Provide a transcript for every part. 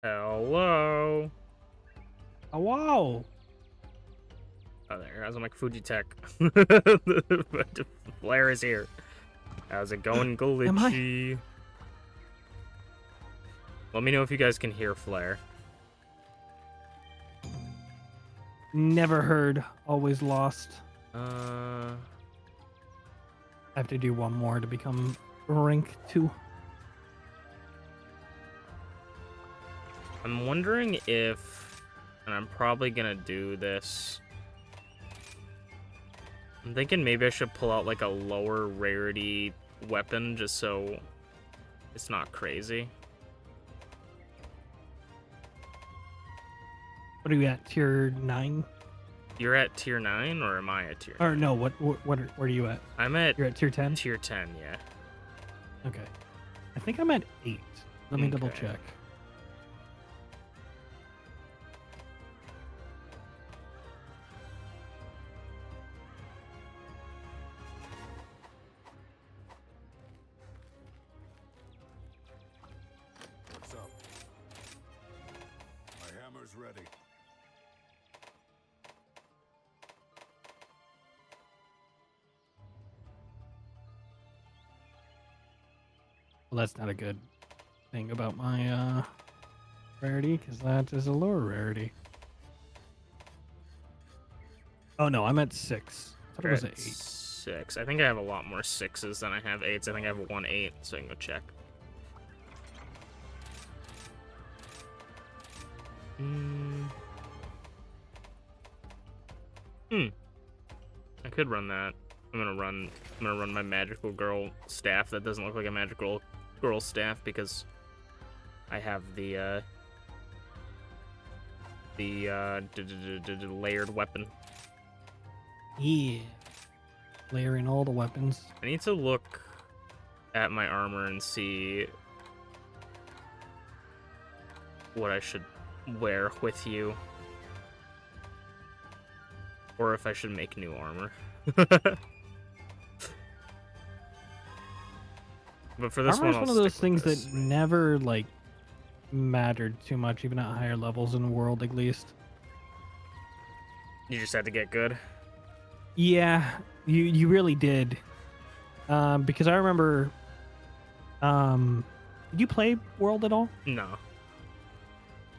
Hello. Oh, wow. Oh, there. I was on like Fujitech. But Flair is here. How's it going, Glitchy? Let me know if you guys can hear Flair. Never heard. Always lost. I I have to do one more to become rank 2. I'm wondering if, and I'm probably gonna do this. I'm thinking maybe I should pull out like a lower rarity weapon just so it's not crazy. What are you at? Tier 9? You're at tier 9 or am I at tier 9? Or no, where are you at? I'm at You're at tier 10? tier 10, yeah. Okay. I think I'm at 8. Let me double check. What's up? My hammer's ready. Well, that's not a good thing about my rarity, because that is a lower rarity. Oh no, I'm at 6. I thought it was at 8. 6. I think I have a lot more 6s than I have 8s. I think I have 1 8, so I can go check. I could run that. I'm gonna run my magical girl staff that doesn't look like a magical girl staff because I have the layered weapon. Yeah. Layering all the weapons. I need to look at my armor and see what I should wear with you. Or if I should make new armor. But for this Armor is one, one of those things that never, like, mattered too much, even at higher levels in the world, at least. You just had to get good. Yeah, you really did. Because I remember, did you play World at all? No.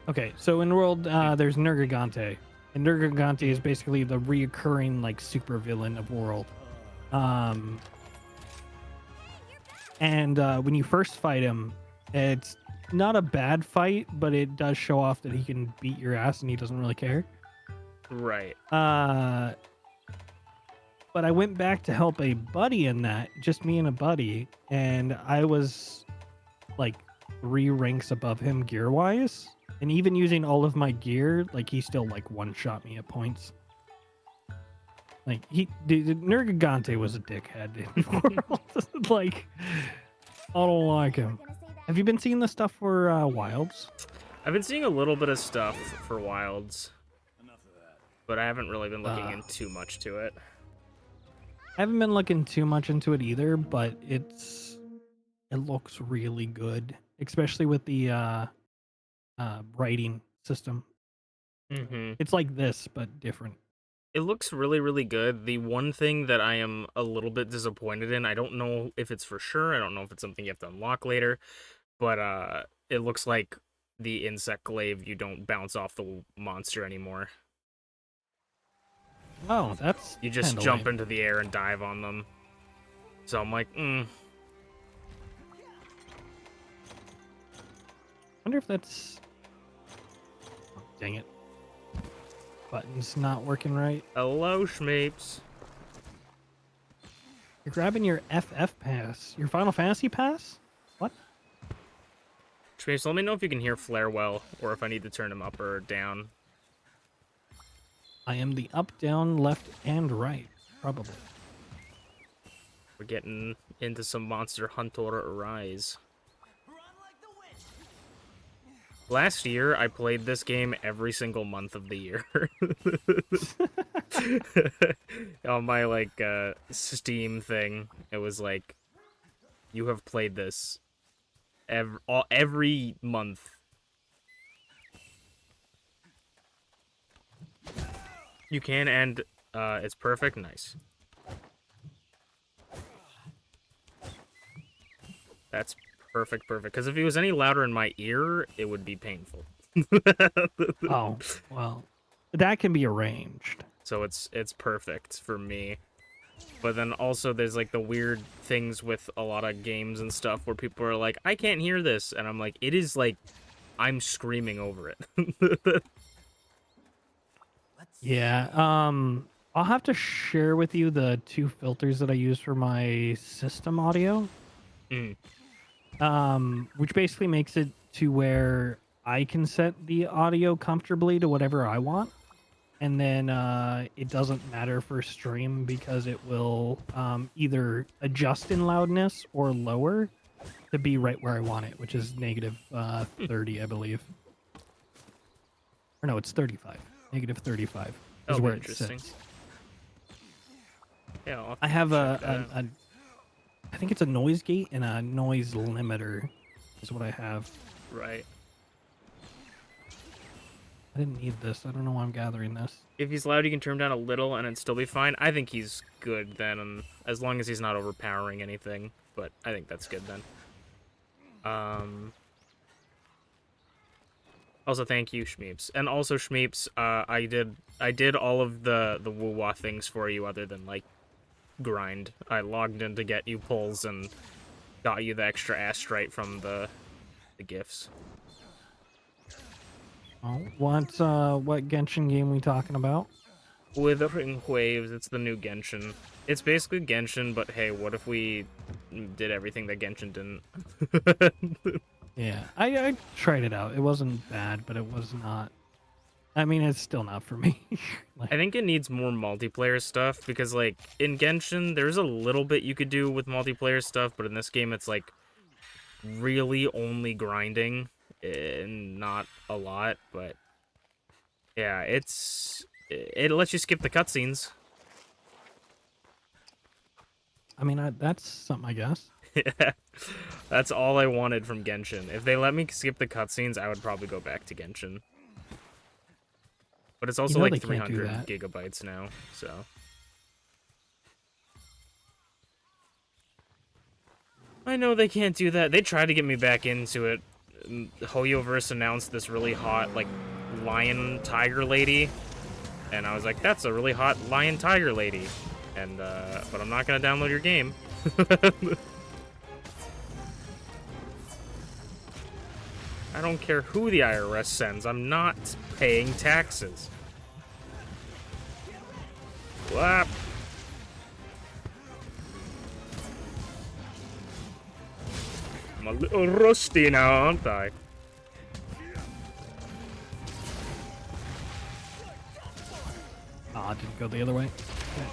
Okay, so in World, there's Nergigante. And Nergigante is basically the reoccurring, like, super villain of World. And when you first fight him, it's not a bad fight, but it does show off that he can beat your ass and he doesn't really care. Right. But I went back to help a buddy in that, just me and a buddy, and I was like 3 ranks above him gear wise. And even using all of my gear, like he still like one-shot me at points. Like the Nergigante was a dickhead in World. Like, I don't like him. Have you been seeing the stuff for Wilds? I've been seeing a little bit of stuff for Wilds, but I haven't really been looking in too much to it. I haven't been looking too much into it either, but it looks really good, especially with the writing system. It's like this, but different. It looks really, really good. The one thing that I am a little bit disappointed in, I don't know if it's for sure, I don't know if it's something you have to unlock later, but it looks like the insect glaive, you don't bounce off the monster anymore. Oh, that's You just jump into the air and dive on them. So I'm like, wonder if that's... Oh, dang it. Button's not working right. Hello, Shmeeps. You're grabbing your FF pass. Your Final Fantasy pass? What? Shmeeps, let me know if you can hear Flair well, or if I need to turn him up or down. I am the up, down, left, and right. Probably. We're getting into some Monster Hunter Rise. Last year, I played this game every single month of the year. On my, like, Steam thing, it was like, you have played this every month You can, and it's perfect. Nice. That's perfect. Because if he was any louder in my ear, it would be painful. Oh, well, that can be arranged. So it's perfect for me. But then also there's like the weird things with a lot of games and stuff where people are like, I can't hear this, and I'm like, it is like I'm screaming over it. Yeah. I'll have to share with you the 2 filters that I use for my system audio. Mm. Which basically makes it to where I can set the audio comfortably to whatever I want. And then it doesn't matter for stream because it will either adjust in loudness or lower to be right where I want it, which is negative 30, I believe. Or no, it's 35. Negative 35 is where it sits. Yeah, I have I think it's a noise gate and a noise limiter is what I have. Right. I didn't need this. I don't know why I'm gathering this. If he's loud, you can turn him down a little and it'd still be fine. I think he's good then, as long as he's not overpowering anything. But I think that's good then. Also, thank you, Shmeeps. And also, Shmeeps, I did all of the woo-wah things for you other than, like, grind. I logged in to get you pulls and got you the extra astrite from the gifts. Oh, what Genshin game we talking about? Withering Waves, it's the new Genshin. It's basically Genshin, but hey, what if we did everything that Genshin didn't? Yeah, I tried it out. It wasn't bad, but it was not. I mean, it's still not for me. I think it needs more multiplayer stuff, because, like, in Genshin, there's a little bit you could do with multiplayer stuff, but in this game, it's, like, really only grinding, and not a lot, but yeah, it lets you skip the cutscenes. I mean, that's something, I guess. Yeah, that's all I wanted from Genshin. If they let me skip the cutscenes, I would probably go back to Genshin. But it's also like 300 gigabytes now, so. I know they can't do that. They tried to get me back into it. Hoyoverse announced this really hot, like, lion tiger lady. And I was like, that's a really hot lion tiger lady. And, but I'm not gonna download your game. I don't care who the IRS sends. I'm not paying taxes. Whap. I'm a little rusty now, aren't I? Ah, didn't go the other way. Okay.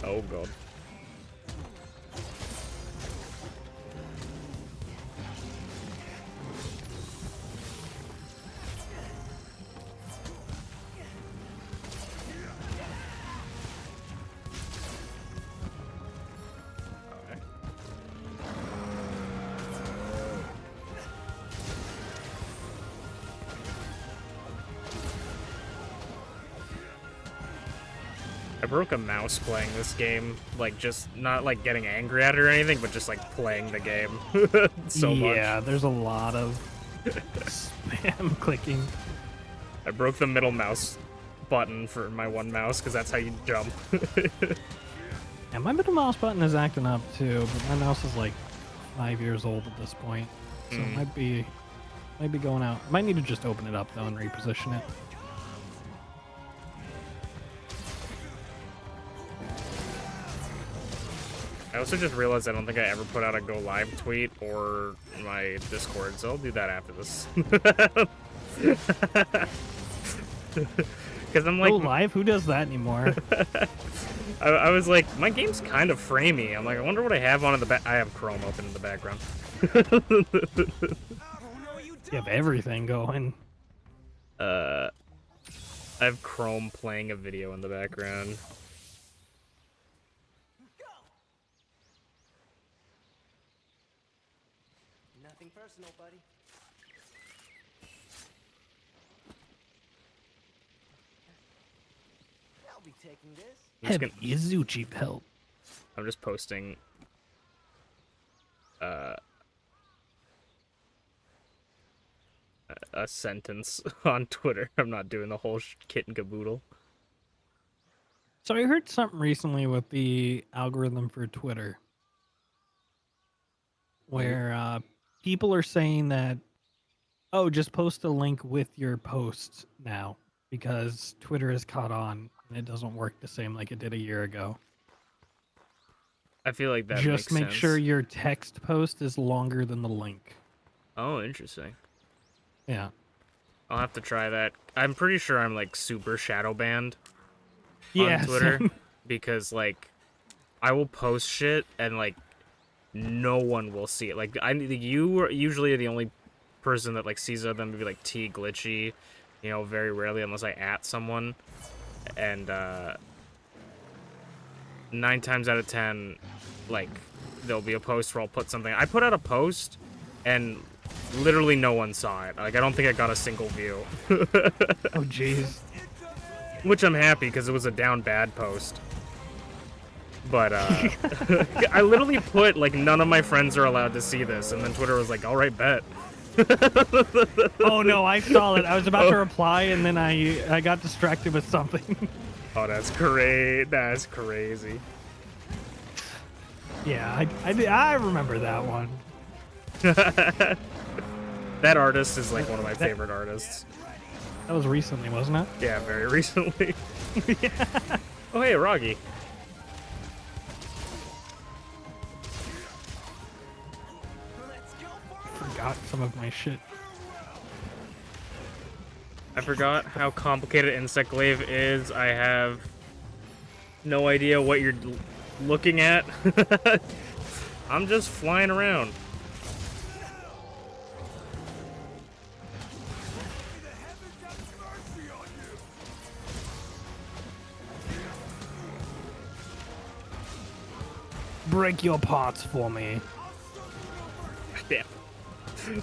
Oh god. I broke a mouse playing this game, like, just not like getting angry at it or anything, but just like playing the game so much. Yeah, there's a lot of spam clicking. I broke the middle mouse button for my one mouse because that's how you jump. Yeah, my middle mouse button is acting up too, but my mouse is like 5 years old at this point, so it might be going out. Might need to just open it up though and reposition it. I also just realized I don't think I ever put out a go live tweet or my Discord, so I'll do that after this. Because I'm like, go live? Who does that anymore? I was like, my game's kind of framey. I'm like, I wonder what I have on in the back. I have Chrome open in the background. You have everything going. I have Chrome playing a video in the background. Nothing personal, buddy. I'll be taking this. Heavy Izuchi pelt. I'm just posting a sentence on Twitter. I'm not doing the whole kit and caboodle. So I heard something recently with the algorithm for Twitter where people are saying that, oh, just post a link with your post now because Twitter has caught on and it doesn't work the same like it did a year ago. I feel like that Just makes make sense. sure your text post is longer than the link. Oh, interesting. Yeah. I'll have to try that. I'm pretty sure I'm like super shadow banned on Yeah, Twitter same. because like I will post shit and like no one will see it. Like you are usually the only person that like sees them, maybe like T Glitchy, you know, very rarely unless I at someone. And 9 times out of 10, like there'll be a post where I'll put something. I put out a post and literally no one saw it. Like I don't think I got a single view. Oh, jeez. Which I'm happy because it was a down bad post. But I literally put like none of my friends are allowed to see this, and then Twitter was like, "All right, bet." Oh no, I saw it. I was about to reply, and then I got distracted with something. Oh, that's great. That's crazy. Yeah, I remember that one. That artist is like one of my favorite artists. That was recently, wasn't it? Yeah, very recently. Oh, hey, Roggy. Forgot some of my shit. I forgot how complicated Insect Glaive is. I have no idea what you're looking at. I'm just flying around. Break your parts for me. Damn.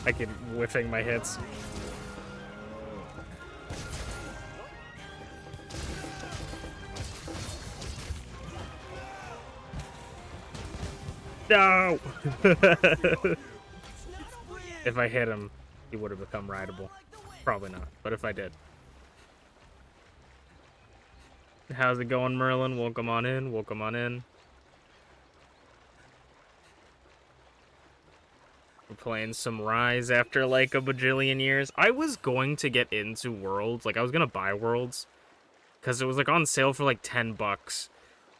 I keep whiffing my hits. No! If I hit him, he would have become rideable. Probably not, but if I did. How's it going, Merlin? Welcome on in. Welcome on in. We're playing some Rise after like a bajillion years. I was going to get into Worlds. Like, I was going to buy Worlds because it was like on sale for like 10 bucks.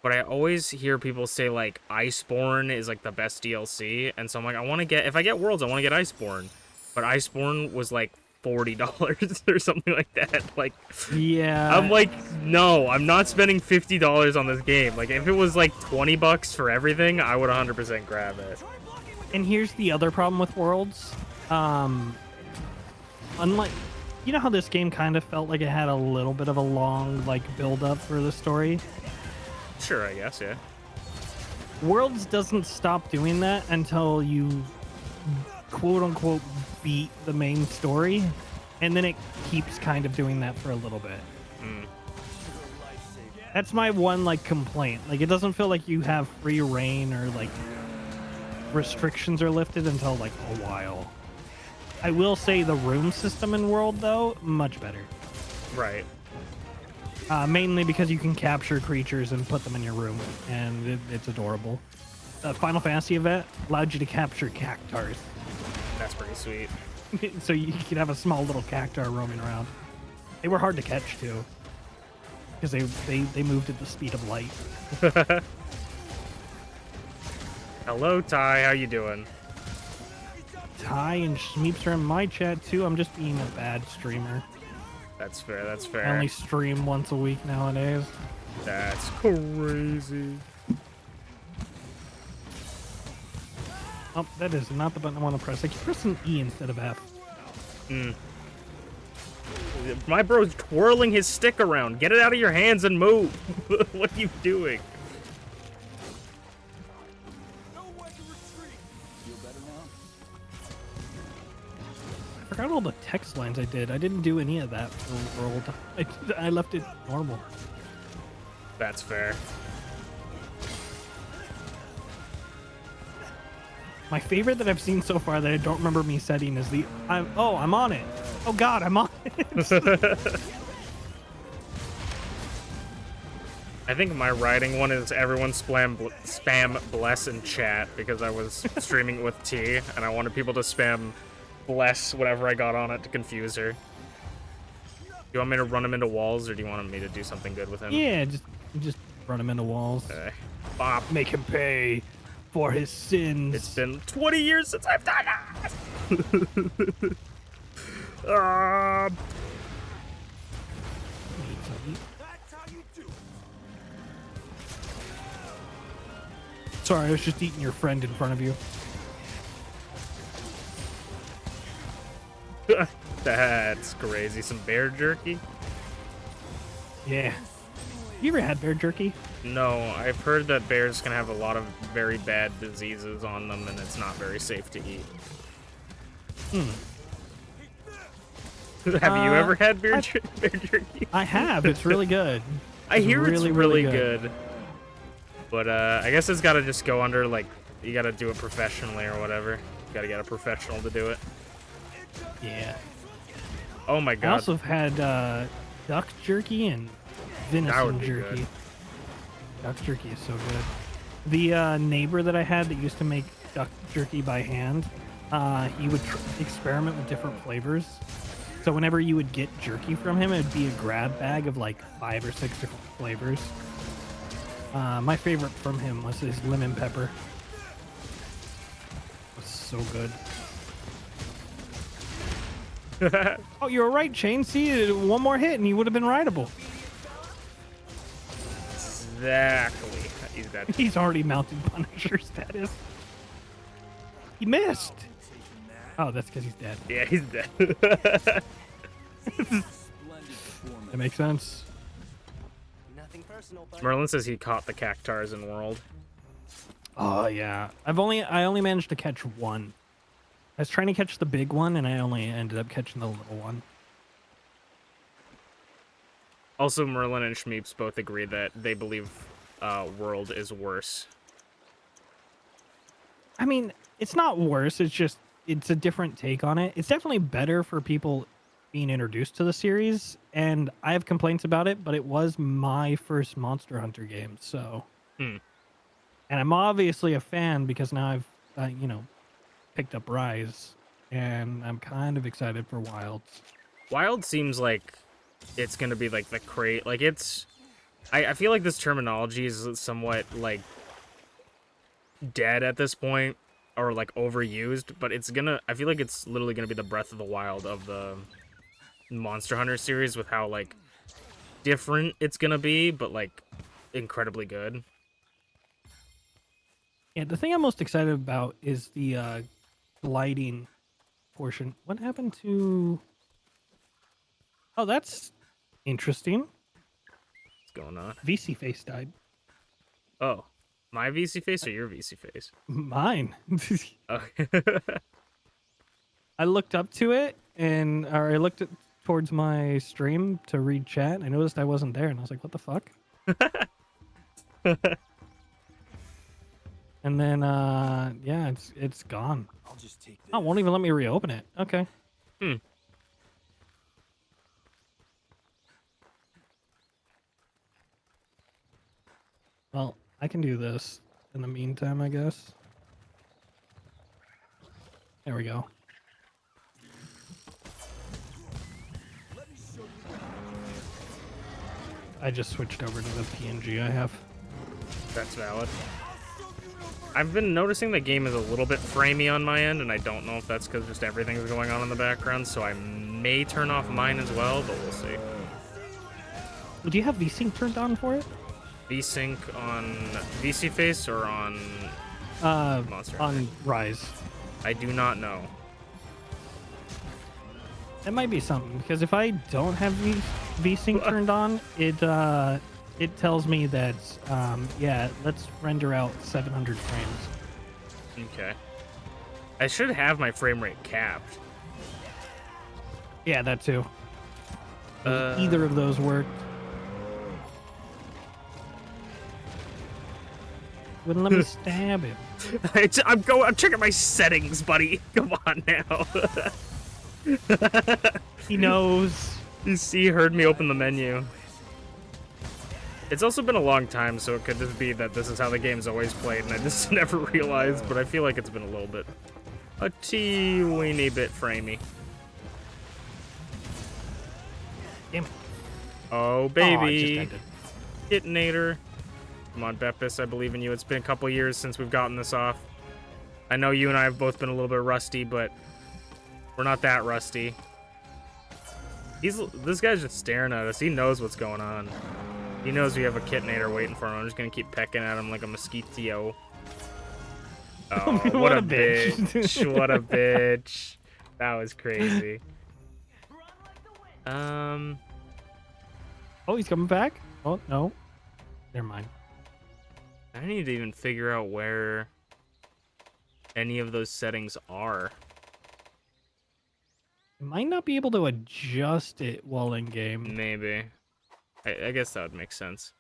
But I always hear people say like Iceborne is like the best DLC. And so I'm like, I want to get, if I get Worlds, I want to get Iceborne. But Iceborne was like $40 or something like that. Like, yeah. I'm like, no, I'm not spending $50 on this game. Like, if it was like 20 bucks for everything, I would 100% grab it. And here's the other problem with Worlds. Unlike, you know how this game kind of felt like it had a little bit of a long like build up for the story? Sure, I guess, yeah. Worlds doesn't stop doing that until you quote unquote beat the main story, and then it keeps kind of doing that for a little bit. That's my one like complaint. Like, it doesn't feel like you have free reign or like restrictions are lifted until like a while. I will say the room system in World though, much better. Right. Mainly because you can capture creatures and put them in your room, and it's adorable. The Final Fantasy event allowed you to capture cactars. That's pretty sweet. So you could have a small little cactar roaming around. They were hard to catch too, because they moved at the speed of light. Hello, Ty. How you doing? Ty and Shmeeps are in my chat too. I'm just being a bad streamer. That's fair. That's fair. I only stream once a week nowadays. That's crazy. Oh, that is not the button I want to press. I keep pressing E instead of F. My bro's twirling his stick around. Get it out of your hands and move. What are you doing? forgot all the text lines I did. I didn't do any of that for World. I left it normal. That's fair. My favorite that I've seen so far that I don't remember me setting is the I'm on it. Oh God, I'm on it. I think my writing one is everyone spam bless in chat because I was streaming with T and I wanted people to spam bless whatever I got on it to confuse her. Do you want me to run him into walls or do you want me to do something good with him? Yeah, just run him into walls. Okay. Bop. Make him pay for his sins. It's been 20 years since I've done that! That's how you do it. Sorry, I was just eating your friend in front of you. That's crazy. Some bear jerky? Yeah. You ever had bear jerky? No, I've heard that bears can have a lot of very bad diseases on them and it's not very safe to eat. Have you ever had bear jerky? I have. It's really good. I hear it's really good. good. But I guess it's gotta just go under, like, you gotta do it professionally or whatever. You gotta get a professional to do it. Yeah. Oh my I god. also have had duck jerky and That would venison be jerky. good. Duck jerky is so good. The neighbor that I had that used to make duck jerky by hand, he would experiment with different flavors. So whenever you would get jerky from him, it would be a grab bag of like 5 or 6 different flavors. My favorite from him was his lemon pepper. It was so good. Oh, you were right, Shane. See, one more hit and he would have been rideable. Exactly. He's dead. He's already mounted Punisher status. He missed. Oh, that's because he's dead. Yeah, he's dead. That makes sense. Nothing personal, buddy. Merlin says he caught the cactars in World. Oh yeah, I only managed to catch one. I was trying to catch the big one, and I only ended up catching the little one. Also, Merlin and Shmeeps both agree that they believe World is worse. I mean, it's not worse. It's just it's a different take on it. It's definitely better for people being introduced to the series, and I have complaints about it, but it was my first Monster Hunter game, so. And I'm obviously a fan because now I've, picked up Rise, and I'm kind of excited for Wilds. Wild seems like it's gonna be like the crate. Like it's, I feel like this terminology is somewhat like dead at this point, or like overused. But it's gonna. I feel like it's literally gonna be the Breath of the Wild of the Monster Hunter series, with how like different it's gonna be, but like incredibly good. Yeah, the thing I'm most excited about is the gliding portion. What happened to... Oh, that's interesting. What's going on? VC Face died. Oh, my VC face or your VC face? Mine. Oh. I looked up to it, or I looked towards my stream to read chat, and I noticed I wasn't there, and I was like, what the fuck? And then, yeah, it's gone. I'll just take this. Oh, it won't even let me reopen it. Okay. Well, I can do this in the meantime, I guess. There we go. I just switched over to the PNG I have. That's valid. I've been noticing the game is a little bit framey on my end, and I don't know if that's because just everything's going on in the background, so I may turn off mine as well, but we'll see. Do you have VSync turned on for it? VSync on VC Face or on Monster Hunter? On Rise. I do not know. That might be something, because if I don't have VSync turned on, it tells me that, yeah, let's render out 700 frames. Okay. I should have my frame rate capped. Yeah, that too. Either of those worked. Wouldn't let me stab him. I'm checking my settings, buddy. Come on now. He knows. He heard me open the menu. It's also been a long time, so it could just be that this is how the game's always played, and I just never realized, but I feel like it's been a little bit... a teeny bit framey. Damn it. Oh, Oh, it just baby. ended. Kitnator. Come on, Beppis, I believe in you. It's been a couple years since we've gotten this off. I know you and I have both been a little bit rusty, but we're not that rusty. This guy's just staring at us. He knows what's going on. He knows we have a Kitnator waiting for him. I'm just gonna keep pecking at him like a mosquito. Oh, what a bitch. What a bitch. That was crazy. Oh, he's coming back? Oh, no. Never mind. I need to even figure out where any of those settings are. You might not be able to adjust it while in game. Maybe. I guess that would make sense.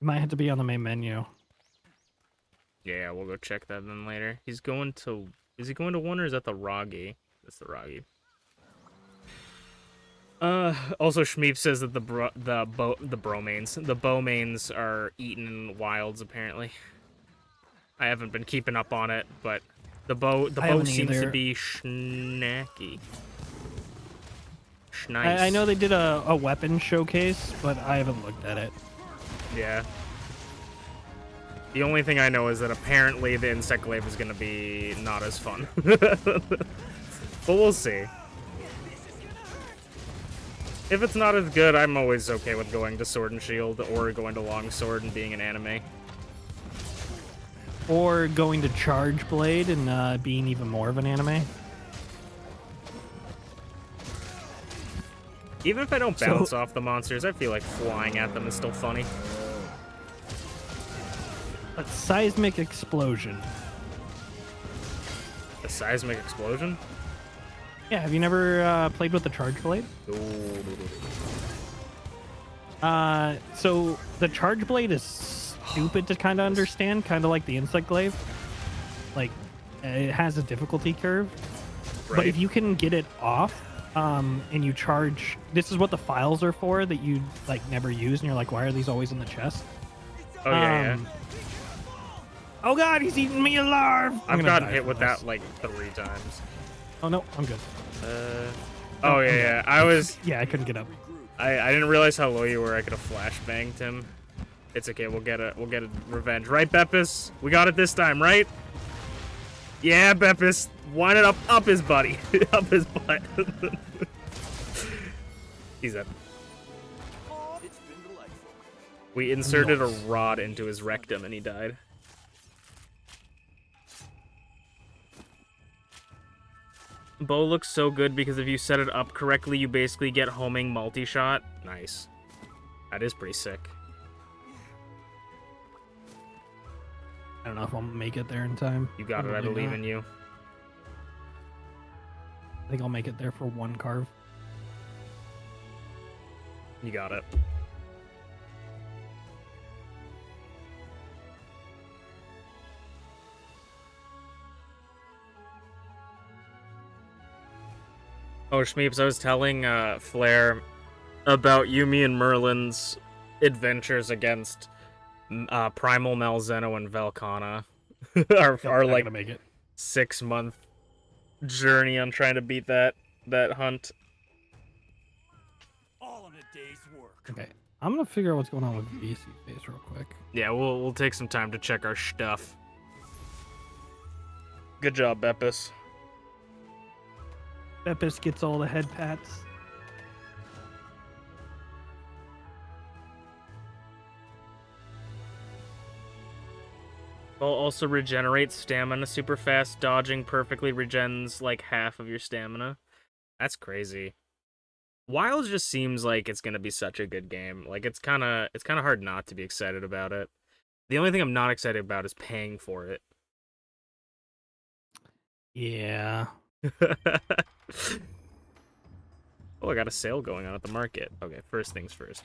You might have to be on the main menu. Yeah, we'll go check that then later. He's going to... Is he going to 1 or is that the Roggy? That's the Roggy. Also, Shmeep says that the bowmains are eaten in wilds, apparently. I haven't been keeping up on it, but the bow seems to be snacky. Schnice. I know they did a weapon showcase, but I haven't looked at it. Yeah. The only thing I know is that apparently the insect glaive is going to be not as fun. But we'll see. If it's not as good, I'm always okay with going to Sword and Shield or going to Longsword and being an anime. Or going to Charge Blade and being even more of an anime. Even if I don't bounce off the monsters, I feel like flying at them is still funny. A seismic explosion. A seismic explosion? Yeah, have you never played with the Charge Blade? So the Charge Blade is stupid to kind of understand, kind of like the Insect Glaive. Like, it has a difficulty curve. Right. But if you can get it off, and you charge... This is what the files are for that you, like, never use, and you're like, why are these always in the chest? Oh, yeah. Oh god, he's eating me alive! I've gotten hit with that like 3 times. Oh no, I'm good. Oh yeah. I was. Yeah, I couldn't get up. I didn't realize how low you were. I could have flashbanged him. It's okay. We'll get a revenge, right, Beppis? We got it this time, right? Yeah, Beppis. Wind it up his buddy, up his butt. He's dead. It's been delightful. We inserted a rod into his rectum and he died. Bow looks so good because if you set it up correctly, you basically get homing multi-shot. Nice. That is pretty sick. I don't know if I'll make it there in time. You got it, I believe in you. I think I'll make it there for 1 carve. You got it. Oh, Shmeeps, I was telling Flair about Yumi and Merlin's adventures against Primal Malzeno and Velkhana. our like make it. 6-month journey on trying to beat that hunt. All in a day's work. Okay, I'm gonna figure out what's going on with VC face real quick. Yeah, we'll take some time to check our stuff. Good job, Beppis. Beppis gets all the head pats. Ball also regenerates stamina super fast. Dodging perfectly regens like half of your stamina. That's crazy. Wild just seems like it's gonna be such a good game. Like it's kind of hard not to be excited about it. The only thing I'm not excited about is paying for it. Yeah. Oh, I got a sale going on at the market. Okay, first things first.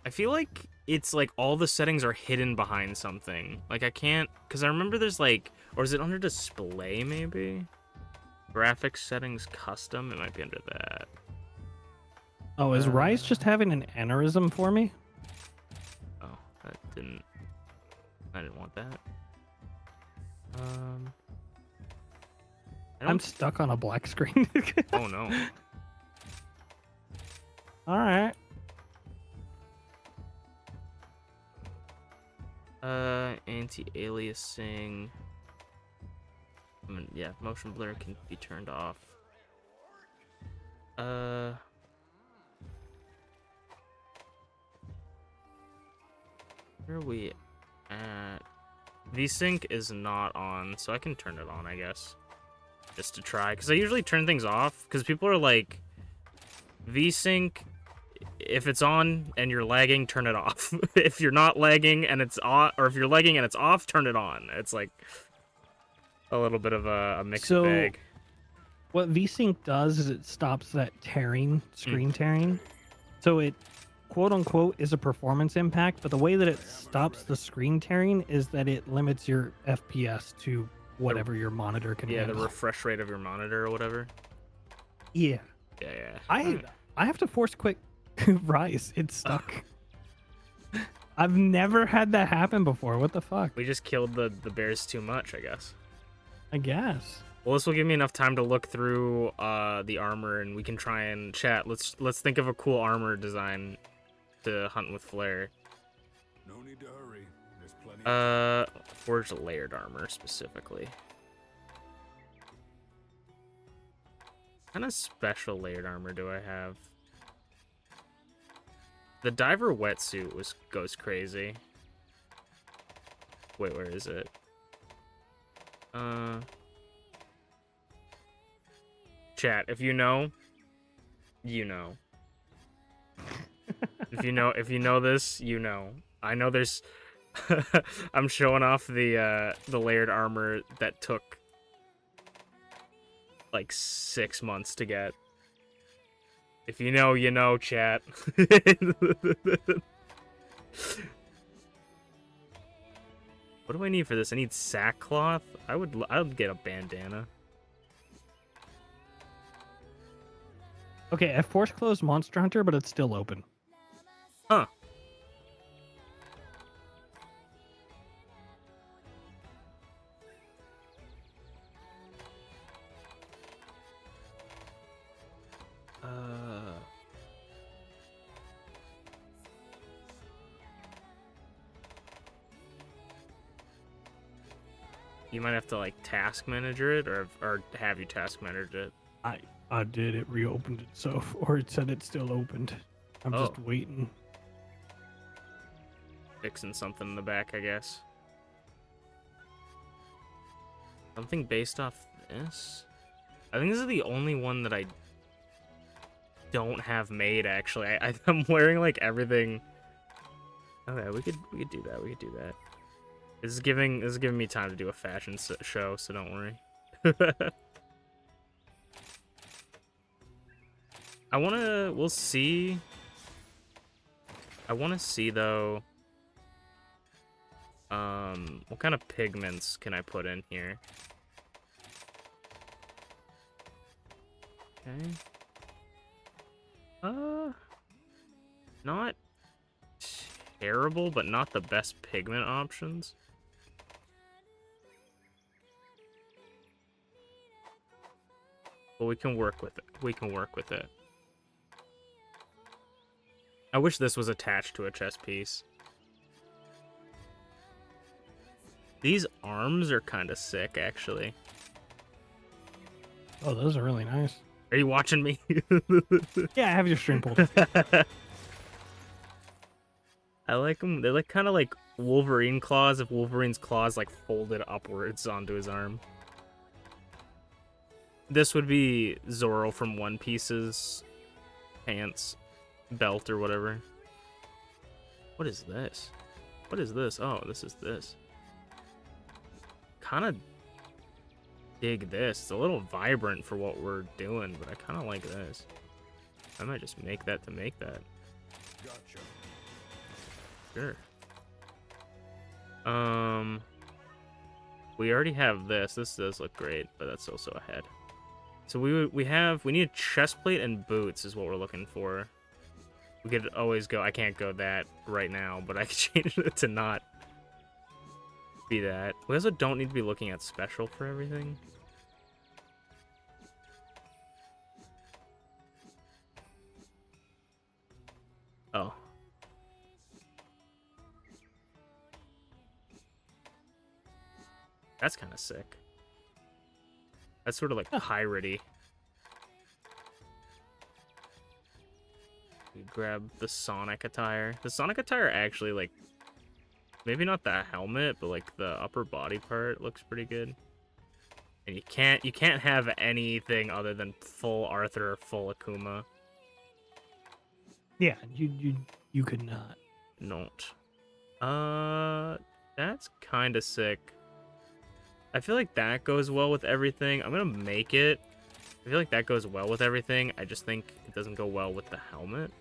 I feel like it's like all the settings are hidden behind something. Like I can't, because I remember there's like, or is it under display maybe? Graphics settings custom, it might be under that. Oh, is Rice just having an aneurysm for me? Oh, I didn't want that. I'm stuck on a black screen. Oh no. All right. Anti-aliasing. I mean, yeah, motion blur can be turned off. Where are we at? VSync is not on, so I can turn it on, I guess. Just to try, because I usually turn things off, because people are like, VSync, if it's on and you're lagging, turn it off. If you're not lagging and it's on, or if you're lagging and it's off, turn it on. It's like a little bit of a mixed bag. What VSync does is it stops that tearing, screen tearing. So it, quote unquote, is a performance impact, but the way that it stops the screen tearing is that it limits your FPS to whatever your monitor can handle. The refresh rate of your monitor or whatever. Yeah. Yeah. I have to force quick Rise. It's stuck. I've never had that happen before. What the fuck? We just killed the bears too much, I guess. I guess. Well, this will give me enough time to look through the armor, and we can try and chat. Let's think of a cool armor design to hunt with Flare. No need to hurry. There's plenty. Forged layered armor specifically. What kind of special layered armor do I have? The diver wetsuit goes crazy. Wait, where is it? Chat, if you know, you know. If you know this, you know. I know there's I'm showing off the layered armor that took like 6 months to get. If you know, you know, chat. What do I need for this? I need sackcloth. I would get a bandana. Okay, I force closed Monster Hunter, but it's still open. Huh. You might have to like task manager it, or have you task managed it. I did. It reopened itself, or it said it's still opened. I'm just waiting. Fixing something in the back, I guess. Something based off this? I think this is the only one that I don't have made, actually. I'm wearing, like, everything. Okay, we could do that. We could do that. This is giving me time to do a fashion show, so don't worry. We'll see. I want to see, though, what kind of pigments can I put in here? Okay. Not terrible, but not the best pigment options. But we can work with it. We can work with it. I wish this was attached to a chest piece. These arms are kind of sick, actually. Oh, those are really nice. Are you watching me? Yeah, I have your stream pulled. I like them. They're like kind of like Wolverine claws, if Wolverine's claws like folded upwards onto his arm. This would be Zoro from One Piece's pants, belt, or whatever. What is this? What is this? Oh, this is this. Kind of dig this. It's a little vibrant for what we're doing, but I kind of like this. I might just make that to make that. Gotcha. Sure. We already have this. This does look great, but that's also ahead. So we need a chest plate and boots is what we're looking for. We could always go. I can't go that right now, but I could change it to not be that. We also don't need to be looking at special for everything. Oh. That's kind of sick. That's sort of like piratey. We grab the Sonic attire. The Sonic attire actually, like, maybe not the helmet, but like the upper body part looks pretty good. And you can't have anything other than full Arthur or full Akuma. Yeah, you could not. Not. That's kind of sick. I feel like that goes well with everything. I'm gonna make it. I feel like that goes well with everything. I just think it doesn't go well with the helmet.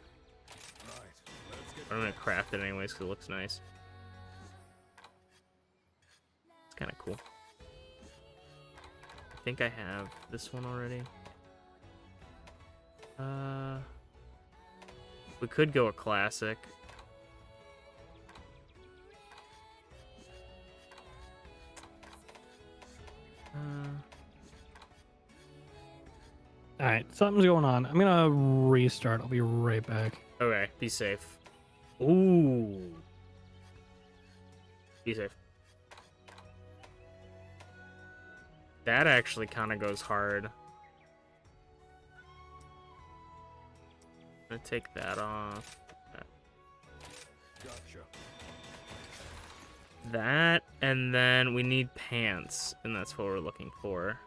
Right. Let's get I'm gonna craft it anyways because it looks nice. It's kind of cool. I think I have this one already. We could go a classic. All right, something's going on. I'm gonna restart. I'll be right back. Okay, be safe. Ooh. Be safe. That actually kind of goes hard. I'm gonna take that off. gotcha. That, and then we need pants, and that's what we're looking for.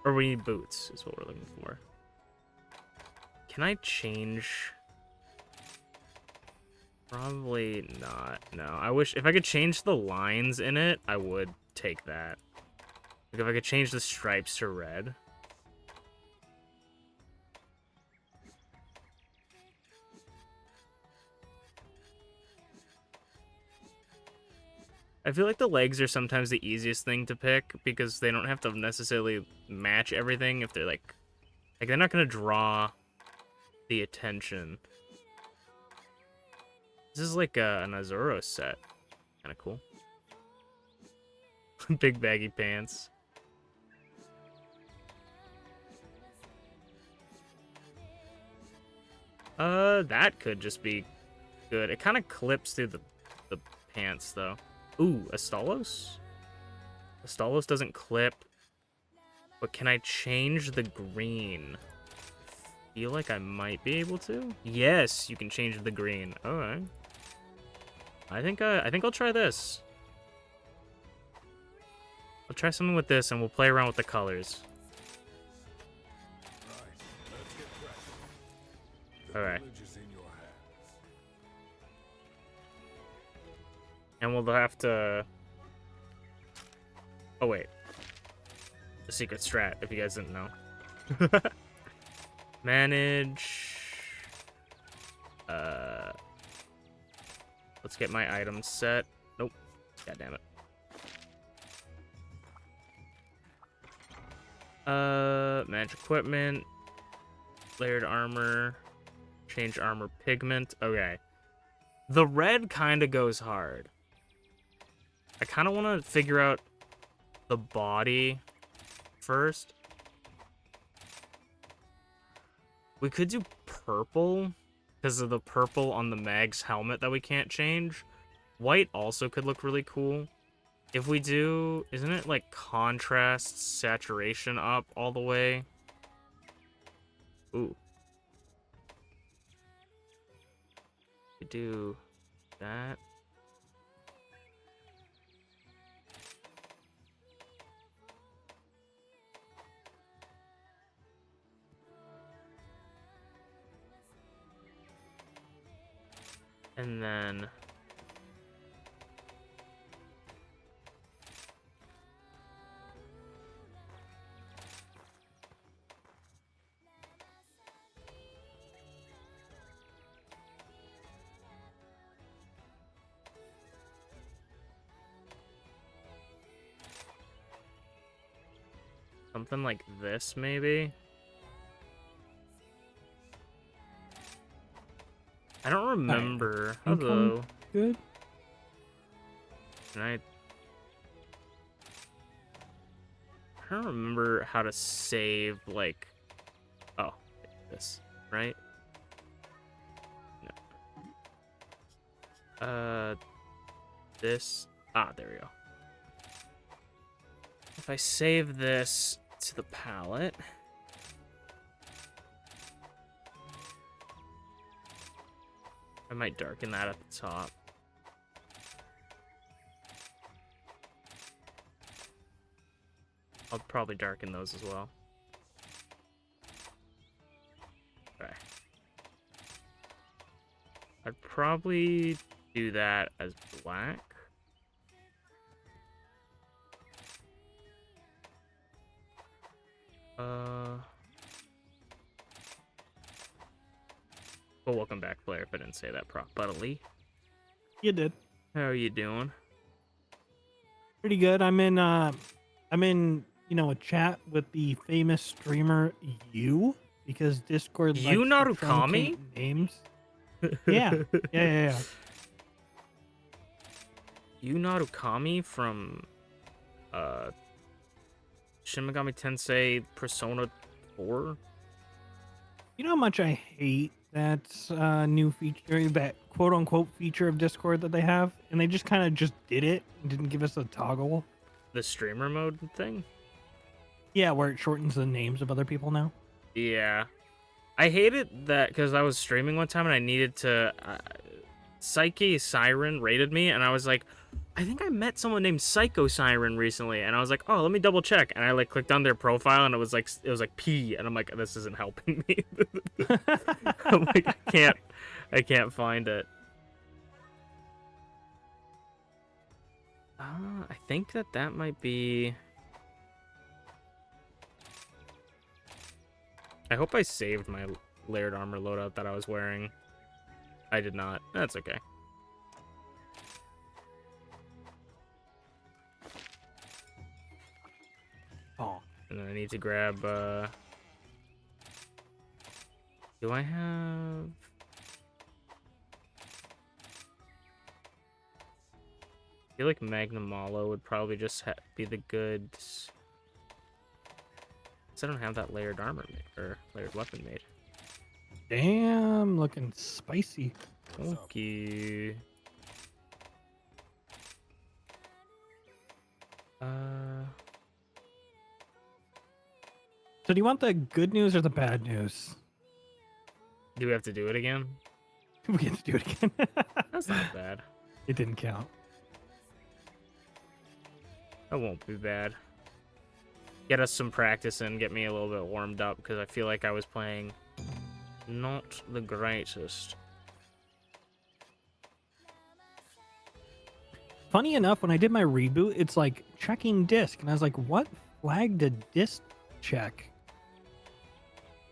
Or we need boots, is what we're looking for. Can I change? Probably not. No, I wish if I could change the lines in it, I would take that. Like if I could change the stripes to red. I feel like the legs are sometimes the easiest thing to pick because they don't have to necessarily match everything if they're like they're not gonna draw the attention. This is like an Azuro set. Kind of cool. Big baggy pants. That could just be good. It kind of clips through the pants though. Ooh, Astalos? Astalos doesn't clip. But can I change the green? Feel like I might be able to. Yes, you can change the green. All right. I think I'll try this. I'll try something with this, and we'll play around with the colors. Right. Let's get cracking. The All right. village is in your hands. And we'll have to. Oh wait. The secret strat, if you guys didn't know. Manage. Let's get my items set. Nope. God damn it. Manage equipment. Layered armor. Change armor pigment. Okay. The red kind of goes hard. I kind of want to figure out the body first. We could do purple because of the purple on the Mag's helmet that we can't change. White also could look really cool. If we do, isn't it like contrast saturation up all the way? Ooh. We do that. And then Something like this, maybe? I don't remember. think I'm Hello. Good. Can I don't remember how to save, like... Oh, this, right? No. This... Ah, there we go. If I save this to the palette... I might darken that at the top. I'll probably darken those as well. Okay. I'd probably do that as black. Well, welcome back, Flair, if I didn't say that properly. You did. How are you doing? Pretty good. I'm in a chat with the famous streamer you, because Discord likes to Narukami? truncate names. Yeah. Narukami from Shin Megami Tensei Persona 4? You know how much I hate that new feature, that quote unquote feature of Discord that they have, and they just kind of just did it and didn't give us a toggle. The streamer mode thing? Yeah, where it shortens the names of other people now. Yeah. I hated that because I was streaming one time and I needed to... Psyche Siren rated me, and I was like, I think I met someone named Psycho Siren recently, and I was like, oh, let me double check, and I like clicked on their profile, and it was like P, and I'm like, this isn't helping me. I'm like, I can't find it. I think that might be... I hope I saved my layered armor loadout that I was wearing. I did not. That's okay. Oh. And then I need to grab, do I have... I feel like Magnum Malo would probably just be the goods. Because I don't have that layered armor or layered weapon made. Damn, looking spicy. Okay. So do you want the good news or the bad news? Do we have to do it again? We get to do it again. That's not bad. It didn't count. That won't be bad. Get us some practice and get me a little bit warmed up, because I feel like I was playing not the greatest. Funny enough, when I did my reboot, it's like checking disk, and I was like, what flag did disk check?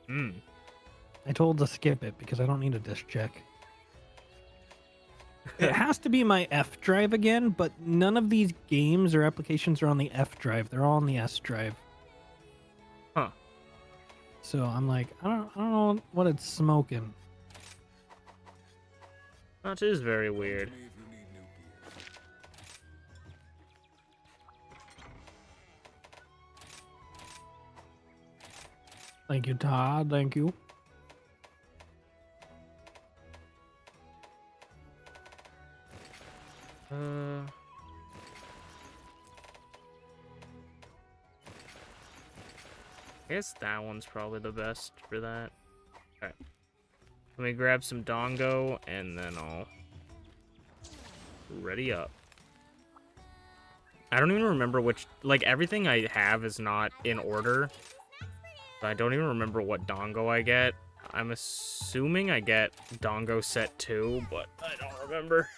I told to skip it because I don't need a disk check. It has to be my F drive again, but none of these games or applications are on the F drive. They're all on the S drive. Huh. So I'm like, I don't know what it's smoking. That is very weird. Me if you need new gear. Thank you, Todd. Thank you. I guess that one's probably the best for that. Alright. Let me grab some Dongo, and then I'll ready up. I don't even remember which... Like, everything I have is not in order. So I don't even remember what Dongo I get. I'm assuming I get Dongo set 2, but I don't remember.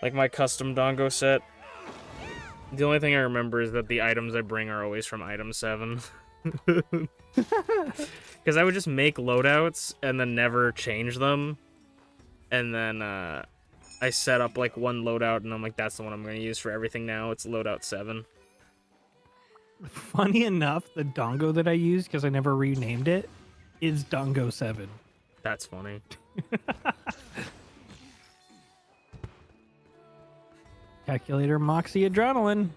Like my custom Dongo set. The only thing I remember is that the items I bring are always from item 7. Because I would just make loadouts and then never change them. And then I set up like one loadout and I'm like, that's the one I'm going to use for everything now. It's loadout 7. Funny enough, the dongo that I use, because I never renamed it, is Dongo 7. That's funny. Calculator Moxie Adrenaline.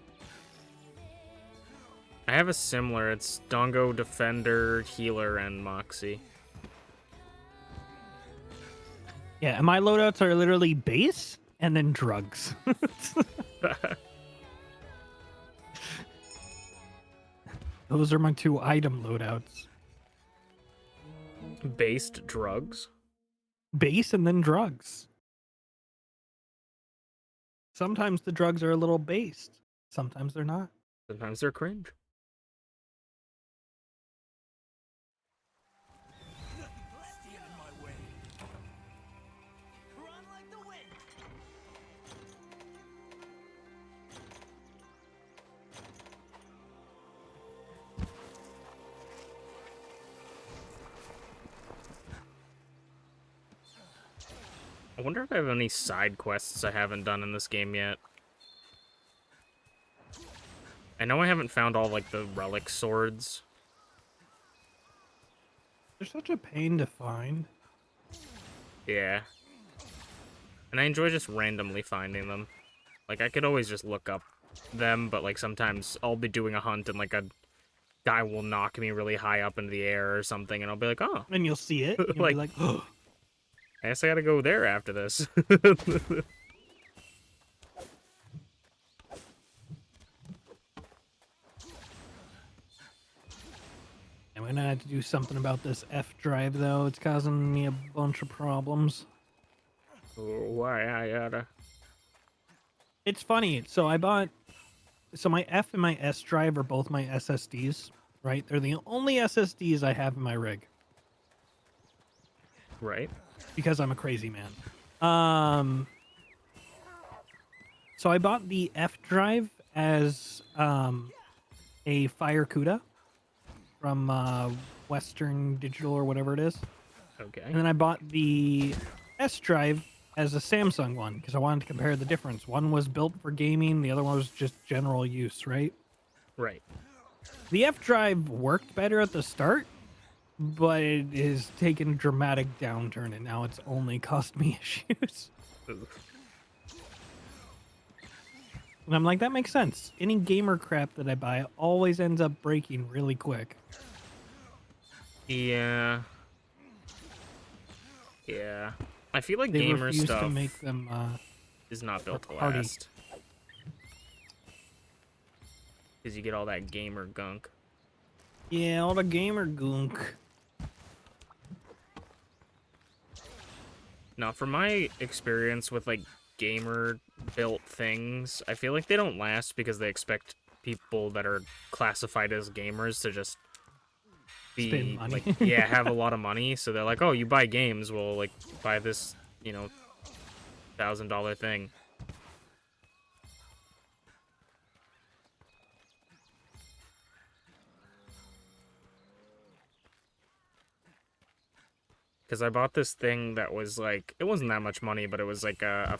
I have a similar. It's Dongo, Defender, Healer, and Moxie. Yeah, and my loadouts are literally base and then drugs. Those are my 2 item loadouts. Based drugs? Base and then drugs. Sometimes the drugs are a little based. Sometimes they're not. Sometimes they're cringe. Stand in my way. Run like the wind. I wonder if I have any side quests I haven't done in this game yet. I know I haven't found all, like, the relic swords. They're such a pain to find. Yeah. And I enjoy just randomly finding them. Like, I could always just look up them, but, like, sometimes I'll be doing a hunt and, like, a guy will knock me really high up into the air or something, and I'll be like, oh, And you'll see it. And you'll be like, oh. I guess I gotta go there after this. I'm gonna have to do something about this F drive, though. It's causing me a bunch of problems. Why I gotta... It's funny. So my F and my S drive are both my SSDs, right? They're the only SSDs I have in my rig Right? because I'm a crazy man. So I bought the F drive as a Fire CUDA from Western Digital or whatever it is. Okay. And then I bought the S drive as a Samsung one because I wanted to compare the difference. One was built for gaming, the other one was just general use, right? Right. The F drive worked better at the start, but it has taken a dramatic downturn and now it's only cost me issues. And I'm like, that makes sense. Any gamer crap that I buy always ends up breaking really quick. Yeah. Yeah. I feel like They gamer refuse stuff to make them is not built to hardy. last. Because you get all that gamer gunk. Yeah, all the gamer gunk. Now, from my experience with, like, gamer-built things, I feel like they don't last because they expect people that are classified as gamers to just be, Spend money. like, yeah, have a lot of money. So they're like, oh, you buy games, well, like, buy this, you know, $1,000 thing. Because I bought this thing that was, like, it wasn't that much money, but it was, like, a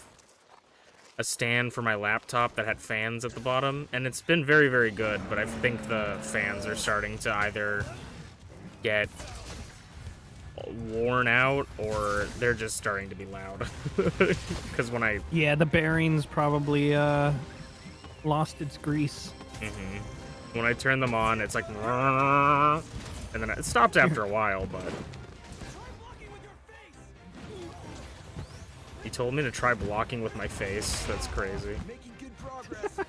stand for my laptop that had fans at the bottom. And it's been very, very good, but I think the fans are starting to either get worn out or they're just starting to be loud. Because when I... Yeah, the bearings probably lost its grease. When I turn them on, it's like... And then it stops after a while, but... You told me to try blocking with my face. That's crazy. Making good progress.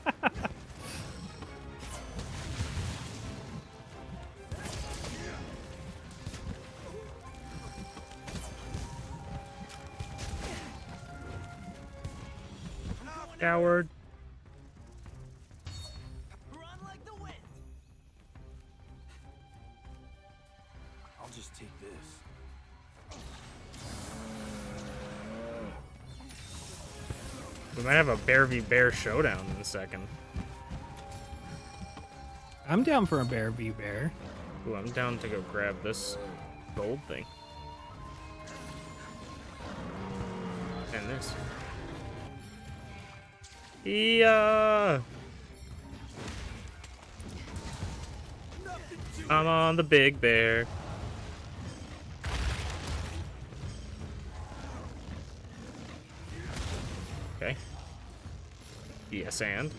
Coward. Run like the wind. I'll just take this. We might have a bear v bear showdown in a second. I'm down for a bear v bear. Ooh, I'm down to go grab this gold thing. And this. Yeah. I'm on the big bear. Okay. Yes, and.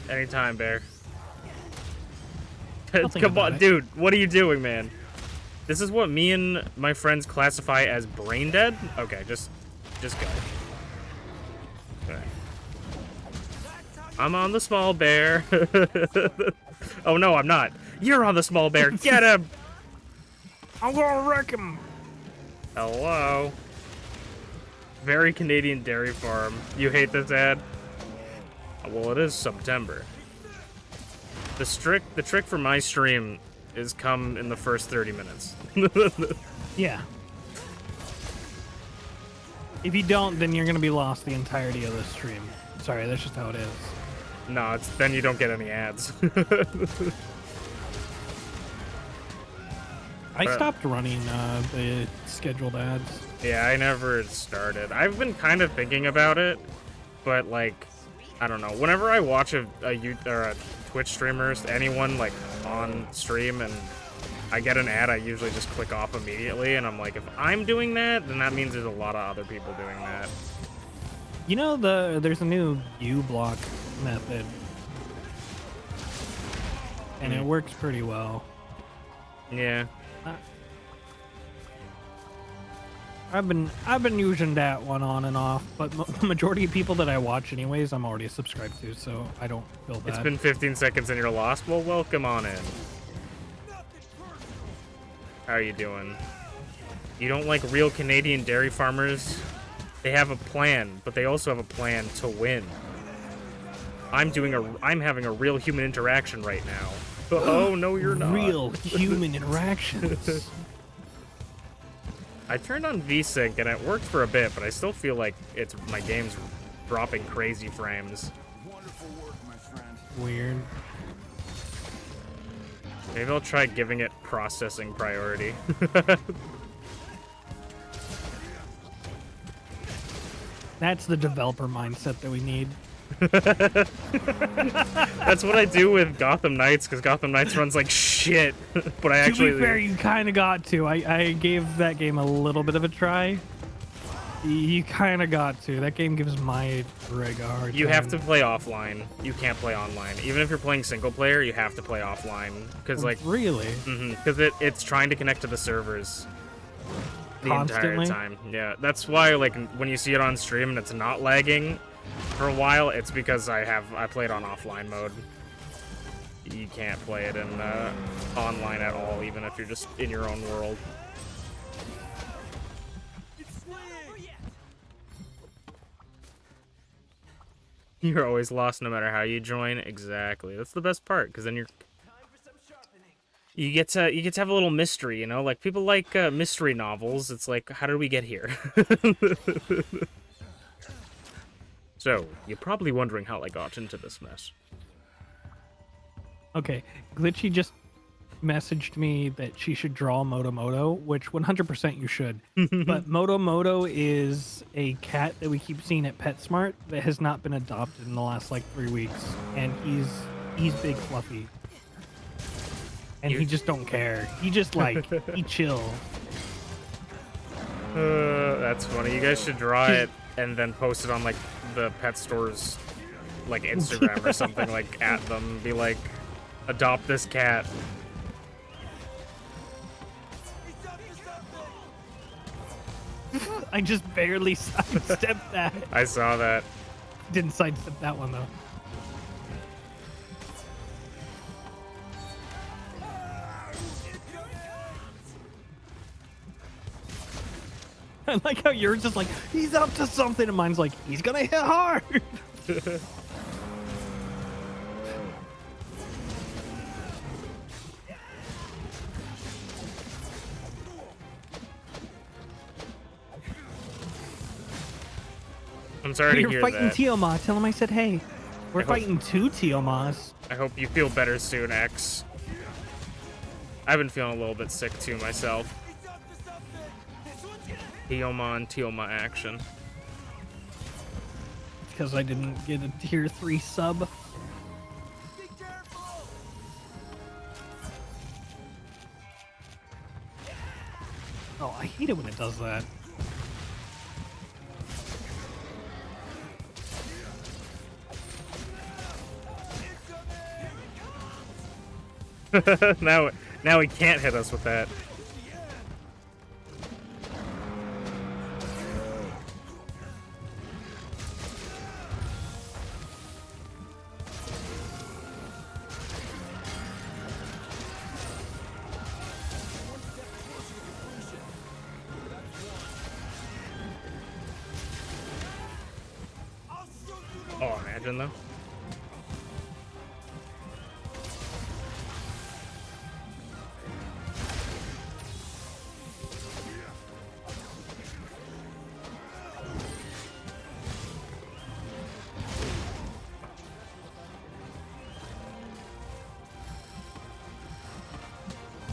Anytime, bear. think Come about on, it. dude. What are you doing, man? This is what me and my friends classify as brain dead? Okay, just go. Okay. I'm on the small bear. Oh no, I'm not. You're on the small bear. Get him! I'm gonna wreck him. Hello. Very Canadian dairy farm. You hate this ad? Well, it is September. The trick for my stream is come in the first 30 minutes. Yeah. If you don't, then you're gonna be lost the entirety of the stream. Sorry, that's just how it is. No, then you don't get any ads. I stopped running the scheduled ads. Yeah, I never started. I've been kind of thinking about it, but like, I don't know. Whenever I watch a Twitch streamer, anyone like on stream, and I get an ad, I usually just click off immediately. And I'm like, if I'm doing that, then that means there's a lot of other people doing that. You know, there's a new U-block method, and it works pretty well. Yeah. I've been using that one on and off, but the majority of people that I watch anyways, I'm already subscribed to, so I don't feel bad. It's been 15 seconds and you're lost? Well, welcome on in. How are you doing? You don't like real Canadian dairy farmers? They have a plan, but they also have a plan to win. I'm having a real human interaction right now. Oh, no, you're not. Real human interactions. I turned on VSync and it worked for a bit, but I still feel like my game's dropping crazy frames. Wonderful work, my friend. Weird. Maybe I'll try giving it processing priority. That's the developer mindset that we need. That's what I do with Gotham Knights, because Gotham Knights runs like shit. But I actually... To be fair, you kind of got to. I gave that game a little bit of a try. You kind of got to. That game gives my rig a hard time. You have to play offline. You can't play online. Even if you're playing single player, you have to play offline. Because like... Really? Because it's trying to connect to the servers the Constantly? entire time. Yeah, that's why like when you see it on stream and it's not lagging for a while, it's because I played on offline mode. You can't play it in online at all, even if you're just in your own world. You're always lost no matter how you join. Exactly. That's the best part, because then you get to have a little mystery, you know? Like people like mystery novels. It's like, how did we get here? So, you're probably wondering how I got into this mess. Okay, Glitchy just messaged me that she should draw Moto, which 100% you should. But Moto is a cat that we keep seeing at PetSmart that has not been adopted in the last like 3 weeks, and he's big fluffy, and he just don't care. He just like he chill. That's funny. You guys should draw it and then post it on like the pet stores, like Instagram or something. Like at them, be like, adopt this cat. I just barely sidestepped that. I saw that. Didn't sidestep that one though. I like how yours is like, he's up to something, and mine's like, he's gonna hit hard. I'm sorry to You're hear fighting that. Tioma. Tell him I said, hey. We're hope- fighting 2 Tiomas. I hope you feel better soon, X. I've been feeling a little bit sick too myself. Tioma action. Because I didn't get a tier 3 sub. Be careful! Oh, I hate it when it does that. Now he can't hit us with that. Oh, imagine though.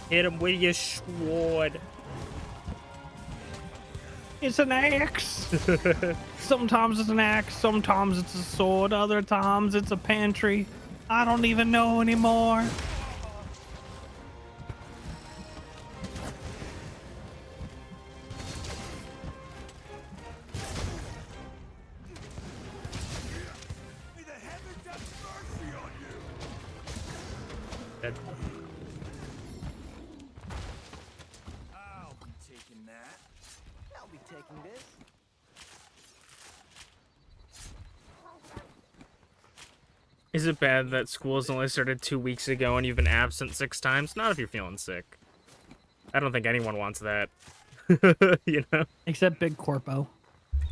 Hit him with your sword. It's an axe. Sometimes it's an axe, sometimes it's a sword, other times it's a pantry. I don't even know anymore. May the heavens have mercy on you. Dead. I'll be taking that. I'll be taking this. Is it bad that school's only started 2 weeks ago and you've been absent 6 times? Not if you're feeling sick. I don't think anyone wants that. You know? Except Big Corpo.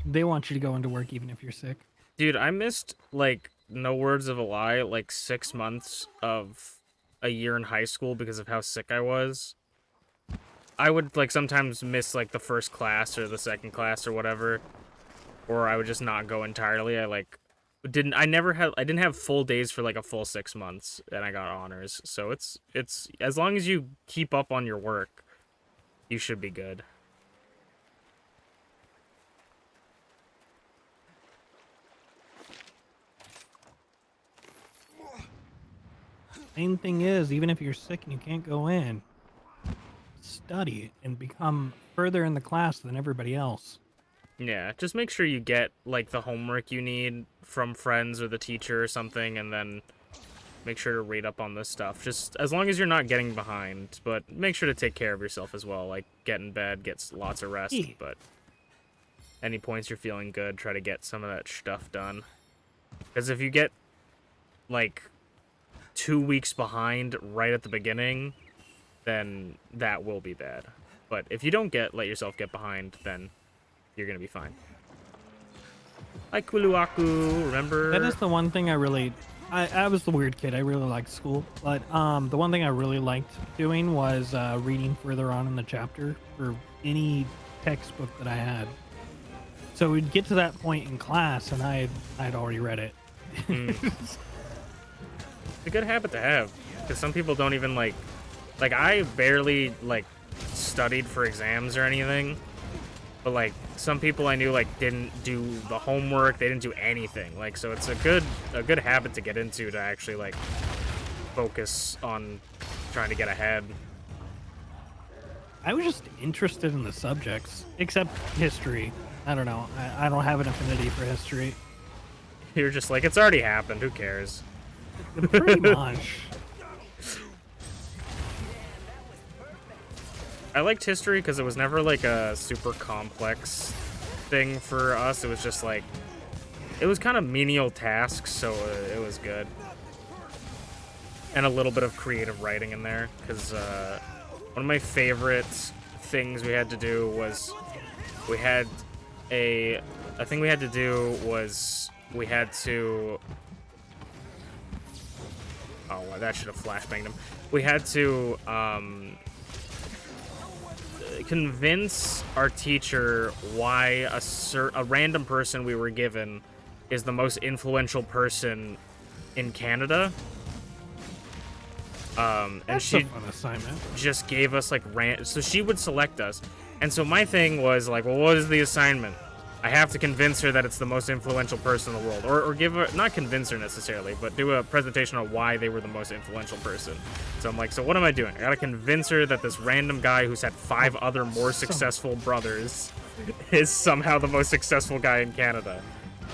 They want you to go into work even if you're sick. Dude, I missed, like, no words of a lie, like 6 months of a year in high school because of how sick I was. I would, like, sometimes miss, like, the first class or the second class or whatever. Or I would just not go entirely. I didn't have full days for, like, a full 6 months, and I got honors. So it's, as long as you keep up on your work, you should be good. Main thing is, even if you're sick and you can't go in, study and become further in the class than everybody else. Yeah, just make sure you get, like, the homework you need from friends or the teacher or something, and then make sure to read up on this stuff. Just as long as you're not getting behind, but make sure to take care of yourself as well. Like, get in bed, get lots of rest, Yeah. but any points you're feeling good, try to get some of that stuff done. Because if you get, like, 2 weeks behind right at the beginning, then that will be bad. But if you don't let yourself get behind, then you're gonna be fine. Aikuluaku, remember? That is the one thing I really... I was the weird kid. I really liked school. But the one thing I really liked doing was reading further on in the chapter for any textbook that I had. So we'd get to that point in class, and I'd already read it. It's a good habit to have, because some people don't even, like I barely, like, studied for exams or anything. But, like, some people I knew, like, didn't do the homework, they didn't do anything. Like, so it's a good habit to get into, to actually, like, focus on trying to get ahead. I was just interested in the subjects, except history. I don't know. I don't have an affinity for history. You're just like, it's already happened, who cares? Pretty much. I liked history because it was never, like, a super complex thing for us. It was just, like, it was kind of menial tasks, so it was good. And a little bit of creative writing in there, because one of my favorite things we had to do was we had to oh, well, that should have flashbanged him. We had to convince our teacher why a random person we were given is the most influential person in Canada. And That's she a fun assignment. just gave us, like, so she would select us, And so my thing was like, well, what is the assignment? I have to convince her that it's the most influential person in the world. Or give her, not convince her necessarily, but do a presentation on why they were the most influential person. So I'm like, so what am I doing? I gotta convince her that this random guy who's had 5 other more successful brothers is somehow the most successful guy in Canada.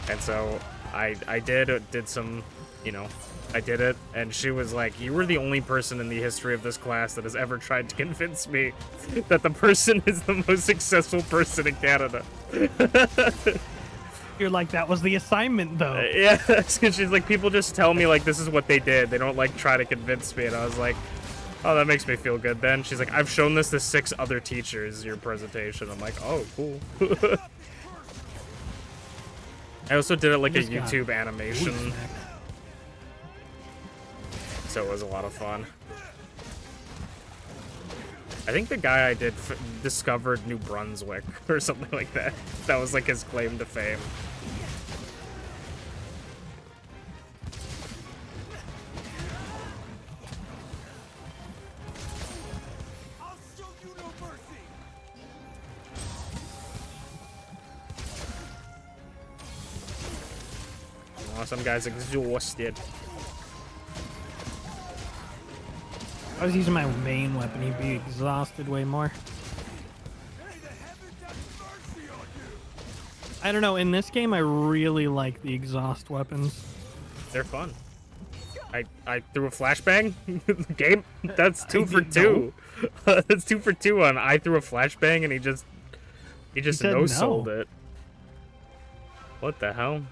And so I did some, you know, I did it, and she was like, you were the only person in the history of this class that has ever tried to convince me that the person is the most successful person in Canada. You're like, that was the assignment, though. Yeah, because she's like, people just tell me, like, this is what they did. They don't, like, try to convince me. And I was like, oh, that makes me feel good then. She's like, I've shown this to 6 other teachers, your presentation. I'm like, oh, cool. I also did it like a YouTube animation. So it was a lot of fun. I think the guy I did discovered New Brunswick or something like that. That was like his claim to fame. I'll show you no mercy. Oh, some guy's exhausted. If I was using my main weapon, he'd be exhausted way more. May the heavens have mercy on you. I don't know, in this game, I really like the exhaust weapons. They're fun. I threw a flashbang game. That's 2 for 2. That's 2 for 2 on. I threw a flashbang and he just no-sold it. What the hell?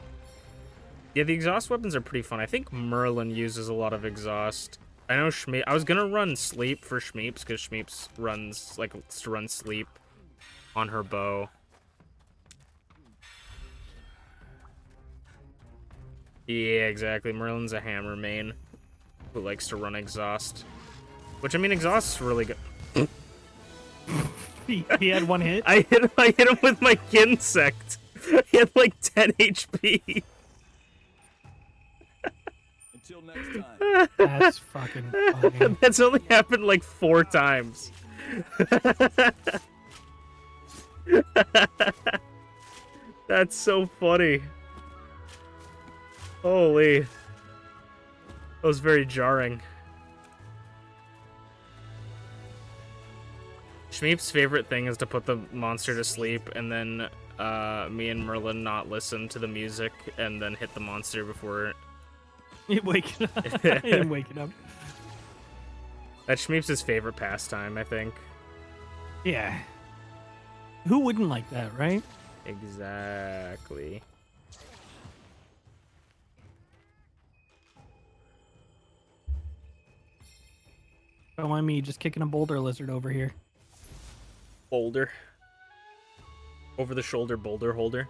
Yeah, the exhaust weapons are pretty fun. I think Merlin uses a lot of exhaust. I know I was gonna run sleep for Shmeeps because Shmeeps likes to run sleep on her bow. Yeah, exactly. Merlin's a hammer main who likes to run exhaust. Which, I mean, exhaust's really good. He had 1 hit? I hit him with my Insect. He had like 10 HP. Until next time. That's fucking funny. That's only happened like 4 times. That's so funny. Holy. That was very jarring. Shmeep's favorite thing is to put the monster to sleep and then me and Merlin not listen to the music and then hit the monster before Waking up. Him waking up. That's Shmeep's favorite pastime, I think. Yeah. Who wouldn't like that, right? Exactly. Don't mind me just kicking a boulder lizard over here. Boulder. Over the shoulder boulder holder.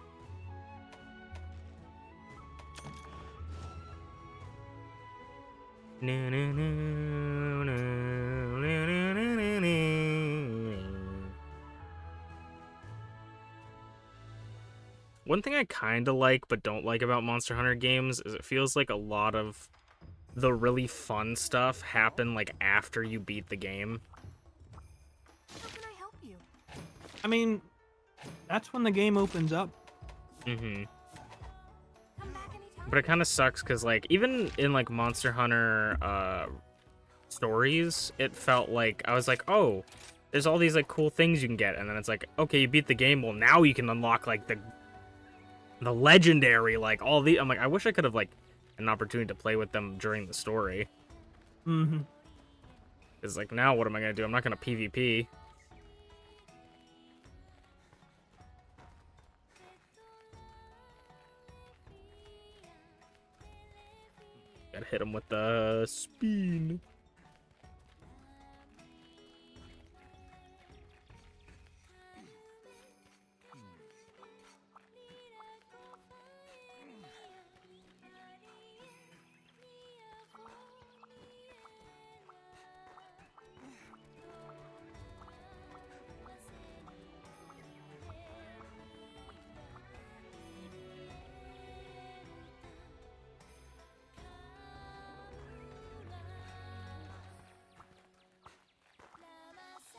One thing I kind of like but don't like about Monster Hunter games is it feels like a lot of the really fun stuff happen like after you beat the game. How can I help you? I mean, that's when the game opens up. Mm-hmm. Come back anytime. But it kind of sucks because, like, even in, like, Monster Hunter stories, it felt like, I was like, oh, there's all these, like, cool things you can get. And then it's like, okay, you beat the game. Well, now you can unlock, like, the legendary, like, all the... I'm like, I wish I could have, like, an opportunity to play with them during the story. Mm-hmm. Because, like, now what am I going to do? I'm not going to PvP. Gotta hit him with the spin.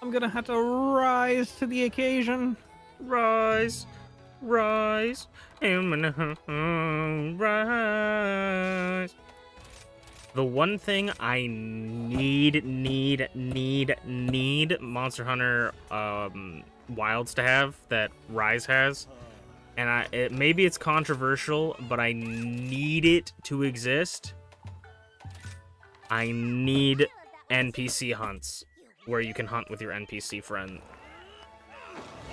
I'm gonna have to rise to the occasion. Rise, rise, rise. The one thing I need Monster Hunter Wilds to have that Rise has, and maybe it's controversial, but I need it to exist. I need NPC hunts where you can hunt with your NPC friend.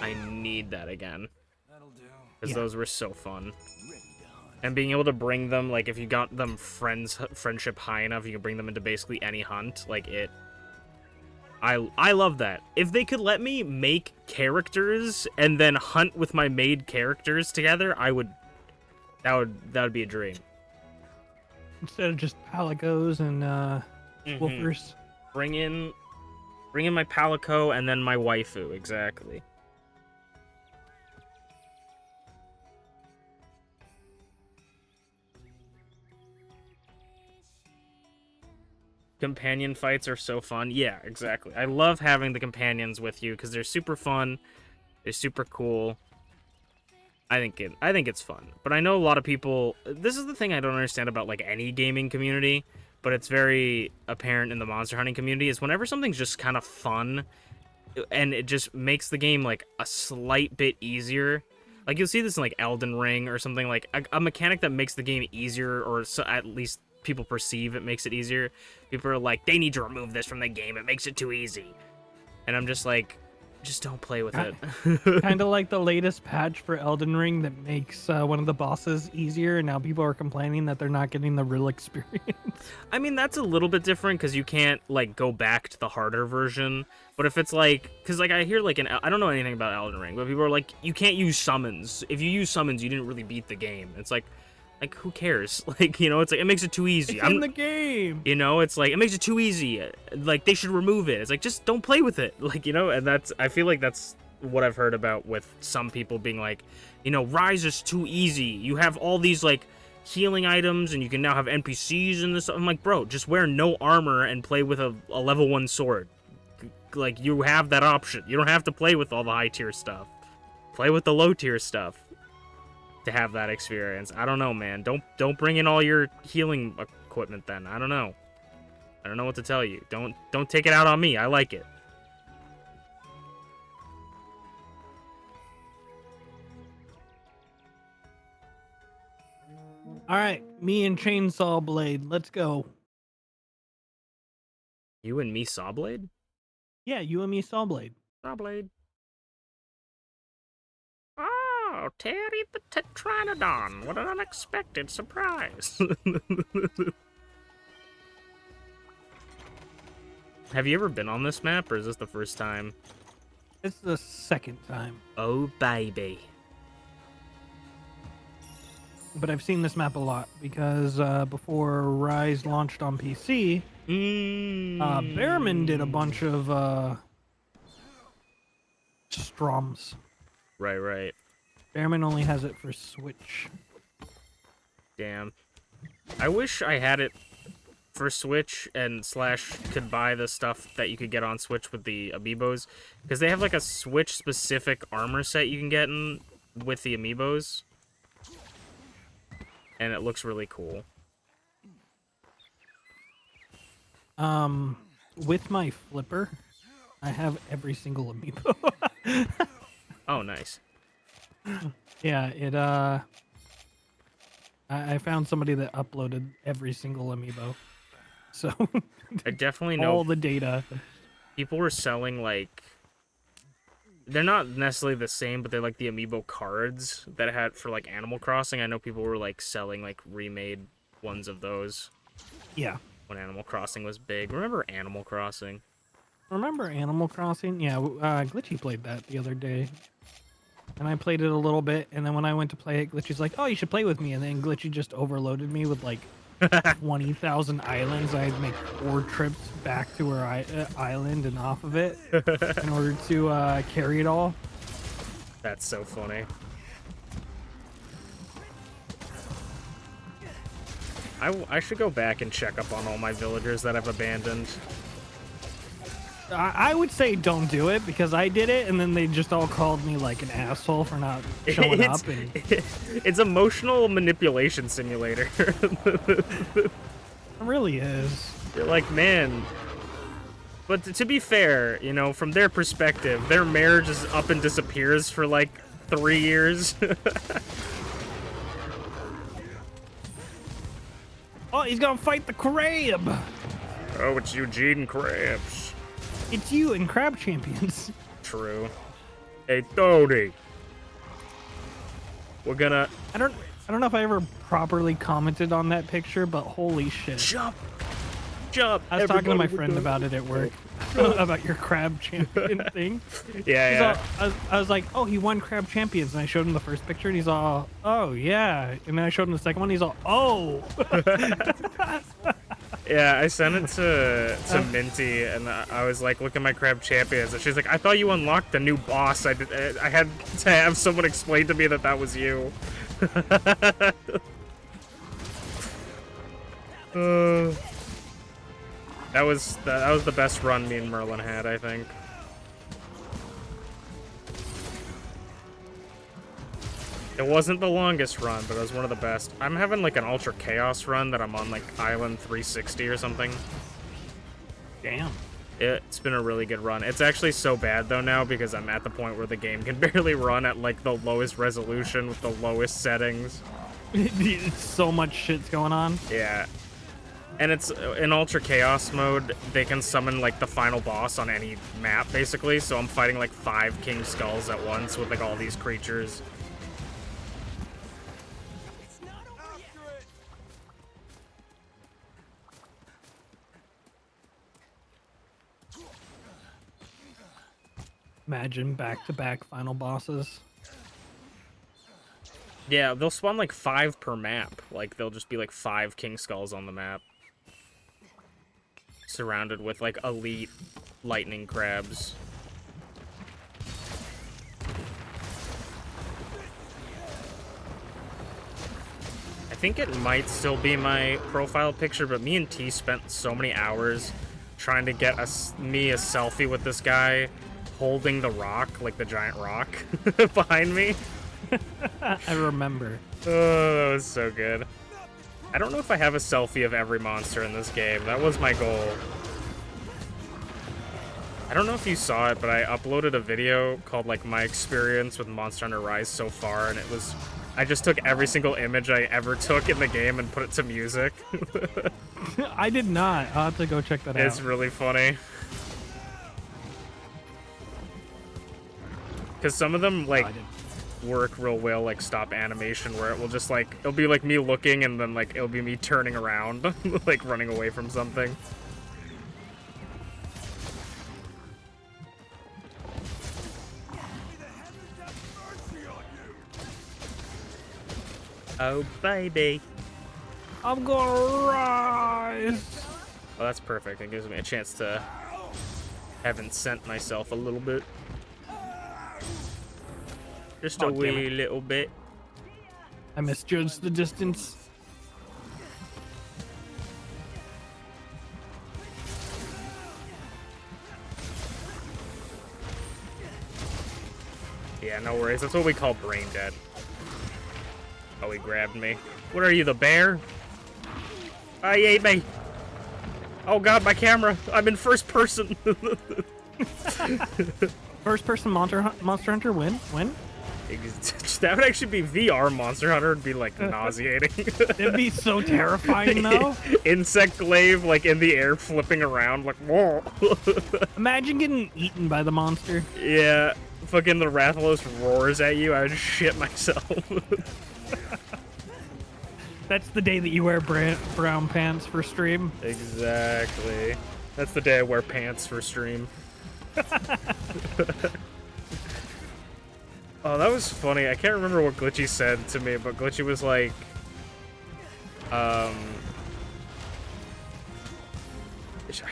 I need that again. That'll do. Because those were so fun. And being able to bring them, like, if you got them friendship high enough, you can bring them into basically any hunt. Like, I love that. If they could let me make characters and then hunt with my made characters together, that would be a dream. Instead of just palicos and woofers. Bring in my palico and then my waifu, exactly. Companion fights are so fun. Yeah, exactly. I love having the companions with you because they're super fun. They're super cool. I think it's fun. But I know a lot of people. This is the thing I don't understand about like any gaming community, but it's very apparent in the monster hunting community is whenever something's just kind of fun, and it just makes the game like a slight bit easier. Like you'll see this in like Elden Ring or something, like a mechanic that makes the game easier, or so at least people perceive it makes it easier. People are like, they need to remove this from the game, it makes it too easy. And I'm just like, just don't play with it. Kind of like the latest patch for Elden Ring that makes one of the bosses easier, and now people are complaining that they're not getting the real experience. I mean, that's a little bit different because you can't like go back to the harder version. But if it's like, because like I hear like I don't know anything about Elden Ring, but people are like, you can't use summons. If you use summons, you didn't really beat the game. It's like who cares? Like, you know, it's like it makes it too easy. It's in the game. You know, it's like it makes it too easy. Like they should remove it. It's like just don't play with it. Like, you know, and I feel like that's what I've heard about with some people being like, you know, Rise is too easy. You have all these like healing items and you can now have NPCs and this. I'm like, bro, just wear no armor and play with a level 1 sword. Like you have that option. You don't have to play with all the high tier stuff. Play with the low tier stuff to have that experience. I don't know, man. Don't bring in all your healing equipment then. I don't know. I don't know what to tell you. Don't take it out on me. I like it. All right, me and Chainsaw Blade. Let's go. You and me, Sawblade? Yeah, you and me, Sawblade. Sawblade. Oh, Terry the Tetranodon. What an unexpected surprise. Have you ever been on this map, or is this the first time? It's the second time. Oh, baby. But I've seen this map a lot because before Rise launched on PC, Bearman did a bunch of Stroms. Right. Bearman only has it for Switch. Damn. I wish I had it for Switch and / could buy the stuff that you could get on Switch with the amiibos, because they have like a Switch specific armor set you can get in with the amiibos, and it looks really cool. With my flipper, I have every single amiibo. Oh, nice. Yeah, it I found somebody that uploaded every single amiibo. So I definitely know all the data. people were selling like, they're not necessarily the same, but they're like the amiibo cards that I had for like Animal Crossing. I know people were like selling like remade ones of those. Yeah. When Animal Crossing was big. Remember Animal Crossing? Remember Animal Crossing? Yeah, Glitchy played that the other day. And I played it a little bit, and then when I went to play it, Glitchy's like, oh, you should play with me. And then Glitchy just overloaded me with like 20,000 islands. I had to make 4 trips back to her island and off of it in order to carry it all. That's so funny. I should go back and check up on all my villagers that I've abandoned. I would say don't do it because I did it, and then they just all called me like an asshole for not showing up. And It's emotional manipulation simulator. it really is. You're like, man. But to be fair, you know, from their perspective, their marriage is up and disappears for like 3 years. Oh, he's gonna fight the crab. Oh, it's Eugene Krabs. It's you and Crab Champions. True. Hey, Tony. We're gonna I don't know if I ever properly commented on that picture, but holy shit. jump. Jump. I was talking to my Everybody friend with about it at work. About your Crab Champion thing. Yeah, yeah. I was like, oh, he won Crab Champions, and I showed him the first picture, and he's all, oh yeah, and then I showed him the second one, he's all, oh. Yeah, I sent it to Minty, and I was like, look at my Crab Champions, and she's like, I thought you unlocked a new boss. I had to have someone explain to me that was you. That was the best run me and Merlin had, I think. It wasn't the longest run, but it was one of the best. I'm having like an Ultra Chaos run that I'm on like Island 360 or something. Damn. It's been a really good run. It's actually so bad though now because I'm at the point where the game can barely run at like the lowest resolution with the lowest settings. It's so much shit's going on. Yeah. And it's in Ultra Chaos mode, they can summon like the final boss on any map basically, so I'm fighting like 5 King Skulls at once with like all these creatures. Imagine back-to-back final bosses. Yeah, they'll spawn like 5 per map. Like they'll just be like 5 King Skulls on the map. Surrounded with like elite lightning crabs. I think it might still be my profile picture, but me and T spent so many hours trying to get me a selfie with this guy holding the rock, like the giant rock behind me. I remember. Oh, that was so good. I don't know if I have a selfie of every monster in this game. That was my goal. I don't know if you saw it, but I uploaded a video called like my experience with Monster Hunter Rise so far, and it was I just took every single image I ever took in the game and put it to music. I did not. I'll have to go check that out. It's really funny. Because some of them like work real well, like stop animation, where it will just like it'll be like me looking and then like it'll be me turning around, like running away from something. Oh baby, I'm gonna rise. Oh, that's perfect. It gives me a chance to have incent myself a little bit. Just a wee little bit. I misjudged the distance. Yeah, no worries. That's what we call brain dead. Oh, he grabbed me. What are you, the bear? Oh, he ate me. Oh god, my camera. I'm in first person. First person Monster Hunter win? That would actually be VR Monster Hunter. It'd be like nauseating. It'd be so terrifying though. Insect glaive like in the air flipping around like whoa. Imagine getting eaten by the monster. Yeah. Fucking the Rathalos roars at you. I would shit myself. That's the day that you wear brown pants for stream. Exactly. That's the day I wear pants for stream. Oh, that was funny. I can't remember what Glitchy said to me, but Glitchy was like, I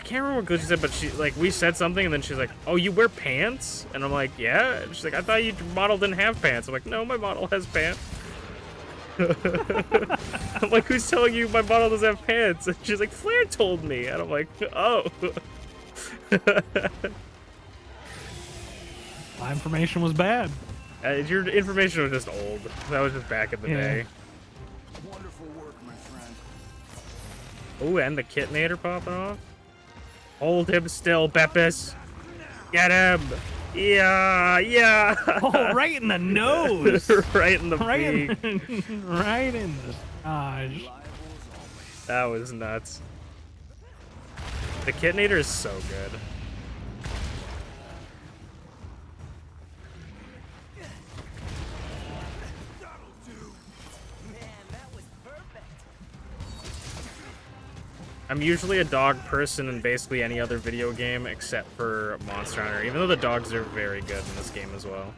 can't remember what Glitchy said, but she, like, we said something, and then she's like, oh, you wear pants? And I'm like, yeah. And she's like, I thought your model didn't have pants. I'm like, no, my model has pants. I'm like, who's telling you my model doesn't have pants? And she's like, Flair told me. And I'm like, oh. My information was bad. Your information was just old. That was just back in the day. Wonderful work, my friend. Oh, and the Kitnator popping off. Hold him still, Beppis. Get him. Yeah, yeah. Oh, right in the nose. Right in the right beak. right in the gosh. That was nuts. The Kitnator is so good. I'm usually a dog person in basically any other video game except for Monster Hunter, even though the dogs are very good in this game as well.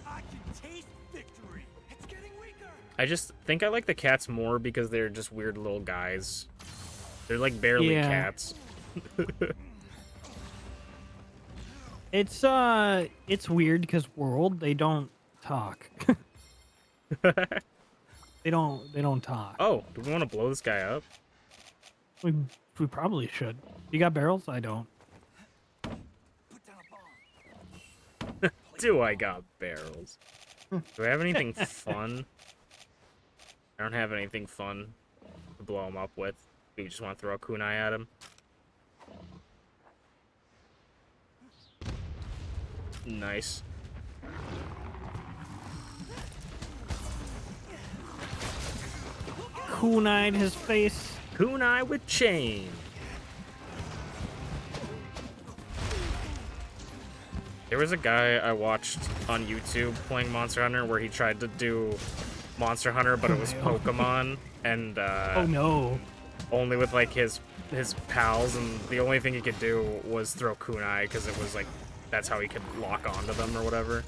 I can taste victory. It's getting weaker. I just think I like the cats more because they're just weird little guys. They're like barely cats. It's weird because World, they don't talk. They don't talk. Oh, do we want to blow this guy up? We probably should. You got barrels? I don't. Put down a bomb. Do I got barrels? Do I have anything fun? I don't have anything fun to blow him up with. Do we just want to throw a kunai at him? Nice. Kunai'd his face. Kunai with chain. There was a guy I watched on YouTube playing Monster Hunter where he tried to do Monster Hunter, but it was Pokemon, and Oh no. only with like his pals, and the only thing he could do was throw kunai because it was like that's how he could lock onto them or whatever.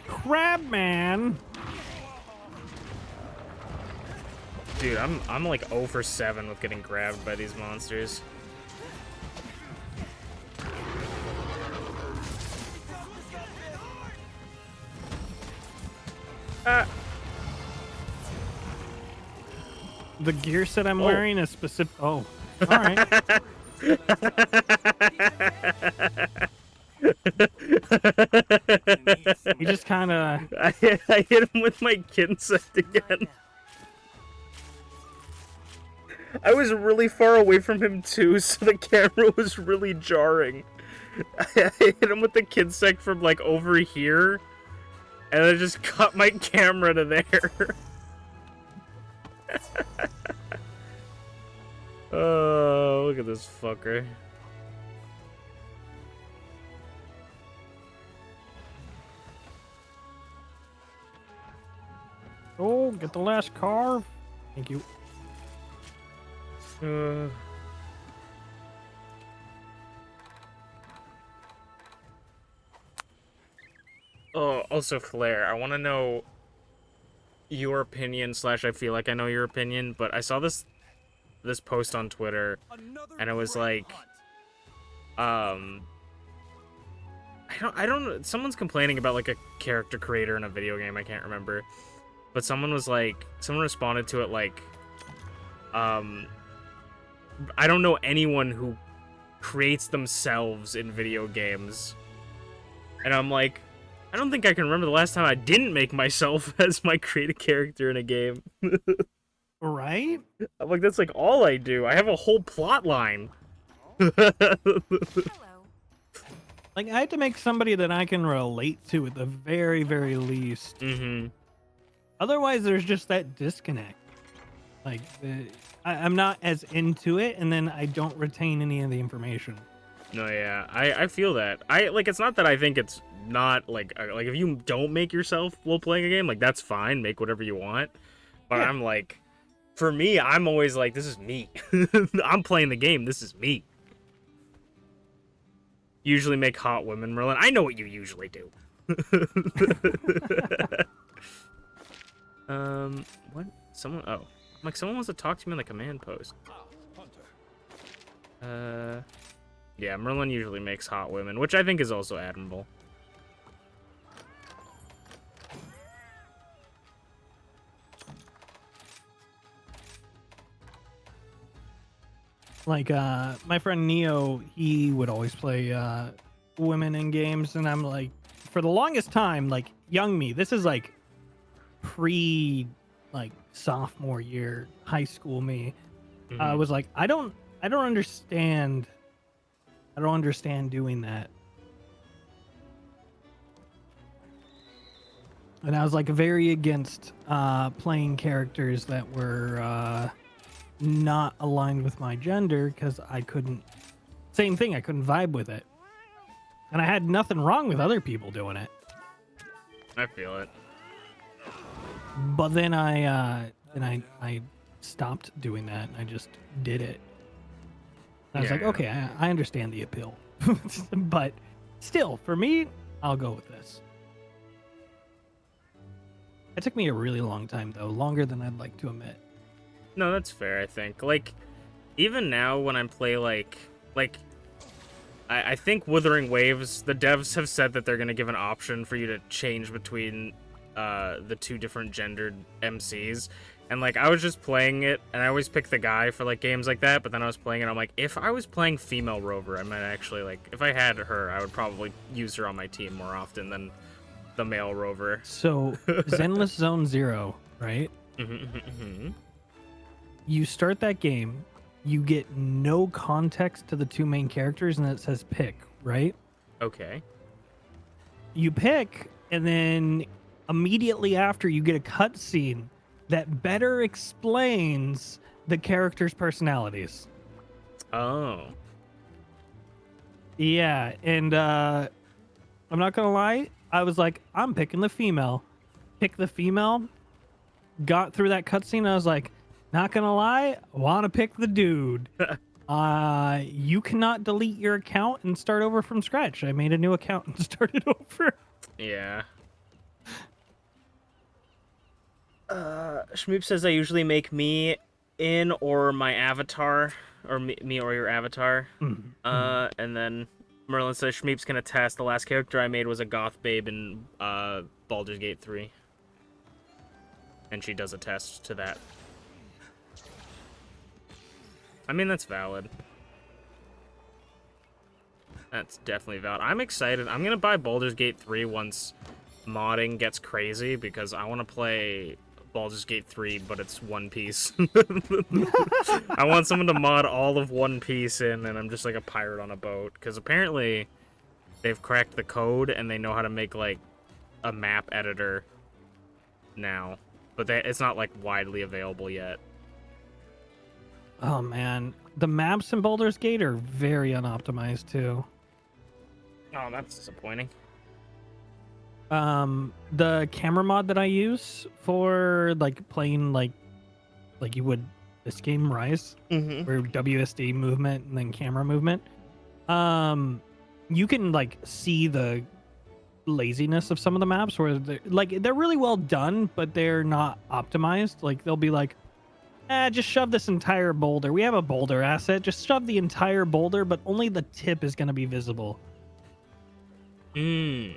Crabman. Dude, I'm like 0 for 7 with getting grabbed by these monsters. The gear set I'm wearing is specific. Oh, all right. He just kind of. I hit him with my insect again. I was really far away from him too, so the camera was really jarring. I hit him with the kinsect from like over here, and I just cut my camera to there. Oh, look at this fucker. Oh, get the last car. Thank you. Oh, also Flair, I want to know your opinion / I feel like I know your opinion, but I saw this post on Twitter, and it was like, I don't know, someone's complaining about like a character creator in a video game, I can't remember, but someone responded to it like, I don't know anyone who creates themselves in video games. And I'm like, I don't think I can remember the last time I didn't make myself as my creative character in a game. Right? I'm like, that's like all I do. I have a whole plot line. Hello. Like, I have to make somebody that I can relate to at the very, very least. Mm-hmm. Otherwise, there's just that disconnect. Like, I'm not as into it, and then I don't retain any of the information. No, yeah, I feel that. It's not that I think it's not, like if you don't make yourself while playing a game, like, that's fine, make whatever you want. But yeah. I'm like, for me, I'm always like, this is me. I'm playing the game, this is me. Usually make hot women, Merlin. I know what you usually do. What? Someone, oh. I'm like, someone wants to talk to me on the command post. Yeah, Merlin usually makes hot women, which I think is also admirable. Like my friend Neo, he would always play women in games, and I'm like, for the longest time, like young me, this is like pre like sophomore year high school me. I Mhm. was like, I don't understand doing that. And I was like very against playing characters that were not aligned with my gender because I couldn't. Same thing, I couldn't vibe with it, and I had nothing wrong with other people doing it. I feel it. But then I stopped doing that, and I just did it. I was like, Yeah. okay, I understand the appeal, but still, for me, I'll go with this. It took me a really long time, though, longer than I'd like to admit. No, that's fair, I think. Like, even now when I play, like I think Wuthering Waves, the devs have said that they're going to give an option for you to change between the two different gendered MCs. And, like, I was just playing it, and I always pick the guy for, like, games like that, but then I was playing it, I'm like, if I was playing female Rover, I might actually, like, if I had her, I would probably use her on my team more often than the male Rover. So, Zenless Zone Zero, right? Mhm. You start that game, you get no context to the two main characters, and it says pick, right? Okay. You pick, and then immediately after, you get a cutscene that better explains the characters' personalities. Oh. Yeah, and I'm not gonna lie, I was like, I'm picking the female. Pick the female. Got through that cutscene, I was like, not gonna lie, want to pick the dude. You cannot delete your account and start over from scratch. I made a new account and started over. Yeah. Shmeep says I usually make me in or my avatar, or me or your avatar. And then Merlin says Shmeep's can attest the last character I made was a goth babe in Baldur's Gate 3. And she does attest to that. I mean, that's valid. That's definitely valid. I'm excited. I'm going to buy Baldur's Gate 3 once modding gets crazy, because I want to play Baldur's Gate 3, but it's One Piece. I want someone to mod all of One Piece in, and I'm just like a pirate on a boat. Because apparently they've cracked the code, and they know how to make, like, a map editor now. But it's not, like, widely available yet. Oh man, the maps in Baldur's Gate are very unoptimized too. Oh, that's disappointing. The camera mod that I use for like playing like you would this game Rise, where WSD movement and then camera movement. You can like see the laziness of some of the maps where they're really well done, but they're not optimized. Like they'll be like, just shove this entire boulder. We have a boulder asset. Just shove the entire boulder, but only the tip is going to be visible. Okay,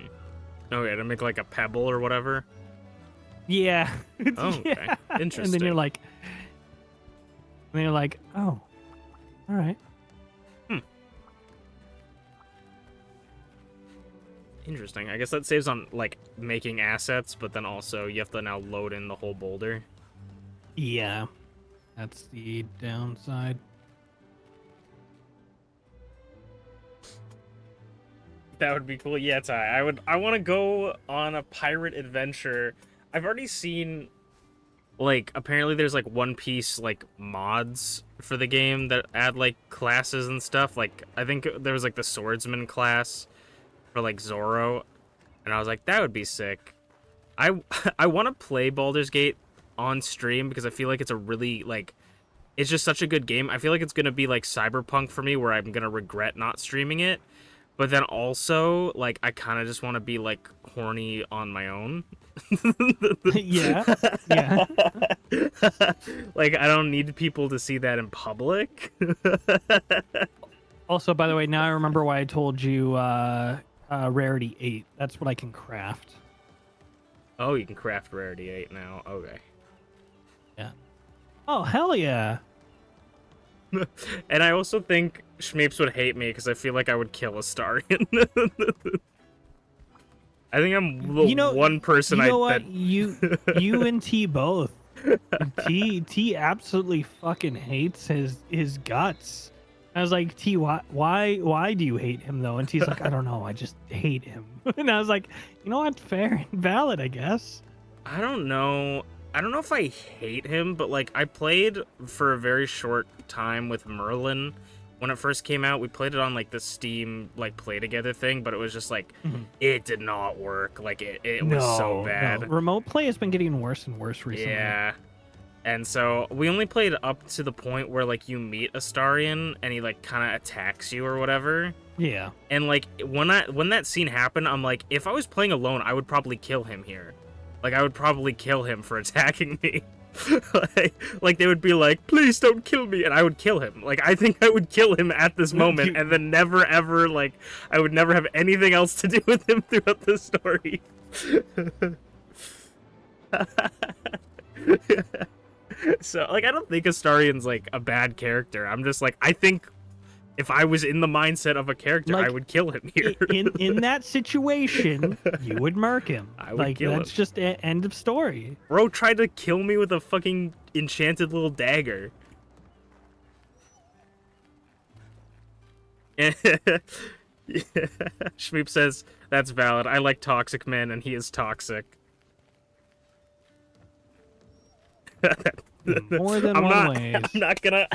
to make like a pebble or whatever. Yeah. Oh, okay. Yeah. Interesting. And then you're like, oh, all right. Interesting. I guess that saves on like making assets, but then also you have to now load in the whole boulder. Yeah. That's the downside. That would be cool. Yeah, Ty. I want to go on a pirate adventure. I've already seen, like, apparently there's like One Piece like mods for the game that add like classes and stuff. Like I think there was like the swordsman class for like Zoro, and I was like, that would be sick. I want to play Baldur's Gate on stream because I feel like it's a really like, it's just such a good game. I feel like it's gonna be like Cyberpunk for me, where I'm gonna regret not streaming it. But then also, like, I kind of just want to be, like, horny on my own. Yeah. Like, I don't need people to see that in public. Also, by the way, now I remember why I told you Rarity 8. That's what I can craft. Oh, you can craft Rarity 8 now. Okay. Yeah. Oh, hell yeah. And I also think Shmeeps would hate me because I feel like I would kill Astarion. I think I'm the one person you know what? that You and T both. T absolutely fucking hates his guts. I was like, T, why do you hate him though? And T's like, I don't know, I just hate him. And I was like, you know what? Fair and valid, I guess. I don't know if I hate him, but like I played for a very short time with Merlin when it first came out. We played it on like the Steam like play together thing, but it was just like it did not work. Like it was so bad. No. Remote play has been getting worse and worse recently. Yeah. And so we only played up to the point where like you meet Astarion and he like kind of attacks you or whatever. Yeah. And like when that scene happened, I'm like, if I was playing alone, I would probably kill him here. Like I would probably kill him for attacking me. like they would be like, please don't kill me, and I would kill him. Like I think I would kill him at this moment, and then never ever like I would never have anything else to do with him throughout the story. So like I don't think Astarion's like a bad character. I'm just like I think if I was in the mindset of a character, Like, I would kill him here. in that situation, you would murk him. I would like kill that's him. just end of story. Bro tried to kill me with a fucking enchanted little dagger. Shmeep says, that's valid. I like toxic men, and he is toxic. More than ways. I'm not gonna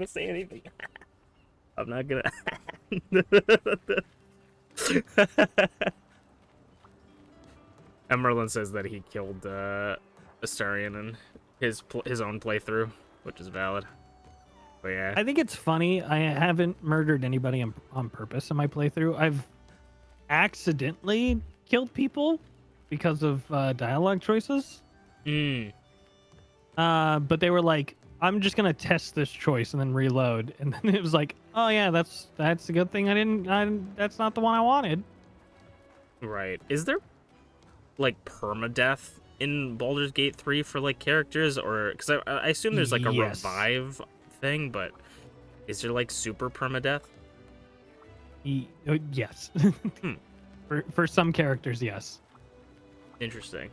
say anything. I'm not gonna. And Merlin says that he killed Astarion in his own playthrough, which is valid. But yeah, I think it's funny. I haven't murdered anybody on purpose in my playthrough. I've accidentally killed people because of dialogue choices. But they were like, I'm just gonna test this choice and then reload, and then it was like, oh yeah, that's a good thing that's not the one I wanted. right. Is there like permadeath in Baldur's Gate 3 for like characters, or because I assume there's like a Yes. revive thing, but is there like super permadeath? Yes. For some characters, yes. Interesting.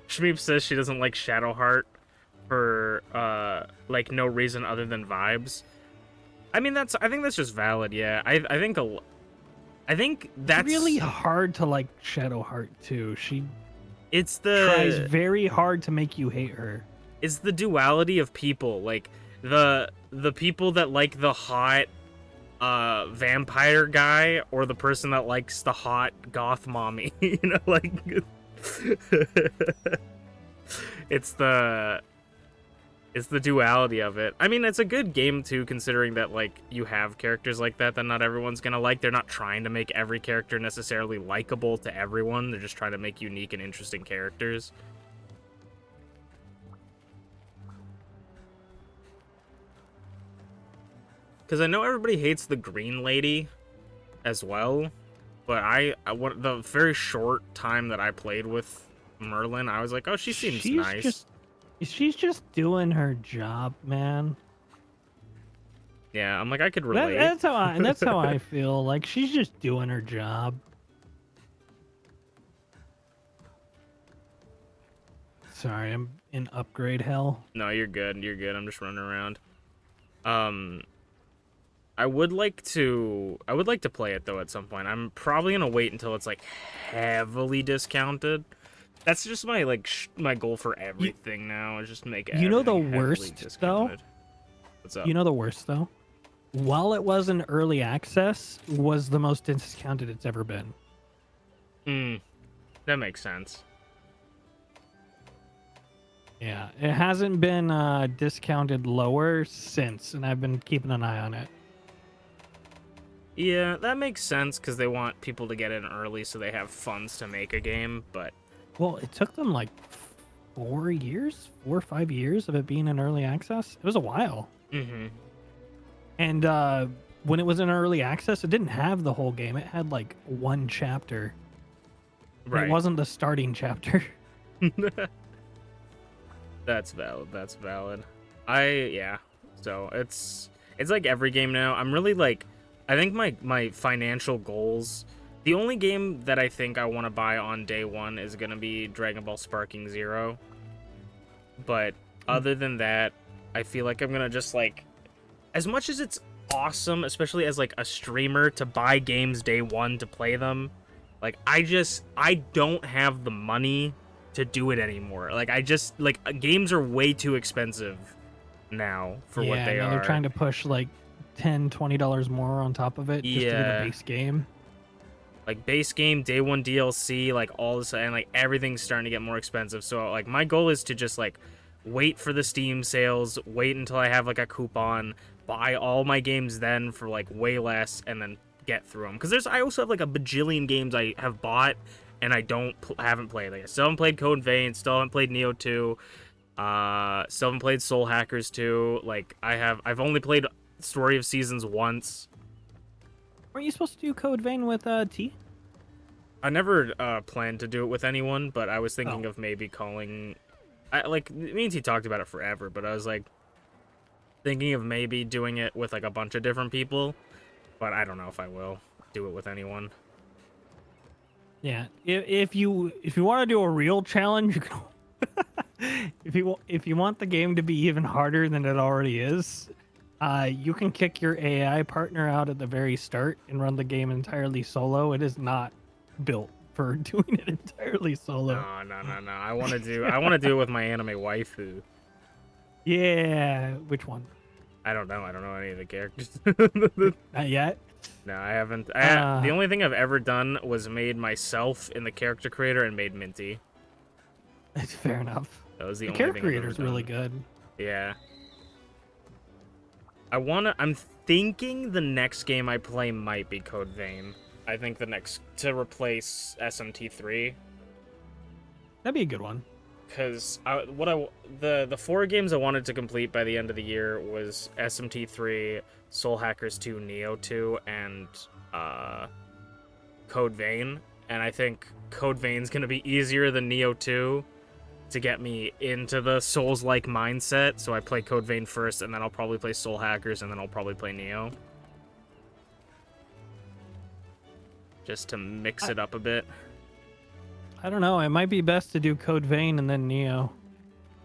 Shmeep says she doesn't like Shadowheart for like no reason other than vibes. I mean I think that's just valid. Yeah, I think that's It's really hard to like Shadowheart too. She it's tries the very hard to make you hate her. it's the duality of people, like the people that like the hot vampire guy, or the person that likes the hot goth mommy. You know, like it's the duality of it. I mean, it's a good game too, considering that like you have characters like that not everyone's gonna like. They're not trying to make every character necessarily likable to everyone. They're just trying to make unique and interesting characters. Because I know everybody hates the green lady as well, but the very short time that I played with Merlin, I was like, oh, she seems nice. She's just doing her job, man. Yeah, I'm like, I could relate. That's how I feel. Like she's just doing her job. Sorry, I'm in upgrade hell. No, you're good. You're good. I'm just running around. I would like to play it though at some point. I'm probably gonna wait until it's like heavily discounted. That's just my my goal for everything now. Is just make You know the everything heavily worst though? discounted. What's up? You know the worst though? While it was in early access, was the most discounted it's ever been. That makes sense. Yeah, it hasn't been discounted lower since, and I've been keeping an eye on it. Yeah, that makes sense because they want people to get in early so they have funds to make a game, but Well, it took them like 4 or 5 years of it being in early access. It was a while. mm-hmm. And when it was in early access, it didn't have the whole game. It had like one chapter. And Right. It wasn't the starting chapter. That's valid. That's valid. Yeah. So it's like every game now. I'm really like, I think my financial goals. The only game that I think I want to buy on day one is gonna be Dragon Ball Sparking Zero. But other than that, I feel like I'm gonna just like, as much as it's awesome, especially as like a streamer, to buy games day one to play them, like I don't have the money to do it anymore. Like games are way too expensive now for what they now are. they're trying to push like $10-$20 more on top of it just to get a base game. Like base game, day one DLC, like all this, and like everything's starting to get more expensive. So like my goal is to just like wait for the Steam sales, wait until I have like a coupon, buy all my games then for like way less, and then get through them. Because I also have like a bajillion games I have bought and I haven't played. Like I still haven't played Code Vein, still haven't played Neo 2, still haven't played Soul Hackers 2. Like I've only played Story of Seasons once. Weren't you supposed to do Code Vein with T? I never planned to do it with anyone, but I was thinking Oh. of maybe calling. Me and T talked about it forever, but I was like thinking of maybe doing it with like a bunch of different people, but I don't know if I will do it with anyone. Yeah, if you want to do a real challenge, you can. if you want the game to be even harder than it already is, you can kick your AI partner out at the very start and run the game entirely solo. It is not built for doing it entirely solo. No. I want to do it with my anime waifu. Yeah, which one? I don't know any of the characters. Not yet. No, I haven't. The only thing I've ever done was made myself in the character creator and made Minty. It's fair enough. That was the only character thing I've creator's ever really done. good. Yeah. I'm thinking the next game I play might be Code Vein. I think the next to replace SMT3. That'd be a good one. Because the 4 games I wanted to complete by the end of the year was SMT3, Soul Hackers 2, Neo 2, and Code Vein. And I think Code Vein's gonna be easier than Neo 2 to get me into the Souls-like mindset. So I play Code Vein first, and then I'll probably play Soul Hackers, and then I'll probably play Neo. Just to mix it up a bit. I don't know. It might be best to do Code Vein and then Neo.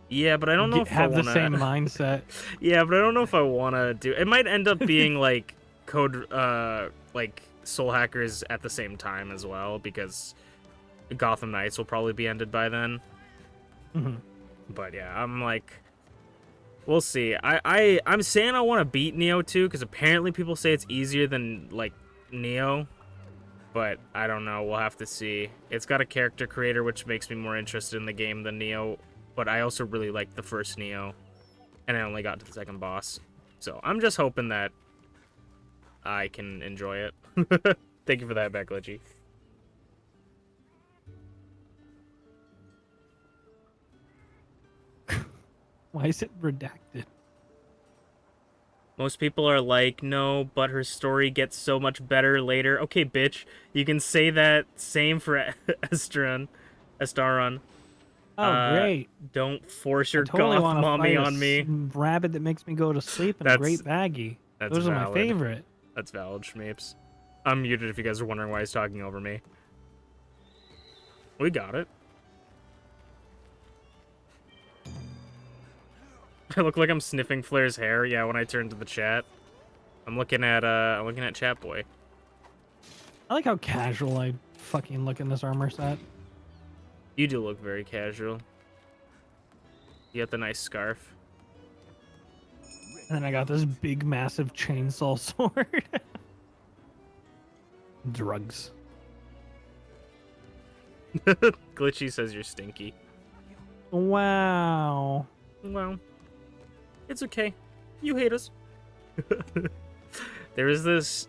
Yeah, but I don't know if have I wanna... the same mindset. Yeah, but I don't know if I want to do... It might end up being like like Soul Hackers at the same time as well, because Gotham Knights will probably be ended by then. Mm-hmm. But yeah, I'm like... We'll see. I'm saying I want to beat Neo 2, because apparently people say it's easier than, like, Neo. But I don't know. We'll have to see. It's got a character creator, which makes me more interested in the game than Neo. But I also really liked the first Neo. And I only got to the second boss. So I'm just hoping that I can enjoy it. Thank you for that, back, Glitchy. Why is it redacted? Most people are like, no, but her story gets so much better later. Okay, bitch. You can say that same for Estaron. Oh, great. Don't force your Totally goth want to mommy fight on me. rabbit that makes me go to sleep and a great baggie. Those are my valid. favorite. That's valid, Shmeeps. I'm muted if you guys are wondering why he's talking over me. We got it. I look like I'm sniffing Flair's hair. Yeah, when I turn to the chat, I'm looking at Chat Boy. I like how casual I fucking look in this armor set. You do look very casual. You got the nice scarf. And then I got this big, massive chainsaw sword. Drugs. Glitchy says you're stinky. Wow. Well, it's okay. You hate us. There is this...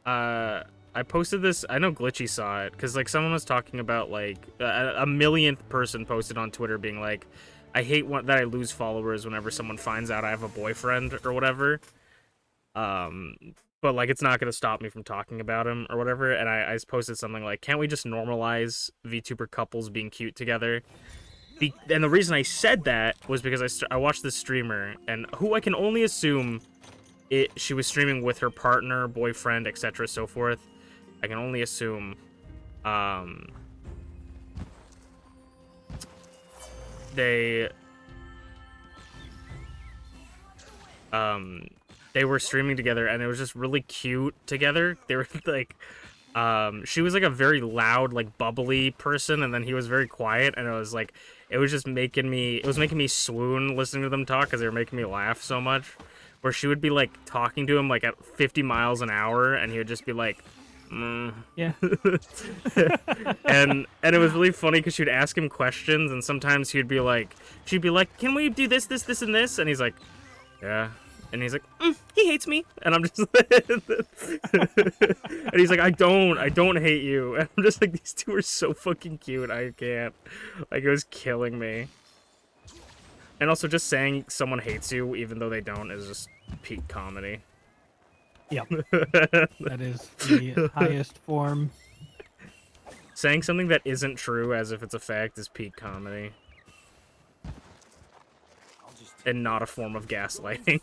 I posted this... I know Glitchy saw it, because, like, someone was talking about, like... A millionth person posted on Twitter being like, I hate that I lose followers whenever someone finds out I have a boyfriend or whatever. But, like, it's not going to stop me from talking about him or whatever. And I posted something like, can't we just normalize VTuber couples being cute together? And the reason I said that was because I watched this streamer, and who I can only assume she was streaming with her partner, boyfriend, etc., so forth. I can only assume they were streaming together, and it was just really cute together. They were like, she was like a very loud, like bubbly person, and then he was very quiet, and it was just making me swoon listening to them talk because they were making me laugh so much. Where she would be like talking to him like at 50 miles an hour, and he would just be like, Yeah. and it was really funny because she'd ask him questions, and sometimes she'd be like, can we do this, and this? And he's like, yeah. And he's like, he hates me. And I'm just and he's like, I don't hate you. And I'm just like, these two are so fucking cute. I can't. Like, it was killing me. And also just saying someone hates you even though they don't is just peak comedy. Yep. That is the highest form. Saying something that isn't true as if it's a fact is peak comedy. And not a form of gaslighting.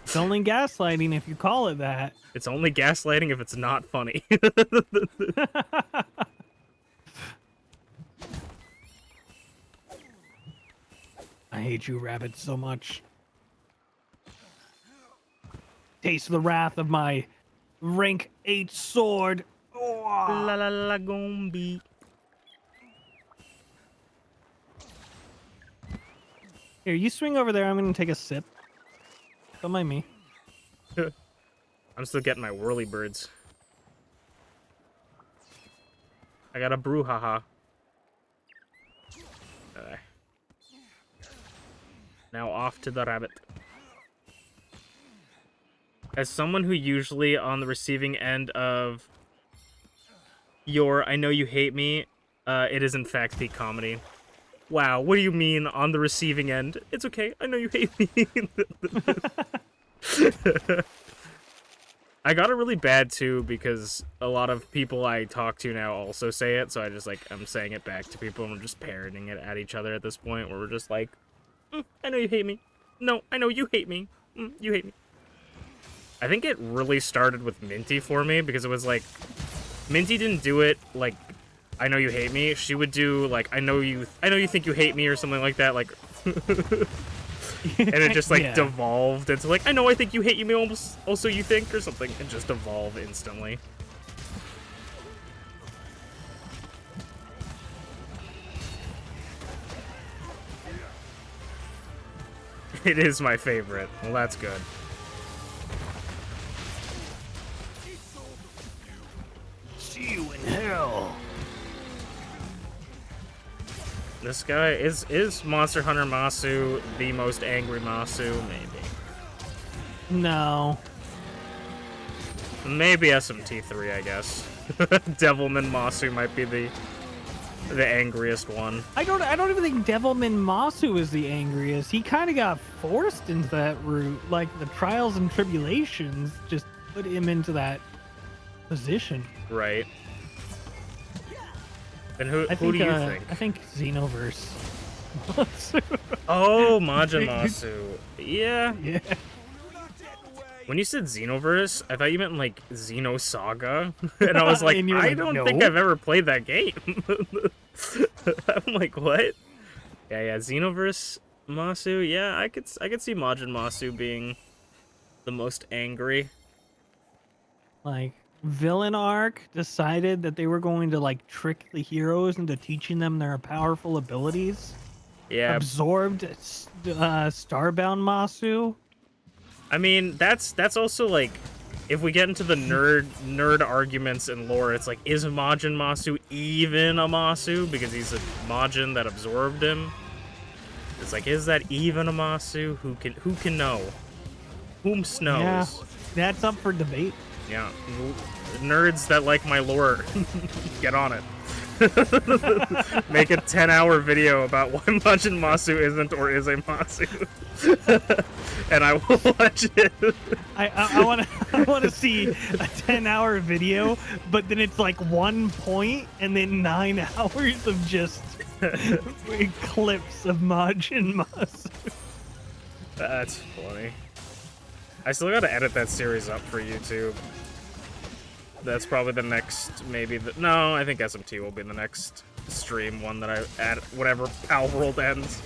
It's only gaslighting if you call it that. It's only gaslighting if it's not funny. I hate you, rabbit, so much. Taste the wrath of my rank 8 sword. La la la gombi. Here, you swing over there. I'm going to take a sip. Don't mind me. I'm still getting my whirly birds. I got a brouhaha. Now off to the rabbit. As someone who usually on the receiving end of your I know you hate me, it is in fact peak comedy. Wow, what do you mean on the receiving end? It's okay, I know you hate me. I got it really bad too because a lot of people I talk to now also say it, so I just I'm saying it back to people and we're just parroting it at each other at this point where we're just like, I know you hate me. No, I know you hate me. You hate me. I think it really started with Minty for me because it was like, Minty didn't do it like, I know you hate me. She would do like, I know you think you hate me or something like that. Like, and it just like devolved into like, I think you hate me almost also you think or something. It just evolved instantly. It is my favorite. Well, that's good. See you in hell. This guy is Monster Hunter Masu the most angry Masu? Maybe. No. Maybe SMT3, I guess. Devilman Masu might be the angriest one. I don't even think Devilman Masu is the angriest. He kind of got forced into that route. Like the trials and tribulations just put him into that position. Right. And who do you think? I think Xenoverse. Oh, Majin Masu. Yeah. Yeah. When you said Xenoverse, I thought you meant like Xenosaga. And I was like, I don't think I've ever played that game. I'm like, what? Yeah, Xenoverse Masu. Yeah, I could see Majin Masu being the most angry. Like, villain arc decided that they were going to like trick the heroes into teaching them their powerful abilities. Yeah. Absorbed Starbound Masu. I mean, that's also like, if we get into the nerd arguments and lore, it's like, is Majin Masu even a Masu because he's a Majin that absorbed him? It's like, is that even a Masu? Who can know? Whom knows? Yeah, that's up for debate. Yeah, nerds that like my lore, get on it. Make a 10-hour video about why Majin Masu isn't or is a Masu. And I will watch it. I want to see a 10-hour video, but then it's like 1 point and then 9 hours of just Clips of Majin Masu. That's funny. I still gotta edit that series up for YouTube. That's probably the next, maybe the... No, I think SMT will be the next stream one that I add, whatever Power World ends.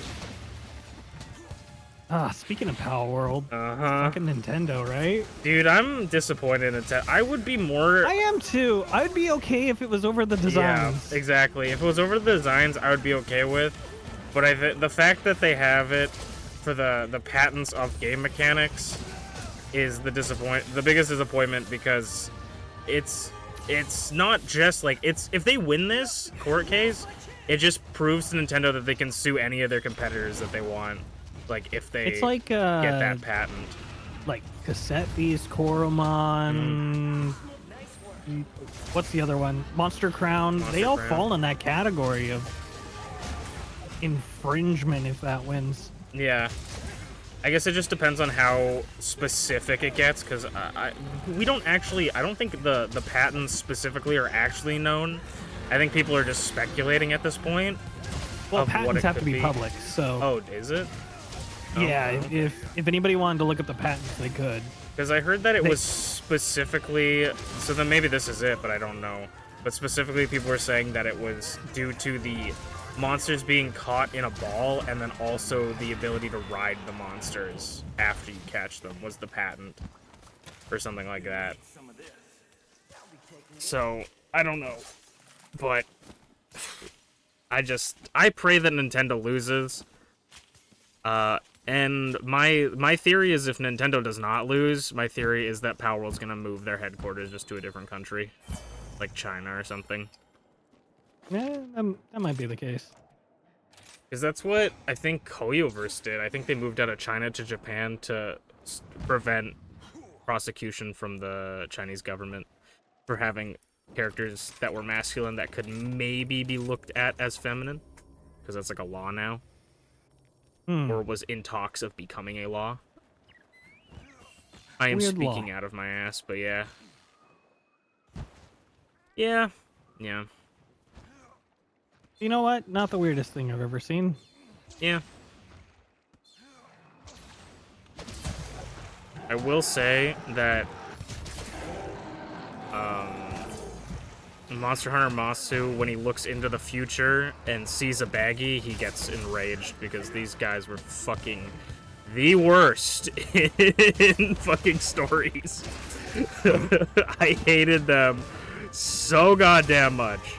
Ah, speaking of Power World, Uh-huh. fucking Nintendo, right? Dude, I'm disappointed in Nintendo. I would be more... I am too. I'd be okay if it was over the designs. Yeah, exactly. If it was over the designs, I would be okay with. But the fact that they have it for the patents of game mechanics is the biggest disappointment, because it's not just like if they win this court case, it just proves to Nintendo that they can sue any of their competitors that they want. Like if they It's like get that patent. like Cassette Beast, Koromon. What's the other one? Monster Crown. Monster They all Crown. fall in that category of infringement if that wins. Yeah. I guess it just depends on how specific it gets, because we don't actually... I don't think the patents specifically are actually known. I think people are just speculating at this point. Well, of what patents it have to could be public, so Oh, is it? yeah. Okay. If anybody wanted to look at the patents, they could. Because I heard that it was specifically... So then maybe this is it, but I don't know. But specifically, people were saying that it was due to the monsters being caught in a ball, and then also the ability to ride the monsters after you catch them was the patent. Or something like that. So, I don't know. But... I pray that Nintendo loses. And my theory is, if Nintendo does not lose, my theory is that Power World's gonna move their headquarters just to a different country. Like China or something. Yeah, that might be the case. Because that's what I think Koyoverse did. I think they moved out of China to Japan to prevent prosecution from the Chinese government for having characters that were masculine that could maybe be looked at as feminine. Because that's like a law now. Or was in talks of becoming a law. I am Weird speaking law. out of my ass, but yeah. Yeah. Yeah. You know what? Not the weirdest thing I've ever seen. Yeah. I will say that Monster Hunter Masu, when he looks into the future and sees a baggie, he gets enraged because these guys were fucking the worst in fucking stories. I hated them so goddamn much.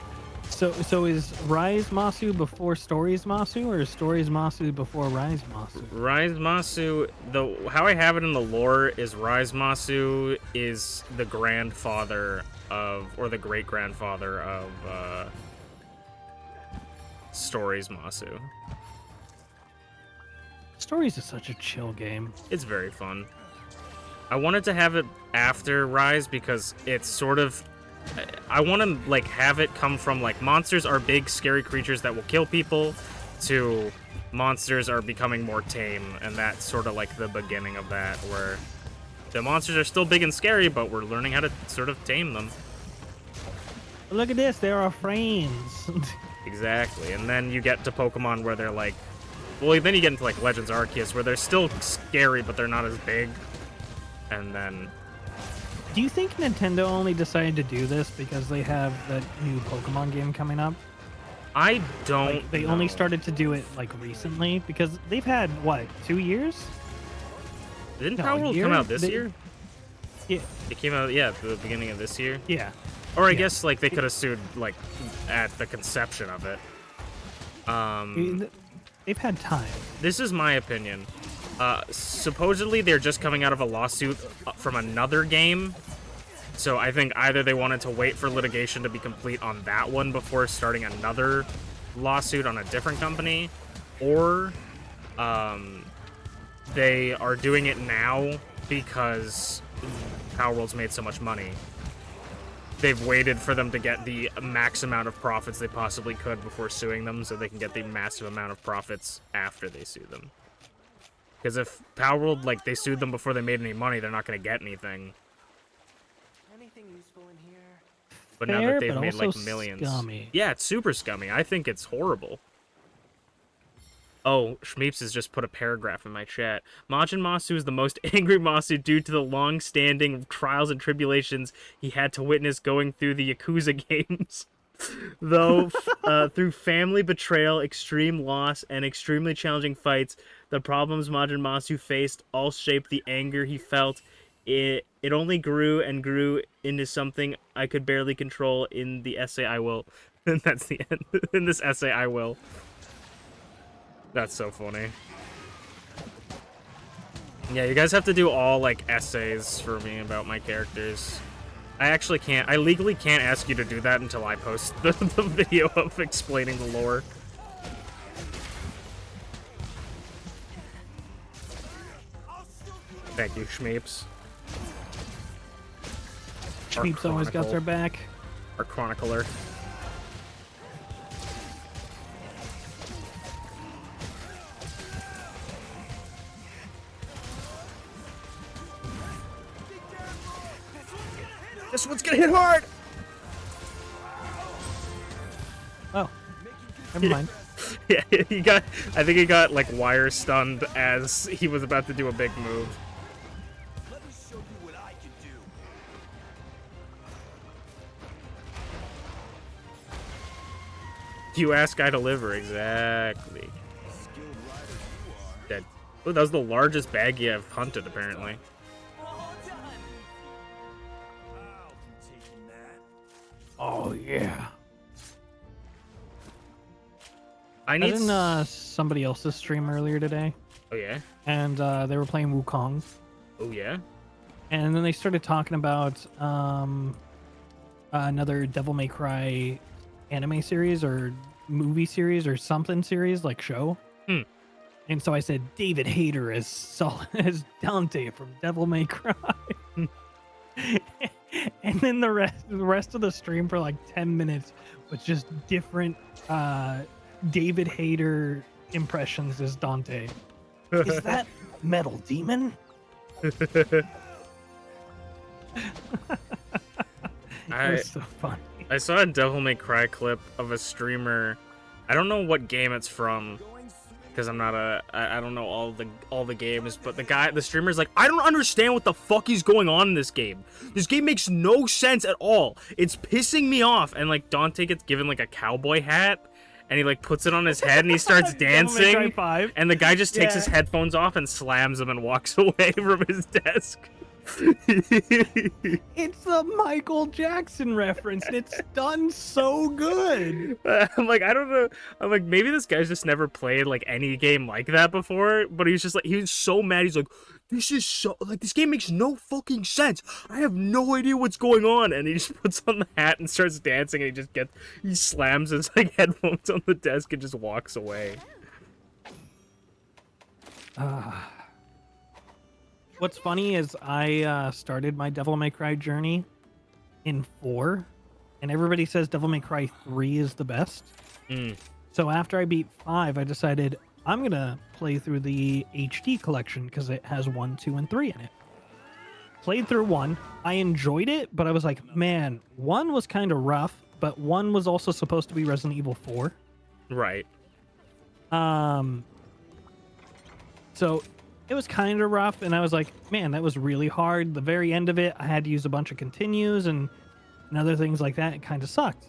So is Rise Masu before Stories Masu, or is Stories Masu before Rise Masu? Rise Masu, how I have it in the lore is Rise Masu is the grandfather of, or the great-grandfather of, Stories Masu. Stories is such a chill game. It's very fun. I wanted to have it after Rise because it's sort of... I want to, like, have it come from, like, monsters are big, scary creatures that will kill people, to monsters are becoming more tame, and that's sort of like the beginning of that, where the monsters are still big and scary, but we're learning how to sort of tame them. Look at this, they're our friends. Exactly, and then you get to Pokemon where they're like... Well, then you get into, like, Legends Arceus, where they're still scary, but they're not as big. And then... Do you think Nintendo only decided to do this because they have that new Pokemon game coming up? I don't Like, they know. only started to do it, like, recently? Because they've had, what, 2 years? Didn't No, Power World year? come out this They- year? Yeah. It came out, yeah, at the beginning of this year. Yeah. Or I Yeah. guess, like, they could have sued, like, at the conception of it. They've had time. This is my opinion. Supposedly, they're just coming out of a lawsuit from another game. So I think either they wanted to wait for litigation to be complete on that one before starting another lawsuit on a different company, or they are doing it now because Power World's made so much money. They've waited for them to get the max amount of profits they possibly could before suing them, so they can get the massive amount of profits after they sue them. Because if Power World, like, they sued them before they made any money, they're not going to get anything. Anything useful in here? But now Fair, that they've but made, like, also millions. scummy. Yeah, it's super scummy. I think it's horrible. Oh, Shmeeps has just put a paragraph in my chat. Majin Masu is the most angry Masu due to the long-standing trials and tribulations he had to witness going through the Yakuza games. Though, through family betrayal, extreme loss, and extremely challenging fights, the problems Majin Masu faced all shaped the anger he felt. It only grew and grew into something I could barely control. In the essay I will. And that's the end. In this essay I will. That's so funny. Yeah, you guys have to do all, like, essays for me about my characters. I actually can't. I legally can't ask you to do that until I post the video of explaining the lore. Thank you, Shmeeps. Shmeeps always got their back. Our chronicler. This one's gonna hit hard! Oh. Never mind. Yeah, he got. I think he got, like, wire stunned as he was about to do a big move. Let me show you what I can do. You ask, I deliver. Exactly. Skilled rider you are. Dead. Oh, that was the largest baggie I've hunted, apparently. All done. I'll be taking that. Oh, yeah. I I need. was in somebody else's stream earlier today, Oh yeah. and they were playing Wukong, Oh yeah. and then they started talking about another Devil May Cry anime series or movie series or something series, like show. Hmm. And so I said David Hayter as Dante from Devil May Cry. And then the rest of the stream for like 10 minutes was just different David Hayter impressions as Dante. Is that Metal Demon? It was so funny. I saw a Devil May Cry clip of a streamer. I don't know what game it's from, because I'm not I don't know all the games, but the streamer's like, I don't understand what the fuck is going on in this game. This game makes no sense at all. It's pissing me off. And like Dante gets given like a cowboy hat, and he like puts it on his head and he starts Devil May Cry dancing. 5. And the guy just takes Yeah. his headphones off and slams them and walks away from his desk. It's a Michael Jackson reference, and it's done so good. I'm like, I don't know. I'm like, maybe this guy's just never played like any game like that before. But he was just like, he was so mad. He's like, this is so like, this game makes no fucking sense. I have no idea what's going on. And he just puts on the hat and starts dancing. And he slams his like headphones on the desk and just walks away. What's funny is I started my Devil May Cry journey in 4, and everybody says Devil May Cry 3 is the best. Mm. So after I beat 5, I decided I'm going to play through the HD collection because it has 1, 2, and 3 in it. Played through 1. I enjoyed it, but I was like, man, 1 was kind of rough, but 1 was also supposed to be Resident Evil 4. Right. So it was kind of rough, and I was like, man, that was really hard. The very end of it, I had to use a bunch of continues and other things like that. It kind of sucked.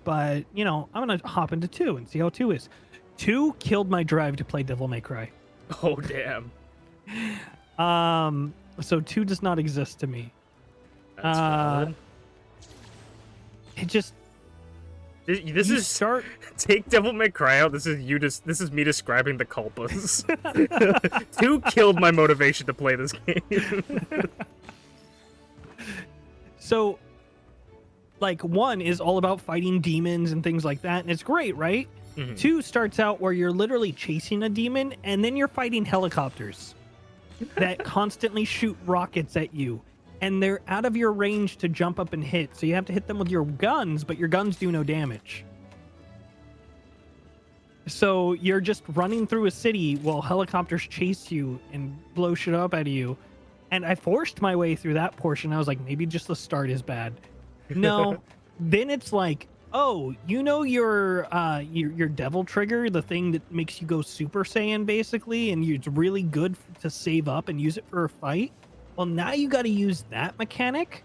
But, you know, I'm going to hop into 2 and see how 2 is. 2 killed my drive to play Devil May Cry. Oh damn. So 2 does not exist to me. That's valid. It just... This you is start... take Devil May Cry out. This is me describing the culpas. 2 killed my motivation to play this game. So, like, 1 is all about fighting demons and things like that, and it's great, right? Mhm. 2 starts out where you're literally chasing a demon, and then you're fighting helicopters that constantly shoot rockets at you, and they're out of your range to jump up and hit, so you have to hit them with your guns, but your guns do no damage. So you're just running through a city while helicopters chase you and blow shit up out of you. And I forced my way through that portion. I was like, maybe just the start is bad. No. Then it's like Oh, you know your devil trigger, the thing that makes you go Super Saiyan basically, and it's really good to save up and use it for a fight. Well, now you got to use that mechanic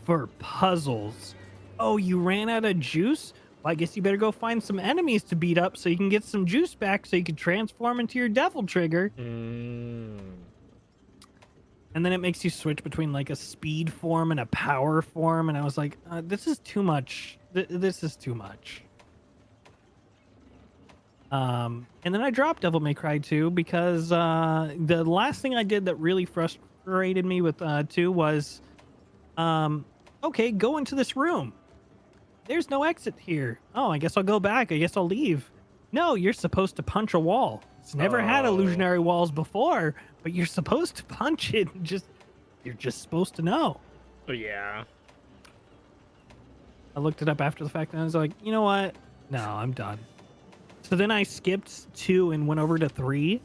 for puzzles. Oh, you ran out of juice? Well, I guess you better go find some enemies to beat up so you can get some juice back so you can transform into your devil trigger. Mm. And then it makes you switch between like a speed form and a power form. And I was like, this is too much. This is too much. And then I dropped Devil May Cry 2 because the last thing I did that really frustrated me with 2 was, okay, go into this room. There's no exit here. Oh, I guess I'll go back. I guess I'll leave. No, you're supposed to punch a wall. It's never had illusionary walls before, but you're supposed to punch it. You're just supposed to know. Yeah. I looked it up after the fact and I was like, you know what? No, I'm done. So then I skipped 2 and went over to 3.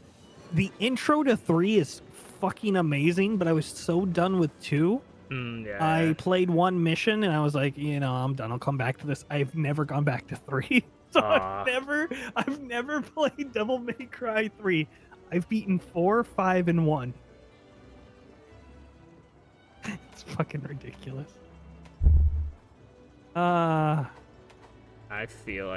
The intro to 3 is fucking amazing, but I was so done with 2. Yeah. I played 1 mission and I was like, I'm done. I'll come back to this. I've never gone back to 3. So I've never played Devil May Cry 3. I've beaten 4, 5, and 1. It's fucking ridiculous. I feel.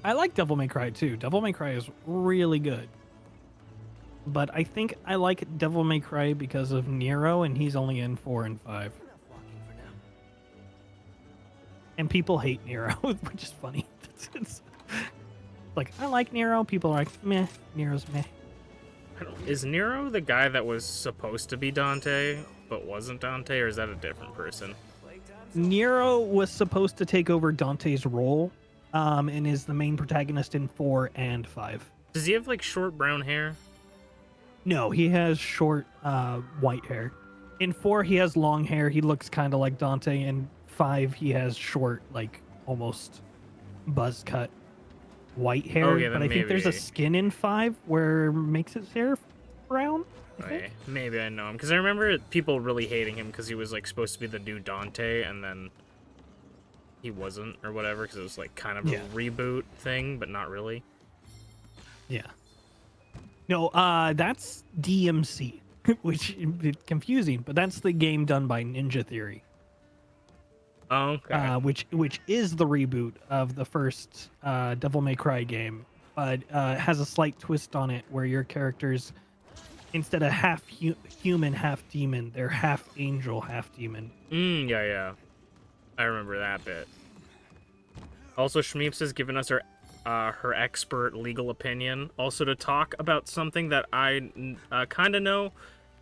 I like Devil May Cry too. Devil May Cry is really good. But I think I like Devil May Cry because of Nero, and he's only in 4 and 5. Enough walking for now. And people hate Nero, which is funny. It's like, I like Nero. People are like, meh, Nero's meh. Is Nero the guy that was supposed to be Dante, but wasn't Dante, or is that a different person? Nero was supposed to take over Dante's role, and is the main protagonist in 4 and 5. Does he have, like, short brown hair? No, he has short white hair. In 4, he has long hair. He looks kind of like Dante. In 5, he has short, like, almost buzz cut white hair. Okay, but I think there's a skin in 5 where it makes his hair brown. Okay, maybe I know him. Because I remember people really hating him because he was, like, supposed to be the new Dante, and then he wasn't, or whatever, because it was, like, kind of a reboot thing, but not really. Yeah. No, that's DMC, which is confusing, but that's the game done by Ninja Theory. Oh, okay. Which is the reboot of the first Devil May Cry game, but has a slight twist on it where your characters, instead of half human, half demon, they're half angel, half demon. Yeah. I remember that bit. Also, Shmeeps has given us her expert legal opinion, also to talk about something that I kind of know.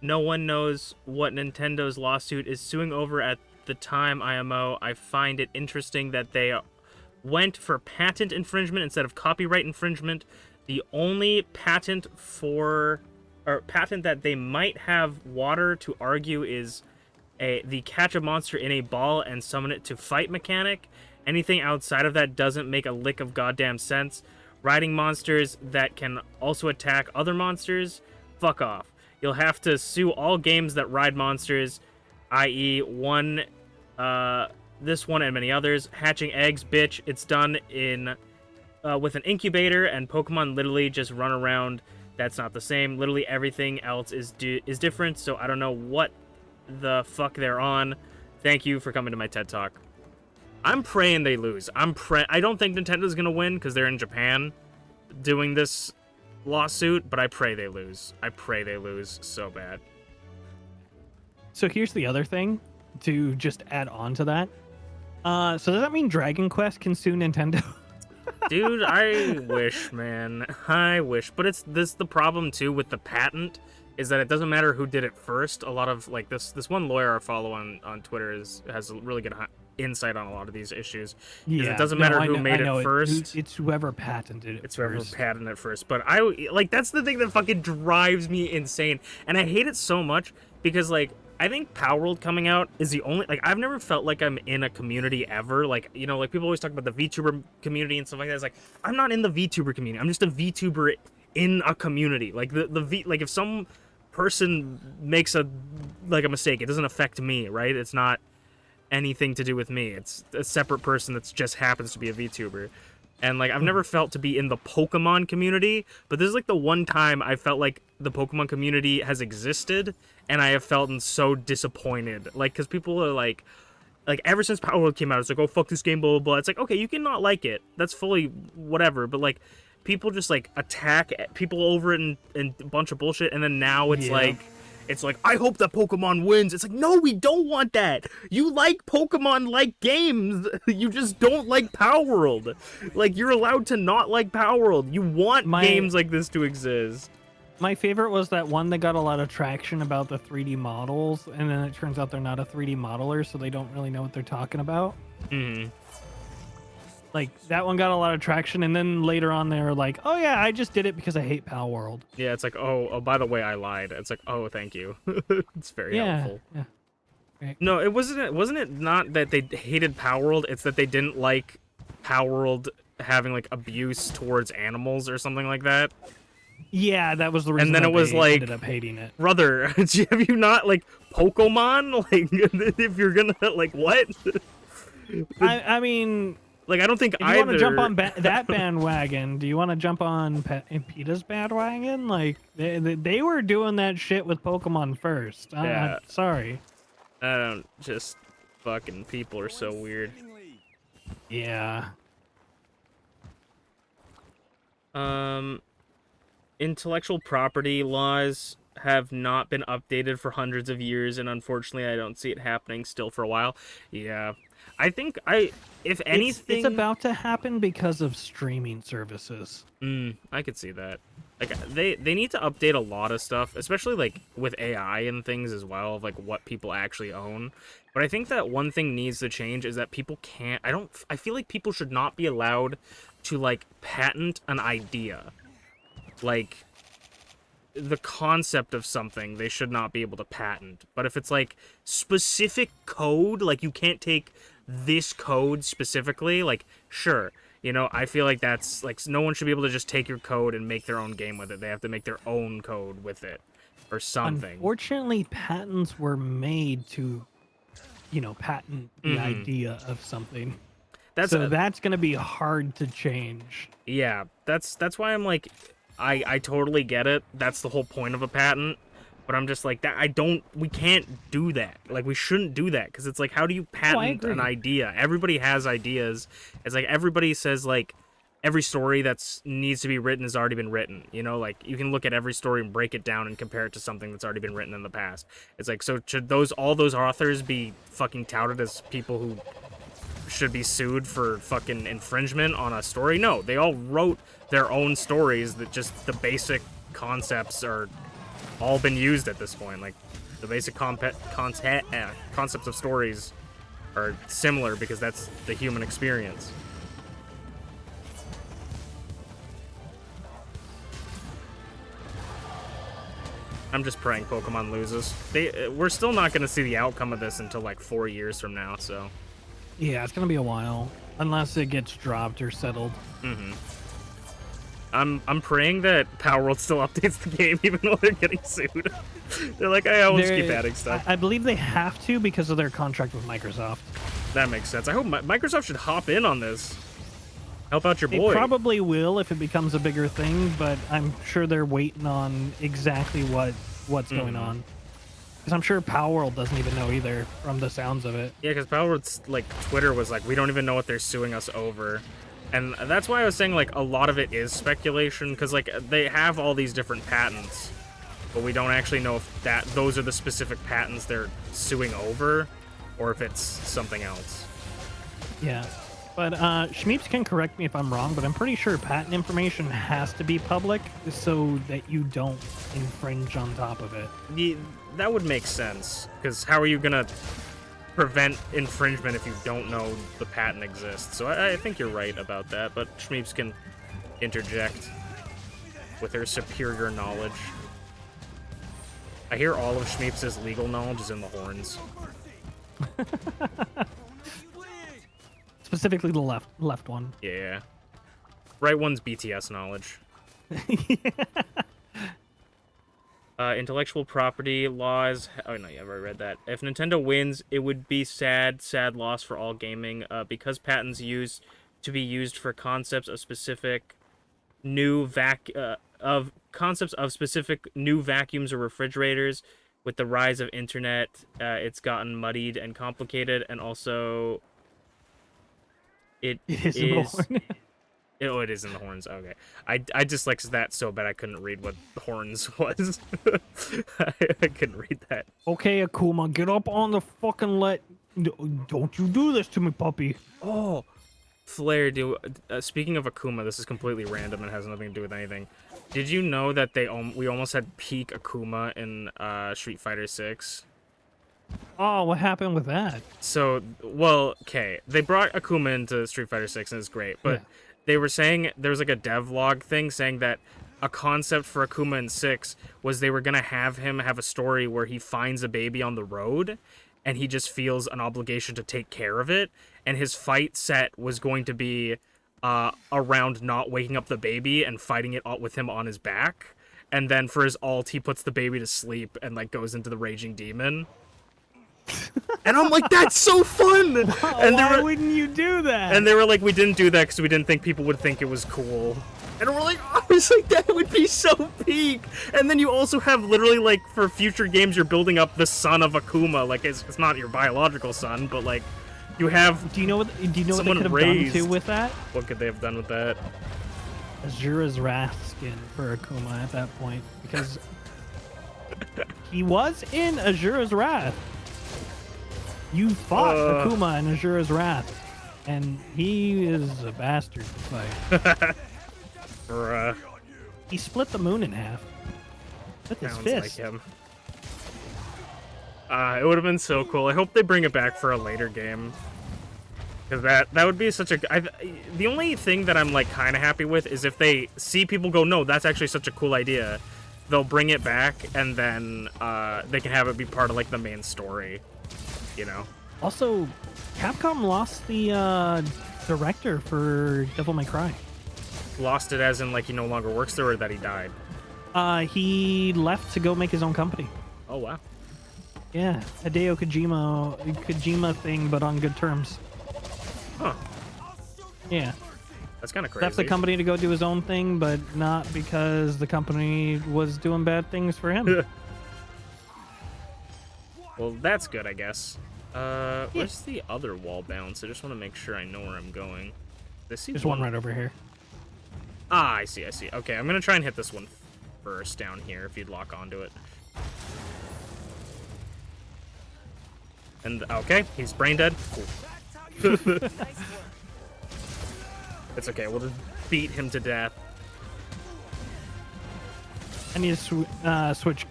No one knows what Nintendo's lawsuit is suing over at the time IMO. I find it interesting that they went for patent infringement instead of copyright infringement. The only patent that they might have water to argue is the catch a monster in a ball and summon it to fight mechanic. Anything outside of that doesn't make a lick of goddamn sense. Riding monsters that can also attack other monsters? Fuck off. You'll have to sue all games that ride monsters, i.e. this one and many others. Hatching eggs, bitch. It's done with an incubator, and Pokemon literally just run around. That's not the same. Literally everything else is different, so I don't know what the fuck they're on. Thank you for coming to my TED Talk. I'm praying they lose. I don't think Nintendo's gonna win because they're in Japan doing this lawsuit, but I pray they lose. I pray they lose so bad. So here's the other thing to just add on to that. So does that mean Dragon Quest can sue Nintendo? Dude, I wish, man. I wish. But it's the problem too with the patent is that it doesn't matter who did it first. A lot of like this one lawyer I follow on Twitter has a really good insight on a lot of these issues. Yeah, it doesn't matter who made it first. It's whoever patented it. It's whoever patented it first. But that's the thing that fucking drives me insane, and I hate it so much because like I think Power World coming out is the only like I've never felt like I'm in a community ever. Like like people always talk about the VTuber community and stuff like that. It's like I'm not in the VTuber community. I'm just a VTuber in a community. Like the V like if some person makes a mistake, it doesn't affect me, right? It's not anything to do with me. It's a separate person that just happens to be a VTuber. And like I've never felt to be in the Pokemon community, but this is like the one time I felt like the Pokemon community has existed, and I have felt so disappointed. Like, because people are like ever since Power World came out, it's like, oh fuck this game, blah blah blah. It's like, okay, you can not like it. That's fully whatever. But like people just like attack people over it and a bunch of bullshit, and then now it's like, I hope that Pokemon wins. It's like, no, we don't want that. You like Pokemon-like games. You just don't like Power World. Like, you're allowed to not like Power World. You want games like this to exist. My favorite was that one that got a lot of traction about the 3D models, and then it turns out they're not a 3D modeler, so they don't really know what they're talking about. Mm-hmm. Like, that one got a lot of traction, and then later on they were like, oh yeah, I just did it because I hate Power World. Yeah, it's like, oh, by the way, I lied. It's like, oh, thank you. It's very helpful. Yeah. Right. No, wasn't it not that they hated Power World, it's that they didn't like Power World having, like, abuse towards animals or something like that? Yeah, that was the reason. And then it was like, ended up hating it. Brother, have you not, like, Pokemon? Like, if you're gonna, like, what? I mean... Like, I don't think if you want to jump on that bandwagon, do you want to jump on PETA's bandwagon? Like, they were doing that shit with Pokemon first. Yeah. Sorry. I don't, just fucking people are so weird. Yeah. Intellectual property laws have not been updated for hundreds of years, and unfortunately I don't see it happening still for a while. Yeah. I think if anything... It's about to happen because of streaming services. I could see that. Like, they need to update a lot of stuff, especially, like, with AI and things as well, of, like, what people actually own. But I think that one thing needs to change is that people can't... I feel like people should not be allowed to, like, patent an idea. Like, the concept of something, they should not be able to patent. But if it's, like, specific code, like, you can't take this code specifically, like, sure, you know, I feel like that's, like, no one should be able to just take your code and make their own game with it. They have to make their own code with it, or something. Unfortunately, patents were made to, you know, patent the idea of something. That's going to be hard to change. Yeah, that's why I'm like, I totally get it. That's the whole point of a patent. But I'm just like, we can't do that. Like, we shouldn't do that. Because it's like, how do you patent an idea? Everybody has ideas. It's like, everybody says, like, every story that's needs to be written has already been written. You know, like, you can look at every story and break it down and compare it to something that's already been written in the past. It's like, so should all those authors be fucking touted as people who should be sued for fucking infringement on a story? No, they all wrote their own stories that just the basic concepts are all been used at this point. Like, the basic concepts of stories are similar because that's the human experience. I'm just praying Pokemon loses. We're still not going to see the outcome of this until like 4 years from now, so... Yeah, it's going to be a while. Unless it gets dropped or settled. I'm praying that Power World still updates the game even though they're getting sued. They're like, I always keep adding stuff. I believe they have to because of their contract with Microsoft. That makes sense. I hope Microsoft should hop in on this. Help out your boy. They probably will if it becomes a bigger thing, but I'm sure they're waiting on exactly what's going on. Because I'm sure Power World doesn't even know either from the sounds of it. Yeah, because Power World's, like, Twitter was like, we don't even know what they're suing us over. And that's why I was saying, like, a lot of it is speculation, because, like, they have all these different patents, but we don't actually know if those are the specific patents they're suing over, or if it's something else. Yeah. But Shmeeps can correct me if I'm wrong, but I'm pretty sure patent information has to be public so that you don't infringe on top of it. That would make sense, because how are you going to prevent infringement if you don't know the patent exists? So I think you're right about that, but Shmeeps can interject with her superior knowledge. I hear all of Shmeeps' legal knowledge is in the horns. Specifically the left one. Yeah. Right one's BTS knowledge. Intellectual property laws. Oh no, yeah, I've already read that. If Nintendo wins, it would be sad loss for all gaming. Because patents to be used for concepts of specific new specific new vacuums or refrigerators. With the rise of internet, it's gotten muddied and complicated, and also it It is in the is. horn. Oh, it is in the horns. Okay, I dyslexic that so bad I couldn't read what horns was. I couldn't read that. Okay, Akuma, get up on the fucking Don't you do this to me, puppy. Oh, Flair, speaking of Akuma, this is completely random and has nothing to do with anything. Did you know that we almost had peak Akuma in Street Fighter 6? Oh, what happened with that? So, well, okay, they brought Akuma into Street Fighter 6 and it's great, but Yeah. they were saying there was like a devlog thing saying that a concept for Akuma in 6 was they were gonna have him have a story where he finds a baby on the road and he just feels an obligation to take care of it, and his fight set was going to be around not waking up the baby and fighting it with him on his back, and then for his ult he puts the baby to sleep and like goes into the raging demon. And I'm like, that's so fun. And Why wouldn't you do that? and they were like, we didn't do that because we didn't think people would think it was cool. And we're like, I was like, that would be so peak. And then you also have literally like for future games, you're building up the son of Akuma. Like it's not your biological son, but like you have. Do you know what they could have done raised. too with that? What could they have done with that? Azura's Wrath skin for Akuma at that point, because he was in Azura's Wrath. You fought Akuma in Azura's Wrath, and he is a bastard to fight. Bruh. He split the moon in half with his Sounds fist. like him. It would have been so cool. I hope they bring it back for a later game. Because that would be such a... the only thing that I'm like kind of happy with is if they see people go, no, that's actually such a cool idea. They'll bring it back, and then they can have it be part of like the main story. You know? Also, Capcom lost the director for Devil May Cry. Lost it as in like he no longer works there, or that he died? He left to go make his own company. Oh, wow. Yeah, Hideo Kojima thing, but on good terms. Huh. Yeah. That's kind of crazy. Left the company to go do his own thing, but not because the company was doing bad things for him. Well, that's good, I guess. Where's the other wall bounce? I just want to make sure I know where I'm going. There's one right over here. Ah, I see. Okay, I'm gonna try and hit this one first down here if you'd lock onto it. And, okay, he's brain dead. Cool. It's okay, we'll just beat him to death. I need to switch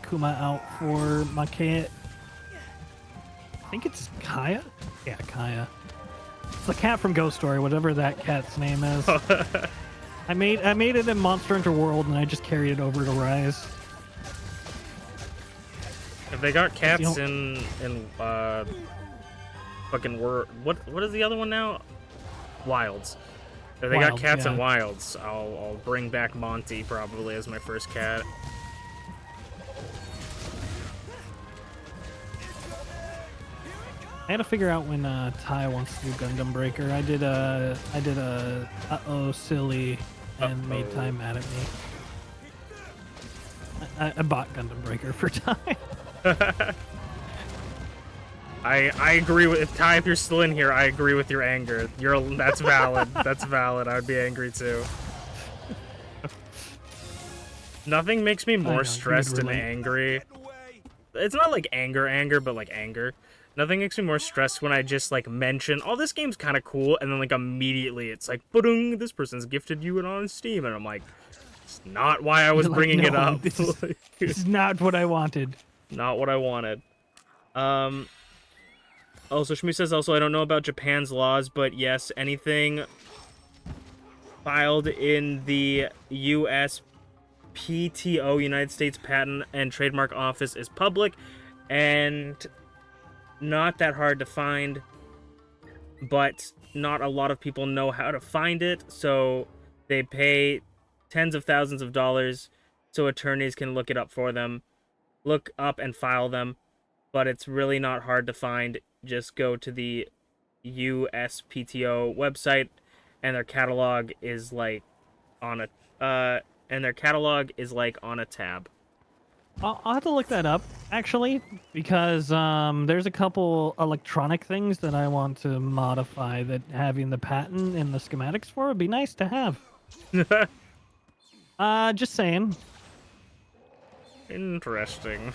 Kuma out for my cat. I think it's Kaya? Yeah, Kaya. It's the cat from Ghost Story, whatever that cat's name is. I made it in Monster Hunter World, and I just carried it over to Rise. If they got cats in fucking what is the other one now? Wilds. If they got cats in Wilds, I'll bring back Monty probably as my first cat. I had to figure out when Ty wants to do Gundam Breaker. I did a uh-oh silly and made Ty mad at me. I bought Gundam Breaker for Ty. I agree with Ty. If you're still in here, I agree with your anger. That's valid. That's valid. I would be angry too. Nothing makes me more stressed and angry. It's not like anger, but like anger. Nothing makes me more stressed when I just like mention, oh, this game's kind of cool, and then like immediately it's like, ba-dung, this person's gifted you it on Steam, and I'm like, it's not why I was bringing it up. This is not what I wanted. Not what I wanted. Also, Shmi says, also, I don't know about Japan's laws, but yes, anything filed in the USPTO, United States Patent and Trademark Office, is public and not that hard to find, but not a lot of people know how to find it, so they pay tens of thousands of dollars so attorneys can look it up for them, look up and file them, but it's really not hard to find. Just go to the USPTO website, and their catalog is like on a tab. I'll have to look that up, actually, because there's a couple electronic things that I want to modify that having the patent and the schematics for would be nice to have. Just saying. Interesting.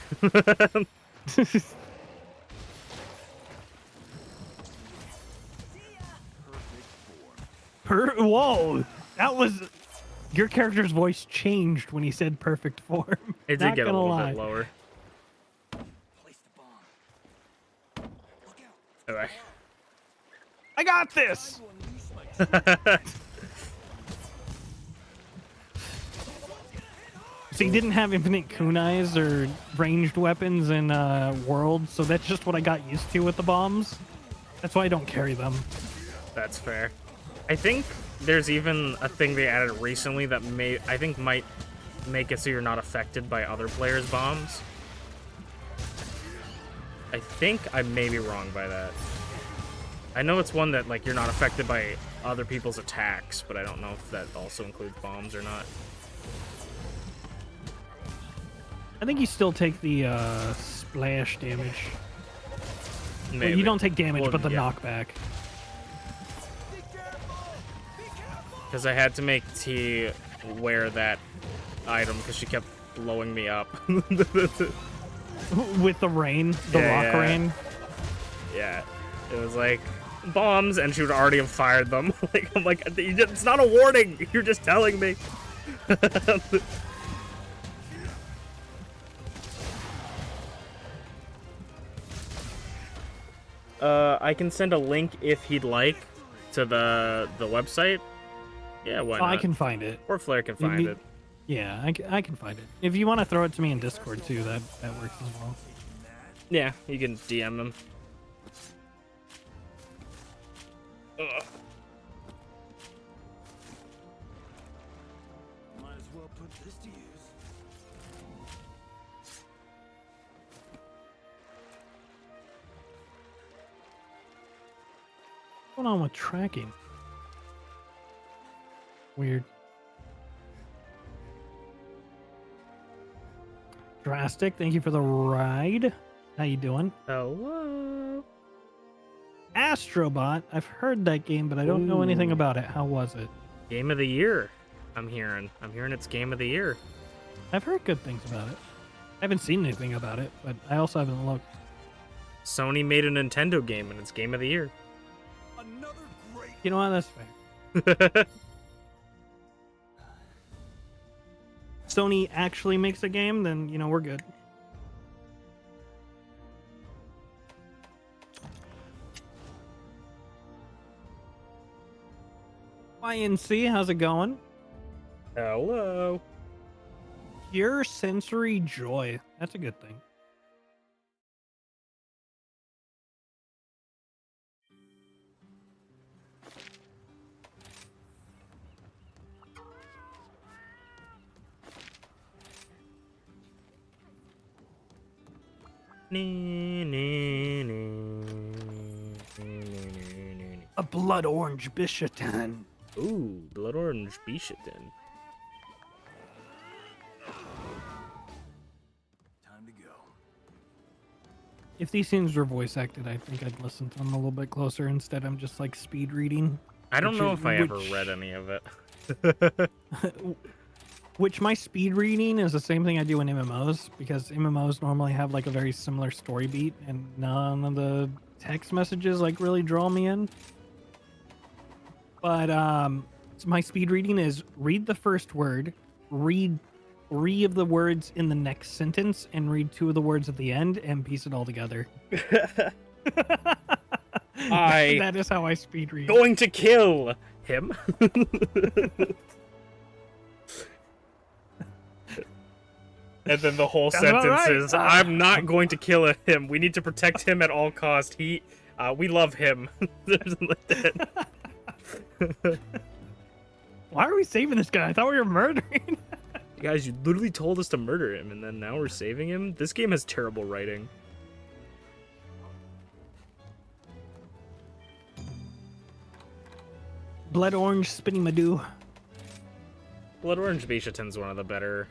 Whoa! That was... Your character's voice changed when he said perfect form. It did get a little bit lower. Place the bomb. Look out. Alright. I got this! So he didn't have infinite kunais or ranged weapons in World, so that's just what I got used to with the bombs. That's why I don't carry them. That's fair. I think there's even a thing they added recently that might make it so you're not affected by other players' bombs. I think I may be wrong by that. I know it's one that like you're not affected by other people's attacks, but I don't know if that also includes bombs or not. I think you still take the splash damage. Maybe. Well, you don't take damage, Well, but the yeah. knockback. Because I had to make T wear that item because she kept blowing me up. With the rain, the rock rain. Yeah, it was like bombs, and she would already have fired them. I'm like, it's not a warning. You're just telling me. I can send a link if he'd like to the website. Yeah, why not? I can find it. Or Flair can find it. Yeah, I can find it. If you want to throw it to me in Discord too, that works as well. Yeah, you can DM him. Ugh. Might as well put this to use. What's going on with tracking? Weird. Drastic, thank you for the ride. How you doing? Hello. Astrobot, I've heard that game, but I don't know anything Ooh. about it. How was it? Game of the year. I'm hearing it's game of the year. I've heard good things about it. I haven't seen anything about it, but I also haven't looked. Sony made a Nintendo game and it's game of the year. Another great. You know what? That's fair. Sony actually makes a game, then, you know, we're good. YNC, how's it going? Hello. Pure sensory joy. That's a good thing. A blood orange Bishotan. Ooh, blood orange Bishotan. Time to go. If these scenes were voice acted, I think I'd listen to them a little bit closer. Instead, I'm just like speed reading. I don't know if I ever which- read any of it. Which my speed reading is the same thing I do in MMOs, because MMOs normally have like a very similar story beat, and none of the text messages like really draw me in. But so my speed reading is read the first word, read 3 of the words in the next sentence, and read 2 of the words at the end, and piece it all together. That is how I speed read. Going to kill him. And then the whole Sounds about sentence right. is, I'm not going to kill him. We need to protect him at all cost. We love him. Why are we saving this guy? I thought we were murdering. Guys, you literally told us to murder him, and then now we're saving him? This game has terrible writing. Blood orange spinny madoo. Blood Orange Bishatin's one of the better...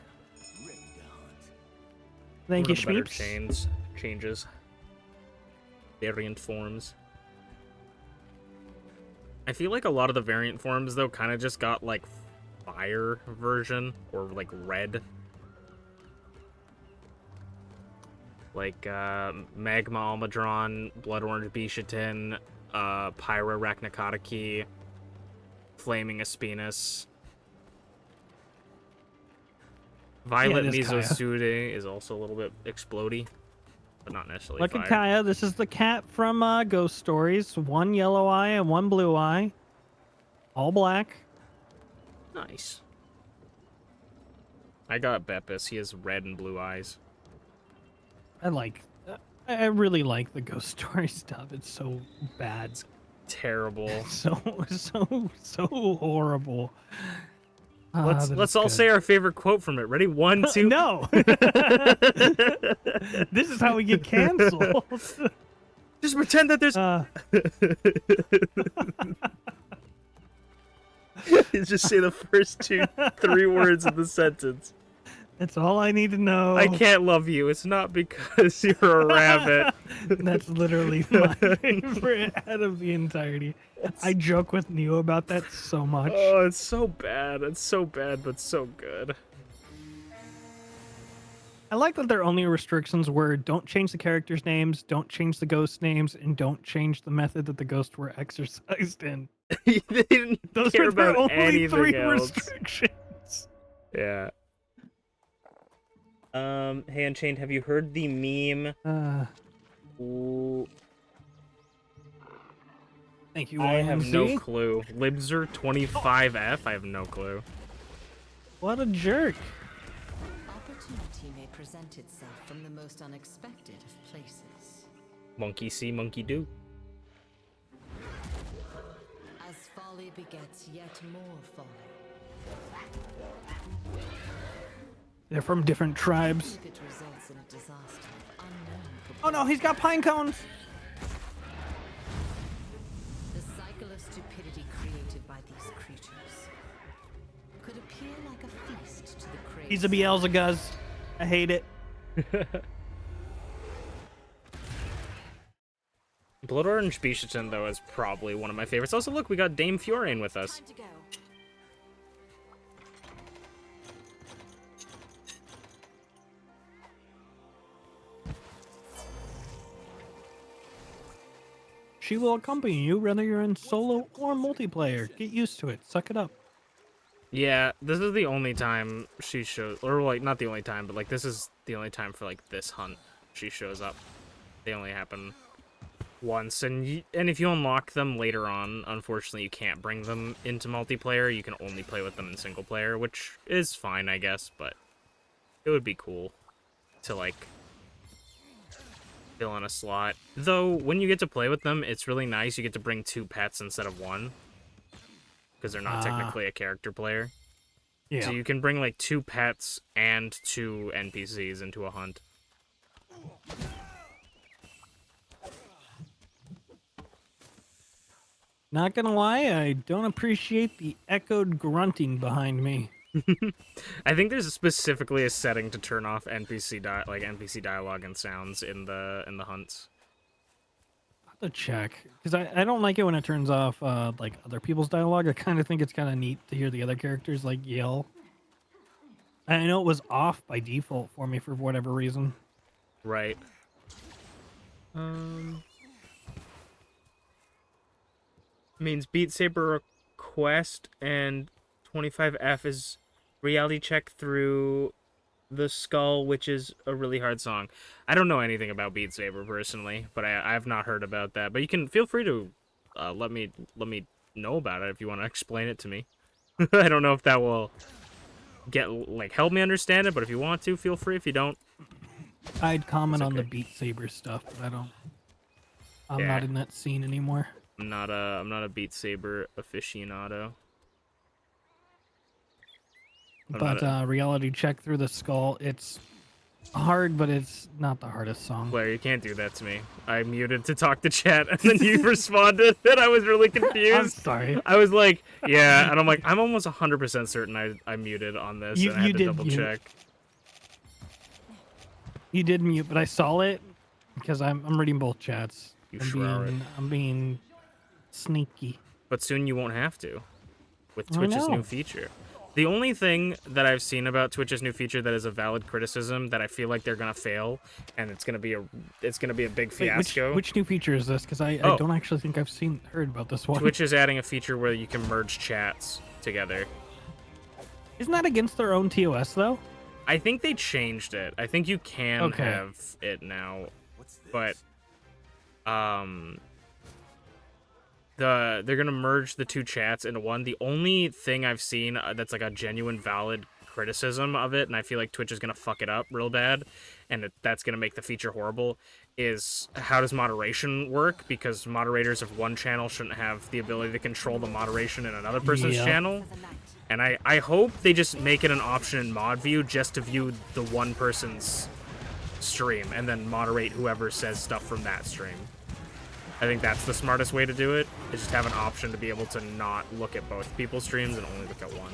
Thank you, one of the better Shmeeps. changes. Variant forms. I feel like a lot of the variant forms, though, kind of just got, like, fire version, or, like, red. Like, Magma Almadron, Blood Orange Bishatin, Pyra Arachnicotiki, Flaming Aspinus. Violet Mesosude is also a little bit explodey, but not necessarily Look fire. at Kaya. This is the cat from Ghost Stories. One yellow eye and one blue eye. All black. Nice. I got Beppis. He has red and blue eyes. I really like the Ghost Story stuff. It's so bad. Terrible. So horrible. Let's all say our favorite quote from it. Ready? 1, 2. No. This is how we get canceled. Just pretend that there's. Just say the first 2, 3 words of the sentence. That's all I need to know. I can't love you. It's not because you're a rabbit. That's literally my favorite out of the entirety. I joke with Neo about that so much. Oh, it's so bad. It's so bad, but so good. I like that their only restrictions were don't change the characters' names, don't change the ghost names, and don't change the method that the ghosts were exercised in. They didn't Those care were their about only anything 3 else. restrictions. Yeah. Hey Unchained, have you heard the meme? Ooh, Thank you, I have no YMZ. clue. Libzer25F? I have no clue. What a jerk. Opportunity may present itself from the most unexpected of places. Monkey see, monkey do. As folly begets yet more folly. They're from different tribes. If it results in a disaster of unknown Oh no, he's got pine cones. The cycle of stupidity created by these creatures could appear like a feast to the crazy. He's a Beelzebub. I hate it. Blood Orange Bishatin, though, is probably one of my favorites. Also, look, we got Dame Fiorane with us. Time to go. She will accompany you whether you're in solo or multiplayer. Get used to it. Suck it up. Yeah, this is the only time she shows, or like not the only time, but like this is the only time for like this hunt she shows up. They only happen once, and if you unlock them later on, unfortunately you can't bring them into multiplayer. You can only play with them in single player, which is fine, I guess, but it would be cool to like fill in a slot. Though when you get to play with them, it's really nice. You get to bring 2 pets instead of 1. Because they're not technically a character player. Yeah. So you can bring like 2 pets and 2 NPCs into a hunt. Not gonna lie, I don't appreciate the echoed grunting behind me. I think there's specifically a setting to turn off NPC dialogue and sounds in the hunts. I'll have to check because I don't like it when it turns off like other people's dialogue. I kind of think it's kind of neat to hear the other characters like yell. I know it was off by default for me for whatever reason. Right. Means Beat Saber request and 25F is reality check through the skull, which is a really hard song. I don't know anything about Beat Saber personally, but I have not heard about that. But you can feel free to let me know about it if you want to explain it to me. I don't know if that will help me understand it, but if you want to, feel free. If you don't, I'd comment It's on the okay. Beat Saber stuff, but I don't. I'm Yeah. not in that scene anymore. I'm not a Beat Saber aficionado. But reality check through the skull. It's hard, but it's not the hardest song. Blair, you can't do that to me. I muted to talk to chat, and then you responded, and I was really confused. I'm sorry. I was like, yeah, and I'm like, I'm almost 100% certain I muted on this, and I had to double check. You did mute, but I saw it because I'm reading both chats. I'm being sneaky. But soon you won't have to with Twitch's new feature. The only thing that I've seen about Twitch's new feature that is a valid criticism that I feel like they're gonna fail, and it's gonna be a big fiasco. Wait, which new feature is this? Because I don't actually think I've heard about this one. Twitch is adding a feature where you can merge chats together. Isn't that against their own TOS though? I think they changed it. I think you can have it now, but they're gonna merge the two chats into one. The only thing I've seen that's like a genuine valid criticism of it, and I feel like Twitch is gonna fuck it up real bad, and that's gonna make the feature horrible, is how does moderation work? Because moderators of one channel shouldn't have the ability to control the moderation in another person's channel. And I hope they just make it an option in mod view just to view the one person's stream and then moderate whoever says stuff from that stream. I think that's the smartest way to do it, is just have an option to be able to not look at both people's streams and only look at one.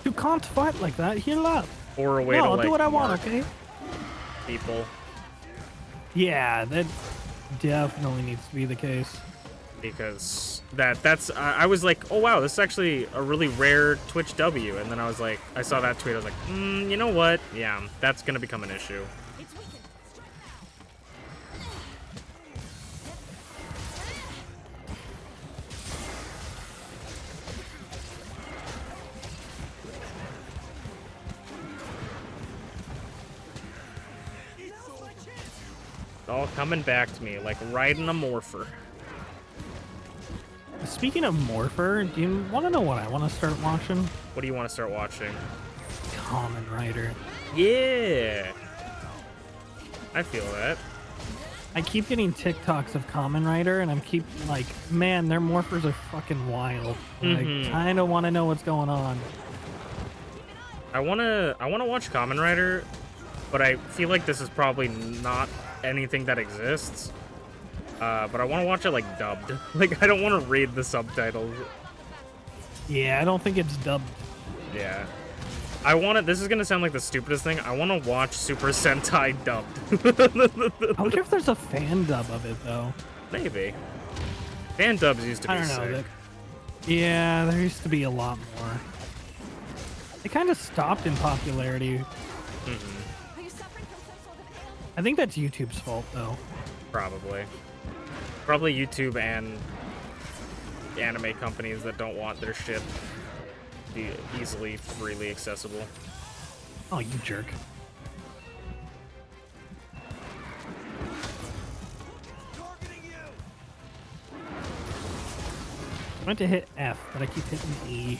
You can't fight like that, heal up. Or a way to I'll like do what I want, okay? people. Yeah, that definitely needs to be the case. Because that's I was like, oh wow, this is actually a really rare Twitch W, and then I was like, I saw that tweet, I was like, you know what? Yeah, that's gonna become an issue. It's all coming back to me like riding a morpher. Speaking of Morpher, do you want to know what I want to start watching? What do you want to start watching? Kamen Rider. Yeah! I feel that. I keep getting TikToks of Kamen Rider, and I'm like, man, their Morphers are fucking wild. I kind of want to know what's going on. I wanna watch Kamen Rider, but I feel like this is probably not anything that exists. But I want to watch it like dubbed. Like, I don't want to read the subtitles. Yeah, I don't think it's dubbed. Yeah. I want to. This is gonna sound like the stupidest thing. I want to watch Super Sentai dubbed. I wonder if there's a fan dub of it though. Maybe. Fan dubs used to be sick. Yeah, there used to be a lot more. It kind of stopped in popularity. I think that's YouTube's fault though. Probably. Probably YouTube and anime companies that don't want their shit to be easily, freely accessible. Oh, you jerk. I meant to hit F, but I keep hitting E.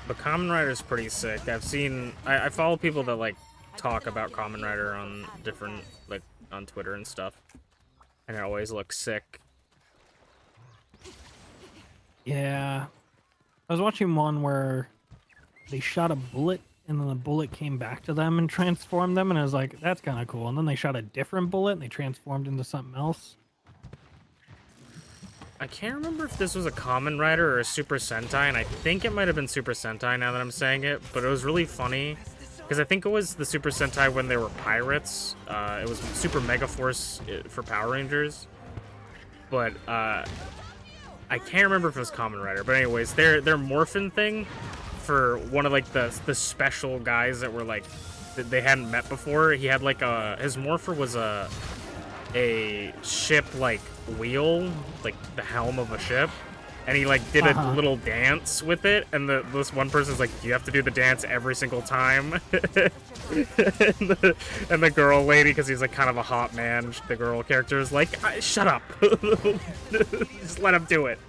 But Kamen Rider is pretty sick. I follow people that like talk about Kamen Rider on different, like on Twitter and stuff, and it always looks sick. Yeah, I was watching one where they shot a bullet and then the bullet came back to them and transformed them, and I was like, that's kind of cool. And then they shot a different bullet and they transformed into something else. I can't remember if this was a Kamen Rider or a Super Sentai, and I think it might have been Super Sentai now that I'm saying it, but it was really funny, because I think it was the Super Sentai when they were pirates. It was Super Mega Force for Power Rangers, but I can't remember if it was Kamen Rider, but anyways, their morphin thing for one of like the special guys that were like, that they hadn't met before, he had like his morpher was a ship like wheel, like the helm of a ship, and he like did a little dance with it, and this one person's like, you have to do the dance every single time. and the girl lady, because he's like kind of a hot man, the girl character is like, shut up. Just let him do it.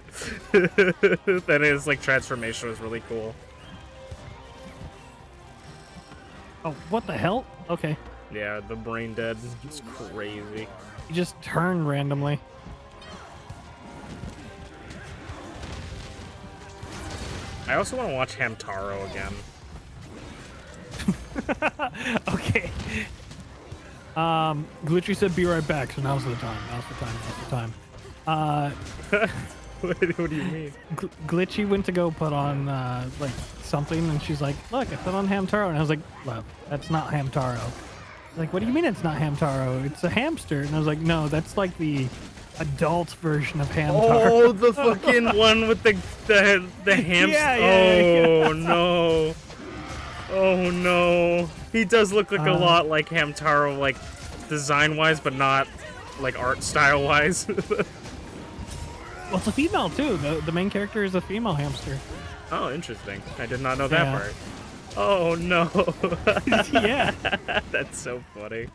Then his like transformation was really cool. Oh, what the hell? Okay. Yeah, the brain dead. It's crazy. He just turned randomly. I also want to watch Hamtaro again. Okay. Glitchy said be right back, so now's the time. Now's the time. What do you mean? Glitchy went to go put on like something, and she's like, "Look, I put on Hamtaro," and I was like, "Love, that's not Hamtaro." Like, what do you mean it's not Hamtaro? It's a hamster, and I was like, "No, that's like the adult version of Hamtaro." Oh, the fucking one with the hamster. Yeah. Oh no. Oh no. He does look like a lot like Hamtaro, like design-wise, but not like art style-wise. Well, it's a female too. The main character is a female hamster. Oh, interesting. I did not know that Yeah. part. Oh no. Yeah. That's so funny.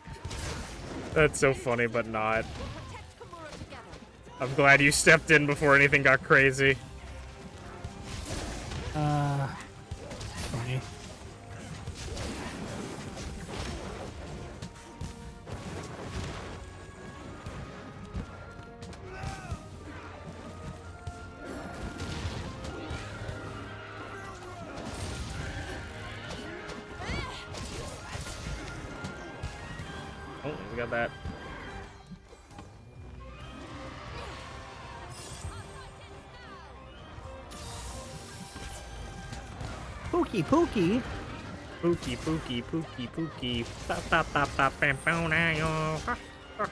That's so funny, but not. I'm glad you stepped in before anything got crazy. Funny. Oh, we got that. Pookie, Pookie. Pookie, pookie, pookie, pookie. Pa pa pa pa pam pam na yo. Ha, ha.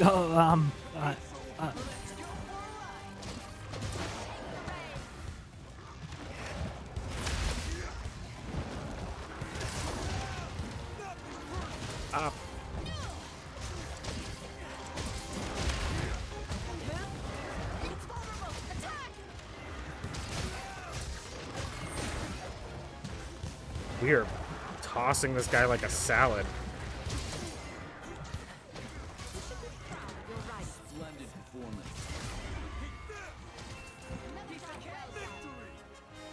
Oh, Up. We are tossing this guy like a salad.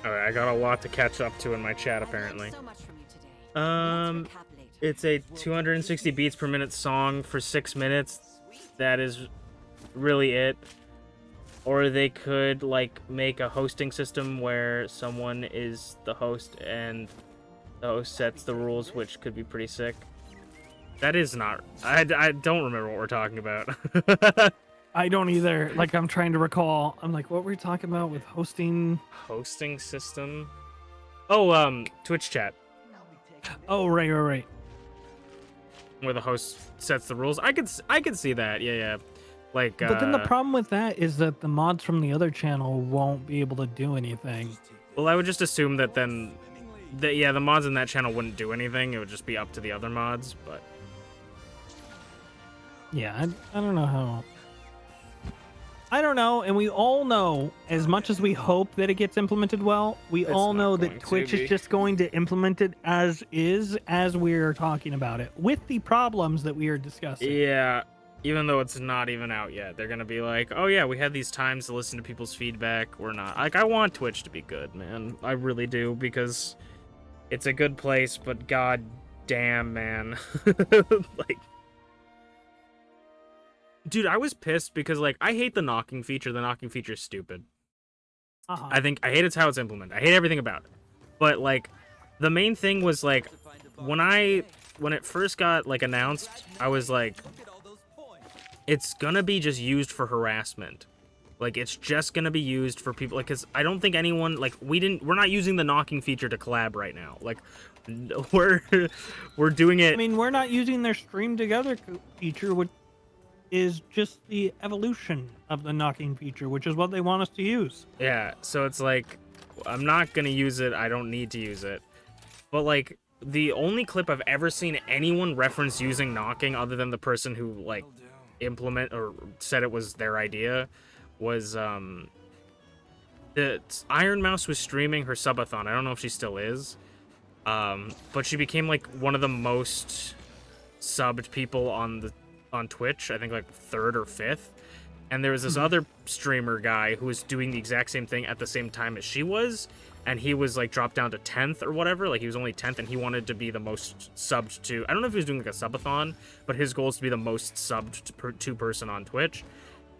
Alright, I got a lot to catch up to in my chat apparently. It's a 260 beats per minute song for 6 minutes. That is really it. Or they could like make a hosting system where someone is the host and the host sets the rules, which could be pretty sick. That is not... I don't remember what we're talking about. I don't either. Like, I'm trying to recall. I'm like, what were we talking about with hosting? Hosting system? Oh, Twitch chat. Oh, right. Where the host sets the rules. I could see that. Yeah. Like, But then the problem with that is that the mods from the other channel won't be able to do anything. well, I would just assume that then... the mods in that channel wouldn't do anything. It would just be up to the other mods, but... Yeah, I don't know how. I don't know, and we all know, as much as we hope that it gets implemented well, we It's all not know going that to Twitch be. is just going to implement it as is, as we're talking about it, with the problems that we are discussing. Yeah, even though it's not even out yet, they're gonna be like, "Oh yeah, we had these times to listen to people's feedback. We're not like I want Twitch to be good, man. I really do because it's a good place. But god damn, man, like, dude, I was pissed because like I hate the knocking feature. The knocking feature is stupid. I hate it's how it's implemented. I hate everything about it. But like, the main thing was like when it first got like announced, I was like, it's gonna be just used for harassment. Like, it's just gonna be used for people, like, cause I don't think anyone, like, we're not using the knocking feature to collab right now. Like, we're doing it. I mean, we're not using their stream together feature, which is just the evolution of the knocking feature, which is what they want us to use. Yeah, so it's like, I'm not gonna use it. I don't need to use it. But like, the only clip I've ever seen anyone reference using knocking, other than the person who like implement or said it was their idea, was the Iron Mouse was streaming her subathon. I don't know if she still is, but she became like one of the most subbed people on on Twitch, I think like 3rd or 5th. And there was this other streamer guy who was doing the exact same thing at the same time as she was, and he was like dropped down to 10th or whatever. Like he was only 10th, and he wanted to be the most subbed to. I don't know if he was doing like a subathon, but his goal is to be the most subbed to person on Twitch.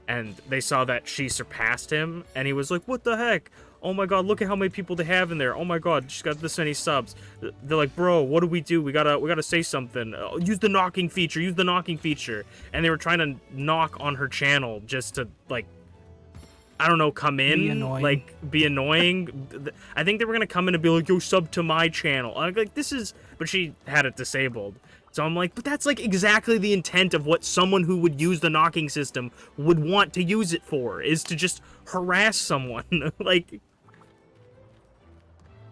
And they saw that she surpassed him, and he was like, "What the heck? Oh my god, look at how many people they have in there. Oh my god, she's got this many subs." They're like, "Bro, what do? We gotta say something. Use the knocking feature. Use the knocking feature." And they were trying to knock on her channel just to like, I don't know, come in, be annoying. I think they were gonna come in and be like, "Yo, sub to my channel." I'm like, this is, but she had it disabled. So I'm like, but that's like exactly the intent of what someone who would use the knocking system would want to use it for, is to just harass someone. Like,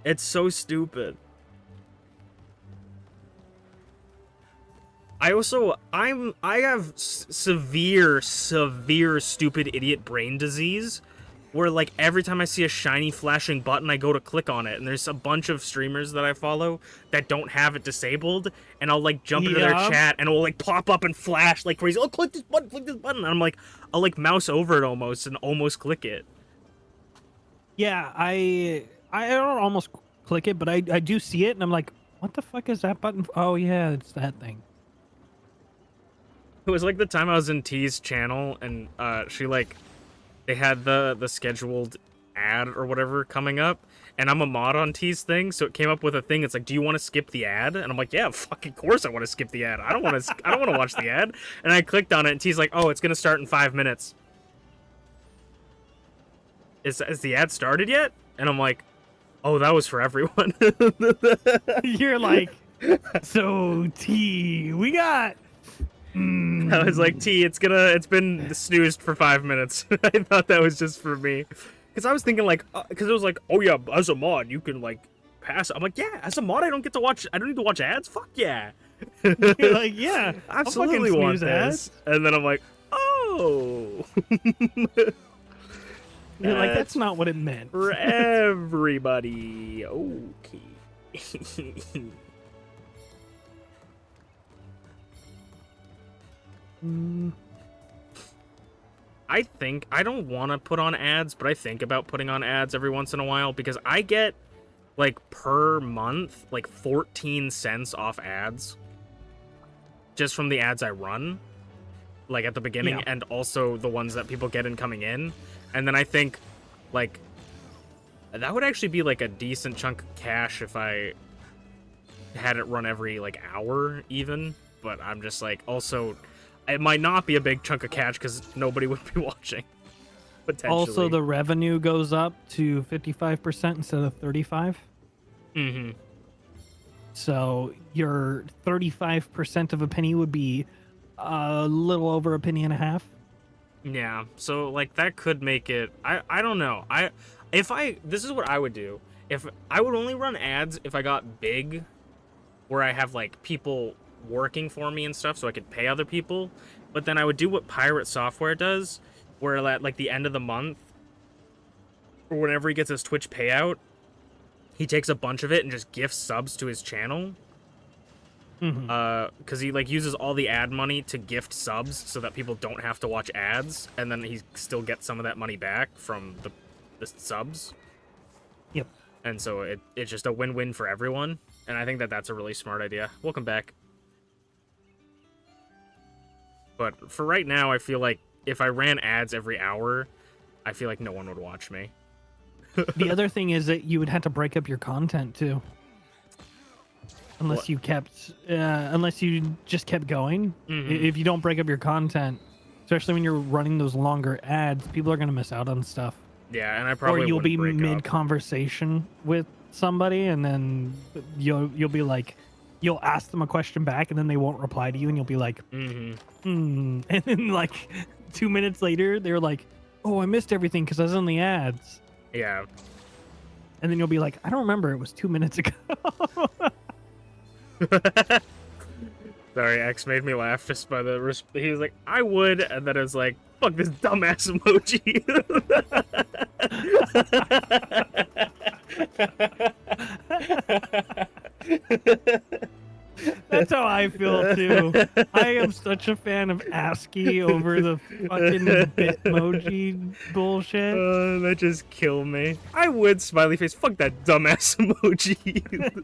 it's so stupid. I have severe stupid idiot brain disease, where like every time I see a shiny flashing button, I go to click on it, and there's a bunch of streamers that I follow that don't have it disabled, and I'll like jump into their chat and it will like pop up and flash like crazy. Oh, click this button, and I'm like, I'll like mouse over it almost and almost click it. Yeah, I don't almost click it, but I do see it, and I'm like, what the fuck is that button? Oh yeah, it's that thing. It was like the time I was in T's channel, and they had the scheduled ad or whatever coming up, and I'm a mod on T's thing, so it came up with a thing. It's like, do you want to skip the ad? And I'm like, yeah, fucking course I want to skip the ad. I don't want to watch the ad. And I clicked on it, and T's like, oh, it's gonna start in 5 minutes. Is the ad started yet? And I'm like, oh, that was for everyone. You're like, so T, we got. I was like, T, it's been snoozed for 5 minutes. I thought that was just for me. Because I was thinking like, because it was like, oh yeah, as a mod, you can like pass. I'm like, yeah, as a mod, I don't need to watch ads? Fuck yeah. You're like, yeah, I absolutely want this. Ads. And then I'm like, oh. You're like, that's not what it meant. For everybody. Okay. I don't want to put on ads, but I think about putting on ads every once in a while, because I get like per month like 14 cents off ads just from the ads I run, like at the beginning, and also the ones that people get in coming in. And then I think like that would actually be like a decent chunk of cash if I had it run every like hour even, but I'm just like, also it might not be a big chunk of cash because nobody would be watching, potentially. Also, the revenue goes up to 55% instead of 35%. Mm-hmm. So your 35% of a penny would be a little over a penny and a half. Yeah, so like that could make it. I don't know. This is what I would do. If I would only run ads if I got big, where I have like people working for me and stuff, so I could pay other people. But then I would do what Pirate Software does, where at like the end of the month, or whenever he gets his Twitch payout, he takes a bunch of it and just gifts subs to his channel. Because he like uses all the ad money to gift subs so that people don't have to watch ads, and then he still gets some of that money back from the subs. Yep. And so it's just a win-win for everyone, and I think that's a really smart idea. Welcome back. But for right now, I feel like if I ran ads every hour, I feel like no one would watch me. The other thing is that you would have to break up your content too. Unless you just kept going. If you don't break up your content, especially when you're running those longer ads, people are going to miss out on stuff. Yeah, and I probably Or you'll be mid-conversation with somebody, and then you'll be like, you'll ask them a question back, and then they won't reply to you, and you'll be like, and then like 2 minutes later, they're like, oh, I missed everything because I was on the ads. Yeah. And then you'll be like, I don't remember, it was 2 minutes ago. Sorry, X made me laugh just by the he was like, I would, and then it was like, fuck this dumbass emoji. That's how I feel too. I am such a fan of ASCII over the fucking Bitmoji bullshit. That just killed me. I would smiley face. Fuck that dumbass emoji.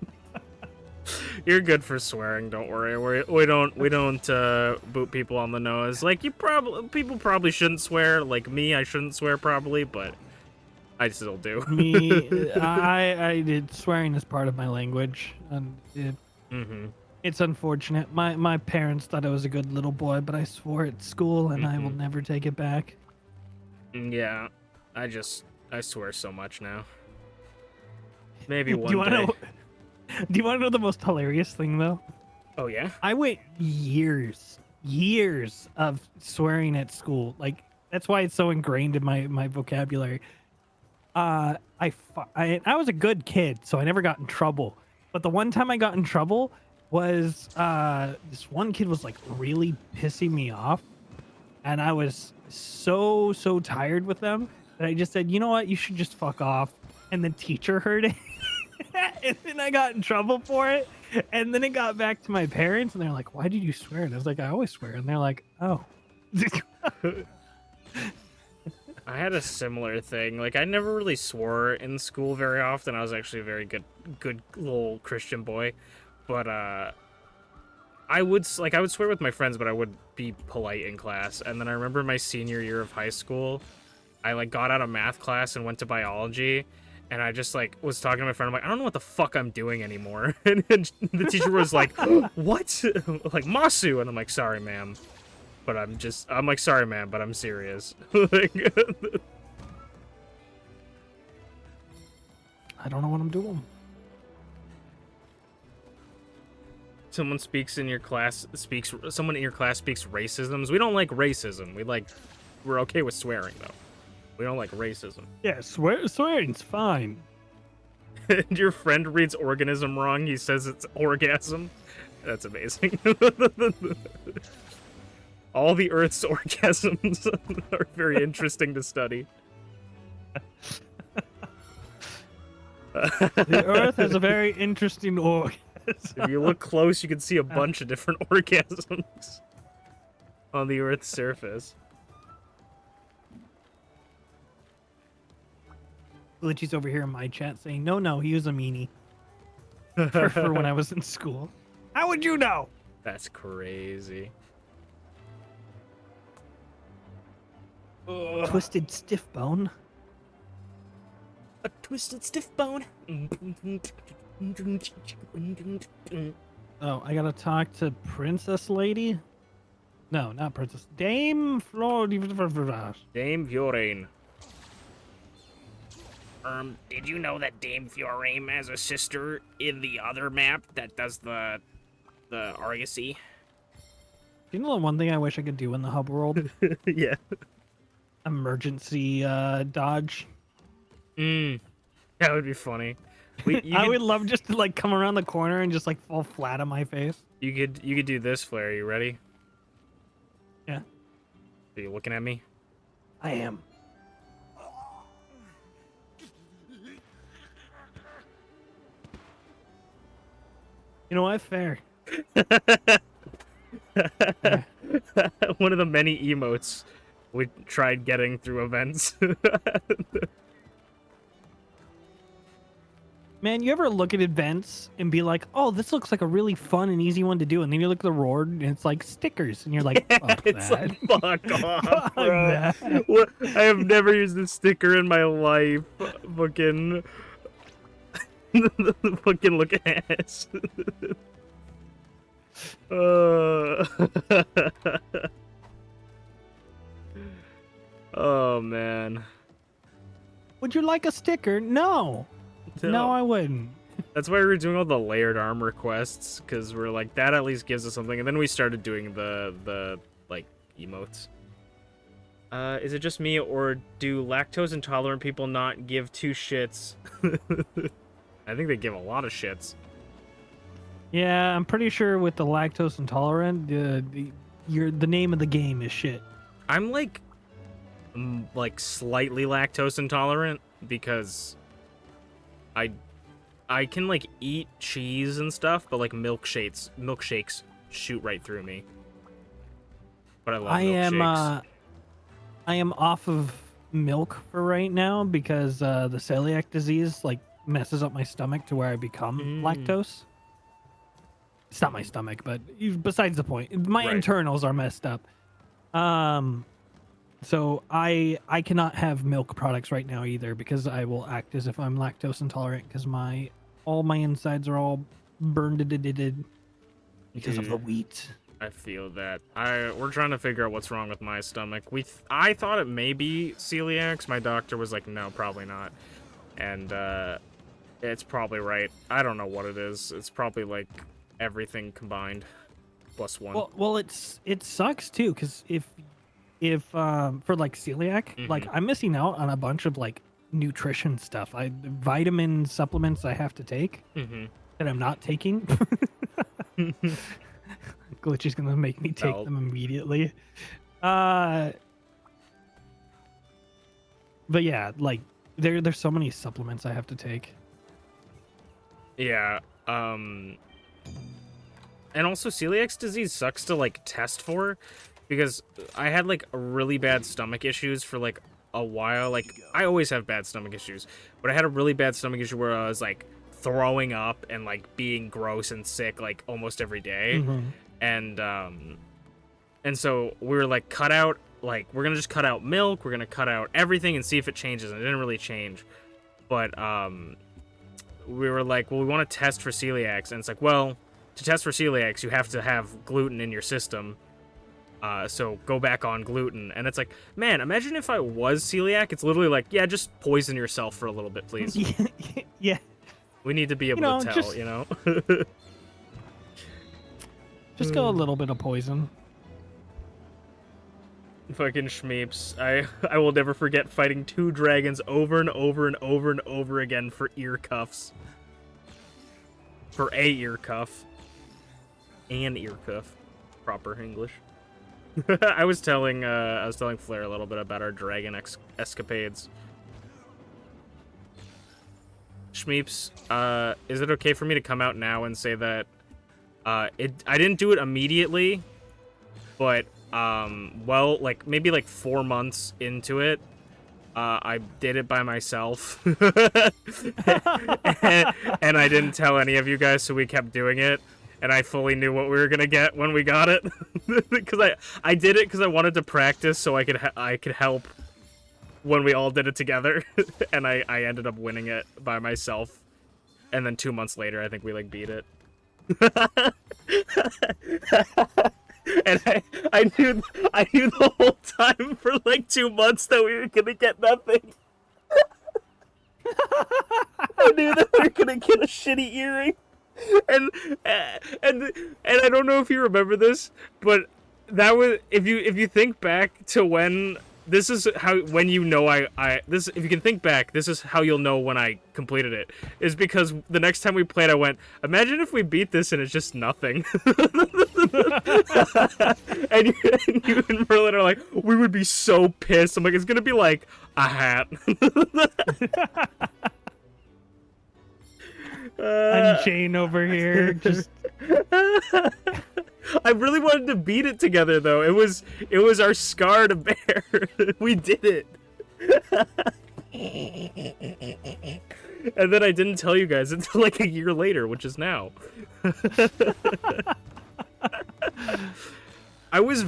You're good for swearing. Don't worry. We don't boot people on the nose. Like people probably shouldn't swear. Like me, I shouldn't swear probably, but I still do. I did swearing is part of my language, and it's unfortunate. My parents thought I was a good little boy, but I swore at school, and I will never take it back. Yeah, I swear so much now. Maybe one day. Do you want to know the most hilarious thing, though? Oh, yeah? I went years of swearing at school. Like, that's why it's so ingrained in my vocabulary. I was a good kid, so I never got in trouble. But the one time I got in trouble was this one kid was, like, really pissing me off. And I was so tired with them that I just said, you know what? You should just fuck off. And the teacher heard it. And then I got in trouble for it. And then it got back to my parents, and they're like, why did you swear? And I was like, I always swear. And they're like, oh. I had a similar thing. Like, I never really swore in school very often. I was actually a very good little Christian boy. But, I would swear with my friends, but I would be polite in class. And then I remember my senior year of high school, I, like, got out of math class and went to biology. And I just, like, was talking to my friend. I'm like, I don't know what the fuck I'm doing anymore. And the teacher was like, what? Like, Masu. And I'm like, sorry, ma'am. But I'm like, sorry, ma'am, but I'm serious. I don't know what I'm doing. Someone in your class speaks racisms. We don't like racism. We're okay with swearing, though. We don't like racism. Yeah, swearing's fine. And your friend reads organism wrong. He says it's orgasm. That's amazing. All the Earth's orgasms are very interesting to study. The Earth has a very interesting orgasm. If you look close, you can see a bunch of different orgasms on the Earth's surface. Glitchy's over here in my chat saying, no, he was a meanie. for when I was in school. How would you know? That's crazy. Twisted stiff bone. A twisted stiff bone. Oh, I gotta talk to Princess Lady? No, not Princess. Dame Dame Fiorine. Did you know that Dame Fiorine has a sister in the other map that does the Argosy? You know the one thing I wish I could do in the hub world? Yeah. Emergency dodge. That would be funny. I would love just to like come around the corner and just like fall flat on my face. You could do this, Flair. Are you ready? Yeah. Are you looking at me? I am. You know what? Fair. One of the many emotes we tried getting through events. Man, you ever look at events and be like, oh, this looks like a really fun and easy one to do, and then you look at the reward and it's like stickers, and you're like, fuck it's that. like, fuck off, Fuck bro. that. What? I have never used a sticker in my life. Fucking... fucking look at ass. Oh, man. Would you like a sticker? No. No, I wouldn't. That's why we were doing all the layered armor quests, because we're like, that at least gives us something. And then we started doing the like, emotes. Is it just me, or do lactose intolerant people not give two shits? I think they give a lot of shits. Yeah, I'm pretty sure with the lactose intolerant, the name of the game is shit. I'm like slightly lactose intolerant because I I can like eat cheese and stuff, but like milkshakes shoot right through me. But I love milkshakes. I am off of milk for right now because the celiac disease like messes up my stomach to where I become lactose. It's not my stomach, but besides the point, my internals are messed up. So I cannot have milk products right now either because I will act as if I'm lactose intolerant because all my insides are all burned because of the wheat. I feel that. We're trying to figure out what's wrong with my stomach. I thought it may be celiac. My doctor was like, no, probably not. And it's probably right. I don't know what it is. It's probably like everything combined plus one. Well, it sucks too because if for like celiac, like I'm missing out on a bunch of like nutrition stuff. Vitamin supplements I have to take that I'm not taking. Glitchy's gonna make me take them immediately. But yeah, like there's so many supplements I have to take. Yeah. And also celiac disease sucks to like test for because I had like really bad stomach issues for like a while. Like I always have bad stomach issues, but I had a really bad stomach issue where I was like throwing up and like being gross and sick like almost every day. And so we were like we're gonna just cut out milk, we're gonna cut out everything and see if it changes, and it didn't really change. But we were like, well, we want to test for celiacs, and it's like, well, to test for celiacs you have to have gluten in your system, so go back on gluten. And it's like, man, imagine if I was celiac. It's literally like, yeah, just poison yourself for a little bit, please. Yeah, we need to be able to tell, you know. Just go a little bit of poison. Fucking Shmeeps. I will never forget fighting 2 dragons over and over and over and over again for ear cuffs. For a ear cuff. An ear cuff. Proper English. I was telling Flair a little bit about our dragon escapades. Shmeeps, is it okay for me to come out now and say that I didn't do it immediately, but well, like maybe like 4 months into it, I did it by myself, and I didn't tell any of you guys, so we kept doing it, and I fully knew what we were gonna get when we got it, because I did it because I wanted to practice so I could help when we all did it together, and I ended up winning it by myself, and then 2 months later I think we like beat it. And I knew the whole time for like 2 months that we were gonna get nothing. I knew that we were gonna get a shitty earring, and I don't know if you remember this, but that was if you think back to when. This is when you know if you can think back, this is how you'll know when I completed it. Is because the next time we played, I went, imagine if we beat this and it's just nothing. and you and Merlin are like, we would be so pissed. I'm like, it's gonna be like a hat. Unchained over here, just. I really wanted to beat it together, though. It was our scar to bear. We did it. And then I didn't tell you guys until like a year later, which is now. I was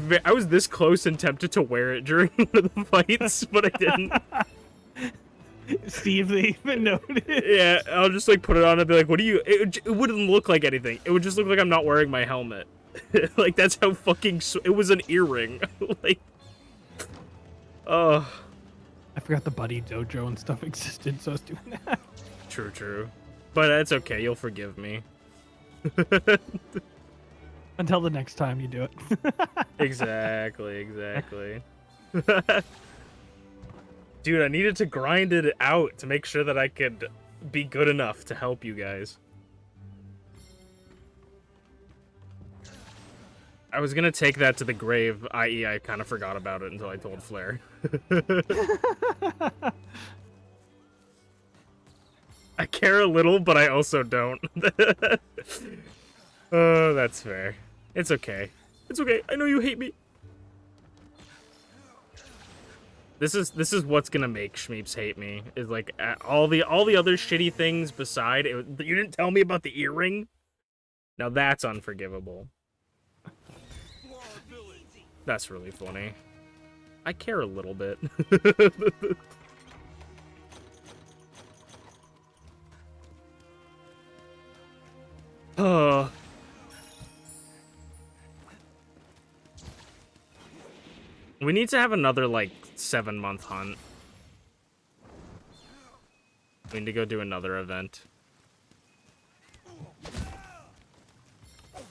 this close and tempted to wear it during one of the fights, but I didn't. See if they even noticed. Yeah, I'll just like put it on and be like, "What do you?" It wouldn't look like anything. It would just look like I'm not wearing my helmet. Like that's how fucking. It was an earring. Like, oh. I forgot the buddy dojo and stuff existed, so I was doing that. True. But it's okay. You'll forgive me. Until the next time you do it. Exactly. Dude, I needed to grind it out to make sure that I could be good enough to help you guys. I was gonna take that to the grave, i.e. I kind of forgot about it until I told Flair. I care a little, but I also don't. Oh, that's fair. It's okay. It's okay. I know you hate me. This is what's gonna make Shmeeps hate me. Is like all the other shitty things beside it. You didn't tell me about the earring. Now that's unforgivable. That's really funny. I care a little bit. Oh. We need to have another, like, 7-month hunt. We need to go do another event.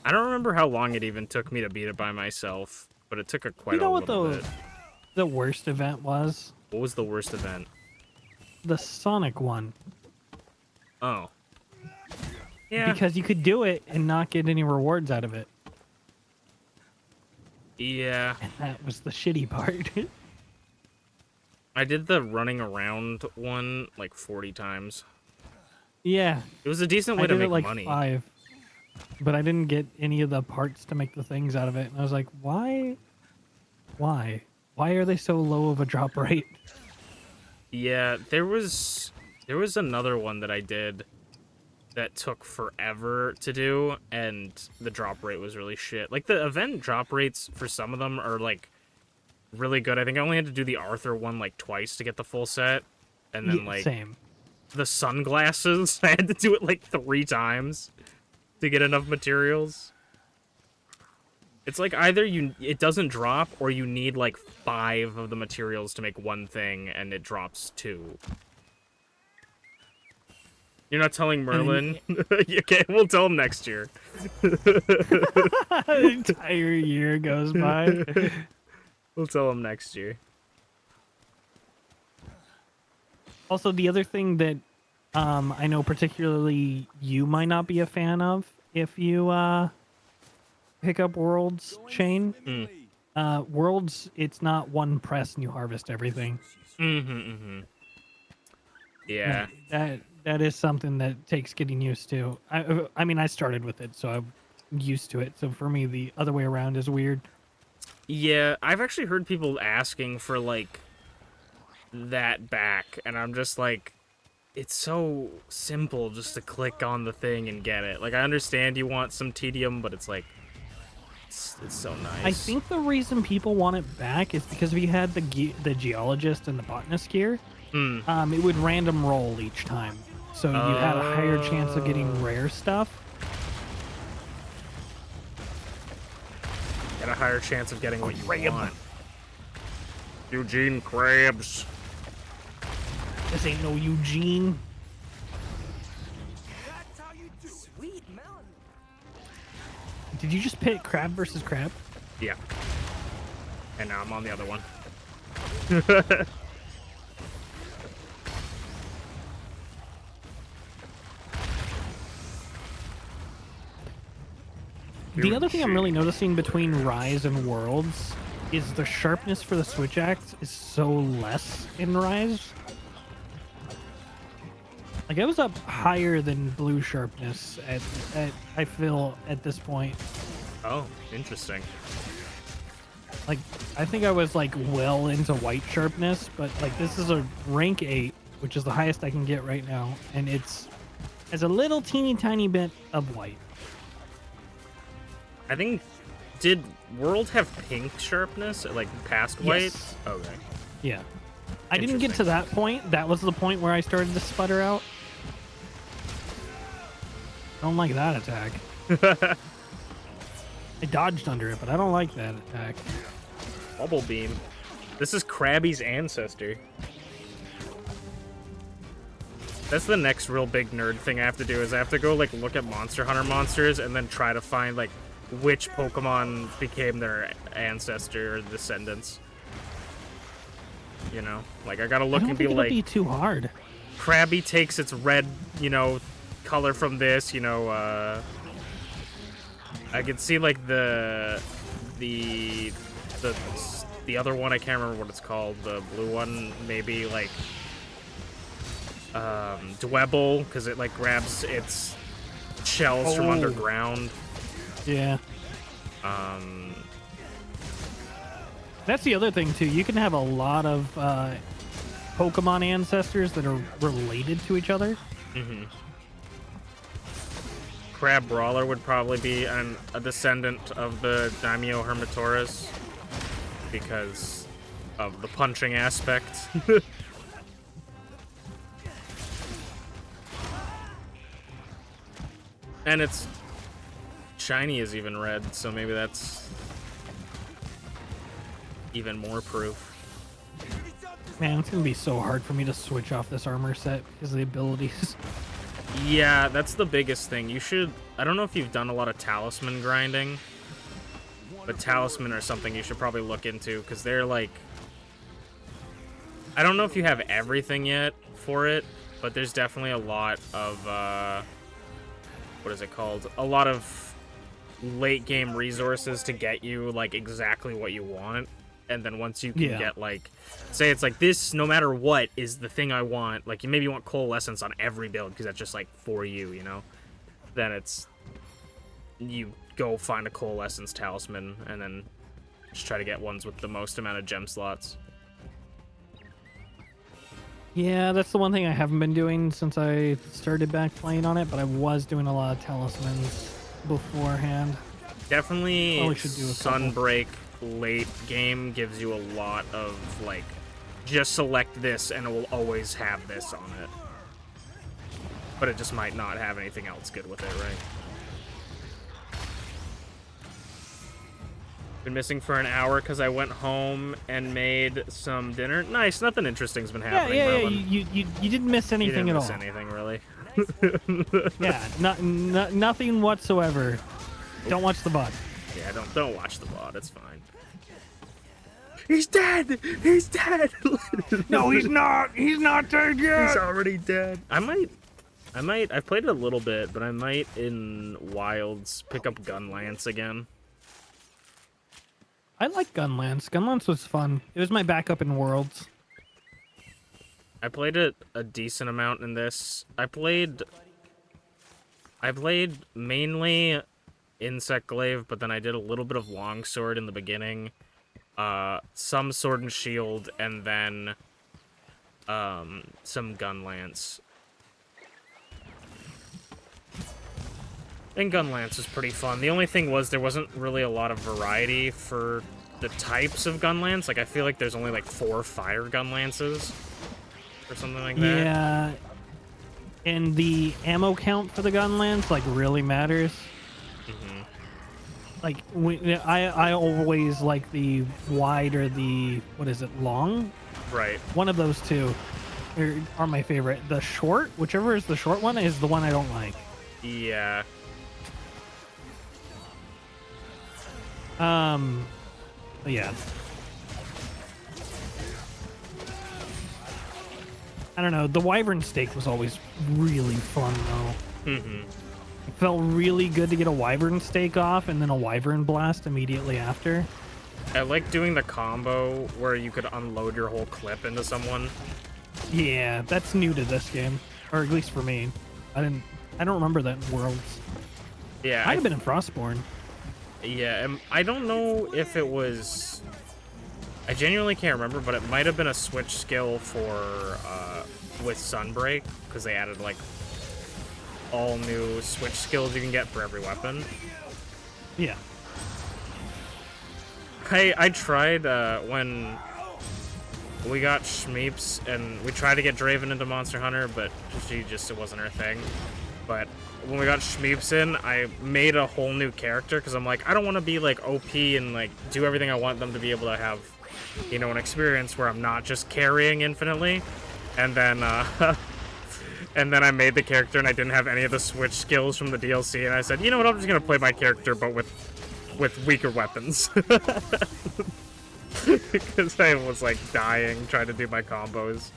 I don't remember how long it even took me to beat it by myself, but it took quite a little bit. The worst event was? What was the worst event? The Sonic one. Oh. Yeah. Because you could do it and not get any rewards out of it. Yeah. And that was the shitty part. I did the running around one like 40 times. Yeah. It was a decent way to make like money. 5, but I didn't get any of the parts to make the things out of it. And I was like, why? Why? Why are they so low of a drop rate? Yeah, there was another one that I did that took forever to do, and the drop rate was really shit. Like, the event drop rates for some of them are, like, really good. I think I only had to do the Arthur one, like, twice to get the full set. And then, like, same. The sunglasses, I had to do it, like, 3 times to get enough materials. It's like either it doesn't drop, or you need, like, 5 of the materials to make one thing, and it drops 2. You're not telling Merlin? Okay, we'll tell him next year. An entire year goes by. We'll tell him next year. Also, the other thing that I know particularly you might not be a fan of if you pick up Worlds Chain. Worlds, it's not one press and you harvest everything. Yeah. That is something that takes getting used to. I mean, I started with it, so I'm used to it. So for me, the other way around is weird. Yeah, I've actually heard people asking for, like, that back, and I'm just like, it's so simple just to click on the thing and get it. Like, I understand you want some tedium, but it's like, it's so nice. I think the reason people want it back is because we had the geologist and the botanist gear. It would random roll each time, so you had a higher chance of getting rare stuff. Got a higher chance of getting what you want. Eugene Krabs. This ain't no Eugene. That's how you do it. Sweet melon. Did you just pick crab versus crab? Yeah. And now I'm on the other one. The other thing I'm really noticing between Rise and Worlds is the sharpness for the switch axe is so less in Rise. Like, I was up higher than blue sharpness at I feel at this point. Oh, interesting. Like, I think I was like well into white sharpness, but like this is a rank 8, which is the highest I can get right now, and it's a little teeny tiny bit of white. I think, did World have pink sharpness, like past white? Yes. Okay. Yeah. I didn't get to that point. That was the point where I started to sputter out. Don't like that attack. I dodged under it, but I don't like that attack. Bubble Beam. This is Krabby's ancestor. That's the next real big nerd thing I have to do, is I have to go, like, look at Monster Hunter monsters and then try to find, like, which Pokemon became their ancestor or descendants. You know? Like, I gotta look and be like... It'll be too hard. Krabby takes its red, you know, color from this, you know, I can see, like, the other one, I can't remember what it's called, the blue one, maybe, like, Dwebble, because it like grabs its shells from underground. Yeah. Um, That's the other thing too. You can have a lot of Pokemon ancestors that are related to each other. Crab Brawler would probably be a descendant of the Daimyo Hermitaurus because of the punching aspect. And its shiny is even red, so maybe that's even more proof. Man, it's gonna be so hard for me to switch off this armor set because of the abilities. Yeah, that's the biggest thing. You should... I don't know if you've done a lot of talisman grinding, but talisman are something you should probably look into, because they're like... I don't know if you have everything yet for it, but there's definitely a lot of... what is it called? A lot of late-game resources to get you, like, exactly what you want. And then once you can get, like, say it's like this, no matter what, is the thing I want. Like, you maybe want Coalescence on every build because that's just, like, for you, you know? Then it's, you go find a Coalescence Talisman and then just try to get ones with the most amount of gem slots. Yeah, that's the one thing I haven't been doing since I started back playing on it, but I was doing a lot of talismans beforehand. Definitely Probably should do a couple. Sunbreak late game gives you a lot of, like, just select this and it will always have this on it. But it just might not have anything else good with it, right? Been missing for an hour because I went home and made some dinner. Nice, nothing interesting's been happening, Yeah. Merlin. You didn't miss You anything didn't at miss all. anything, really. Yeah, nothing whatsoever. Don't watch the bot. Yeah, don't watch the VOD, it's fine. He's dead! He's dead! No, he's not. He's not dead yet. He's already dead. I've played it a little bit, but I might in Wilds pick up Gunlance again. I like Gunlance. Gunlance was fun. It was my backup in Worlds. I played it a decent amount in this. I played mainly Insect Glaive, but then I did a little bit of Longsword in the beginning. Some Sword and Shield, and then some Gunlance. And Gunlance was pretty fun. The only thing was there wasn't really a lot of variety for the types of Gunlance. Like, I feel like there's only like 4 fire Gunlances or something like that. Yeah. And the ammo count for the Gunlance, like, really matters. Like, I always like the wide or the, what is it, long? Right. One of those two are my favorite. The short, whichever is the short one, is the one I don't like. Yeah. But yeah. I don't know. The Wyvern Stake was always really fun, though. It felt really good to get a Wyvern Stake off and then a Wyvern Blast immediately after. I like doing the combo where you could unload your whole clip into someone. Yeah, that's new to this game, or at least for me. I don't remember that in Worlds. Yeah. Might have been in Frostborn. Yeah, I don't know if it was... I genuinely can't remember, but it might have been a switch skill for, with Sunbreak, because they added, like, all new switch skills you can get for every weapon. Yeah. I tried, when we got Shmeeps, and we tried to get Draven into Monster Hunter, but it wasn't her thing. But when we got Shmeeps in, I made a whole new character, because I'm like, I don't want to be, like, OP and, like, do everything I want them to be able to have, you know, an experience where I'm not just carrying infinitely. And then, and then I made the character, and I didn't have any of the switch skills from the DLC, and I said, you know what, I'm just going to play my character, but with weaker weapons. Because I was, like, dying trying to do my combos.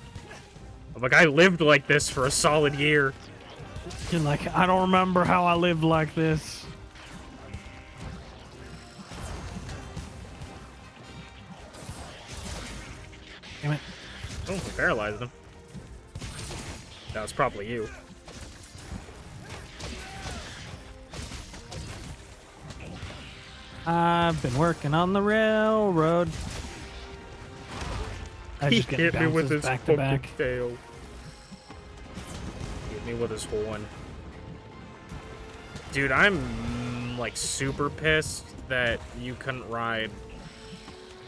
I'm like, I lived like this for a solid year. You're like, I don't remember how I lived like this. Damn it. Oh, I paralyzed him. That was probably you. I've been working on the railroad. I He just get hit me with bounces his back to fucking back. tail. Hit me with his horn. Dude, I'm like super pissed that you couldn't ride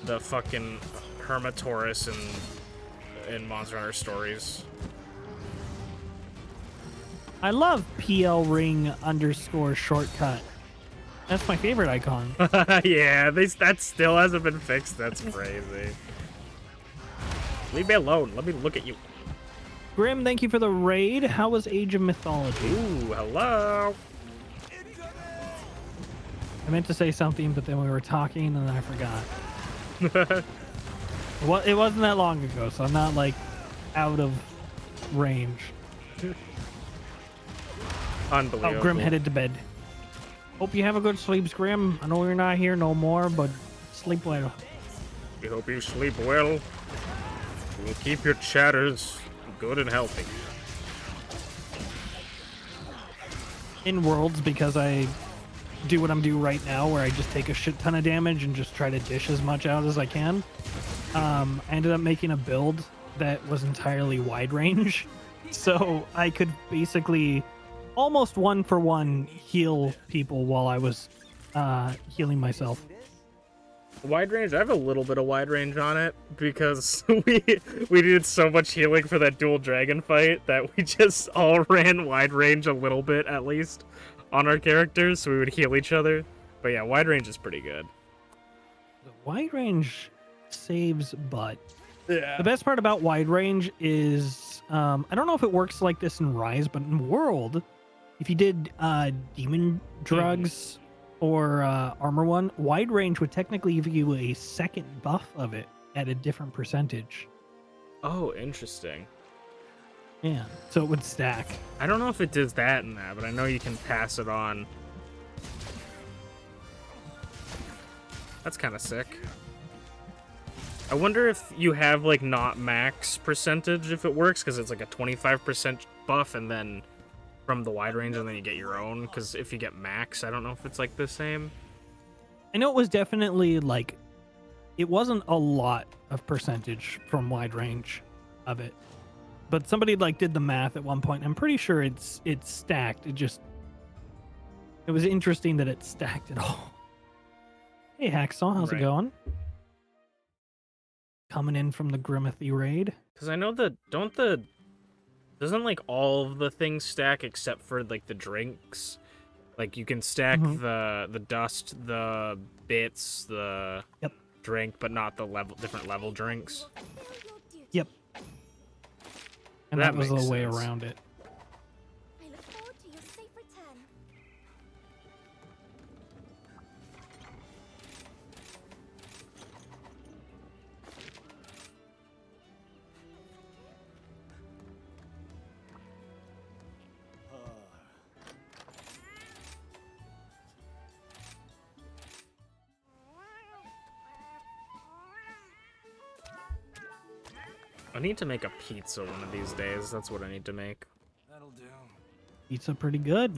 the fucking Hermitaurus in Monster Hunter Stories. I love PL ring _ shortcut. That's my favorite icon. Yeah, that still hasn't been fixed. That's crazy. Leave me alone. Let me look at you. Grim, thank you for the raid. How was Age of Mythology? Ooh, hello. I meant to say something, but then we were talking and then I forgot. Well, it wasn't that long ago, so I'm not like out of range. Unbelievable. Oh, Grim headed to bed. Hope you have a good sleep, Grim. I know you're not here no more, but sleep well. We hope you sleep well. We'll keep your chatters good and healthy. In Worlds, because I do what I'm doing right now, where I just take a shit ton of damage and just try to dish as much out as I can. I ended up making a build that was entirely wide range, so I could basically almost 1-for-1 heal people while I was healing myself. Wide range? I have a little bit of wide range on it because we did so much healing for that dual dragon fight that we just all ran wide range a little bit at least on our characters, so we would heal each other. But yeah, wide range is pretty good. The wide range saves butt. Yeah. The best part about wide range is I don't know if it works like this in Rise, but in World, if you did demon drugs or armor one, wide range would technically give you a second buff of it at a different percentage. Oh, interesting. Yeah, so it would stack. I don't know if it does that in that, but I know you can pass it on. That's kind of sick. I wonder if you have like not max percentage if it works, because it's like a 25% buff and then from the wide range and then you get your own, because if you get max, I don't know if it's like the same. I know it was definitely like, it wasn't a lot of percentage from wide range of it, but somebody like did the math at one point. I'm pretty sure it's stacked. It was interesting that it stacked it all. Hey Hacksaw, how's it going? Coming in from the Grimathy raid. Because I know doesn't like all of the things stack except for like the drinks? Like you can stack the dust, the bits, the drink, but not the different level drinks. Yep. And that was the way around it. I look forward to your safe return. I need to make a pizza one of these days. That's what I need to make. That'll do. Pizza pretty good.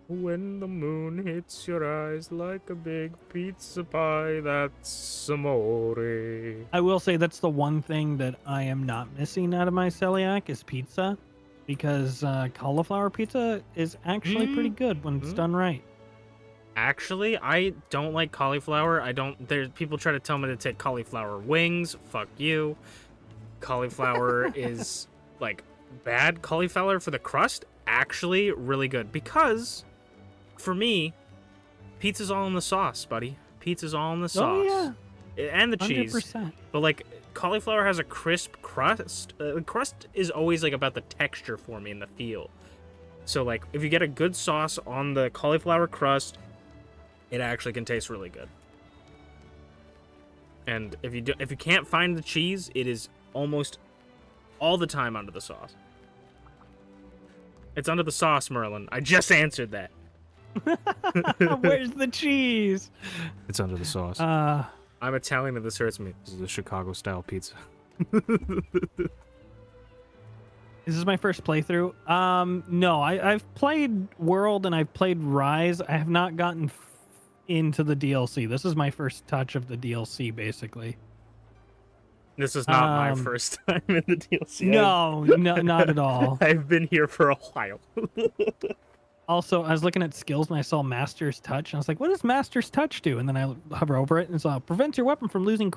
When the moon hits your eyes like a big pizza pie, that's amore. I will say that's the one thing that I am not missing out of my celiac is pizza, because cauliflower pizza is actually pretty good when it's done right. Actually, I don't like cauliflower. There's people try to tell me to take cauliflower wings. Fuck you. Cauliflower is like bad. Cauliflower for the crust, actually really good, because for me, pizza's all in the sauce, buddy. Pizza's all in the sauce. Oh yeah. And the cheese. 100%. But like cauliflower has a crisp crust. The crust is always like about the texture for me and the feel. So like if you get a good sauce on the cauliflower crust, it actually can taste really good. And if you can't find the cheese, it is almost all the time under the sauce. It's under the sauce, Merlin. I just answered that. Where's the cheese? It's under the sauce. I'm Italian and this hurts me. This is a Chicago style pizza. Is this my first playthrough? No, I've played World and I've played Rise. I have not gotten into the DLC. This is my first touch of the DLC, basically. This is not my first time in the DLC. No, not at all. I've been here for a while. Also, I was looking at skills and I saw Master's Touch, and I was like, "What does Master's Touch do?" And then I hover over it and saw prevents your weapon from losing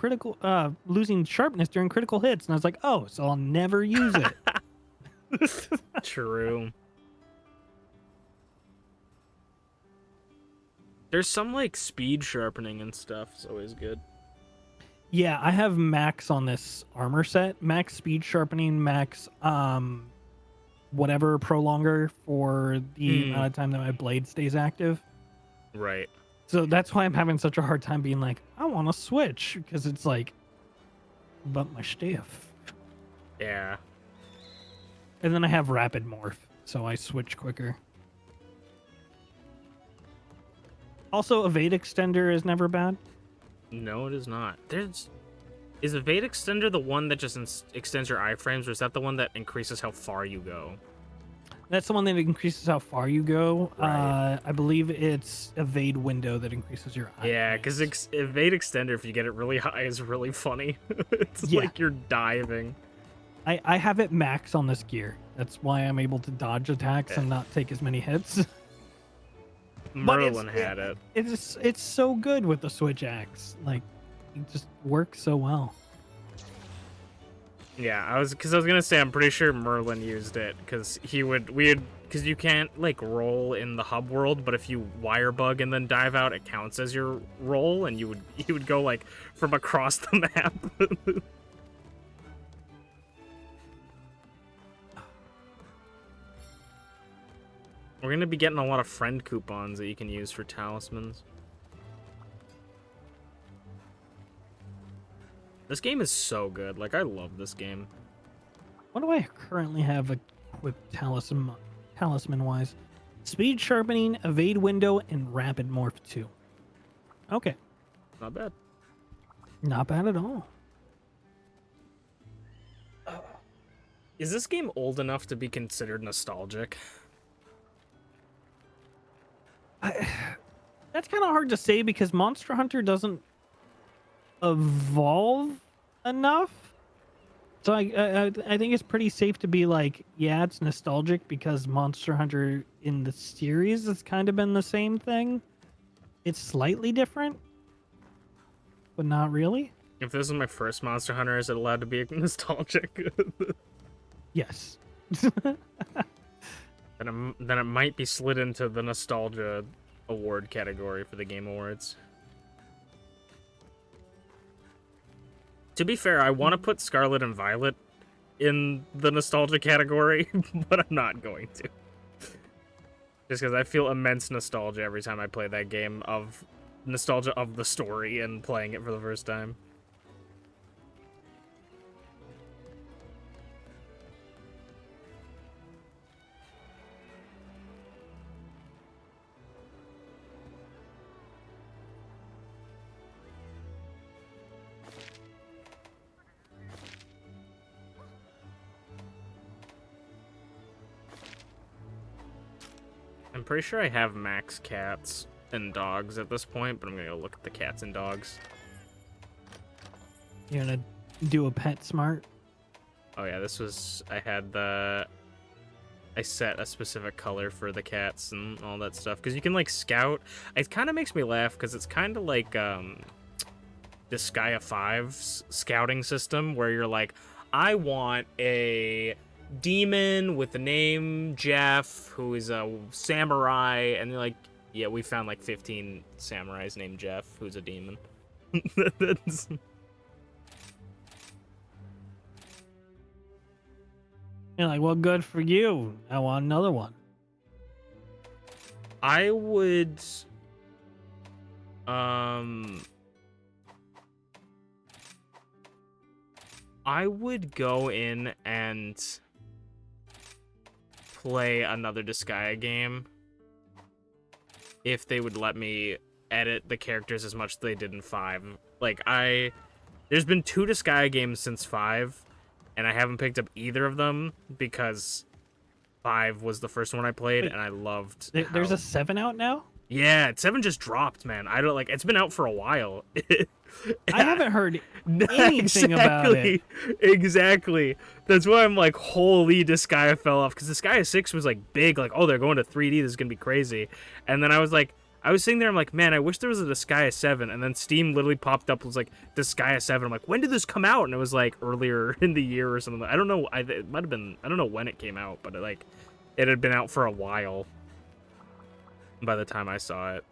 losing sharpness during critical hits. And I was like, "Oh, so I'll never use it." True. There's some like speed sharpening and stuff. It's always good. Yeah, I have max on this armor set. Max speed sharpening, max whatever prolonger for the amount of time that my blade stays active. Right. So that's why I'm having such a hard time being like, I want to switch, because it's like, but my staff. Yeah. And then I have rapid morph, so I switch quicker. Also, evade extender is never bad. No, it is not. Is evade extender the one that just extends your iframes, or is that the one that increases how far you go? That's the one that increases how far you go. Right. I believe it's evade window that increases your iframes. Yeah, because evade extender, if you get it really high, is really funny. It's like you're diving. I have it max on this gear. That's why I'm able to dodge attacks and not take as many hits. Merlin had it. It's so good with the switch axe. Like, it just works so well. Yeah, because I was gonna say I'm pretty sure Merlin used it because because you can't like roll in the hub world, but if you wire bug and then dive out, it counts as your roll, and you would go like from across the map. We're gonna be getting a lot of friend coupons that you can use for talismans. This game is so good. Like, I love this game. What do I currently have equipped talisman-wise? Speed sharpening, evade window, and rapid morph 2. Okay. Not bad. Not bad at all. Is this game old enough to be considered nostalgic? That's kind of hard to say because Monster Hunter doesn't evolve enough. So I think it's pretty safe to be like, yeah, it's nostalgic because Monster Hunter in the series has kind of been the same thing. It's slightly different, but not really. If this is my first Monster Hunter, is it allowed to be nostalgic? Yes. Then it might be slid into the nostalgia award category for the Game Awards. To be fair, I want to put Scarlet and Violet in the nostalgia category, but I'm not going to. Just because I feel immense nostalgia every time I play that game, of nostalgia of the story and playing it for the first time. I'm pretty sure I have max cats and dogs at this point, but I'm gonna go look at the cats and dogs. You're gonna do a pet smart? Oh yeah, I set a specific color for the cats and all that stuff, because you can like scout. It kind of makes me laugh because it's kind of like Disgaea 5's scouting system, where you're like, I want a demon with the name Jeff, who is a samurai, and they're like, yeah, we found like 15 samurais named Jeff, who's a demon. That's... You're like, well, good for you. I want another one. I would go in and play another Disgaea game if they would let me edit the characters as much as they did in 5. Like, there's been 2 Disgaea games since 5, and I haven't picked up either of them because 5 was the first one I played, Wait, and I loved. There's how- a 7 out now? Yeah, 7 just dropped, man. I don't like. It's been out for a while. I haven't heard anything about it. Exactly. That's why I'm like, holy, Disgaea fell off, because Disgaea 6 was like big, like, oh, they're going to 3D, this is gonna be crazy. And then I was sitting there, I'm like, man, I wish there was a Disgaea 7. And then Steam literally popped up, was like, Disgaea 7. I'm like, when did this come out? And it was like earlier in the year or something. I don't know. It might have been. I don't know when it came out, but it had been out for a while by the time I saw it.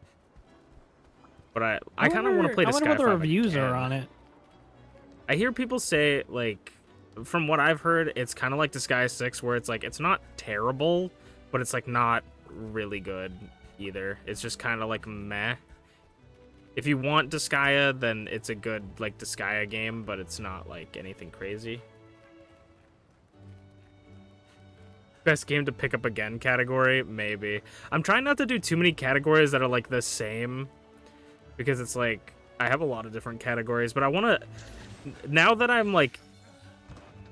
But I kind of want to play Disgaea 5 I wonder what the reviews again. are on it. I hear people say, like, from what I've heard, it's kind of like Disgaea 6, where it's like, it's not terrible, but it's like not really good either. It's just kind of like meh. If you want Disgaea, then it's a good, like, Disgaea game, but it's not like anything crazy. Best game to pick up again category? Maybe. I'm trying not to do too many categories that are like the same, because it's like, I have a lot of different categories, but I want to, now that I'm like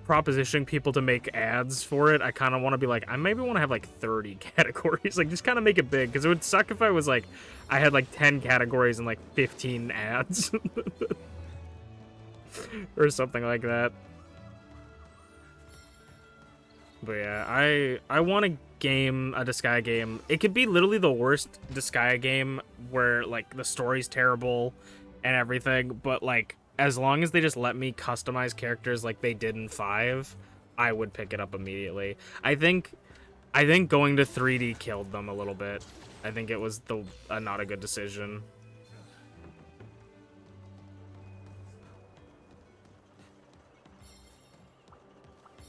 propositioning people to make ads for it, I kind of want to be like, I maybe want to have like 30 categories, like just kind of make it big, because it would suck if I was like, I had like 10 categories and like 15 ads or something like that. But yeah, I want a Disgaea game. It could be literally the worst Disgaea game where like the story's terrible and everything, but like as long as they just let me customize characters like they did in 5, I would pick it up immediately. I think going to 3D killed them a little bit. I think it was not a good decision.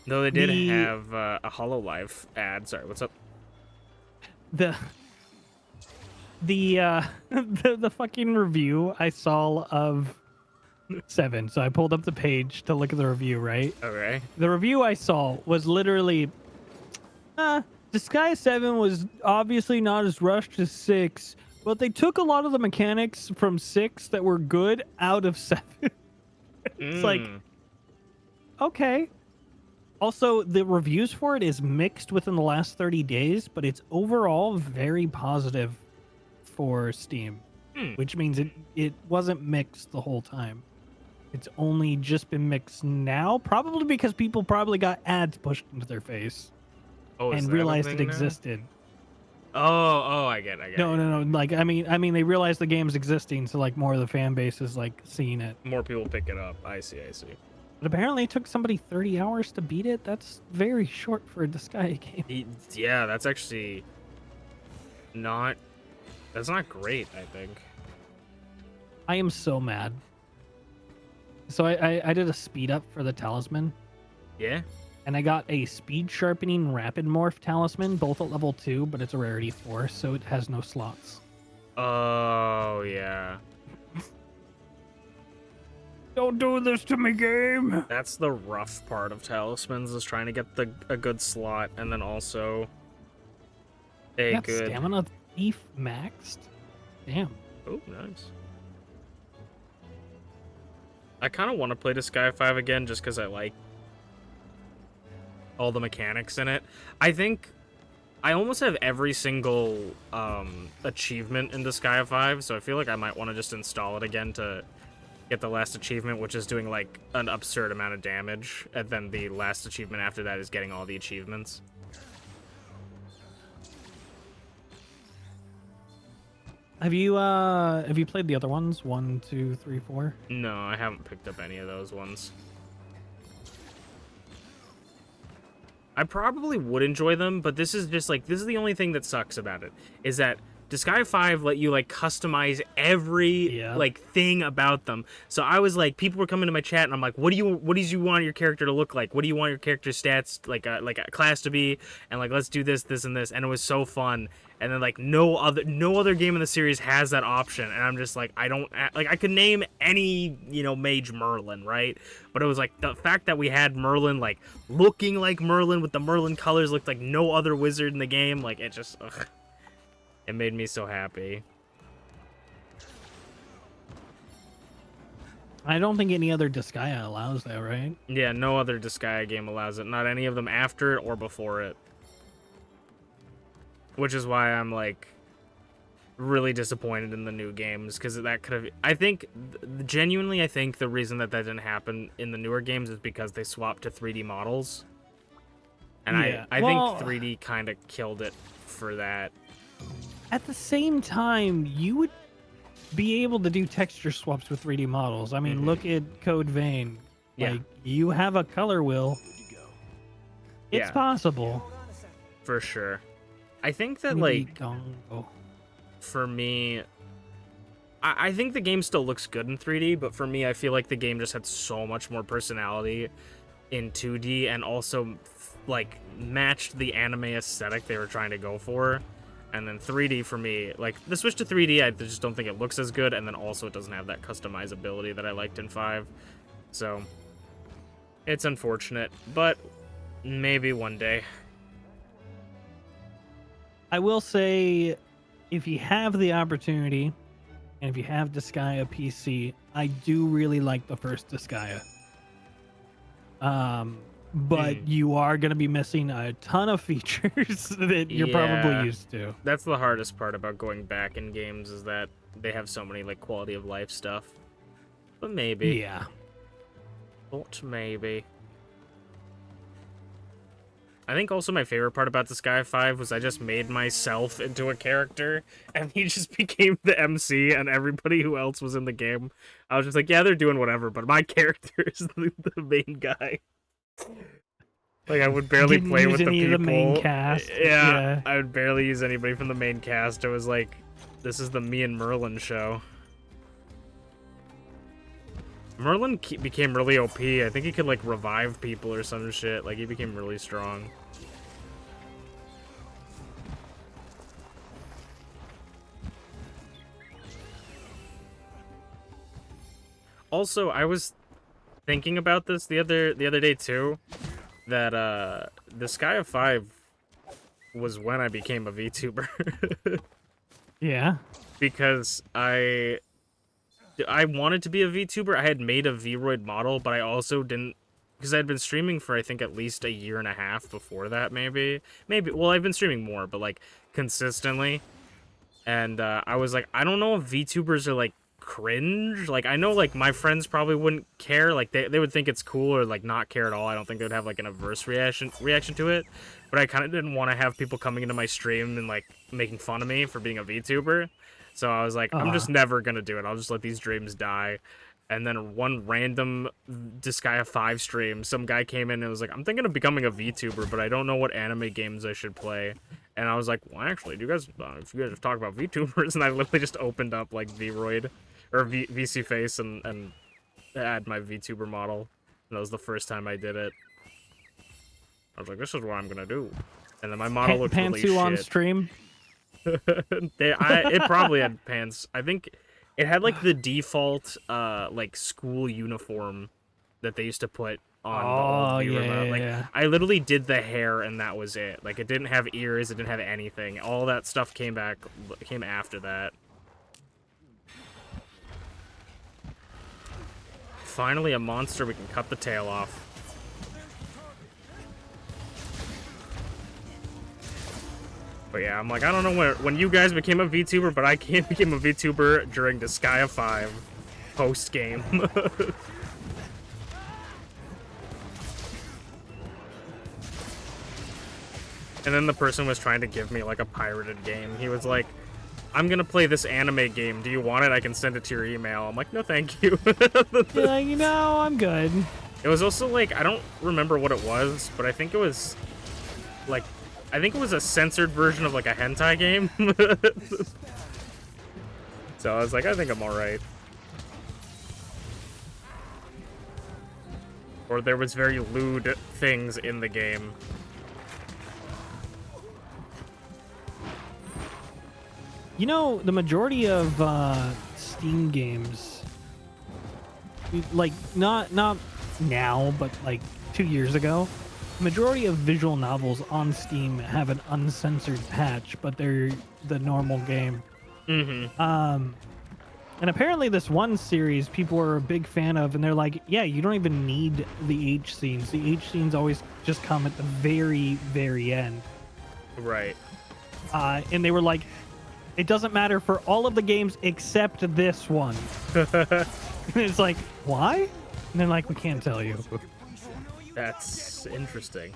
Though they did have a HoloLive ad. Sorry, what's up? The fucking review I saw of 7. So I pulled up the page to look at the review, right? Okay. The review I saw was literally, Disgaea 7 was obviously not as rushed as 6, but they took a lot of the mechanics from 6 that were good out of 7. It's like, okay. Also, the reviews for it is mixed within the last 30 days, but it's overall very positive for Steam, which means it wasn't mixed the whole time. It's only just been mixed now, probably because people probably got ads pushed into their face and realized it existed. Oh, I get it. No. Like, I mean, they realized the game's existing, so like more of the fan base is like seeing it. More people pick it up. I see. But apparently it took somebody 30 hours to beat it. That's very short for a Disgaea game. Yeah, that's actually not... That's not great, I think. I am so mad. So I did a speed up for the talisman. Yeah? And I got a speed sharpening rapid morph talisman, both at level 2, but it's a rarity 4, so it has no slots. Oh, yeah. Don't do this to me, game! That's the rough part of talismans, is trying to get a good slot, and then also a good... Stamina thief maxed? Damn. Oh, nice. I kind of want to play Disgaea 5 again, just because I like all the mechanics in it. I think I almost have every single achievement in Disgaea 5, so I feel like I might want to just install it again to get the last achievement, which is doing like an absurd amount of damage, and then the last achievement after that is getting all the achievements. Have you played the other ones? 1, 2, 3, 4? No, I haven't picked up any of those ones. I probably would enjoy them, but this is just like, this is the only thing that sucks about it, is that Disgaea 5 let you like customize every like thing about them. So I was like, people were coming to my chat and I'm like, what do you want your character to look like? What do you want your character's stats like a class to be? And like, let's do this, this, and this. And it was so fun. And then like no other game in the series has that option. And I'm just like, I could name any, mage Merlin, right? But it was like the fact that we had Merlin like looking like Merlin with the Merlin colors looked like no other wizard in the game. Like it just, ugh. It made me so happy. I don't think any other Disgaea allows that, right? Yeah, no other Disgaea game allows it. Not any of them after it or before it. Which is why I'm like really disappointed in the new games, because that could have. I think genuinely, I think the reason that didn't happen in the newer games is because they swapped to 3D models, and Yeah. I Well, think 3D kind of killed it for that. at the same time, you would be able to do texture swaps with 3D models. I mean, look at Code Vein. Yeah. Like, you have a color wheel. It's Yeah. possible. For sure. I think that, 3D like, dongle. for me, I think the game still looks good in 3D, but for me, I feel like the game just had so much more personality in 2D, and also, like, matched the anime aesthetic they were trying to go for. And then 3D for me, like, the switch to 3D, I just don't think it looks as good, and then also it doesn't have that customizability that I liked in 5. So, it's unfortunate, but maybe one day. I will say, if you have the opportunity, and if you have Disgaea PC, I do really like the first Disgaea. But you are going to be missing a ton of features that you're Yeah. probably used to. That's the hardest part about going back in games, is that they have so many, like, quality of life stuff. But maybe. Yeah. But maybe. I think also my favorite part about Disgaea 5 was I just made myself into a character, and he just became the MC, and everybody who else was in the game, I was just like, yeah, they're doing whatever, but my character is the main guy. Like, I would barely Didn't play use with the any people. of the main cast. Yeah, Yeah. I would barely use anybody from the main cast. It was like, this is the me and Merlin show. Merlin became really OP. I think he could, like, revive people or some shit. Like, he became really strong. Also, I was thinking about this the other day too, that Disgaea 5 was when I became a VTuber. Yeah. Because I wanted to be a VTuber. I had made a Vroid model, but I also didn't, because I had been streaming for I think at least a year and a half before that, maybe. Well, I've been streaming more, but like consistently. And I was like, I don't know if VTubers are like cringe. Like, I know like my friends probably wouldn't care. Like they would think it's cool, or like not care at all. I don't think they would have like an adverse reaction to it. But I kind of didn't want to have people coming into my stream and like making fun of me for being a VTuber. So I was like, I'm just never gonna do it. I'll just let these dreams die. And then one random Disgaea 5 stream, some guy came in and was like, I'm thinking of becoming a VTuber, but I don't know what anime games I should play. And I was like, well, actually, if you guys talk about VTubers, and I literally just opened up like Vroid or VC Face and add my VTuber model. And that was the first time I did it. I was like, this is what I'm gonna do. And then my model looked really Pantsu shit. on stream. It probably had pants. I think it had like the default like school uniform that they used to put on the old viewer mode. yeah. I literally did the hair and that was it. Like, it didn't have ears, it didn't have anything. All that stuff came after that. Finally a monster we can cut the tail off. But yeah, I'm like, I don't know when you guys became a VTuber, but I became a VTuber during Disgaea 5 post-game. And then the person was trying to give me, like, a pirated game. He was like, I'm gonna play this anime game. Do you want it? I can send it to your email. I'm like, no, thank you. You're like, you know, I'm good. It was also, like, I don't remember what it was, but I think it was, like, a censored version of, like, a hentai game. So I was like, I think I'm alright. Or there was very lewd things in the game. You know, the majority of Steam games, like not now, but like 2 years ago, the majority of visual novels on Steam have an uncensored patch, but they're the normal game. Mm-hmm. And apparently this one series people were a big fan of, and they're like, yeah, you don't even need the H scenes. The H scenes always just come at the very, very end. Right. And they were like, it doesn't matter for all of the games except this one. And it's like, why? And they're like, we can't tell you. That's interesting.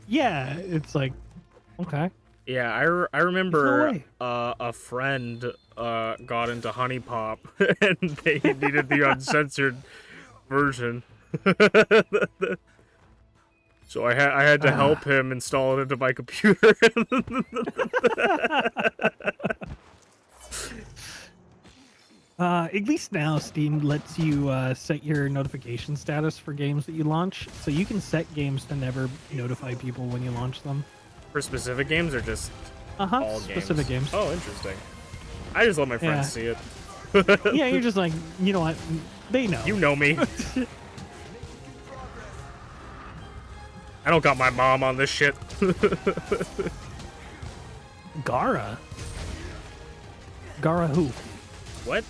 Yeah, it's like, okay. Yeah, I remember a friend got into Honey Pop and they needed the uncensored version. So I had to help him install it into my computer. At least now Steam lets you set your notification status for games that you launch, so you can set games to never notify people when you launch them. For specific games or just all specific games. Oh, interesting. I just let my friends see it. Yeah, you're just like, you know what? They know. You know me. I don't got my mom on this shit. Gara? Gara who? What?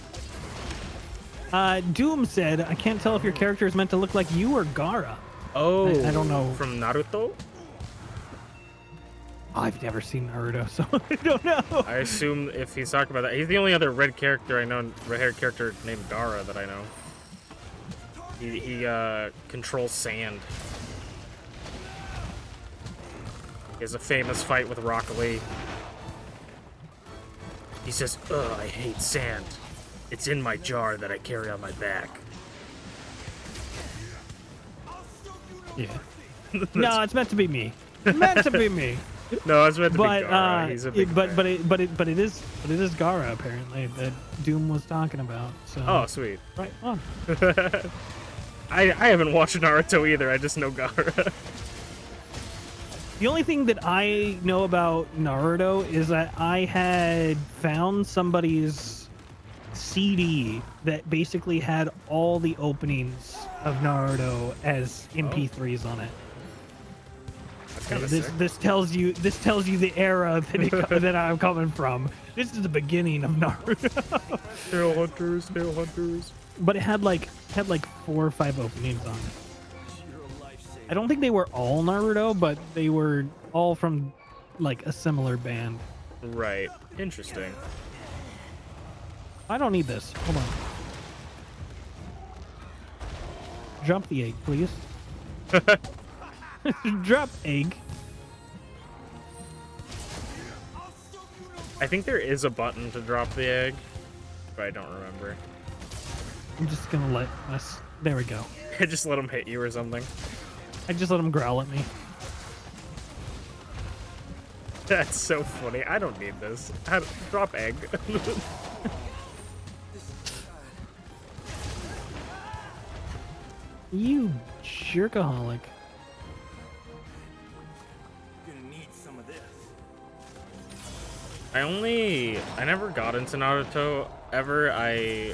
Doom said, I can't tell if your character is meant to look like you or Gara. Oh, I don't know. From Naruto? I've never seen Naruto, so I don't know. I assume if he's talking about that, he's the only other red character I know, red-haired character named Gara that I know. He controls sand. He has a famous fight with Rock Lee. He says, "Ugh, I hate sand. It's in my jar that I carry on my back." Yeah. No, it's meant to be me. Meant to be me. No, it's meant to be Gara. He's a big fan. but it is Gara apparently that Doom was talking about. So. Oh, sweet. Right on. I haven't watched Naruto either. I just know Gara. The only thing that I know about Naruto is that I had found somebody's CD that basically had all the openings of Naruto as MP3s on it. That's kind of sick. This tells you the era that I'm coming from. This is the beginning of Naruto. Tail hunters, tail hunters. But it had like 4 or 5 openings on it. I don't think they were all Naruto, but they were all from like a similar band. Right. Interesting. I don't need this. Hold on. Drop the egg, please. Drop egg. I think there is a button to drop the egg, but I don't remember. I'm just gonna let us. There we go. Just let him hit you or something. I just let him growl at me. That's so funny. I don't need this. Drop egg. You jerkaholic. Gonna need some of this. I never got into Naruto ever. I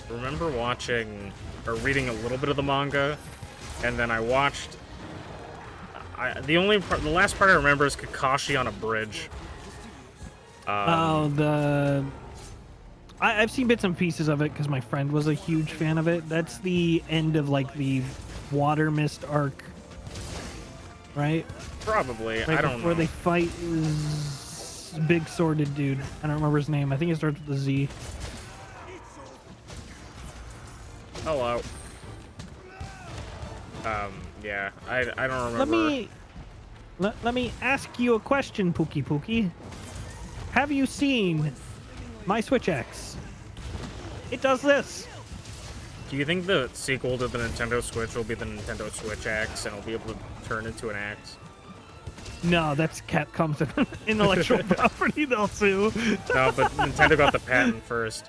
remember watching or reading a little bit of the manga, and then I watched. The last part I remember is Kakashi on a bridge. I've seen bits and pieces of it because my friend was a huge fan of it. That's the end of like the water mist arc, right? Probably. Right I don't know. before they fight this big sworded dude. I don't remember his name. I think it starts with a Z. Hello. Yeah, I don't remember. Let me ask you a question, Pookie Pookie. Have you seen my Switch X? It does this. Do you think the sequel to the Nintendo Switch will be the Nintendo Switch X and it'll be able to turn into an axe? No, that's Capcom's intellectual property. They'll sue. No, but Nintendo got the patent first.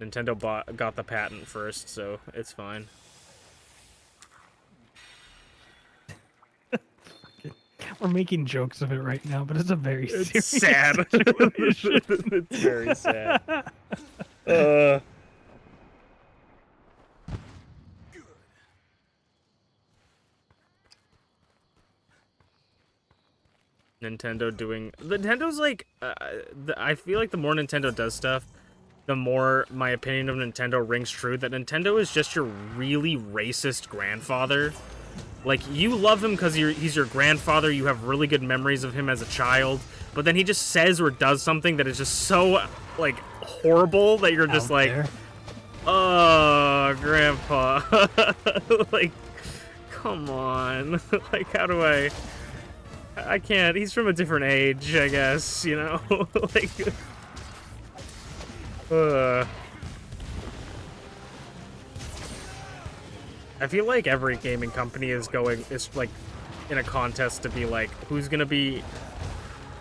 Nintendo got the patent first, so it's fine. We're making jokes of it right now, but it's a very serious sad. situation. It's very sad. Nintendo's like I feel like the more Nintendo does stuff, the more my opinion of Nintendo rings true, that Nintendo is just your really racist grandfather. Like, you love him because he's your grandfather, you have really good memories of him as a child, but then he just says or does something that is just so, like, horrible that you're just like, oh, Grandpa. Like, come on. Like, how do I can't. He's from a different age, I guess, you know? Like, I feel like every gaming company is like in a contest to be like, who's gonna be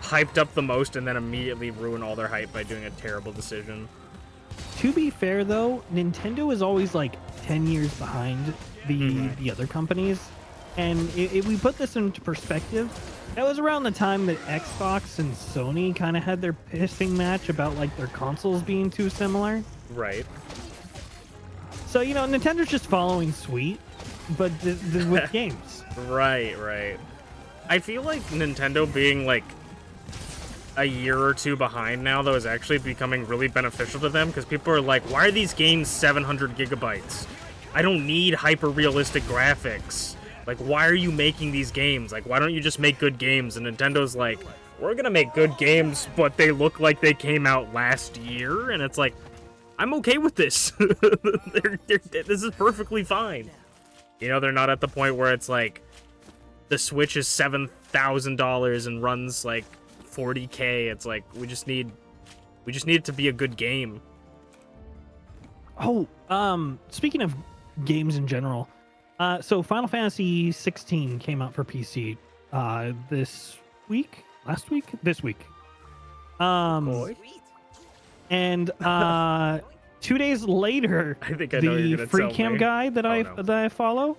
hyped up the most and then immediately ruin all their hype by doing a terrible decision. To be fair, though, Nintendo is always like 10 years behind the other companies. And if we put this into perspective, that was around the time that Xbox and Sony kind of had their pissing match about like their consoles being too similar. Right. So, you know, Nintendo's just following suit, but with games. Right. I feel like Nintendo being like a year or two behind now, though, is actually becoming really beneficial to them, because people are like, why are these games 700 gigabytes? I don't need hyper-realistic graphics. Like, why are you making these games? Like, why don't you just make good games? And Nintendo's like, we're gonna make good games, but they look like they came out last year, and it's like, I'm okay with this. This is perfectly fine. You know, they're not at the point where it's like, the Switch is $7,000 and runs like 40K. It's like, we just need it to be a good game. Oh, speaking of games in general, so Final Fantasy 16 came out for PC this week. And 2 days later, I think I know you're the gonna free tell cam me. guy that I follow,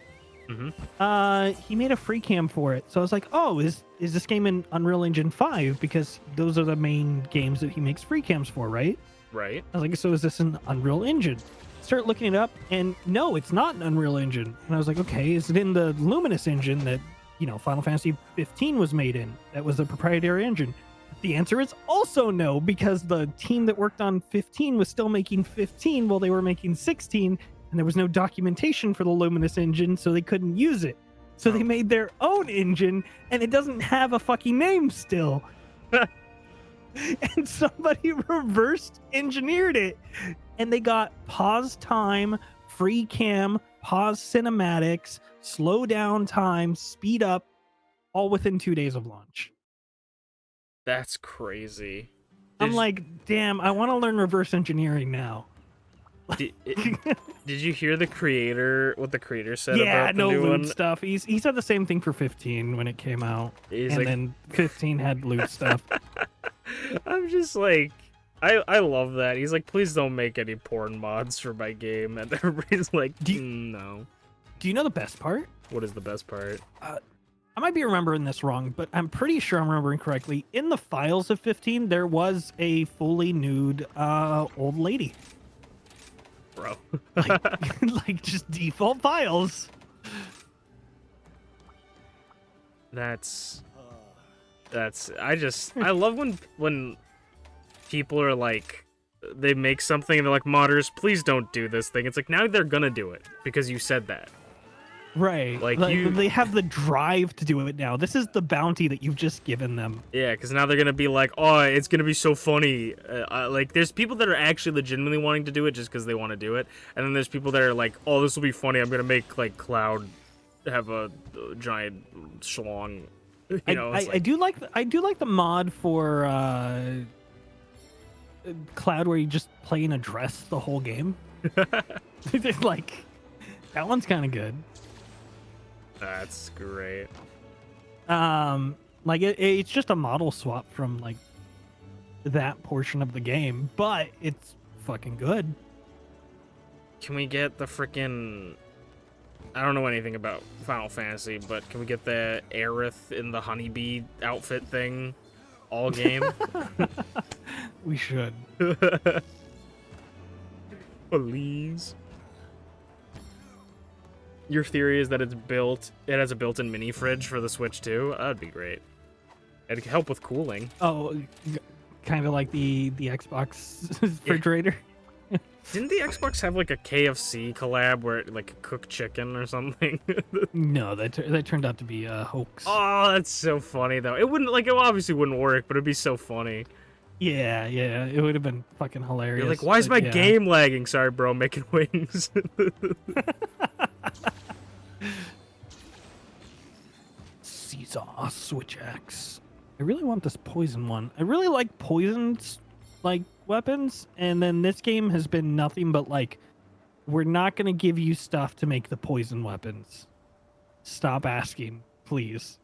he made a free cam for it. So I was like, oh, is this game in Unreal Engine 5? Because those are the main games that he makes free cams for, right? Right. I was like, so is this an Unreal Engine? Start looking it up, and no, it's not an Unreal Engine. And I was like, okay, is it in the Luminous engine that, you know, Final Fantasy 15 was made in? That was a proprietary engine. The answer is also no, because the team that worked on 15 was still making 15 while they were making 16, and there was no documentation for the Luminous engine, so they couldn't use it. So they made their own engine, and it doesn't have a fucking name still. And somebody reversed engineered it, and they got pause time, free cam, pause cinematics, slow down time, speed up, all within 2 days of launch. That's crazy. I'm like, damn, I want to learn reverse engineering now. Did you hear what the creator said Yeah, about the no new loot one? stuff. He said the same thing for 15 when it came out. He's and like, then 15 had loot stuff. I'm just like, I love that. He's like, please don't make any porn mods for my game. And everybody's like, no. Do you know the best part? What is the best part? I might be remembering this wrong, but I'm pretty sure I'm remembering correctly. In the files of 15, there was a fully nude old lady. Bro. like just default files. That's I love when people are like, they make something and they're like, modders, please don't do this thing. It's like, now they're gonna do it because you said that. Right. Like they have the drive to do it now. This is the bounty that you've just given them. Yeah, because now they're gonna be like, oh, it's gonna be so funny. Like, there's people that are actually legitimately wanting to do it just because they want to do it, and then there's people that are like, oh, this will be funny. I'm gonna make like Cloud have a giant schlong. You know, I do like the mod for Cloud where you just play in a dress the whole game. Like, that one's kind of good. That's great. Like it's just a model swap from like that portion of the game, but it's fucking good. Can we get the frickin'... I don't know anything about Final Fantasy, but can we get the Aerith in the honeybee outfit thing all game? We should. Please. Your theory is that it has a built-in mini fridge for the Switch too? That'd be great. It'd help with cooling. Oh, kind of like the Xbox refrigerator. Didn't the Xbox have like a KFC collab where it like cook chicken or something? No, that turned out to be a hoax. Oh, that's so funny though. It wouldn't like it obviously wouldn't work, but it'd be so funny. Yeah, it would have been fucking hilarious. You're like, why is my game lagging? Sorry, bro, making wings. Caesar switch axe. I really want this poison one. I really like poisons, like weapons, and then this game has been nothing but like, we're not gonna give you stuff to make the poison weapons. Stop asking, please.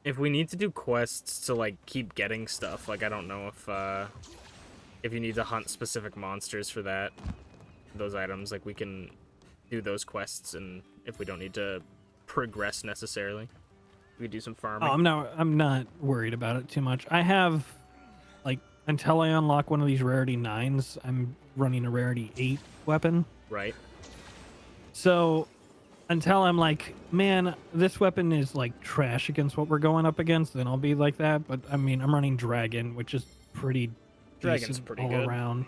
If we need to do quests to like keep getting stuff, like I don't know if you need to hunt specific monsters for that, those items, like we can do those quests, and if we don't need to progress necessarily, we could do some farming. Oh, I'm not worried about it too much. I have, like, until I unlock one of these rarity 9s, I'm running a rarity 8 weapon. Right. So until I'm like, man, this weapon is like trash against what we're going up against, then I'll be like that. But I mean, I'm running Dragon, which is pretty Dragon's pretty all good around.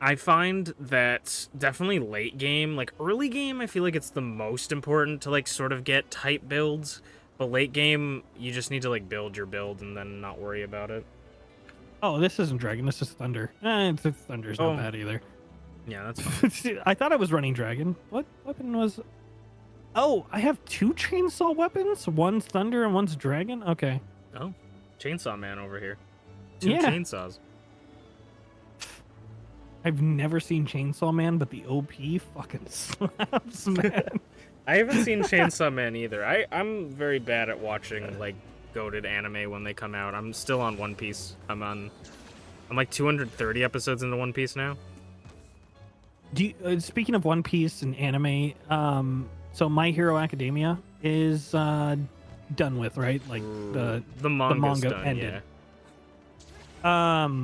I find that definitely late game, like early game, I feel like it's the most important to like sort of get tight builds, but late game, you just need to like build your build and then not worry about it. Oh, this isn't Dragon, this is Thunder. Thunder's not bad either. Yeah, that's fine. I thought I was running Dragon. What weapon was... Oh, I have 2 chainsaw weapons? One's Thunder and one's Dragon? Okay. Oh, Chainsaw Man over here. 2 Yeah. chainsaws. I've never seen Chainsaw Man, but the OP fucking slaps, man. I haven't seen Chainsaw Man either. I'm very bad at watching like goated anime when they come out. I'm still on One Piece. I'm like 230 episodes into One Piece now. Speaking of One Piece and anime, so My Hero Academia is done with, right? Like the manga done, ended. Yeah.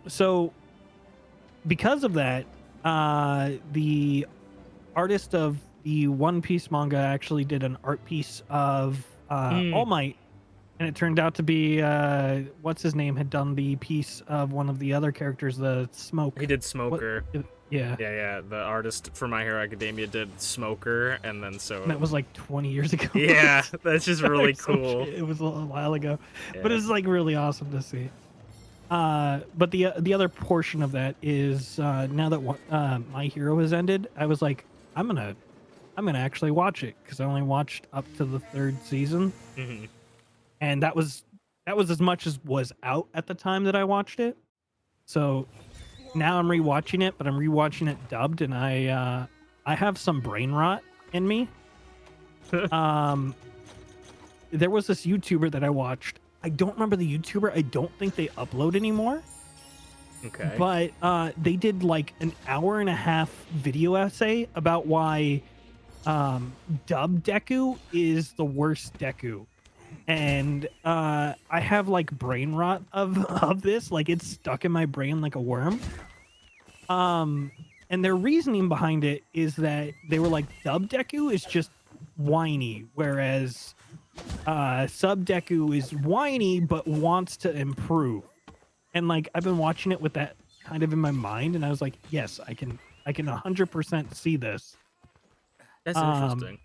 So because of that, the artist of the One Piece manga actually did an art piece of All Might, and it turned out to be what's his name had done the piece of one of the other characters, the Smoke. He did Smoker. Yeah. The artist for My Hero Academia did Smoker, and then And that was like 20 years ago. Yeah, that's just really cool. It was a while ago, Yeah. but it's like really awesome to see. But the other portion of that is now that My Hero has ended, I was like, I'm gonna actually watch it because I only watched up to the 3rd season, and that was as much as was out at the time that I watched it. So now I'm rewatching it, but I'm rewatching it dubbed, and I have some brain rot in me. There was this YouTuber that I watched. I don't remember the YouTuber. I don't think they upload anymore. Okay. But they did like an 1.5-hour video essay about why dub Deku is the worst Deku. And I have like brain rot of this. Like it's stuck in my brain like a worm. And their reasoning behind it is that they were like, dub Deku is just whiny, whereas sub Deku is whiny but wants to improve. And like I've been watching it with that kind of in my mind, and I was like, yes, I can 100% see this. That's interesting.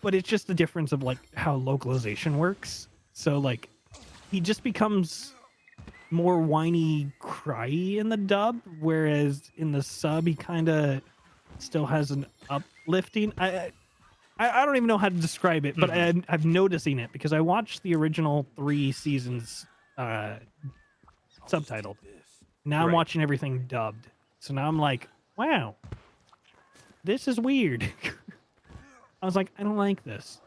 But it's just the difference of like how localization works. So like he just becomes more whiny, cryy in the dub, whereas in the sub he kind of still has an uplifting. I don't even know how to describe it, but I'm noticing it because I watched the original 3 seasons subtitled. Now I'm watching everything dubbed. So now I'm like, wow, this is weird. I was like, I don't like this.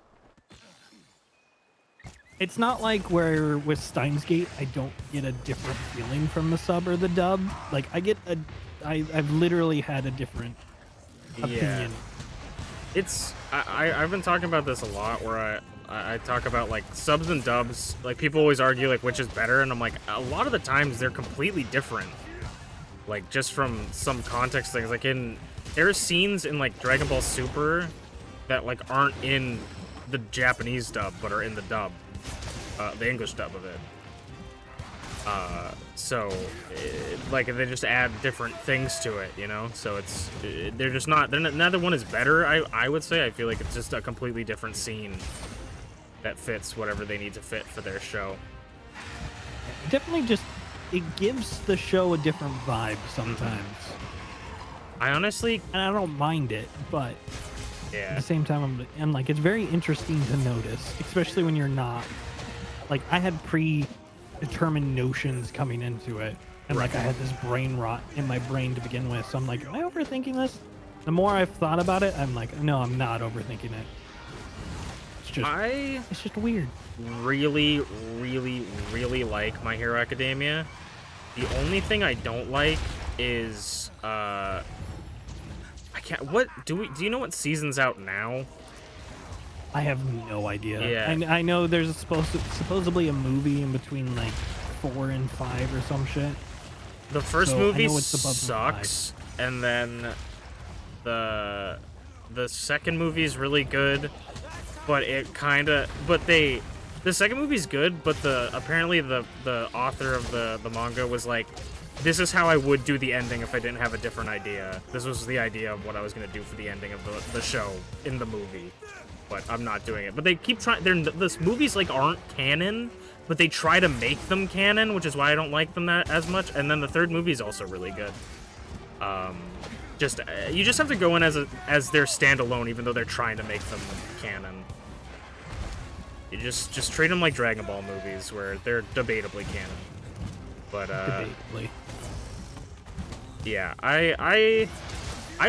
It's not like where with Steins Gate, I don't get a different feeling from the sub or the dub. Like I've literally had a different opinion. It's I've been talking about this a lot where I talk about like subs and dubs. Like people always argue like which is better, and I'm like, a lot of the times they're completely different. Like just from some context things. Like there are scenes in like Dragon Ball Super that like aren't in the Japanese dub, but are in the dub, the English dub of it. So, like, they just add different things to it, you know? So it's, they're just not, neither one is better, I would say. I feel like it's just a completely different scene that fits whatever they need to fit for their show. Definitely just, it gives the show a different vibe sometimes. I honestly... And I don't mind it, but yeah. at the same time, I'm like, it's very interesting to notice, especially when you're not, like, I had predetermined notions coming into it, and like I had this brain rot in my brain to begin with, so I'm like, am I overthinking this? The more I've thought about it, I'm like, no, I'm not overthinking it. It's just weird. Really, really, really like My Hero Academia. The only thing I don't like is I can't. What do you know what season's out now? I have no idea. Yeah. I know there's supposedly a movie in between like 4 and 5 or some shit. The first So movie I know it's above sucks, and then the second movie is really good, but the second movie's good, but apparently the author of the manga was like, this is how I would do the ending if I didn't have a different idea. This was the idea of what I was gonna do for the ending of the show in the movie, but I'm not doing it. But they keep trying. This movies like aren't canon, but they try to make them canon, which is why I don't like them that as much. And then the third movie is also really good. You just have to go in as their standalone, even though they're trying to make them canon. You just treat them like Dragon Ball movies, where they're debatably canon. But Debatably. Yeah, I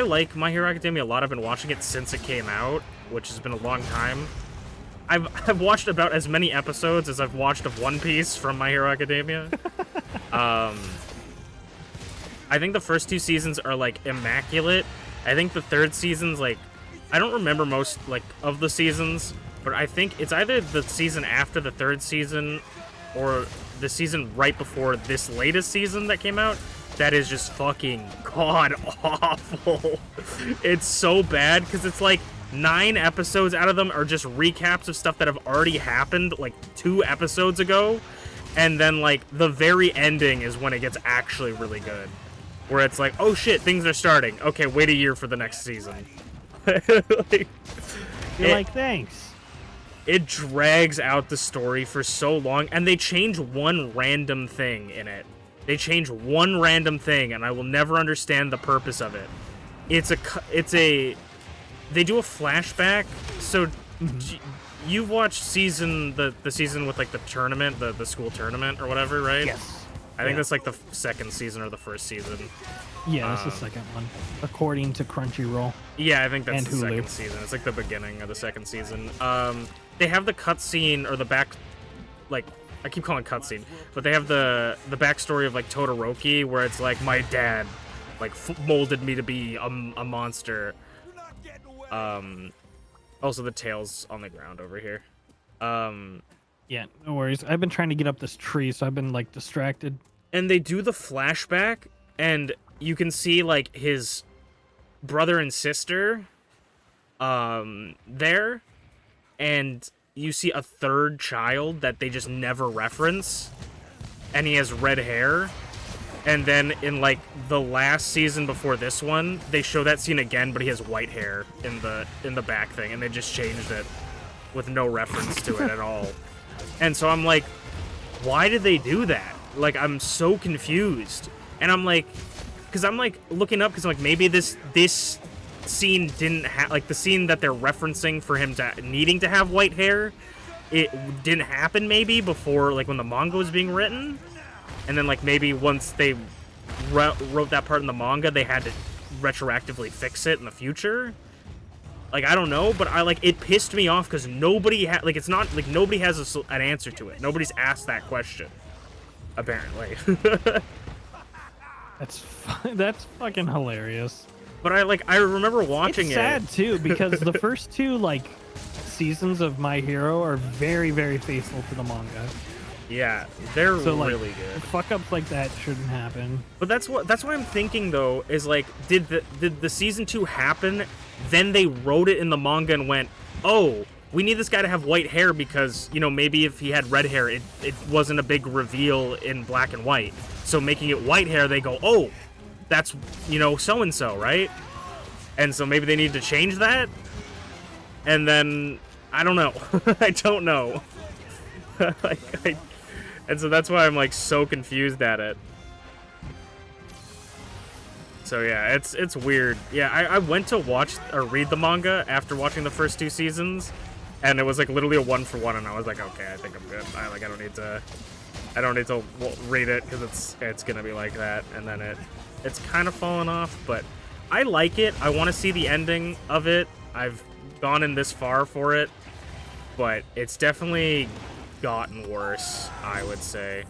like My Hero Academia a lot. I've been watching it since it came out, which has been a long time. I've watched about as many episodes as I've watched of One Piece from My Hero Academia. I think the first 2 seasons are like immaculate. I think the third season's like, I don't remember most like of the seasons, but I think it's either the season after the third season or the season right before this latest season that came out that is just fucking god awful. It's so bad because it's like 9 episodes out of them are just recaps of stuff that have already happened like 2 episodes ago, and then like the very ending is when it gets actually really good, where it's like, oh shit, things are starting. Okay, wait a year for the next season. You're like, thanks. It drags out the story for so long, and they change one random thing in it. They change one random thing, and I will never understand the purpose of it. They do a flashback. So you've watched the season with like the tournament, the school tournament or whatever, right? Yes. I think that's like the second season or the first season. Yeah, that's the second one, according to Crunchyroll. Yeah, I think that's and the Hulu. second season. It's like the beginning of the second season. They have the cutscene or the back, like, I keep calling it cutscene, but they have the backstory of like Todoroki, where it's like my dad, like molded me to be a monster. Also the tails on the ground over here. Yeah, no worries. I've been trying to get up this tree, so I've been like distracted. And they do the flashback, and you can see like his brother and sister there, and you see a third child that they just never reference, and he has red hair. And then in like the last season before this one, they show that scene again, but he has white hair in the back thing, and they just changed it with no reference to it at all. And so I'm like, why did they do that? Like, I'm so confused. And I'm like, because I'm like looking up, because I'm like, maybe this scene didn't have, like, the scene that they're referencing for him to needing to have white hair, it didn't happen maybe before, like, when the manga was being written. And then, like, maybe once they wrote that part in the manga, they had to retroactively fix it in the future. Like, I don't know, but it pissed me off because nobody it's not, like, nobody has an answer to it. Nobody's asked that question, apparently. That's fucking hilarious. But I remember watching it's sad, too, because the first 2, like, seasons of My Hero are very, very faithful to the manga. Yeah, they're so, like, really good. Fuck-ups like that shouldn't happen. But that's what I'm thinking, though, is, like, did the season 2 happen, then they wrote it in the manga and went, oh, we need this guy to have white hair because, you know, maybe if he had red hair, it wasn't a big reveal in black and white. So making it white hair, they go, oh, that's, you know, so-and-so, right? And so maybe they need to change that? And then, I don't know. I don't know. And so that's why I'm, like, so confused at it. So yeah, it's weird. Yeah, I went to watch or read the manga after watching the first 2 seasons, and it was like literally a 1-for-1, and I was like, okay, I think I'm good. I don't need to read it because it's gonna be like that, and then it's kind of fallen off, but I like it. I want to see the ending of it. I've gone in this far for it, but it's definitely gotten worse, I would say.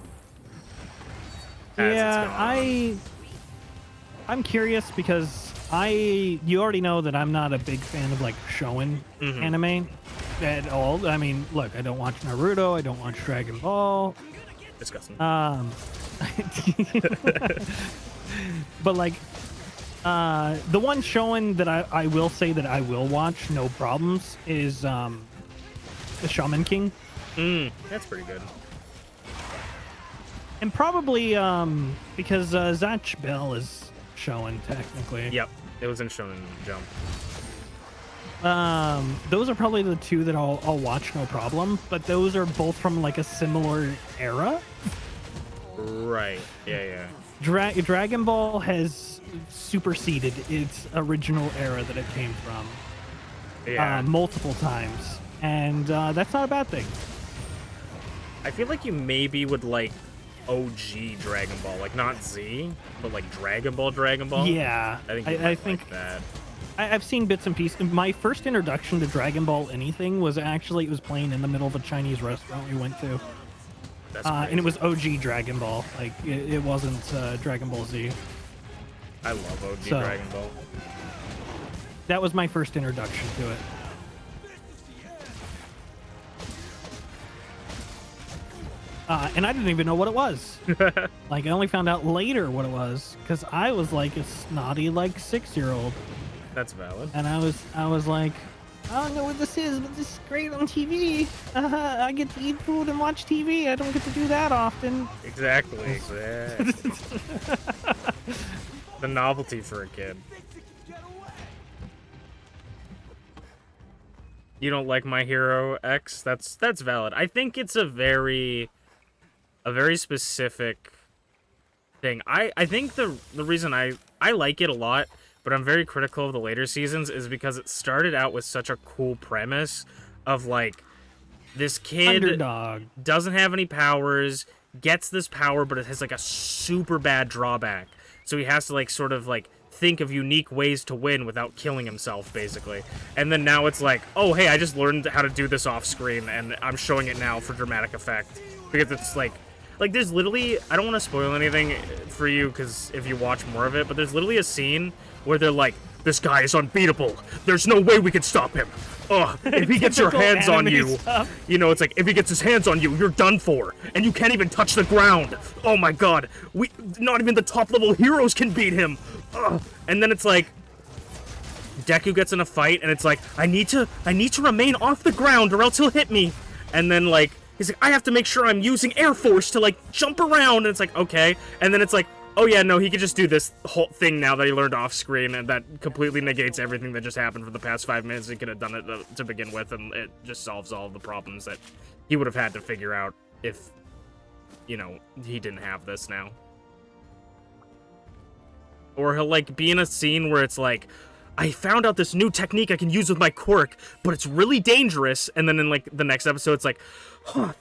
Yeah, I'm curious because you already know that I'm not a big fan of like shonen anime at all. I mean, look, I don't watch Naruto, I don't watch Dragon Ball. Disgusting. But like, the one shonen that I will say that I will watch, no problems, is the Shaman King. That's pretty good. And probably because Zatch Bell is shonen technically. Yep, it was in Shonen Jump. Those are probably the 2 that I'll watch, no problem. But those are both from like a similar era. Right. Yeah. Dragon Ball has superseded its original era that it came from. Yeah. Multiple times, and that's not a bad thing. I feel like you maybe would like OG Dragon Ball, like not Z, but like Dragon Ball. Yeah, I think like that. I've seen bits and pieces. My first introduction to Dragon Ball anything was actually, it was playing in the middle of a Chinese restaurant we went to. That's and it was OG Dragon Ball. Like, it wasn't Dragon Ball Z. I love OG So, Dragon Ball. That was my first introduction to it. And I didn't even know what it was. Like, I only found out later what it was because I was like a snotty, like 6-year-old. That's valid. And I was like, I don't know what this is, but this is great on TV. I get to eat food and watch TV. I don't get to do that often. Exactly. The novelty for a kid. You don't like My Hero X? That's valid. I think it's a very specific thing. I think the reason I like it a lot, but I'm very critical of the later seasons, is because it started out with such a cool premise of like this kid Underdog doesn't have any powers, gets this power, but it has like a super bad drawback. So he has to like sort of like think of unique ways to win without killing himself, basically. And then now it's like, oh hey, I just learned how to do this off screen and I'm showing it now for dramatic effect. Because it's like there's literally, I don't want to spoil anything for you because if you watch more of it, but there's literally a scene where they're like, this guy is unbeatable. There's no way we can stop him. If he gets your hands on you, you know, it's like, if he gets his hands on you, you're done for. And you can't even touch the ground. Oh my god. Not even the top level heroes can beat him. And then it's like, Deku gets in a fight and it's like, I need to remain off the ground or else he'll hit me. And then like, he's like, I have to make sure I'm using Air Force to like jump around. And it's like, okay. And then it's like, oh yeah, no, he could just do this whole thing now that he learned off screen, and that completely negates everything that just happened for the past 5 minutes. He could have done it to begin with, and it just solves all of the problems that he would have had to figure out if, you know, he didn't have this now. Or he'll like be in a scene where it's like, I found out this new technique I can use with my quirk, but it's really dangerous. And then in like the next episode, it's like,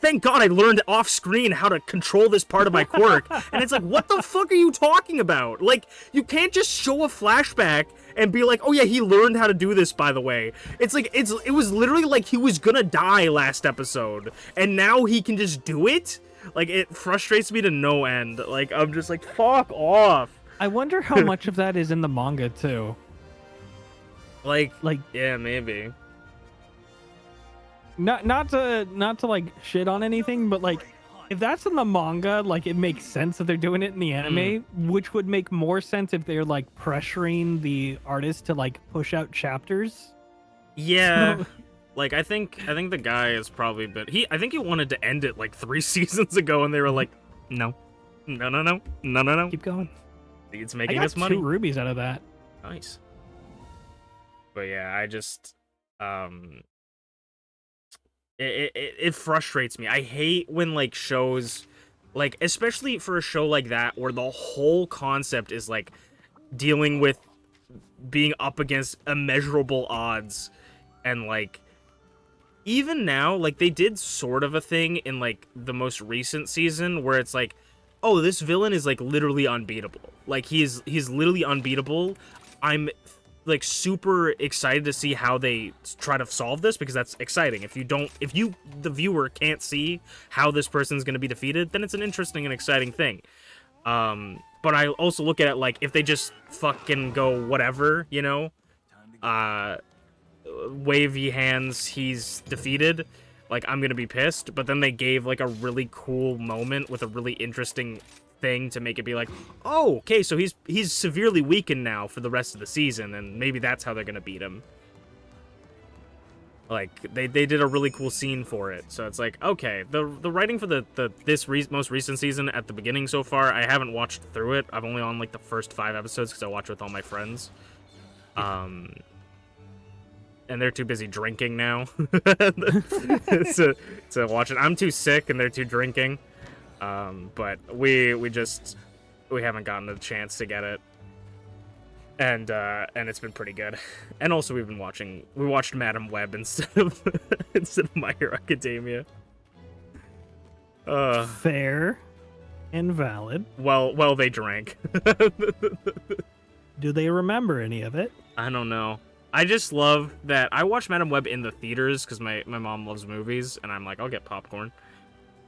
thank God I learned off screen how to control this part of my quirk. And it's like, what the fuck are you talking about? Like, you can't just show a flashback and be like, oh yeah, he learned how to do this, by the way. It's like, it was literally like he was gonna die last episode, and now he can just do it? Like, it frustrates me to no end. Like, I'm just like, fuck off. I wonder how much of that is in the manga too. Like, yeah, maybe. Not to like shit on anything, but like, if that's in the manga, like, it makes sense that they're doing it in the anime, which would make more sense if they're like pressuring the artist to like push out chapters. Yeah. Like I think the guy has probably been I think he wanted to end it like 3 seasons ago, and they were like, no, no. Keep going. It's I making got us money. 2 rubies out of that. Nice. But yeah, I just it frustrates me. I hate when like shows, like especially for a show like that where the whole concept is like dealing with being up against immeasurable odds, and like even now, like they did sort of a thing in like the most recent season where it's like, oh, this villain is like literally unbeatable. Like he's literally unbeatable. I'm like super excited to see how they try to solve this, because that's exciting. If you the viewer can't see how this person's going to be defeated, then it's an interesting and exciting thing. But I also look at it like if they just fucking go whatever, you know, wavy hands, he's defeated, like I'm gonna be pissed. But then they gave like a really cool moment with a really interesting thing to make it be like, oh, okay, so he's severely weakened now for the rest of the season, and maybe that's how they're gonna beat him. Like they did a really cool scene for it, so it's like, okay, the writing for this most recent season at the beginning so far, I haven't watched through it. I've only on like the first 5 episodes because I watch with all my friends. And they're too busy drinking now to watch it. I'm too sick and they're too drinking. But we haven't gotten a chance to get it. And it's been pretty good. And also we watched Madam Web instead of My Hero Academia. Fair and valid. Well, they drank. Do they remember any of it? I don't know. I just love that I watched Madam Web in the theaters because my mom loves movies, and I'm like, I'll get popcorn.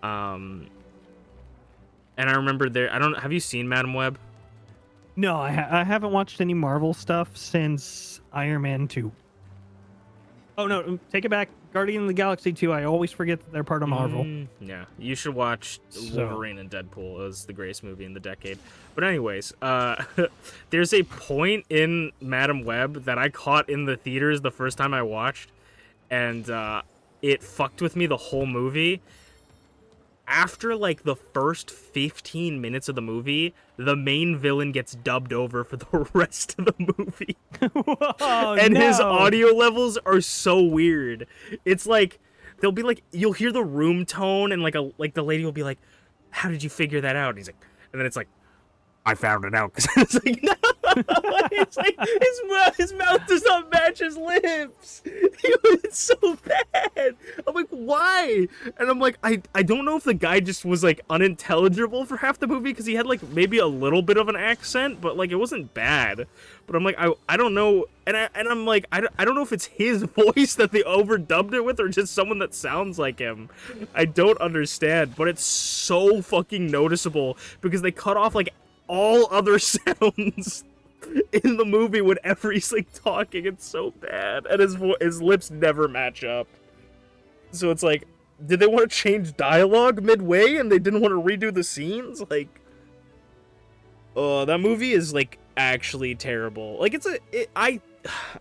And I remember have you seen Madam Web? No, I haven't watched any Marvel stuff since Iron Man 2. Oh, no, take it back. Guardian of the Galaxy 2, I always forget that they're part of Marvel. Yeah, you should watch Wolverine and Deadpool. It was the greatest movie in the decade. But anyways, there's a point in Madam Web that I caught in the theaters the first time I watched, and it fucked with me the whole movie. After, like, the first 15 minutes of the movie, the main villain gets dubbed over for the rest of the movie. Whoa, and no. his audio levels are so weird. It's like, they'll be like, you'll hear the room tone, and, like, the lady will be like, how did you figure that out? And he's like, and then it's like, I found it out. Because it's like, no! It's like, his mouth does not match his lips. It's so bad. I'm like, why? And I'm like, I don't know if the guy just was like unintelligible for half the movie, because he had like maybe a little bit of an accent, but like it wasn't bad. But I'm like, I don't know. And I'm like, I don't know if it's his voice that they overdubbed it with, or just someone that sounds like him. I don't understand, but it's so fucking noticeable because they cut off like all other sounds in the movie whenever he's like talking. It's so bad, and his lips never match up. So it's like, did they want to change dialogue midway and they didn't want to redo the scenes? Like, oh, that movie is like actually terrible. Like I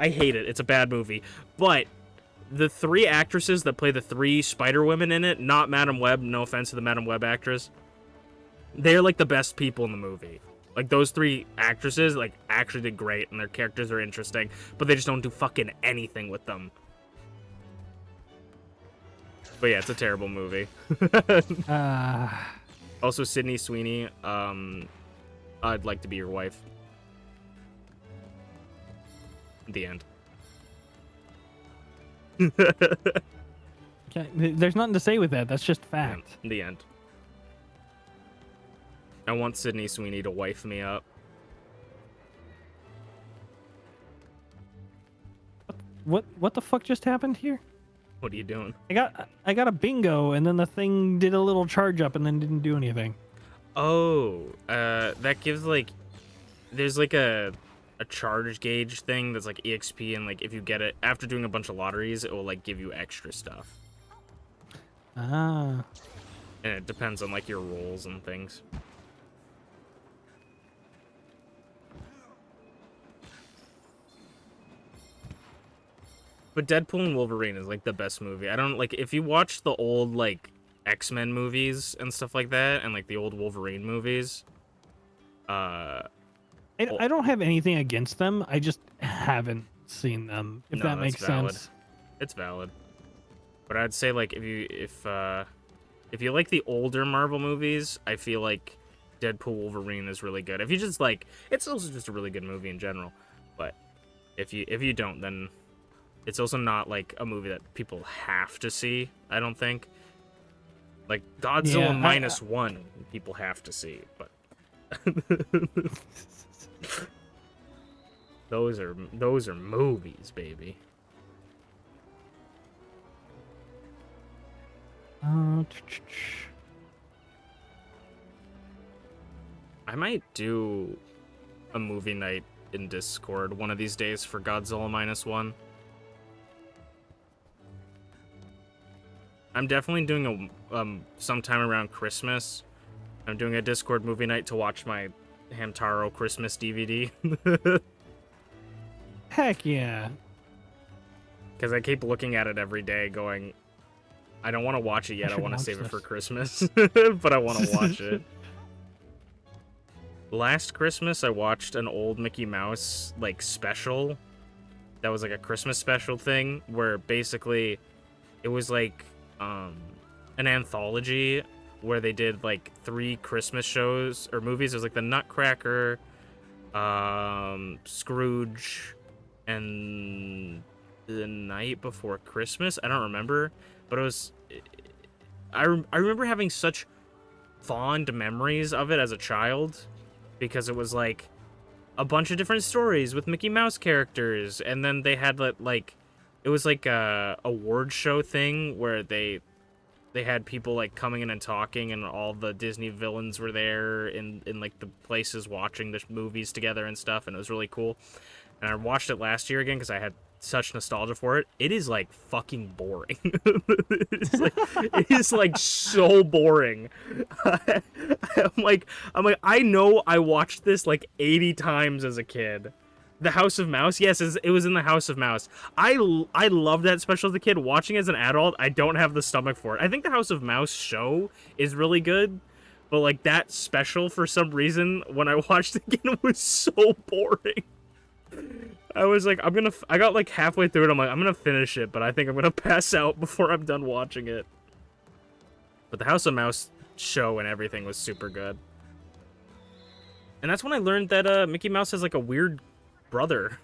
hate it. It's a bad movie. But the 3 actresses that play the 3 Spider Women in it, not Madam Web, no offense to the Madam Web actress, they're like the best people in the movie. Like those 3 actresses like actually did great, and their characters are interesting, but they just don't do fucking anything with them. But yeah, it's a terrible movie. Also, Sydney Sweeney, I'd like to be your wife. The end. Okay, there's nothing to say with that. That's just fact. Yeah, the end. I want Sydney Sweeney to wife me up. What the fuck just happened here? What are you doing? I got a bingo, and then the thing did a little charge up and then didn't do anything. Oh, that gives like, there's like a charge gauge thing that's like EXP, and like if you get it after doing a bunch of lotteries, it will like give you extra stuff. Ah. And it depends on like your rolls and things. But Deadpool and Wolverine is like the best movie. I don't like if you watch the old like X-Men movies and stuff like that, and like the old Wolverine movies. I don't have anything against them. I just haven't seen them. If No, that that's makes valid. sense. It's valid. But I'd say like if you like the older Marvel movies, I feel like Deadpool Wolverine is really good. If you just like, it's also just a really good movie in general. But if you don't, then it's also not like a movie that people have to see. I don't think. Like Godzilla -1, people have to see, but those are movies, baby. I might do a movie night in Discord one of these days for Godzilla -1. I'm definitely doing a sometime around Christmas. I'm doing a Discord movie night to watch my Hamtaro Christmas DVD. Heck yeah. Because I keep looking at it every day going, I don't want to watch it yet. I want to save it for Christmas. But I want to watch it. Last Christmas, I watched an old Mickey Mouse, like, special. That was, like, a Christmas special thing. Where, basically, it was, like, an anthology where they did, like, 3 Christmas shows, or movies. It was, like, the Nutcracker, Scrooge, and The Night Before Christmas. I don't remember. But it was... I remember having such fond memories of it as a child, because it was like a bunch of different stories with Mickey Mouse characters, and then they had like it was like a award show thing where they had people like coming in and talking, and all the Disney villains were there in like the places watching the movies together and stuff, and it was really cool. And I watched it last year again because I had such nostalgia for it. It is like fucking boring. It is like so boring. I'm like I know I watched this like 80 times as a kid. The House of Mouse, yes, it was in the House of Mouse. I loved that special as a kid. Watching as an adult, I don't have the stomach for it. I think the House of Mouse show is really good, but like that special, for some reason, when I watched it again, it was so boring. I was like, I got like halfway through it, I'm like, I'm gonna finish it, but I think I'm gonna pass out before I'm done watching it. But the House of Mouse show and everything was super good. And that's when I learned that Mickey Mouse has like a weird brother.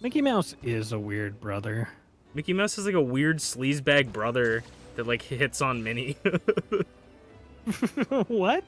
Mickey Mouse is a weird brother. Mickey Mouse is like a weird sleazebag brother that like hits on Minnie. What?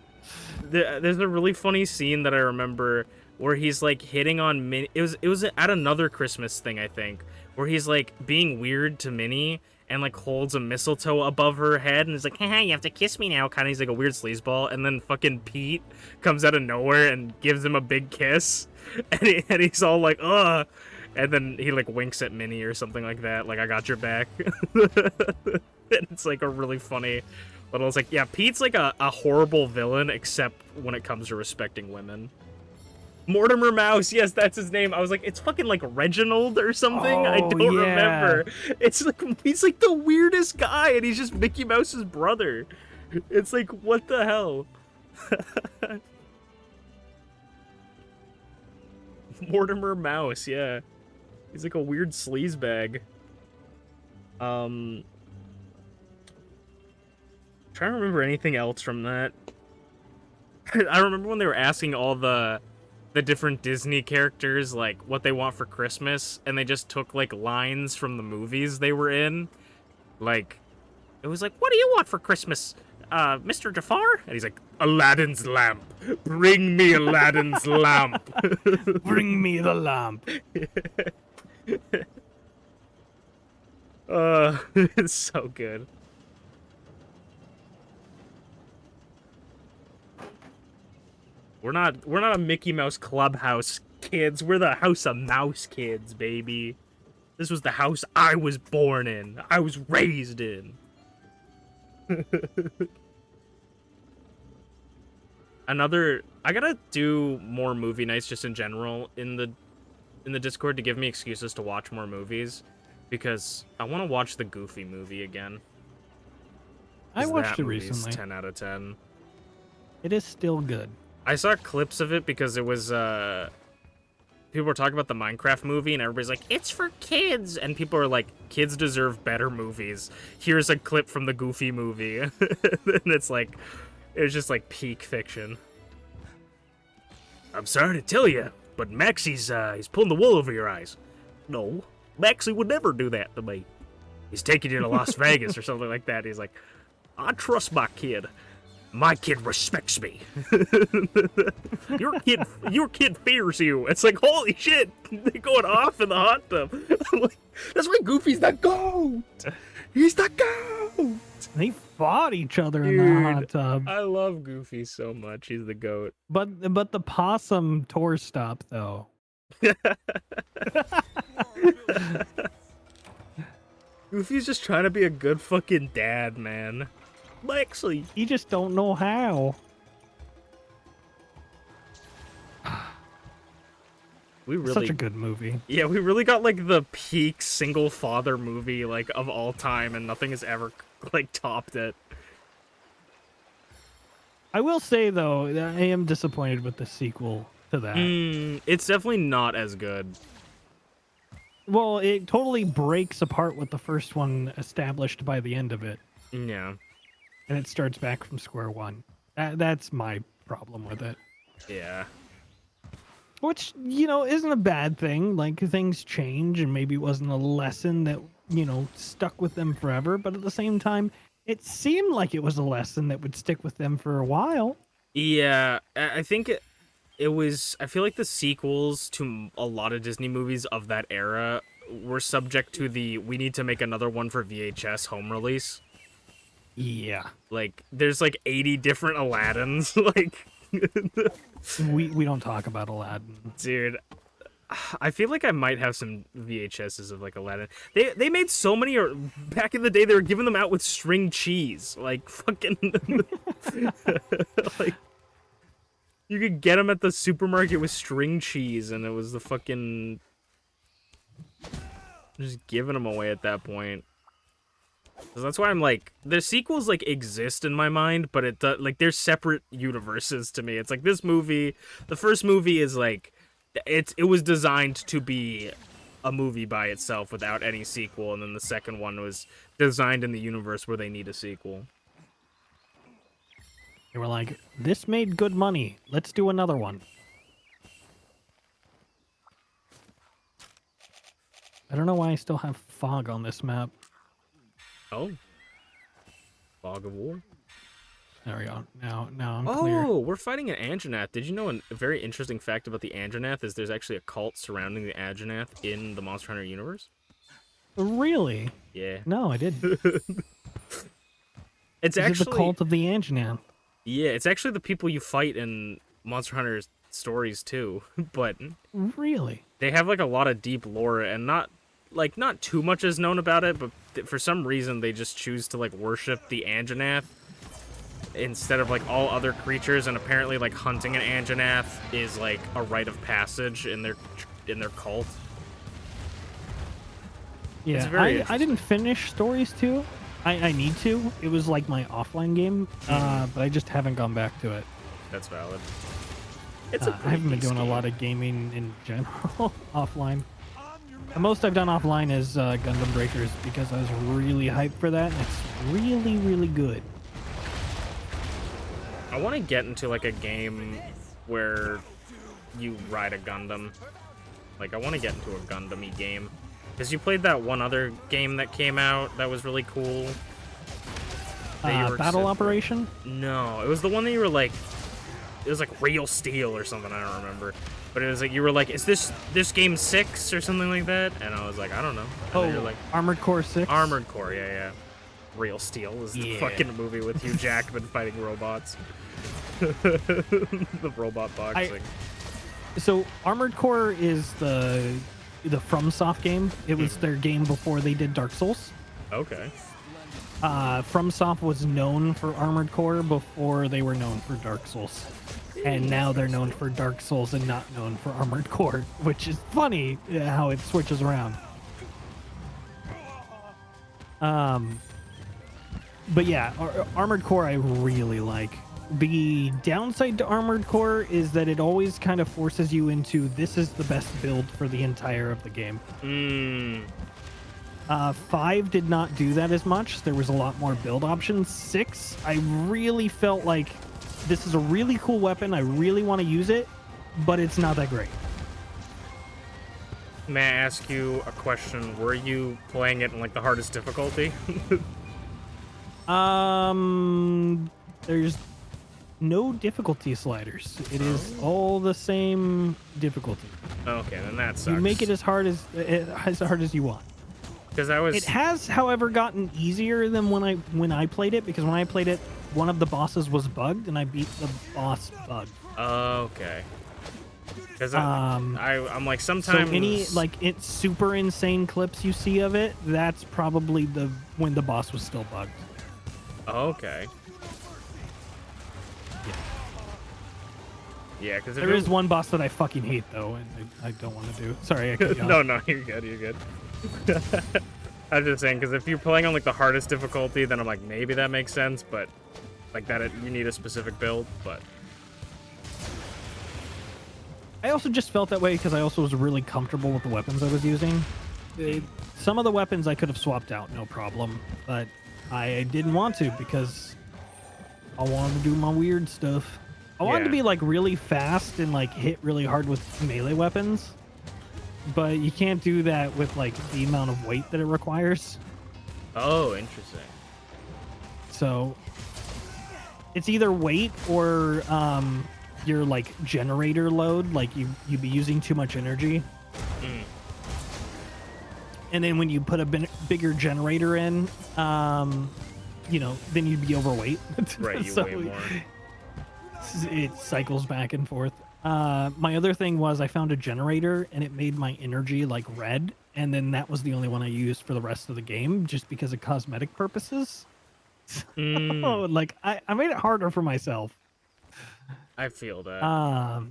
There's a really funny scene that I remember where he's like hitting on Minnie. It was at another Christmas thing, I think, where he's like being weird to Minnie and like holds a mistletoe above her head and is like, haha, you have to kiss me now, kind of. He's like a weird sleazeball, and then fucking Pete comes out of nowhere and gives him a big kiss, and he's all like, ugh, and then he like winks at Minnie or something like that, like, I got your back. And it's like a really funny little, it's like, yeah, Pete's like a horrible villain, except when it comes to respecting women. Mortimer Mouse, yes, that's his name. I was like, it's fucking like Reginald or something. I don't remember. It's like, he's like the weirdest guy, and he's just Mickey Mouse's brother. It's like, what the hell? Mortimer Mouse, yeah. He's like a weird sleazebag. Trying to remember anything else from that. I remember when they were asking all the different Disney characters, like, what they want for Christmas, and they just took, like, lines from the movies they were in. Like, it was like, what do you want for Christmas, Mr. Jafar? And he's like, Aladdin's lamp. Bring me Aladdin's lamp. Bring me the lamp. It's so good. We're not a Mickey Mouse Clubhouse kids. We're the House of Mouse kids, baby. This was the house I was born in. I was raised in. I gotta do more movie nights just in general in the in the Discord to give me excuses to watch more movies, because I want to watch the Goofy movie again. I 'Cause watched that it movie's recently. 10 out of 10. It is still good. I saw clips of it because it was people were talking about the Minecraft movie, and everybody's like, it's for kids, and people are like, kids deserve better movies. Here's a clip from the Goofy movie. And it's like, it was just like peak fiction. I'm sorry to tell you, but Maxie's he's pulling the wool over your eyes. No, Maxie would never do that to me. He's taking you to Las Vegas or something like that. He's like, I trust my kid. My kid respects me. Your kid fears you. It's like, holy shit, they're going off in the hot tub. I'm like, that's why Goofy's the GOAT. He's the GOAT. They fought each other in the hot tub. I love Goofy so much. He's the GOAT. But the possum tour stop though. Goofy's just trying to be a good fucking dad, man. Lexi. You just don't know how. We really, Such a good movie. yeah, we really got like the peak single father movie like of all time, and nothing has ever like topped it. I will say though, that I am disappointed with the sequel to that. It's definitely not as good. Well, it totally breaks apart what the first one established by the end of it, Yeah, and it starts back from square one. That's my problem with it. yeah. Which, you know, isn't a bad thing. Like, things change, and maybe it wasn't a lesson that, you know, stuck with them forever. But at the same time, it seemed like it was a lesson that would stick with them for a while. Yeah, I think it was. I feel like the sequels to a lot of Disney movies of that era were subject to the we need to make another one for VHS home release. Yeah. Like, there's like 80 different Aladdins. Like, We don't talk about Aladdin. dude, I feel like I might have some VHSs of like Aladdin. They made so many, or back in the day they were giving them out with string cheese. Like, fucking like, you could get them at the supermarket with string cheese, and it was the fucking just giving them away at that point. So that's why I'm like, the sequels like exist in my mind, but it like they're separate universes to me. It's like this movie, the first movie is like, it was designed to be a movie by itself without any sequel, and then the second one was designed in the universe where they need a sequel. They were like, this made good money. Let's do another one. I don't know why I still have fog on this map. Oh, Fog of War. There we go. Now I'm clear. Oh, we're fighting an Anjanath. Did you know a very interesting fact about the Anjanath is there's actually a cult surrounding the Anjanath in the Monster Hunter universe? Really? Yeah. No, I didn't. It's Is it actually the cult of the Anjanath? Yeah, it's actually the people you fight in Monster Hunter stories too. But Really? they have like a lot of deep lore, and not too much is known about it, but for some reason they just choose to like worship the Anjanath instead of like all other creatures, and apparently like hunting an Anjanath is like a rite of passage in their cult. Yeah, very I didn't finish Stories 2. I need to. It was like my offline game, but I just haven't gone back to it. That's valid. It's I haven't been doing a lot of gaming in general offline. The most I've done offline is Gundam Breakers, because I was really hyped for that, and it's really, really good. I want to get into like a game where you ride a Gundam. Like, I want to get into a Gundam-y game. Because you played that one other game that came out that was really cool. that you were Battle excited for. Operation? No, it was the one that you were like, it was like Real Steel or something, I don't remember. But it was like, you were like, is this game 6 or something like that? And I was like, I don't know. And then you're like, Armored Core 6? Armored Core, yeah. Real Steel is the fucking movie with Hugh Jackman fighting robots. The robot boxing. So Armored Core is the FromSoft game. It was their game before they did Dark Souls. Okay. FromSoft was known for Armored Core before they were known for Dark Souls. And now they're known for Dark Souls and not known for Armored Core, which is funny how it switches around. But yeah, Armored Core I really like. The downside to Armored Core is that it always kind of forces you into this is the best build for the entire of the game. 5 did not do that as much. There was a lot more build options. 6, I really felt like this is a really cool weapon. I really want to use it, but it's not that great. May I ask you a question? Were you playing it in like the hardest difficulty? There's no difficulty sliders. It is all the same difficulty. Okay, then that sucks. You make it as hard as you want. Because I was. It has, however, gotten easier than when I played it, because when I played it, one of the bosses was bugged, and I beat the boss bug. Okay. Because I'm like sometimes. So any it's super insane clips you see of it, that's probably when the boss was still bugged. Okay. Yeah, because there is one boss that I fucking hate though, and I don't want to do. Sorry, I cut you off. No, you're good. You're good. I was just saying, because if you're playing on like the hardest difficulty, then I'm like maybe that makes sense, but like that you need a specific build. But I also just felt that way because I also was really comfortable with the weapons I was using. Some of the weapons I could have swapped out, no problem, but I didn't want to because I wanted to do my weird stuff. I wanted to be like really fast and like hit really hard with melee weapons, but you can't do that with like the amount of weight that it requires. Oh, interesting. So it's either weight or your like generator load, like you'd be using too much energy. And then when you put a bigger generator in, then you'd be overweight. Right, you so weigh more. It cycles back and forth. My other thing was I found a generator and it made my energy like red, and then that was the only one I used for the rest of the game just because of cosmetic purposes. Like I made it harder for myself. I feel that.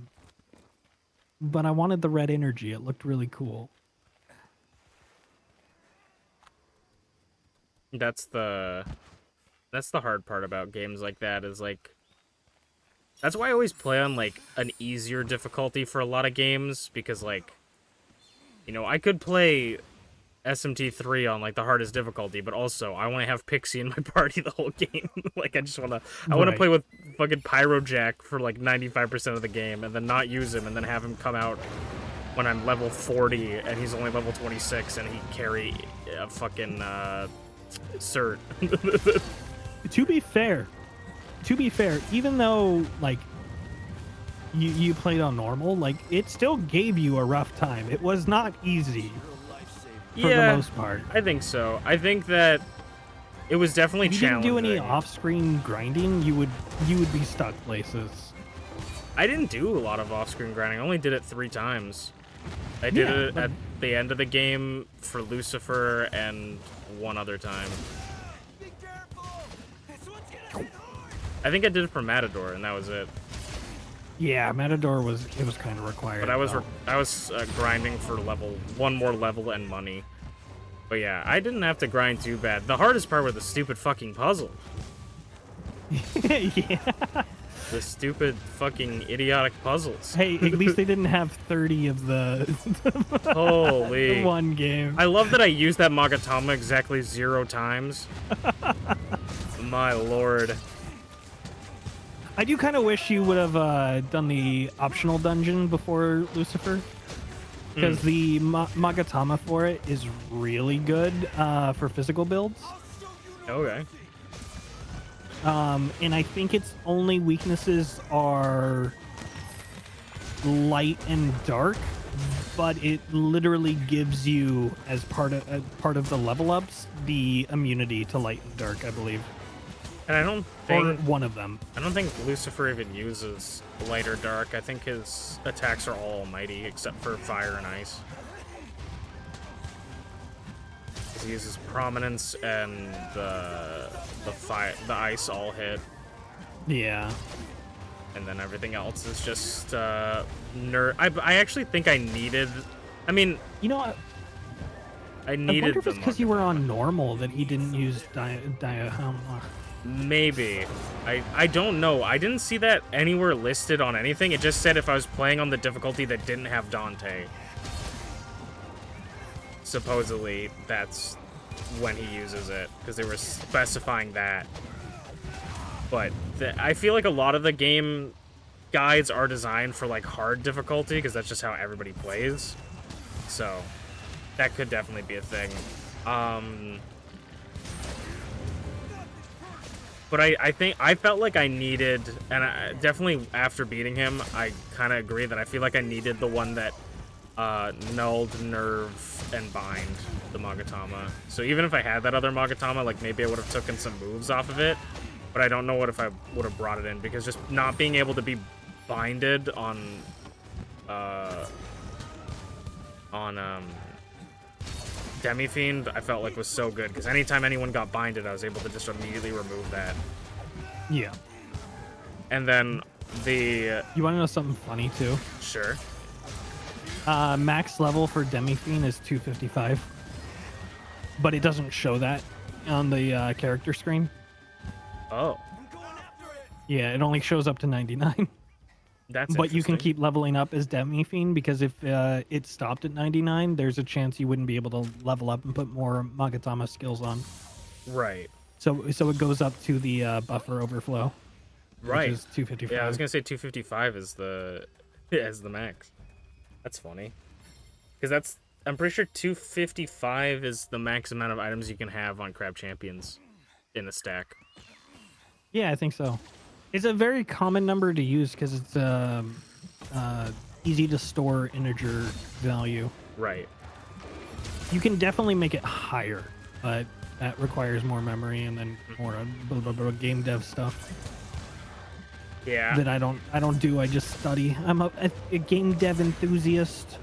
But I wanted the red energy. It looked really cool. That's the hard part about games like that is like that's why I always play on like an easier difficulty for a lot of games, because like I could play SMT3 on like the hardest difficulty, but also I want to have Pixie in my party the whole game. Like I want to play with fucking Pyrojack for like 95% of the game and then not use him and then have him come out when I'm level 40 and he's only level 26 and he carry a fucking cert. To be fair, even though like you played on normal, like it still gave you a rough time. It was not easy for the most part. I think so. I think that it was definitely challenging. If you didn't do any off-screen grinding, you would be stuck places. I didn't do a lot of off-screen grinding. I only did it 3 times. I did it at the end of the game for Lucifer and one other time. I think I did it for Matador, and that was it. Yeah, Matador was kind of required. But I was grinding for one more level and money. But yeah, I didn't have to grind too bad. The hardest part were the stupid fucking puzzle. Yeah. The stupid fucking idiotic puzzles. Hey, at least they didn't have 30 of the holy one game. I love that I used that Magatama exactly 0 times. My lord. I do kind of wish you would have done the optional dungeon before Lucifer, because the Magatama for it is really good for physical builds. Okay. And I think its only weaknesses are light and dark, but it literally gives you, as part of the level ups, the immunity to light and dark, I believe. And I don't think... Or one of them. I don't think Lucifer even uses light or dark. I think his attacks are all almighty, except for fire and ice. because he uses Prominence and the ice all hit, Yeah. and then everything else is just I actually think I needed. I mean, You know what? I I needed. wonder if the it's because you were Magatama. on normal that he didn't use Maybe. I don't know. I didn't see that anywhere listed on anything. It just said if I was playing on the difficulty that didn't have Dante. Supposedly, that's when he uses it, because they were specifying that. But I feel like a lot of the game guides are designed for, like, hard difficulty, because that's just how everybody plays. So, that could definitely be a thing. But I think I felt like I needed, and definitely after beating him, I kind of agree that I feel like I needed the one that nulled, nerve, and bind the Magatama. So even if I had that other Magatama, like maybe I would have taken some moves off of it, but I don't know what if I would have brought it in, because just not being able to be binded on Demi-Fiend, I felt like was so good, because anytime anyone got binded, I was able to just immediately remove that. Yeah. And then the... You want to know something funny, too? Sure. Max level for Demi-Fiend is 255. But it doesn't show that on the character screen. Oh. Yeah, it only shows up to 99. That's But you can interesting. keep leveling up as Demi-Fiend, because if it stopped at 99, there's a chance you wouldn't be able to level up and put more Magatama skills on. Right. So it goes up to the buffer overflow. Right. Which is 255. Yeah, I was gonna say 255 is the max. That's funny. Because I'm pretty sure 255 is the max amount of items you can have on Crab Champions in a stack. Yeah, I think so. It's a very common number to use because it's easy to store integer value. Right. You can definitely make it higher, but that requires more memory and then more game dev stuff Yeah. that I don't do. I just study. I'm a game dev enthusiast.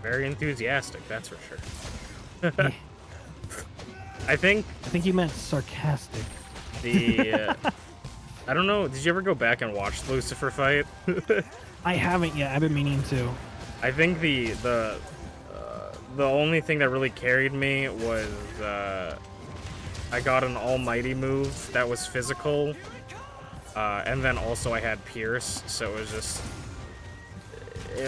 Very enthusiastic, that's for sure. Yeah. I think I think you meant sarcastic. the I don't know, did you ever go back and watch the Lucifer fight? I haven't yet. I've been meaning to. I think the only thing that really carried me was I got an almighty move that was physical, and then also I had Pierce, so it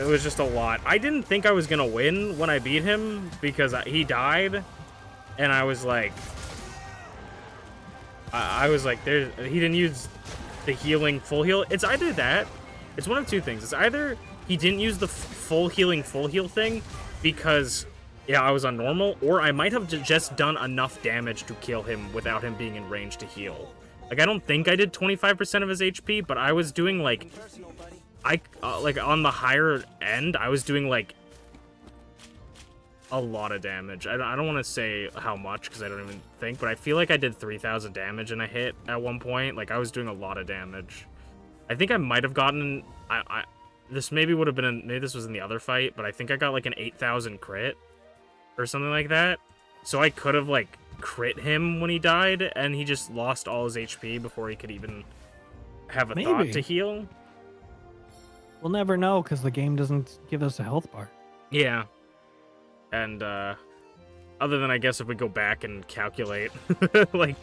was just a lot. I didn't think I was gonna win when I beat him because he died, and I was like, he didn't use the healing full heal. It's either that, it's one of two things. It's either he didn't use the full heal thing because, yeah, I was on normal, or I might have just done enough damage to kill him without him being in range to heal. Like, I don't think I did 25% of his HP, but I was doing, like, like, on the higher end, I was doing, like, a lot of damage. I don't want to say how much, because I don't even think, but I feel like I did 3,000 damage in a hit at one point. Like, I was doing a lot of damage. I think I might have gotten... this maybe would have been... maybe this was in the other fight, but I think I got, like, an 8,000 crit or something like that. So I could have, like, crit him when he died, and he just lost all his HP before he could even have a thought to heal. We'll never know because the game doesn't give us a health bar. Yeah. And, other than, I guess, if we go back and calculate, like...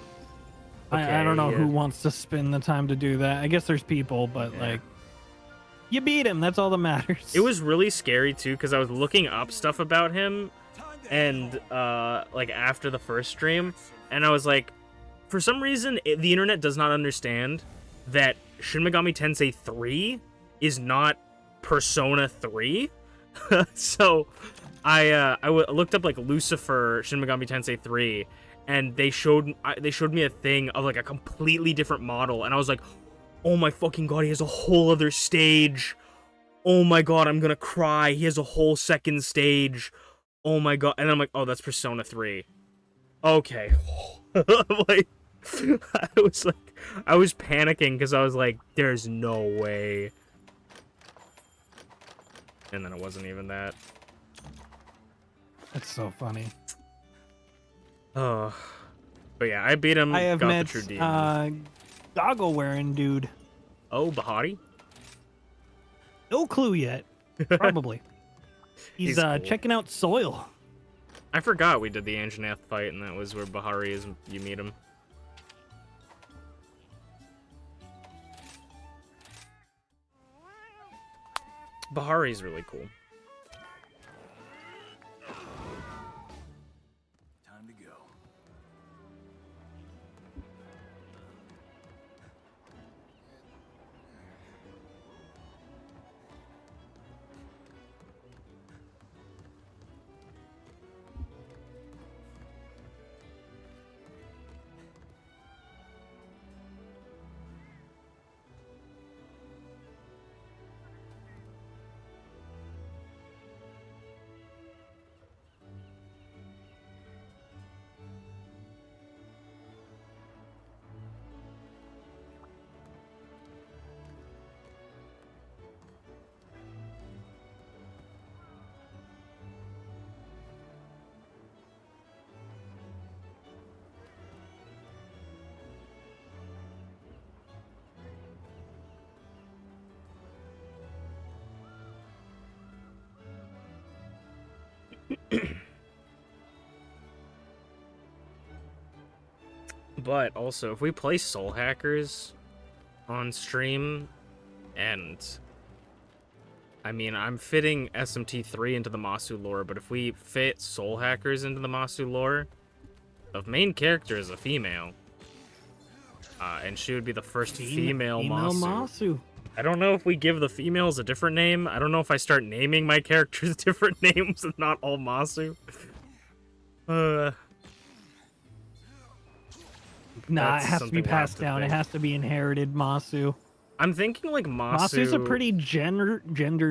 I don't know who wants to spend the time to do that. I guess there's people, but, like... You beat him, that's all that matters. It was really scary, too, because I was looking up stuff about him, and, like, after the first stream, and I was like, for some reason, the internet does not understand that Shin Megami Tensei 3 is not Persona 3. So... I looked up like Lucifer Shin Megami Tensei 3, and they showed me a thing of like a completely different model, and I was like, oh my fucking god, he has a whole other stage. Oh my god, I'm gonna cry. He has a whole second stage. Oh my god. And I'm like, oh, that's Persona 3. Okay. Like, I was panicking because I was like, there's no way. And then it wasn't even that. That's so funny. Oh, but yeah, I beat him. I have got met the true demon. goggle wearing dude. Oh, Bahati. No clue yet. Probably. He's He's cool. checking out soil. I forgot we did the Anjanath fight, and that was where Bahari is. You meet him. Bahari's really cool. Time to go. But also, if we play Soul Hackers on stream, and I mean, I'm fitting SMT3 into the Masu lore, but if we fit Soul Hackers into the Masu lore, the main character is a female. And she would be the first female Masu. I don't know if we give the females a different name. I don't know if I start naming my characters different names and not all Masu. Nah, That's it has to be something we'll have passed to down. It think. has to be inherited Masu. I'm thinking like Masu. Masu's a pretty gender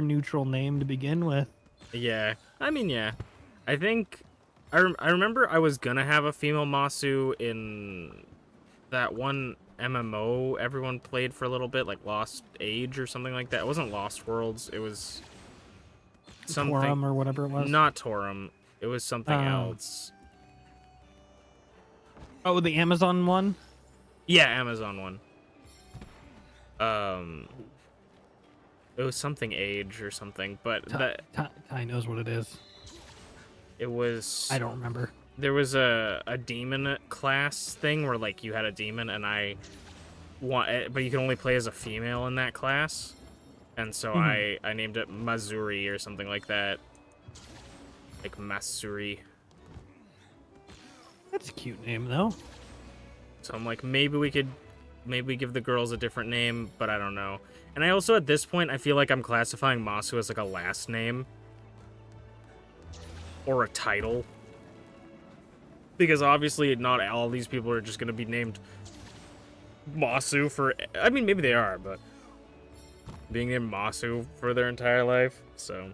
neutral name to begin with. Yeah, I mean, yeah. I think I remember I was gonna have a female Masu in that one MMO everyone played for a little bit, like Lost Age or something like that. It wasn't Lost Worlds. It was something. Torum or whatever it was. Not Torum. It was something else. Oh, the Amazon one? Yeah, Amazon one. It was something Age or something, but Ty knows what it is. it was. I don't remember. There was a demon class thing where like you had a demon, and but you can only play as a female in that class, and so I named it Mazuri or something like that, like Masuri. That's a cute name, though. So I'm like, maybe we give the girls a different name, but I don't know. And I also, at this point, I feel like I'm classifying Masu as like a last name. Or a title. Because obviously not all these people are just going to be named Masu for... I mean, maybe they are, but... being named Masu for their entire life, so...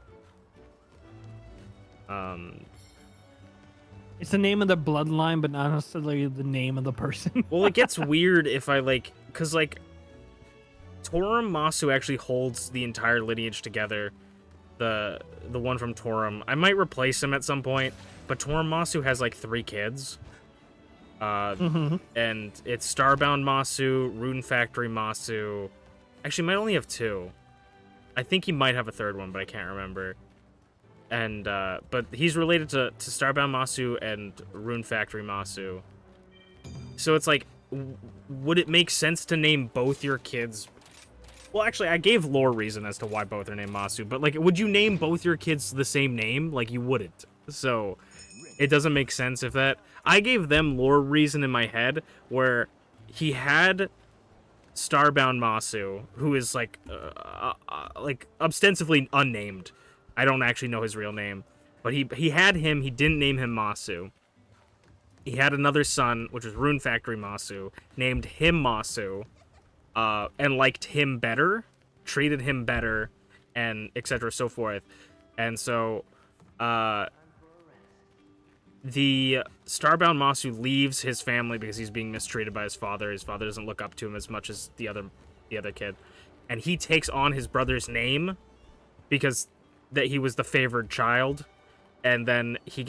It's the name of the bloodline, but not necessarily the name of the person. Well, it gets weird if I, like... Because, like... Torum Masu actually holds the entire lineage together. The one from Torum. I might replace him at some point, but Torum Masu has, like, 3 kids. And it's Starbound Masu, Rune Factory Masu. Actually, might only have 2. I think he might have a 3rd one, but I can't remember. And, but he's related to Starbound Masu and Rune Factory Masu. So it's like, would it make sense to name both your kids? Well, actually, I gave lore reason as to why both are named Masu, but, like, would you name both your kids the same name? Like, you wouldn't. So, it doesn't make sense if that... I gave them lore reason in my head, where he had Starbound Masu, who is, like ostensibly unnamed. I don't actually know his real name. But he had him, he didn't name him Masu. He had another son, which was Rune Factory Masu, named him Masu, and liked him better, treated him better, and etc. so forth. And so, the Starbound Masu leaves his family because he's being mistreated by his father. His father doesn't look up to him as much as the other kid. And he takes on his brother's name because that he was the favored child. And then he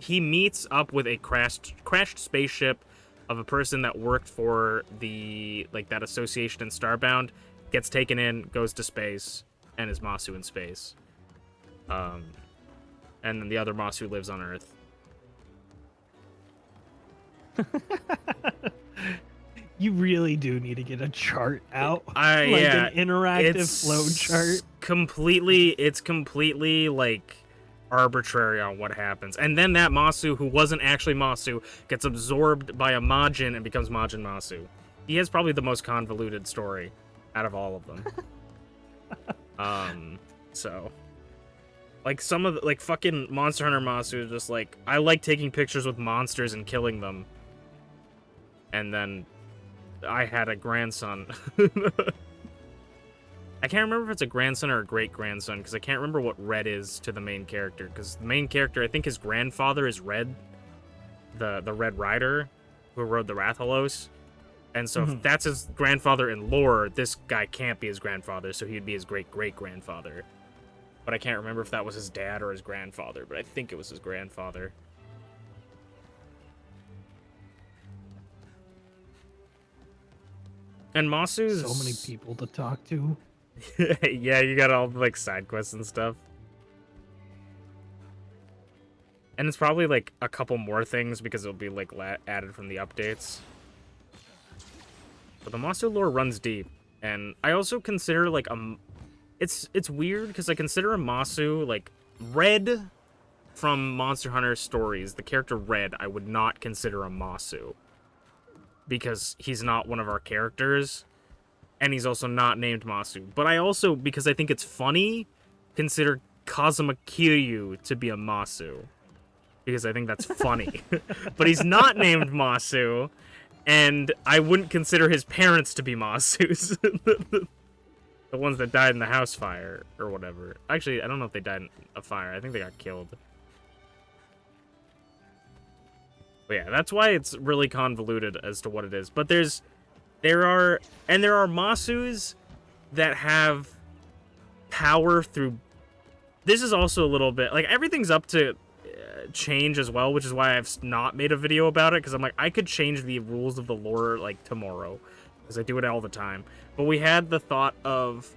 he meets up with a crashed spaceship of a person that worked for the that association in Starbound, gets taken in, goes to space, and is Masu in space. And then the other Masu lives on Earth. You really do need to get a chart out, Yeah, an interactive flow chart. It's completely like arbitrary on what happens, and then that Masu who wasn't actually Masu gets absorbed by a Majin and becomes Majin Masu. He has probably the most convoluted story out of all of them. So like some of the fucking Monster Hunter Masu is just like, I like taking pictures with monsters and killing them, and then I had a grandson. I can't remember if it's a grandson or a great-grandson, because I can't remember what Red is to the main character, because the main character, I think his grandfather is Red, the Red Rider, who rode the Rathalos, and so if that's his grandfather in lore, this guy can't be his grandfather, so he'd be his great-great-grandfather. But I can't remember if that was his dad or his grandfather, but I think it was his grandfather. And Masu's... So many people to talk to. Yeah, you got all the side quests and stuff. And it's probably a couple more things because it'll be added from the updates. But the Masu lore runs deep, and I also consider it's weird because I consider a Masu Red from Monster Hunter Stories, the character Red, I would not consider a Masu because he's not one of our characters. And he's also not named Masu. But I also, because I think it's funny, consider Kazuma Kiryu to be a Masu. Because I think that's funny. But he's not named Masu, and I wouldn't consider his parents to be Masus. The ones that died in the house fire, or whatever. Actually, I don't know if they died in a fire. I think they got killed. But yeah, that's why it's really convoluted as to what it is. But there are Masus that have power through... This is also a little bit... everything's up to change as well, which is why I've not made a video about it, because I'm I could change the rules of the lore, tomorrow, because I do it all the time. But we had the thought of...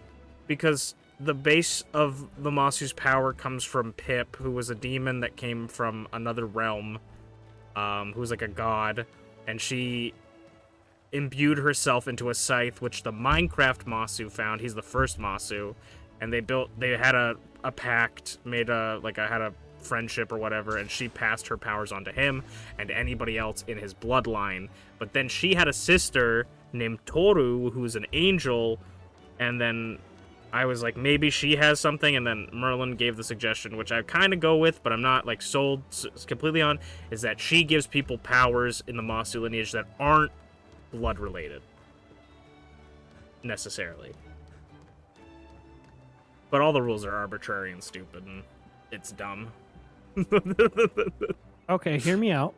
Because the base of the Masu's power comes from Pip, who was a demon that came from another realm, who's a god, and she... imbued herself into a scythe, which the Minecraft Masu found. He's the first Masu, and they had a pact, made had a friendship or whatever, and she passed her powers on to him and anybody else in his bloodline. But then she had a sister named Toru, who's an angel, and then I was maybe she has something, and then Merlin gave the suggestion, which I kind of go with, but I'm not sold completely on, is that she gives people powers in the Masu lineage that aren't blood related necessarily, but all the rules are arbitrary and stupid, and it's dumb. Okay, hear me out.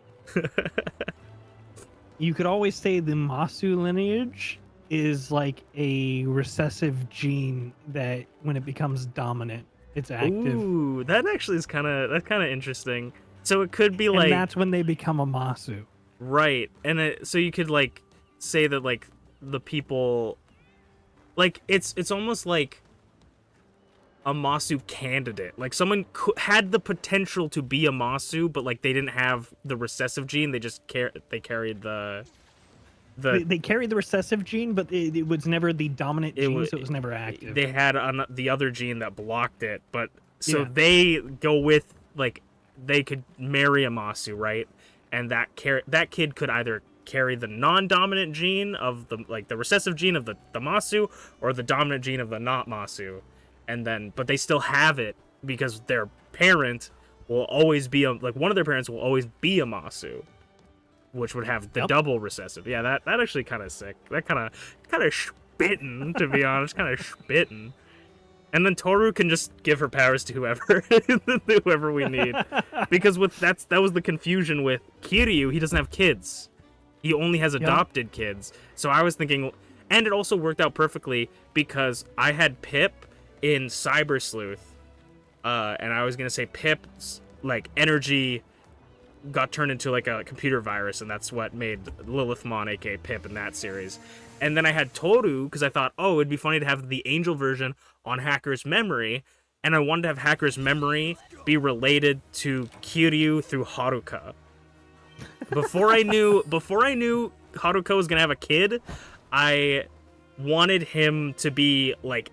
You could always say the Masu lineage is a recessive gene that when it becomes dominant, it's active. Ooh, that actually is kind of interesting. So it could be and that's when they become a Masu, right? And so you could say that the people it's almost like a Masu candidate, someone had the potential to be a Masu, but they didn't have the recessive gene. They just they carried they carried the recessive gene, but it was never the dominant gene, so it was never active. They had the other gene that blocked it, but so they go with they could marry a Masu, right? And that kid could either carry the non-dominant gene of the recessive gene of the Masu, or the dominant gene of the not Masu, and then but they still have it because their parent will always be one of their parents will always be a Masu, which would have the double recessive. Yeah, that actually kind of sick. That kind of spitting, to be honest, kind of spitting. And then Toru can just give her powers to whoever we need, because that was the confusion with Kiryu. He doesn't have kids. He only has adopted kids. So I was thinking, and it also worked out perfectly because I had Pip in Cyber Sleuth, and I was gonna say Pip's energy got turned into like a computer virus, and that's what made Lilithmon, aka Pip, in that series. And then I had Toru because I thought, oh, it'd be funny to have the angel version on Hacker's Memory, and I wanted to have Hacker's Memory be related to Kiryu through Haruka. Before I knew Haruka was gonna have a kid, I wanted him to be like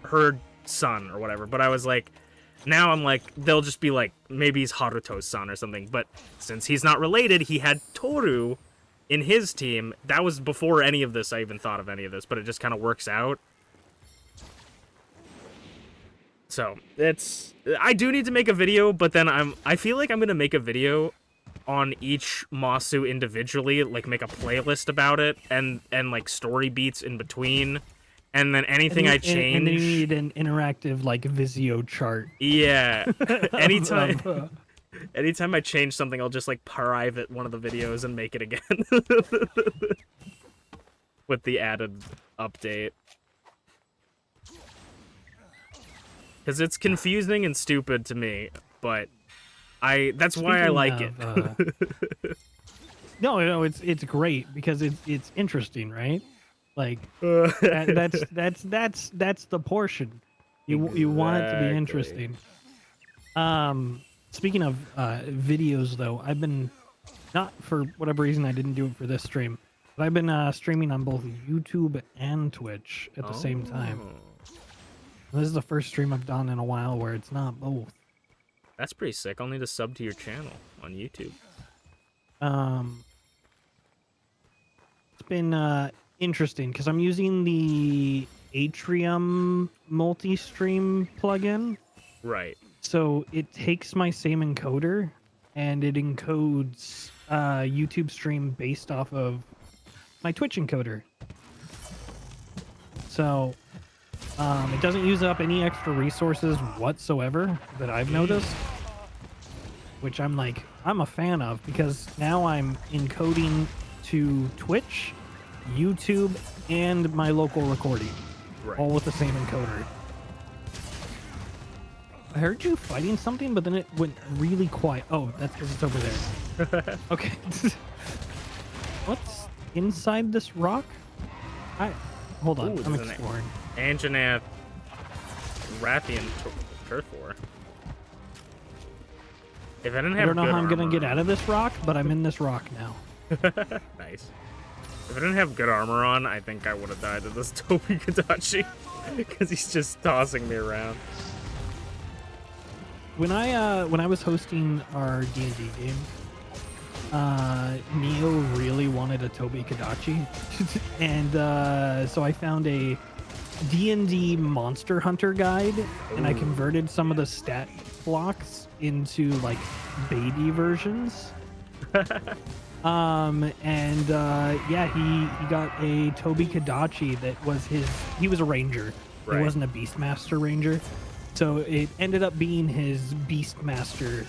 her son or whatever. But I was like, now I'm like, they'll just be like, maybe he's Haruto's son or something. But since he's not related, he had Toru in his team. That was before any of this. I even thought of any of this, but it just kind of works out. So I do need to make a video, but then I feel like I'm gonna make a video on each Masu individually, like make a playlist about it, and like story beats in between, and then anything I change. And then you need an interactive like Visio chart. Yeah. Anytime I change something, I'll just like private one of the videos and make it again with the added update. Because it's confusing and stupid to me, but that's why I like it. No, it's great because it's interesting, right? Like that's the portion. You want it to be interesting. Speaking of videos, though, I've been, not for whatever reason I didn't do it for this stream, but I've been streaming on both YouTube and Twitch at the same time. This is the first stream I've done in a while where it's not both. That's pretty sick. I'll need to sub to your channel on YouTube. It's been interesting because I'm using the Atrium multi-stream plugin. Right. So it takes my same encoder and it encodes YouTube stream based off of my Twitch encoder. So it doesn't use up any extra resources whatsoever that I've noticed, which I'm a fan of, because now I'm encoding to Twitch, YouTube, and my local recording, all with the same encoder. I heard you fighting something, but then it went really quiet. Oh, that's because it's over there. Okay. What's inside this rock? Hold on, I'm exploring. Anjanath Rathian Turthor. If I didn't have, I don't know how I'm gonna get out of this rock, but I'm in this rock now. Nice. If I didn't have good armor on, I think I would have died to this Tobi Kadachi because he's just tossing me around. When I was hosting our D&D game, Neo really wanted a Tobi Kadachi, and so I found a D&D Monster Hunter guide, and I converted some of the stat blocks into like baby versions. Yeah, he got a Tobi Kadachi that was he was a ranger. He wasn't a Beastmaster ranger. So it ended up being his Beastmaster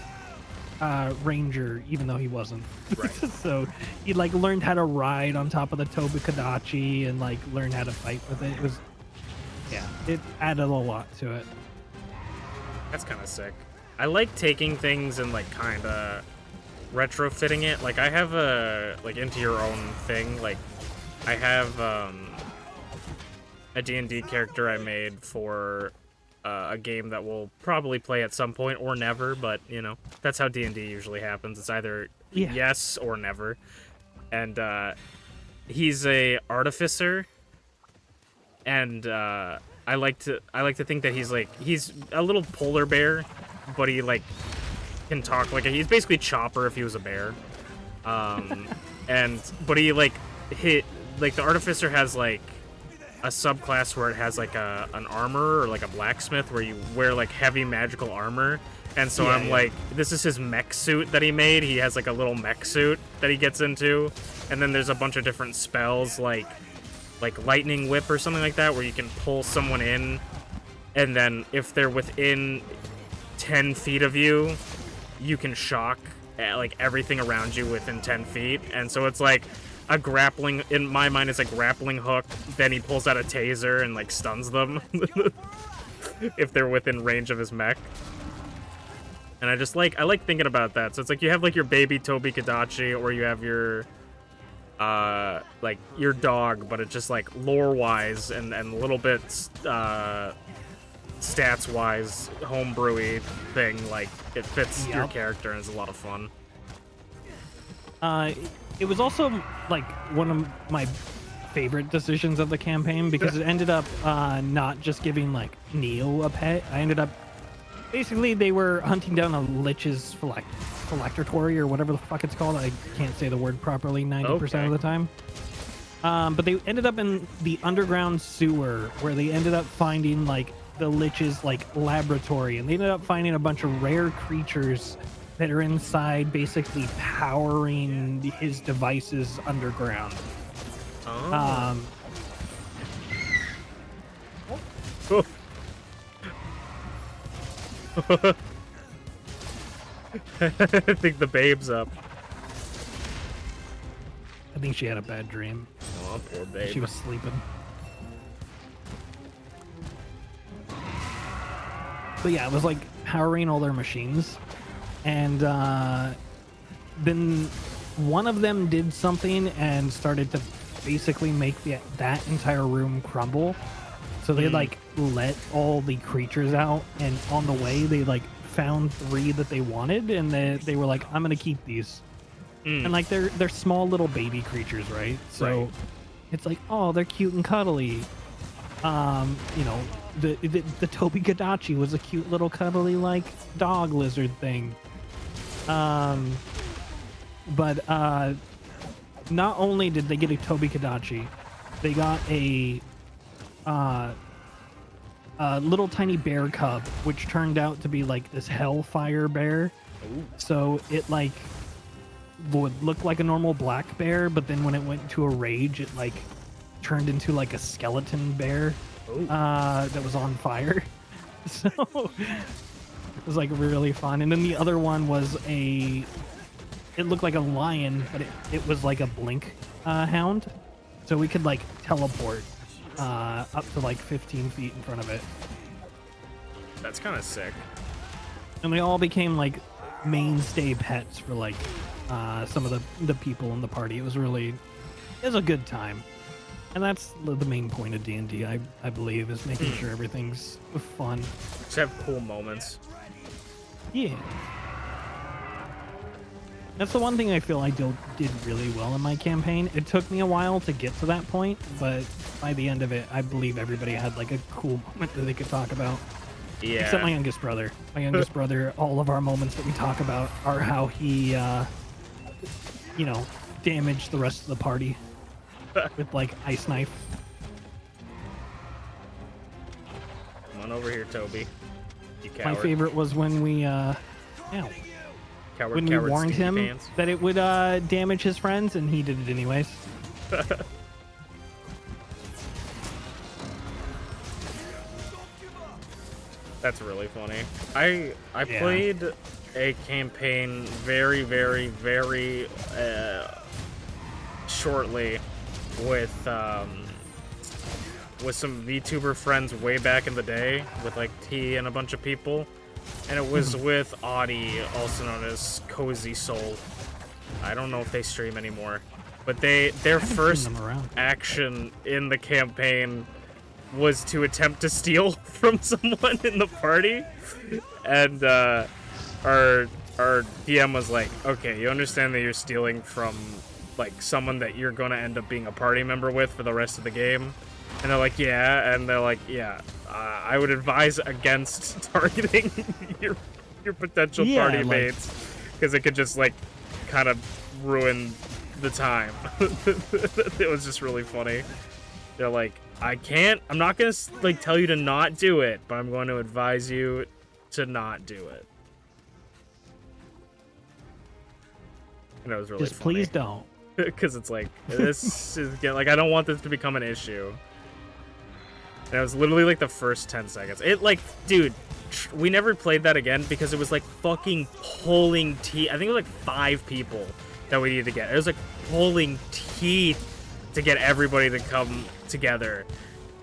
ranger, even though he wasn't. Right. So he like learned how to ride on top of the Tobi Kadachi and like learn how to fight with it. It was, yeah, it added a lot to it. That's kind of sick. I like taking things and like kind of retrofitting it. Like I have a like into your own thing. Like I have a D&D character I made for a game that we'll probably play at some point or never, but you know, that's how D&D usually happens. It's either yes or never. And he's a artificer, and I like to think that he's a little polar bear, but he like can talk like he's basically Chopper if he was a bear. But he like the artificer has like a subclass where it has like an armor or like a blacksmith where you wear like heavy magical armor, and so I'm like, this is his mech suit that he made. He has like a little mech suit that he gets into, and then there's a bunch of different spells like lightning whip or something like that where you can pull someone in, and then if they're within 10 feet of you, you can shock like everything around you within 10 feet, and so it's like a grappling, in my mind, it's a grappling hook. Then he pulls out a taser and like stuns them if they're within range of his mech. And I like thinking about that. So it's like you have like your baby Toby Kadachi, or you have your like your dog, but it's just like lore wise and a little bit stats wise homebrewy thing. Like it fits your character and is a lot of fun. It was also like one of my favorite decisions of the campaign because it ended up not just giving like Neo a pet. I ended up basically they were hunting down a Lich's phylactery or whatever the fuck it's called. I can't say the word properly 90% of the time. But they ended up in the underground sewer where they ended up finding like the Lich's like laboratory, and they ended up finding a bunch of rare creatures that are inside, basically powering his devices underground. Oh. I think the babe's up. I think she had a bad dream. Oh, poor babe. She was sleeping. But yeah, it was like powering all their machines. And then one of them did something and started to basically make that entire room crumble. So they like let all the creatures out, and on the way they like found 3 that they wanted, and they were like, I'm gonna keep these. And like they're small little baby creatures, right? So it's like, oh, they're cute and cuddly. You know, the Toby Kadachi was a cute little cuddly like dog lizard thing. But not only did they get a Toby Kadachi, they got a little tiny bear cub, which turned out to be like this hellfire bear. Ooh. So it like would look like a normal black bear, but then when it went into a rage, it like turned into like a skeleton bear that was on fire. So it was like really fun. And then the other one was it looked like a lion, but it was like a blink hound. So we could like teleport up to like 15 feet in front of it. That's kind of sick. And they all became like mainstay pets for like some of the people in the party. It was a good time. And that's the main point of D&D, I believe, is making sure everything's fun. Just have cool moments. Yeah. That's the one thing I feel I did really well in my campaign. It took me a while to get to that point, but by the end of it, I believe everybody had like a cool moment that they could talk about. Yeah. Except my youngest brother. My youngest brother, all of our moments that we talk about are how he, damaged the rest of the party with like ice knife. Come on over here, Toby. You coward. My favorite was when we, when we warned him that it would damage his friends, and he did it anyways. That's really funny. I played a campaign very, very, very shortly with some VTuber friends way back in the day with like T and a bunch of people. And it was with Audie, also known as Cozy Soul. I don't know if they stream anymore, but their first action in the campaign was to attempt to steal from someone in the party. And our DM was like, okay, you understand that you're stealing from like someone that you're gonna end up being a party member with for the rest of the game. And they're like, yeah, and they're like, yeah, I would advise against targeting your potential party mates, because it could just like kind of ruin the time. It was just really funny. They're like, I'm not gonna like tell you to not do it, but I'm going to advise you to not do it. And it was really just funny. Please don't. Because it's like, this is like, I don't want this to become an issue. And it was literally like the first 10 seconds. It like, dude, we never played that again because it was like fucking pulling teeth. I think it was like 5 people that we needed to get. It was like pulling teeth to get everybody to come together.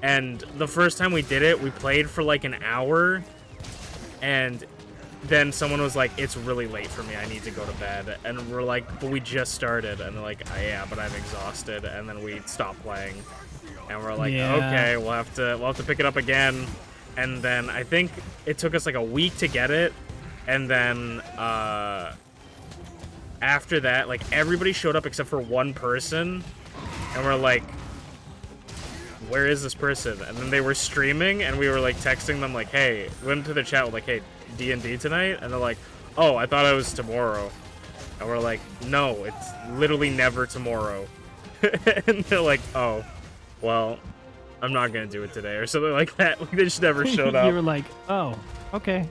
And the first time we did it, we played for like an hour, and then someone was like, it's really late for me, I need to go to bed. And we're like, but we just started. And they're like, yeah, but I'm exhausted. And then we stopped playing. And we're like, Yeah. okay, we'll have to pick it up again. And then I think it took us like a week to get it. And then after that, like, everybody showed up except for one person. And we're like, where is this person? And then they were streaming, and we were like texting them like, hey, we went into the chat with like, hey, D&D tonight? And they're like, oh, I thought it was tomorrow. And we're like, no, it's literally never tomorrow. And they're like, oh, well, I'm not gonna do it today, or something like that. Like, they just never showed up. You were like, oh, okay.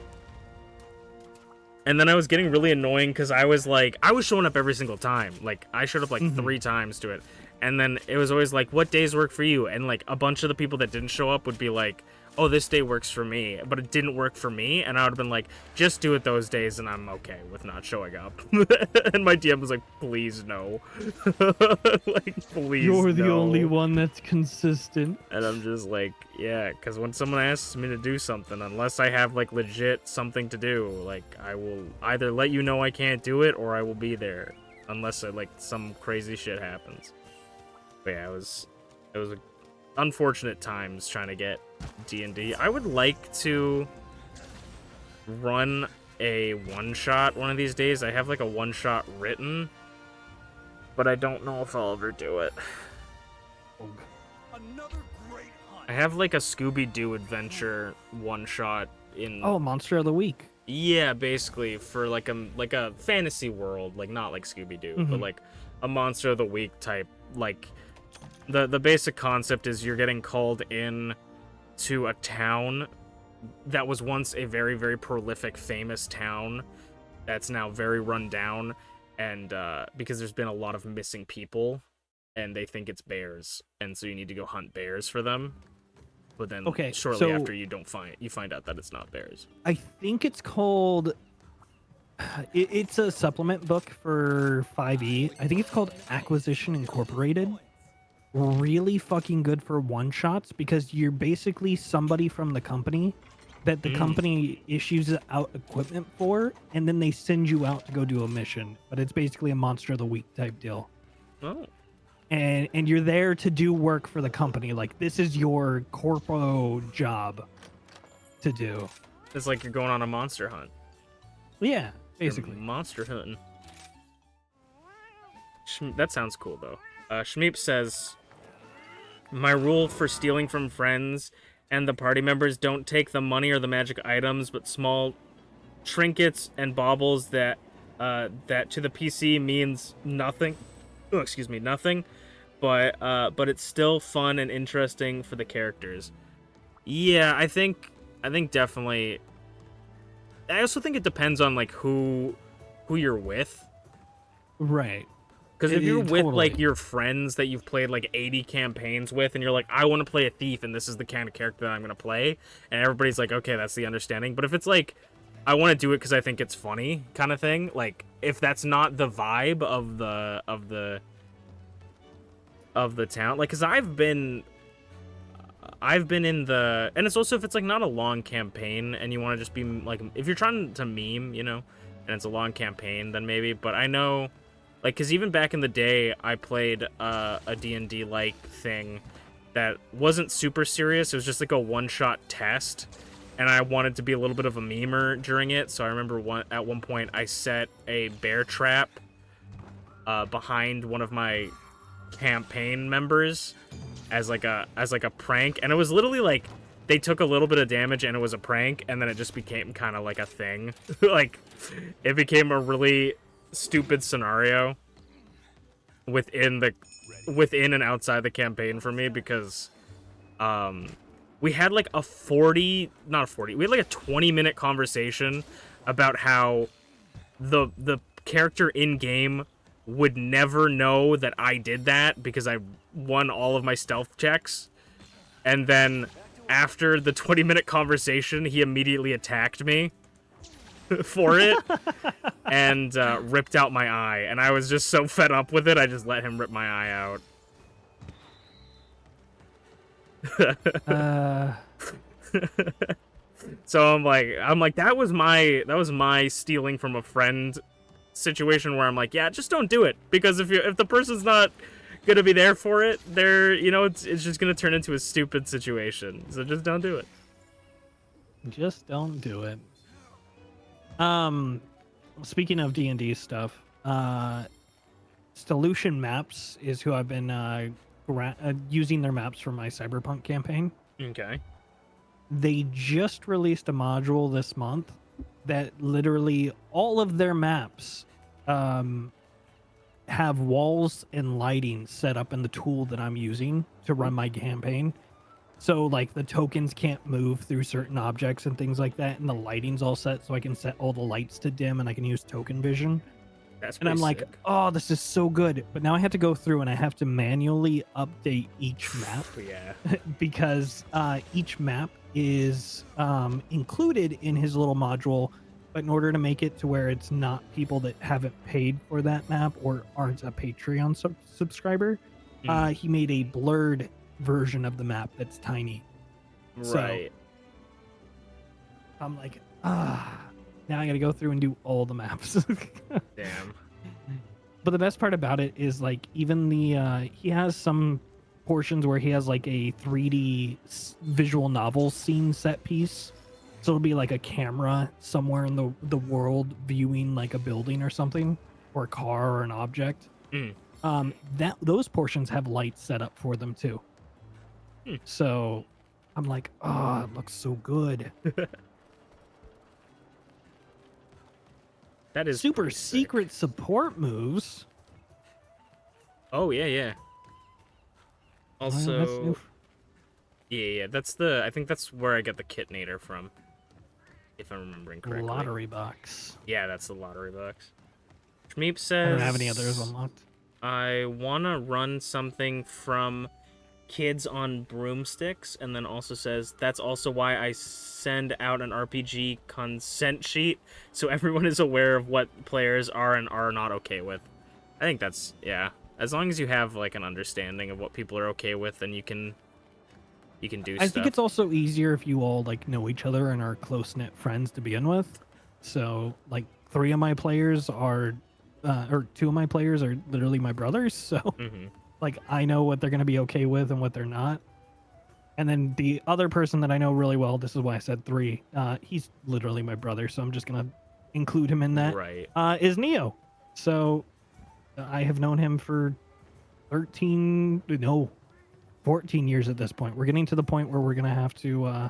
And then I was getting really annoying because I was like, I was showing up every single time. Like, I showed up like 3 times to it. And then it was always like, what days work for you? And like a bunch of the people that didn't show up would be like, oh, this day works for me. But it didn't work for me. And I would have been like, just do it those days and I'm okay with not showing up. And my DM was like, please no. Like, please You're the no. only one that's consistent. And I'm just like, yeah, because when someone asks me to do something, unless I have like legit something to do, like, I will either let you know I can't do it or I will be there. Unless like some crazy shit happens. But yeah, it was unfortunate times trying to get D&D. I would like to run a one-shot one of these days. I have like a one-shot written, but I don't know if I'll ever do it. Another great hunt. I have like a Scooby-Doo adventure one-shot in... Oh, Monster of the Week. Yeah, basically, for like a fantasy world, like not like Scooby-Doo, but like a Monster of the Week type, like... The basic concept is you're getting called in to a town that was once a very, very prolific, famous town that's now very run down, and because there's been a lot of missing people, and they think it's bears, and so you need to go hunt bears for them. But then shortly after you find out that it's not bears. I think it's called... It's a supplement book for 5e. I think it's called Acquisition Incorporated. Really fucking good for one-shots because you're basically somebody from the company that the company issues out equipment for, and then they send you out to go do a mission. But it's basically a Monster of the Week type deal. Oh. And you're there to do work for the company. Like, this is your corpo job to do. It's like you're going on a monster hunt. Yeah, basically. You're monster hunting. That sounds cool, though. Shmeep says... My rule for stealing from friends and the party members: don't take the money or the magic items, but small trinkets and baubles that to the PC means nothing. Oh, excuse me, nothing. But it's still fun and interesting for the characters. Yeah, I think definitely. I also think it depends on like who you're with. Right. Because if you're with, totally. like, your friends that you've played, like, 80 campaigns with, and you're like, I want to play a thief, and this is the kind of character that I'm going to play, and everybody's like, okay, that's the understanding. But if it's, like, I want to do it because I think it's funny kind of thing, like, if that's not the vibe of the town, like, because I've been in the... And it's also if it's, like, not a long campaign, and you want to just be, like... If you're trying to meme, you know, and it's a long campaign, then maybe. But I know... Like, because even back in the day, I played a D&D-like thing that wasn't super serious. It was just like a one-shot test, and I wanted to be a little bit of a memer during it. So I remember at one point I set a bear trap behind one of my campaign members as like a prank, and it was literally like they took a little bit of damage and it was a prank, and then it just became kind of like a thing. Like, it became a really stupid scenario within and outside the campaign for me, because we had like a 20-minute conversation about how the character in game would never know that I did that because I won all of my stealth checks, and then after the 20-minute conversation he immediately attacked me for it and ripped out my eye, and I was just so fed up with it I just let him rip my eye out. So I'm like, that was my stealing from a friend situation where I'm like, yeah, just don't do it, because if the person's not gonna be there for it, it's just gonna turn into a stupid situation. So just don't do it. Just don't do it. Speaking of D&D stuff, Solution Maps is who I've been using their maps for my Cyberpunk campaign. Okay. They just released a module this month that literally all of their maps have walls and lighting set up in the tool that I'm using to run my campaign. So like the tokens can't move through certain objects and things like that, and the lighting's all set so I can set all the lights to dim and I can use token vision. And I'm like, oh, this is so good. But now I have to go through and I have to manually update each map. Yeah. Because each map is included in his little module. But in order to make it to where it's not people that haven't paid for that map or aren't a Patreon subscriber, he made a blurred version of the map that's tiny. Right. So I'm like, now I gotta go through and do all the maps. Damn. But the best part about it is like even the he has some portions where he has like a 3D visual novel scene set piece. So it'll be like a camera somewhere in the world viewing like a building or something, or a car or an object. Those portions have lights set up for them too. So I'm like, oh, it looks so good. That is super pretty sick. secret support moves. Oh yeah. Also, that's new. yeah. I think that's where I get the Kitnator from, if I'm remembering correctly. Lottery box. Yeah, that's the lottery box. Shmeep says, I don't have any others unlocked. I wanna run something from Kids on Broomsticks, and then also says that's also why I send out an RPG consent sheet so everyone is aware of what players are and are not okay with. I think that's, yeah, as long as you have like an understanding of what people are okay with, then you can do stuff. I think it's also easier if you all like know each other and are close-knit friends to begin with. So like 3 of my players are or 2 of my players are literally my brothers, so like I know what they're going to be okay with and what they're not. And then the other person that I know really well, this is why I said 3, he's literally my brother, so I'm just going to include him in that. Right. Is Neo. So I have known him for 14 years at this point. We're getting to the point where we're going to have to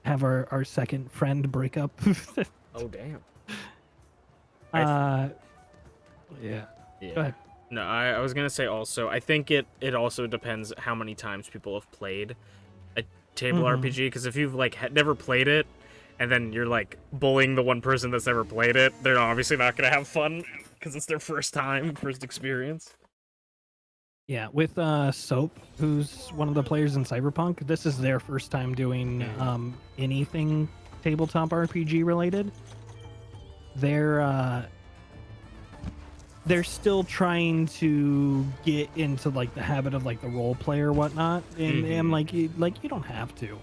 have our second friend break up. Oh, damn. Yeah. Yeah. Go ahead. No, I was gonna say also, I think it also depends how many times people have played a table RPG, because if you've like never played it, and then you're like bullying the one person that's never played it, they're obviously not gonna have fun because it's their first experience. Yeah, with Soap, who's one of the players in Cyberpunk, this is their first time doing anything tabletop RPG related. They're still trying to get into like the habit of like the role play or whatnot, and I'm like you don't have to,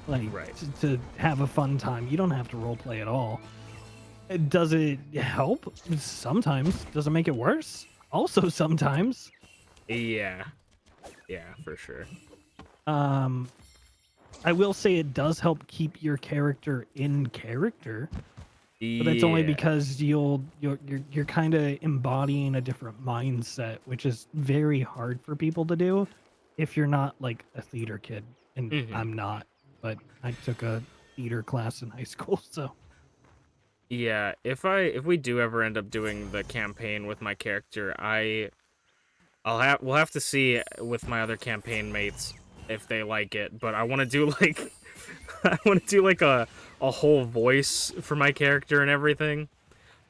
like, Right. to have a fun time. You don't have to role play at all. Does it help? Sometimes. Does it make it worse? Also, sometimes. Yeah, for sure. I will say it does help keep your character in character. But that's only because you're kind of embodying a different mindset, which is very hard for people to do if you're not like a theater kid, and I'm not. But I took a theater class in high school, so. Yeah, if we do ever end up doing the campaign with my character, we'll have to see with my other campaign mates if they like it. But I want to do like a whole voice for my character and everything.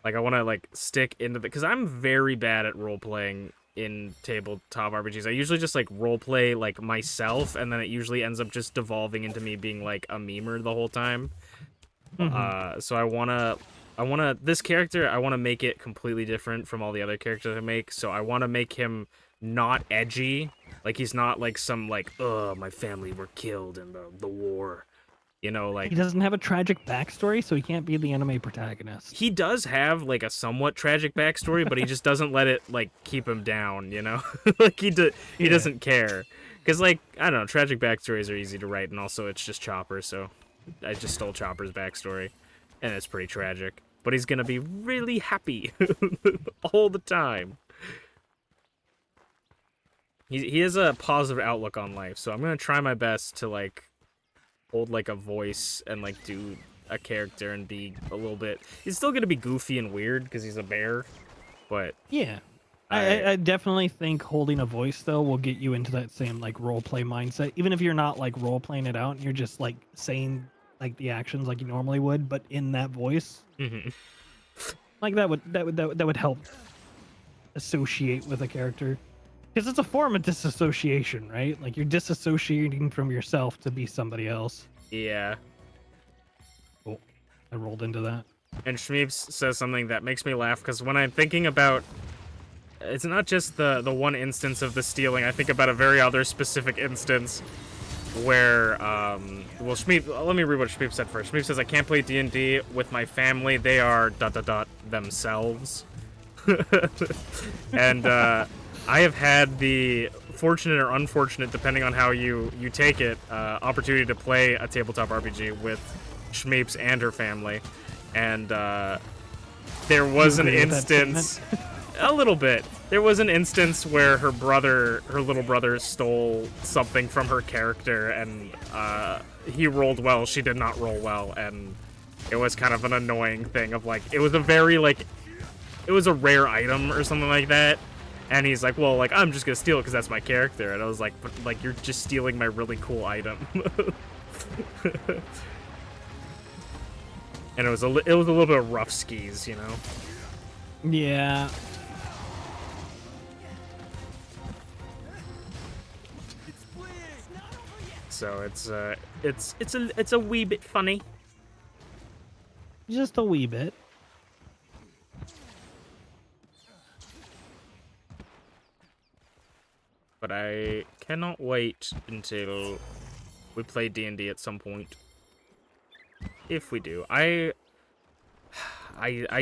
Like I want to like stick into the, because I'm very bad at role playing in tabletop RPGs. I usually just like role play like myself, and then it usually ends up just devolving into me being like a memer the whole time. So I wanna this character, I wanna make it completely different from all the other characters I make. So I wanna make him not edgy. Like he's not like some like, my family were killed in the war. You know, He like doesn't have a tragic backstory, so he can't be the anime protagonist. he does have like a somewhat tragic backstory, but he just doesn't let it like keep him down, you know? Like he Yeah. doesn't care. Cuz like, I don't know, tragic backstories are easy to write, and also it's just Chopper, so I just stole Chopper's backstory, and it's pretty tragic. But he's going to be really happy all the time. He has a positive outlook on life, so I'm going to try my best to like hold like a voice and like do a character and be a little bit. He's still gonna be goofy and weird because he's a bear, but Yeah. I definitely think holding a voice though will get you into that same like role play mindset. Even if you're not like role playing it out and you're just like saying like the actions like you normally would, but in that voice, like that would help associate with a character. Because it's a form of disassociation, right? Like you're disassociating from yourself to be somebody else. yeah. Oh, I rolled into that. And Shmeeps says something that makes me laugh because when I'm thinking about, it's not just the one instance of the stealing. I think about a very other specific instance where, well, Shmeep, let me read what Shmeep said first. Shmeep says, I can't play D&D with my family. They are ... themselves. And I have had the fortunate or unfortunate, depending on how you take it, opportunity to play a tabletop RPG with Shmeeps and her family. And there was an instance, a little bit. There was an instance where her little brother, stole something from her character, and he rolled well. She did not roll well, and it was kind of an annoying thing of like, it was a very like, it was a rare item or something like that. And he's like, well, like, I'm just gonna steal it because that's my character. And I was like, but like, you're just stealing my really cool item. And it was a little bit of rough skis, you know. Yeah. So it's a wee bit funny. Just a wee bit. But I cannot wait until we play D&D at some point. If we do. I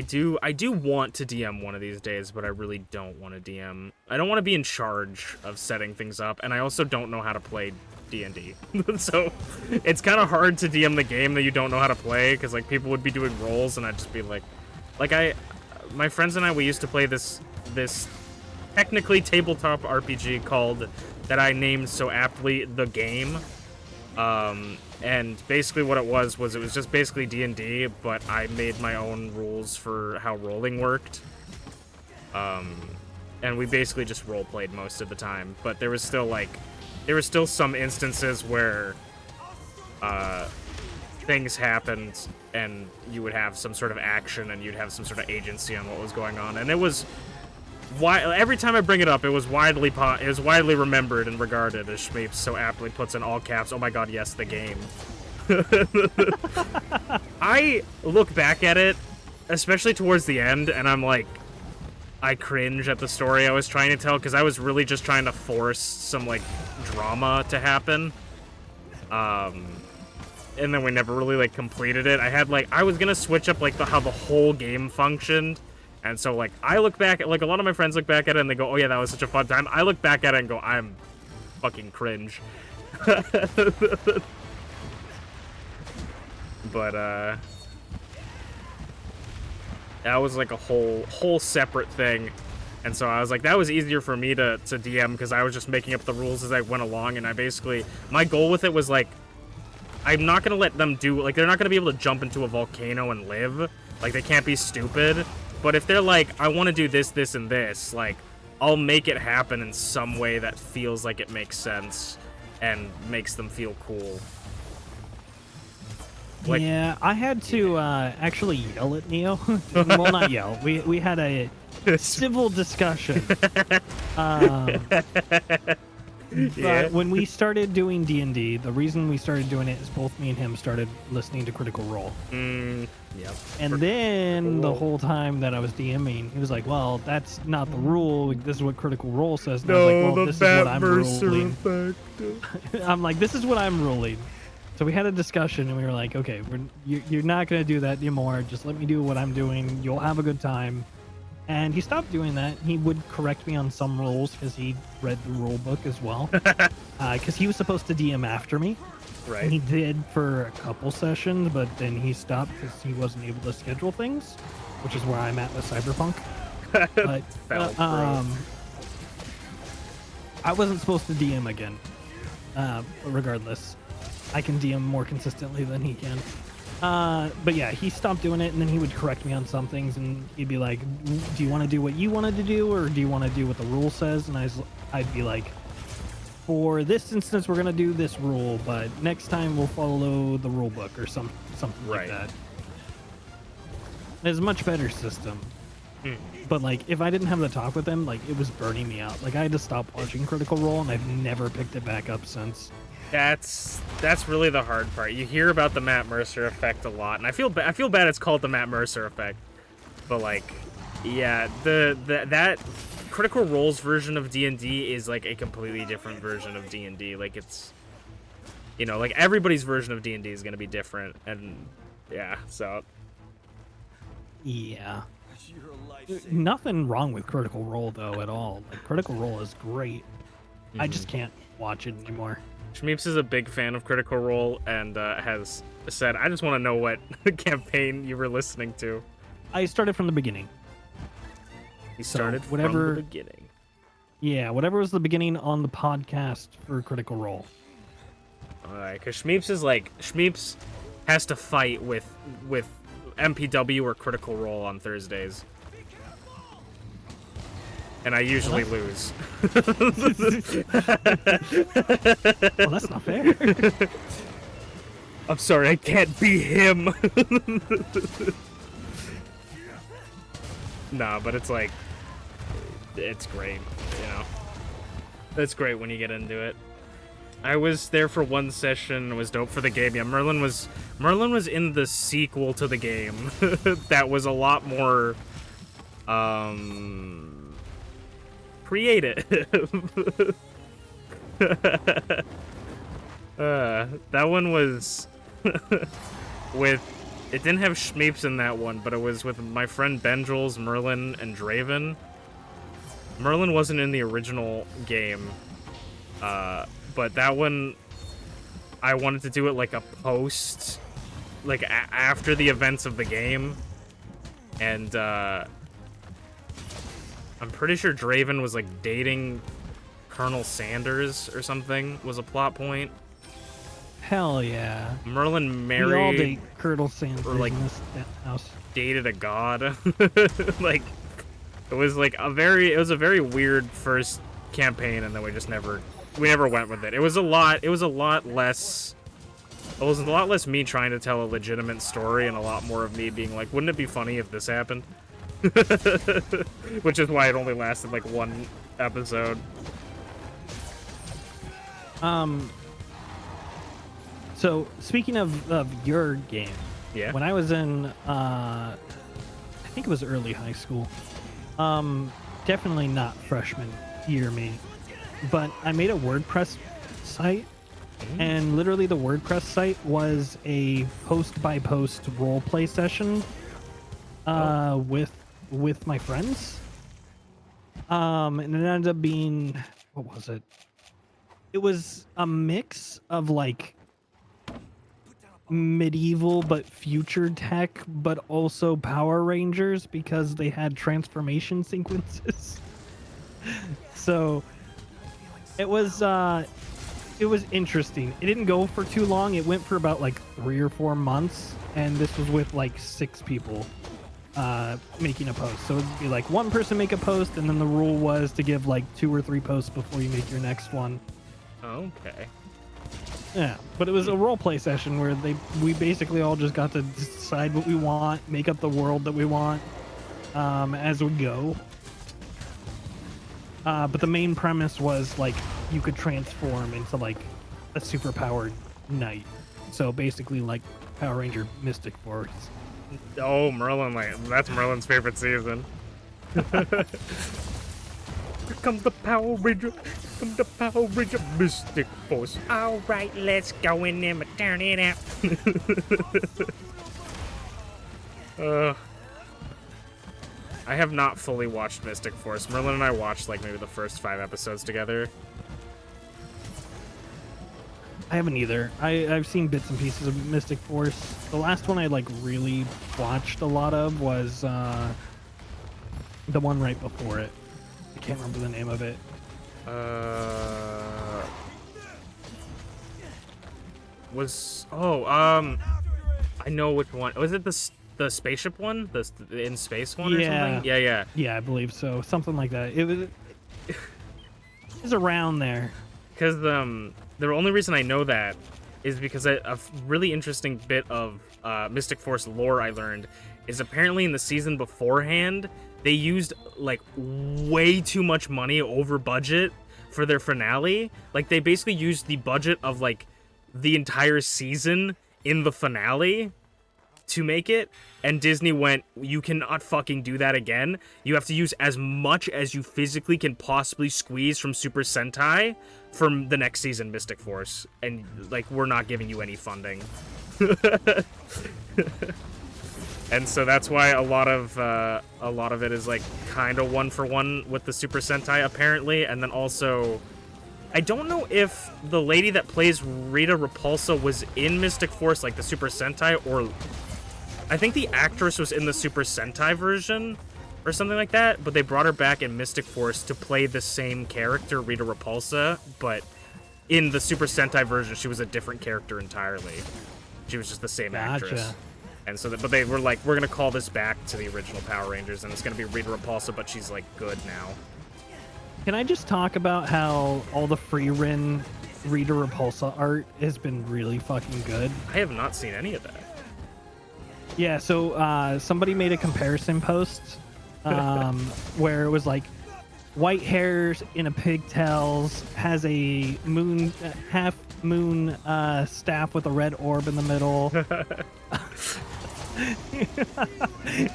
do want to DM one of these days, but I really don't want to DM. I don't want to be in charge of setting things up, and I also don't know how to play D&D. So it's kind of hard to DM the game that you don't know how to play, because like people would be doing roles, and I'd just be like my friends and I, we used to play this technically tabletop RPG called, that I named so aptly, The Game. And basically what it was just basically D&D, but I made my own rules for how rolling worked. And we basically just role played most of the time, but there was still some instances where things happened and you would have some sort of action and you'd have some sort of agency on what was going on, and it was every time I bring it up, it was widely remembered and regarded, as Shmeeps so aptly puts in all caps, oh my god, yes, The Game. I look back at it, especially towards the end, and I'm like, I cringe at the story I was trying to tell, because I was really just trying to force some, like, drama to happen. And then we never really, like, completed it. I was gonna switch up, like, how the whole game functioned. And so, like, I look back at, like, a lot of my friends look back at it and they go, oh yeah, that was such a fun time. I look back at it and go, I'm fucking cringe. But, that was, like, a whole separate thing. And so I was like, that was easier for me to DM, because I was just making up the rules as I went along, and my goal with it was, like, I'm not gonna let them like, they're not gonna be able to jump into a volcano and live. Like, they can't be stupid. But if they're like, I want to do this, this, and this, like, I'll make it happen in some way that feels like it makes sense and makes them feel cool. Like, yeah, I had to actually yell at Neo. Well, not yell. We had a civil discussion. But when we started doing D&D, the reason we started doing it is both me and him started listening to Critical Role. Yep. And then the whole time that I was DMing, he was like, well, that's not the rule. This is what Critical Role says. And I was like, well, this is what I'm ruling. I'm like, this is what I'm ruling. So we had a discussion, and we were like, okay, you're not going to do that anymore. Just let me do what I'm doing. You'll have a good time. And he stopped doing that. He would correct me on some rules because he read the rule book as well. Because he was supposed to DM after me. Right. And he did for a couple sessions, but then he stopped because he wasn't able to schedule things, which is where I'm at with Cyberpunk. But I wasn't supposed to DM again. Regardless, I can DM more consistently than he can. But yeah, he stopped doing it, and then he would correct me on some things, and he'd be like, do you want to do what you wanted to do, or do you want to do what the rule says? And I'd be like, for this instance, we're going to do this rule, but next time we'll follow the rule book or something like that. It's a much better system. But like, if I didn't have the talk with him, like, it was burning me out. Like, I had to stop watching Critical Role, and I've never picked it back up since. That's really the hard part. You hear about the Matt Mercer effect a lot, and I feel bad it's called the Matt Mercer effect. But like, yeah, that Critical Role's version of D&D is like a completely different version of D&D. Like, it's, you know, like everybody's version of D&D is going to be different, and yeah, so yeah. Nothing wrong with Critical Role though at all. Like, Critical Role is great. I just can't watch it anymore. Shmeeps is a big fan of Critical Role and has said, I just want to know what campaign you were listening to. I started from the beginning. He started from the beginning. Yeah, whatever was the beginning on the podcast for Critical Role. Alright, because Shmeeps has to fight with MPW or Critical Role on Thursdays. And I usually lose. Well, that's not fair. I'm sorry, I can't be him. Nah, but it's like, it's great, you know. It's great when you get into it. I was there for one session. It was dope for the game. Yeah, Merlin was in the sequel to the game. That was a lot more creative. That one was with, it didn't have Shmeeps in that one, but it was with my friend Benjels, Merlin, and Draven. Merlin wasn't in the original game, but that one, I wanted to do it like a post, like after the events of the game, and I'm pretty sure Draven was like dating Colonel Sanders or something, was a plot point. Hell yeah. Merlin married, we all date Colonel Sanders or like in this house. Dated a god. Like, it was a very weird first campaign, and then we never went with it. It was a lot less me trying to tell a legitimate story and a lot more of me being like, wouldn't it be funny if this happened? Which is why it only lasted like one episode. So speaking of your game, yeah, when I was in I think it was early high school, definitely not freshman year me, but I made a WordPress site, and literally the WordPress site was a post by post role play session with my friends, and it ended up being, what was it? It was a mix of like medieval but future tech, but also Power Rangers because they had transformation sequences. So it was interesting. It didn't go for too long. It went for about like 3 or 4 months, and this was with like 6 people making a post. So it'd be like one person make a post, and then the rule was to give like 2 or 3 posts before you make your next one. Okay. Yeah, but it was a role play session where we basically all just got to decide what we want, make up the world that we want as we go. But the main premise was like you could transform into like a super powered knight. So basically like Power Ranger Mystic Force. Oh, Merlin, like that's Merlin's favorite season. comes the Power Ranger. Come the Power Ranger Mystic Force. All right, let's go in there and turn it out. I have not fully watched Mystic Force. Merlin and I watched like maybe the first 5 episodes together. I haven't either. I've seen bits and pieces of Mystic Force. The last one I like really watched a lot of was the one right before it. I can't remember the name of it. I know which one. Was it the spaceship one? The in space one or Yeah. something? Yeah. Yeah, I believe so. Something like that. It was around there. Because the only reason I know that is because a really interesting bit of Mystic Force lore I learned is apparently in the season beforehand they used like way too much money over budget for their finale. Like they basically used the budget of like the entire season in the finale to make it, and Disney went, you cannot fucking do that again. You have to use as much as you physically can possibly squeeze from Super Sentai from the next season, Mystic Force, and like we're not giving you any funding. And so that's why a lot of it is like kind of 1-for-1 with the Super Sentai apparently, and then also I don't know if the lady that plays Rita Repulsa was in Mystic Force, like the Super Sentai, or I think the actress was in the Super Sentai version or something like that, but they brought her back in Mystic Force to play the same character, Rita Repulsa, but in the Super Sentai version, she was a different character entirely. She was just the same actress. And so, but they were like, we're going to call this back to the original Power Rangers, and it's going to be Rita Repulsa, but she's like good now. Can I just talk about how all the free-rin Rita Repulsa art has been really fucking good? I have not seen any of that. Yeah, so somebody made a comparison post where it was like white hairs in a pigtails, has a moon, half moon staff with a red orb in the middle.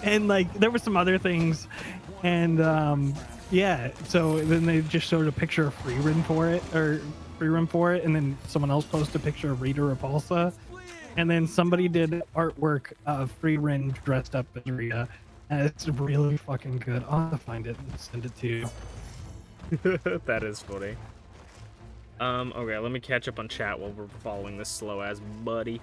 And like there were some other things, and yeah, so then they just showed a picture of free run for it, and then someone else posted a picture of Rita Repulsa, and then somebody did artwork of free run dressed up as Rita, and it's really fucking good. I'll have to find it and send it to you. That is funny. Okay, let me catch up on chat while we're following this slow ass buddy.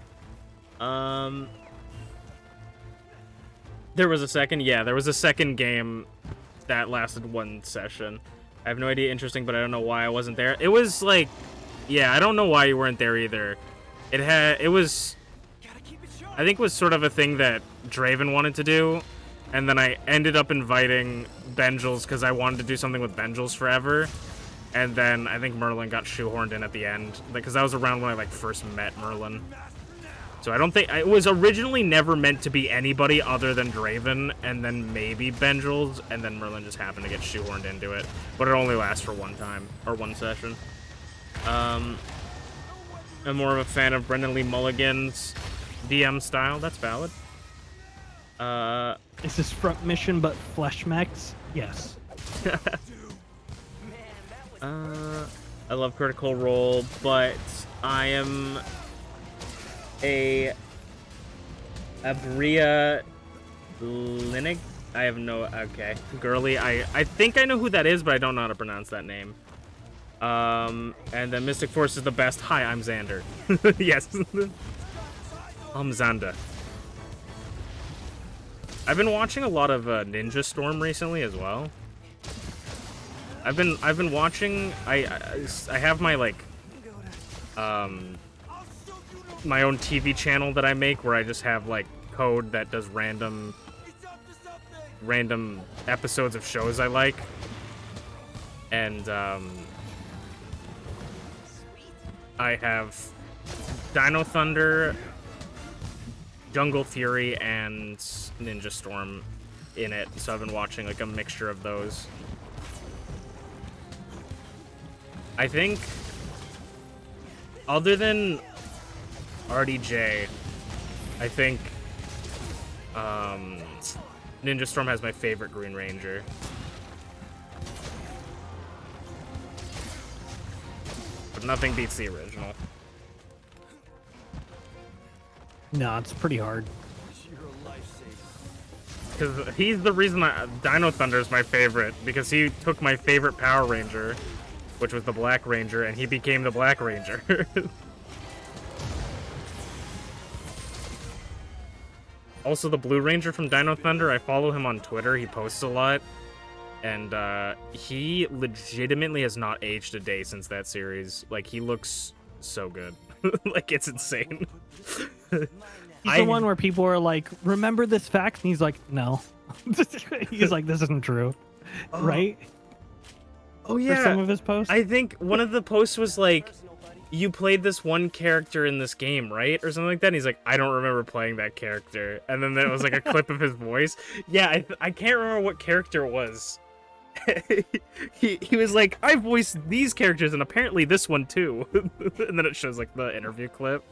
There was a second game that lasted 1 session. I have no idea, interesting, but I don't know why I wasn't there. It was like, yeah, I don't know why you weren't there either. It was, I think it was sort of a thing that Draven wanted to do, and then I ended up inviting Benjels because I wanted to do something with Benjels forever. And then I think Merlin got shoehorned in at the end, because that was around when I like first met Merlin. So I don't think it was originally never meant to be anybody other than Draven, and then maybe Benjels, and then Merlin just happened to get shoehorned into it. But it only lasts for 1 time or 1 session. I'm more of a fan of Brendan Lee Mulligan's DM style. That's valid. Is this front mission but flesh mechs? Yes. I love Critical Role, but I am a Bria Linig. I have no, okay. Girly, I think I know who that is, but I don't know how to pronounce that name. And then Mystic Force is the best. Hi, I'm Xander. Yes. I'm Xander. I've been watching a lot of Ninja Storm recently as well. I've been watching. I have my like my own TV channel that I make where I just have like code that does random episodes of shows I like, and I have Dino Thunder, Jungle Fury, and Ninja Storm in it, so I've been watching like a mixture of those. I think, other than RDJ, I think Ninja Storm has my favorite Green Ranger. but nothing beats the original. No, it's pretty hard. You're a lifesaver. Because he's the reason Dino Thunder is my favorite, because he took my favorite Power Ranger, which was the Black Ranger, and he became the Black Ranger. Also, the Blue Ranger from Dino Thunder, I follow him on Twitter. He posts a lot, and he legitimately has not aged a day since that series. Like, he looks so good. Like, it's insane. He's the one where people are like, remember this fact? And he's like, no. He's like, this isn't true. Right? Oh, yeah. For some of his posts? I think one of the posts was like, you played this one character in this game, right? Or something like that. And he's like, I don't remember playing that character. And then there was like a clip of his voice. Yeah, I can't remember what character it was. he was like, I voiced these characters and apparently this one too. And then it shows like the interview clip.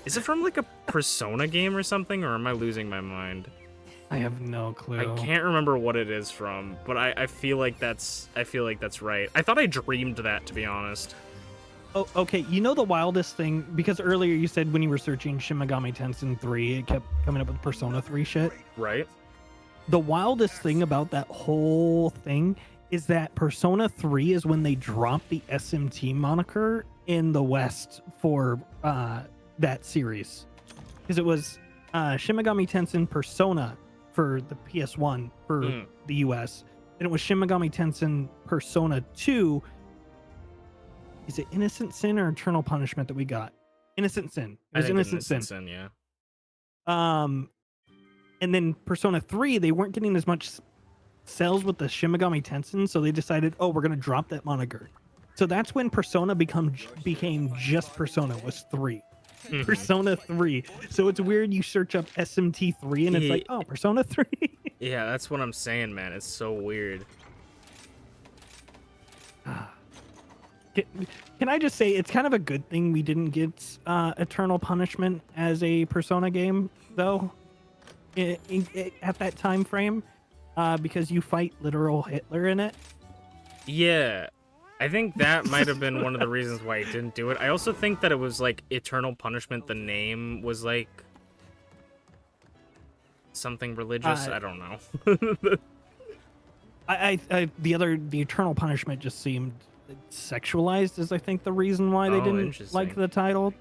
Is it from like a Persona game or something, or am I losing my mind? I have no clue. I can't remember what it is from, but I feel like that's right. I thought I dreamed that, to be honest. Oh, okay. You know the wildest thing, because earlier you said when you were searching Shin Megami Tensei 3, it kept coming up with Persona 3 shit. Right. The wildest thing about that whole thing is that Persona 3 is when they dropped the SMT moniker in the West for that series. Because it was Shin Megami Tensei Persona for the PS1 for the US. And it was Shin Megami Tensei Persona 2. Is it Innocent Sin or Eternal Punishment that we got? Innocent Sin. It was Innocent Sin. Yeah. And then Persona 3, they weren't getting as much sales with the Shin Megami Tensei, so they decided, oh, we're going to drop that moniker. So that's when Persona became just Persona, was 3. Persona 3. So it's weird you search up SMT 3 and it's like, oh, Persona 3. Yeah, that's what I'm saying, man. It's so weird. Can I just say it's kind of a good thing we didn't get Eternal Punishment as a Persona game, though, at that time frame, because you fight literal Hitler in it. Yeah, I think that might have been one of the reasons why he didn't do it. I also think that it was like Eternal Punishment. The name was like something religious. I don't know. The Eternal Punishment just seemed sexualized, is I think the reason why they didn't like the title.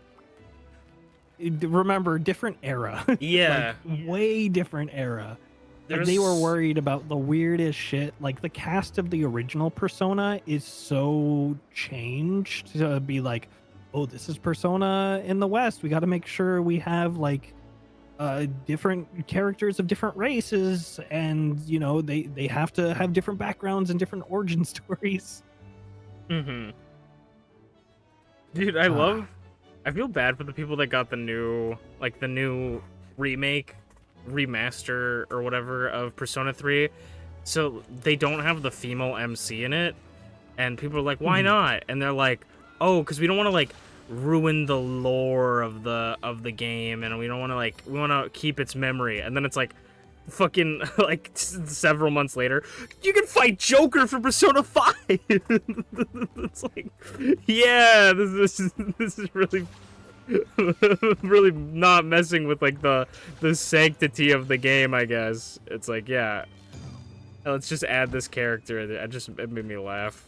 Remember, different era. Yeah. Like, way different era. Like, they were worried about the weirdest shit. Like, the cast of the original Persona is so changed to be like, oh, this is Persona in the West. We got to make sure we have like different characters of different races, and you know they have to have different backgrounds and different origin stories. Dude, I feel bad for the people that got the new remake, remaster, or whatever of Persona 3. So they don't have the female MC in it, and people are like, why not? And they're like, oh, because we don't want to like ruin the lore of the game, and we don't want to we want to keep its memory. And then it's like, fucking like several months later, you can fight Joker for Persona 5. It's like, yeah, this is really really not messing with like the sanctity of the game, I guess. It's like, yeah, let's just add this character. It made me laugh.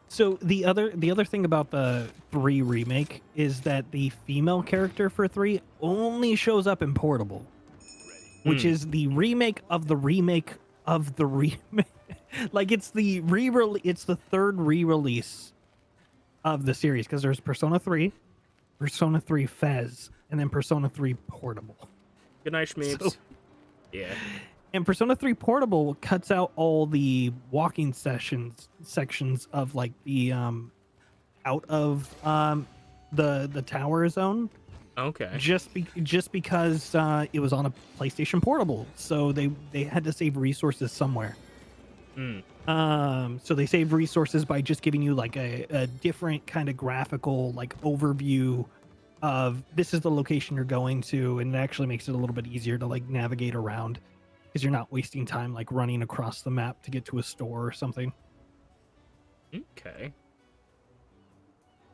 So the other thing about the 3 remake is that the female character for 3 only shows up in Portable, which is the remake of the remake of the remake. Like, it's the third re-release of the series, because there's Persona 3, Persona 3 Fez, and then Persona 3 Portable. Good night, Shmeeps. Yeah. And Persona 3 Portable cuts out all the walking sections of like the out of the tower zone. Okay. Just because it was on a PlayStation Portable, so they had to save resources somewhere. So they save resources by just giving you like a different kind of graphical like overview of this is the location you're going to, and it actually makes it a little bit easier to like navigate around, because you're not wasting time like running across the map to get to a store or something. Okay.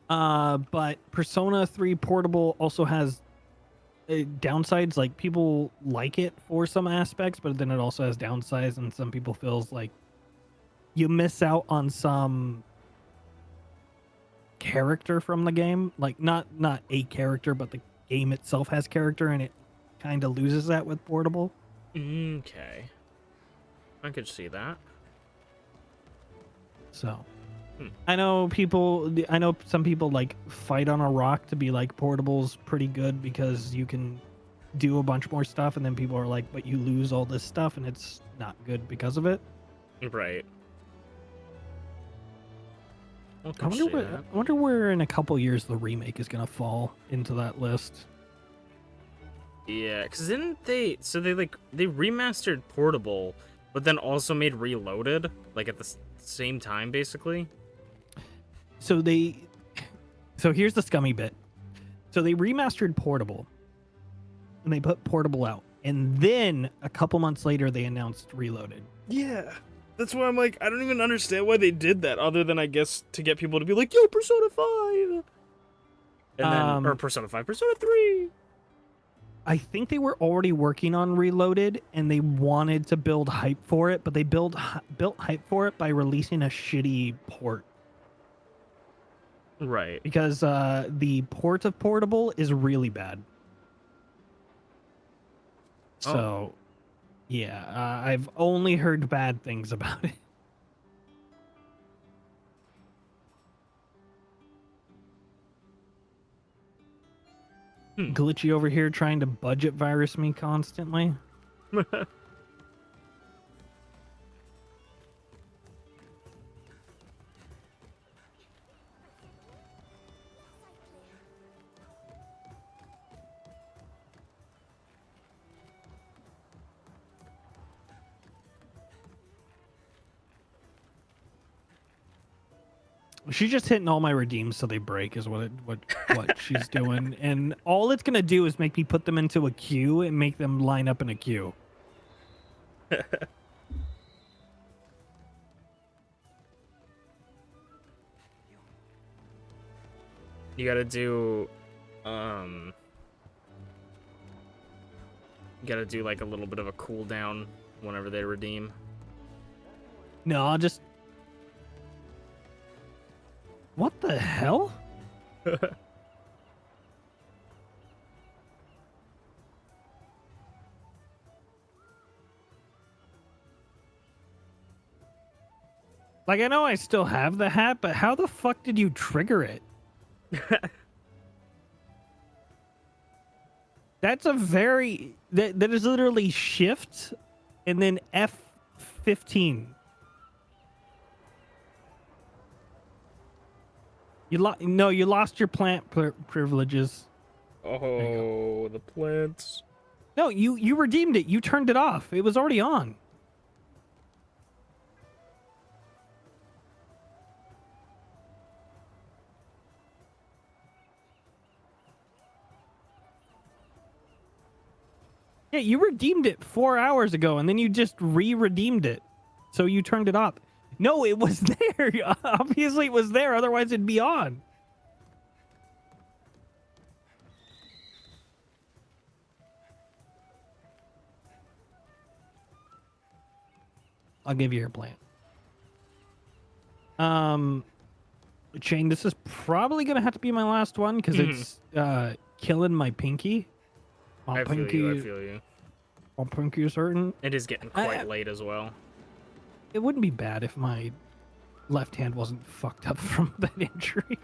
But Persona 3 Portable also has downsides. Like, people like it for some aspects, but then it also has downsides, and some people feels like you miss out on some character from the game. Like, not a character, but the game itself has character, and it kind of loses that with Portable. Okay. I could see that. So Hmm. I know some people like fight on a rock to be like, Portable's pretty good because you can do a bunch more stuff, and then people are like, but you lose all this stuff and it's not good because of it. Right. I I could wonder see where, that. I wonder where in a couple years the remake is gonna fall into that list. Yeah, because didn't they... So they remastered Portable, but then also made Reloaded, like at the same time, basically? So here's the scummy bit. So they remastered Portable, and they put Portable out, and then a couple months later they announced Reloaded. Yeah. That's why I'm like, I don't even understand why they did that, other than, I guess, to get people to be like, yo, Persona 5! And then, or Persona 5, Persona 3! I think they were already working on Reloaded, and they wanted to build hype for it, but they built hype for it by releasing a shitty port. Right. Because the port of Portable is really bad. So, yeah, I've only heard bad things about it. Glitchy over here trying to budget virus me constantly. She's just hitting all my redeems so they break is what she's doing, and all it's gonna do is make me put them into a queue and make them line up in a queue. You gotta do, like a little bit of a cooldown whenever they redeem. No, I'll just... What the hell? Like, I know I still have the hat, but how the fuck did you trigger it? That's a very... That is literally shift and then F15. You lost your plant privileges. Oh, the plants. No, you redeemed it. You turned it off. It was already on. Yeah, you redeemed it 4 hours ago, and then you just re-redeemed it. So you turned it off. No, it was there. Obviously, it was there. Otherwise, it'd be on. I'll give you your plant. Shane, this is probably gonna have to be my last one because it's killing my pinky. I feel you. My pinky is hurting. It is getting quite late as well. It wouldn't be bad if my left hand wasn't fucked up from that injury.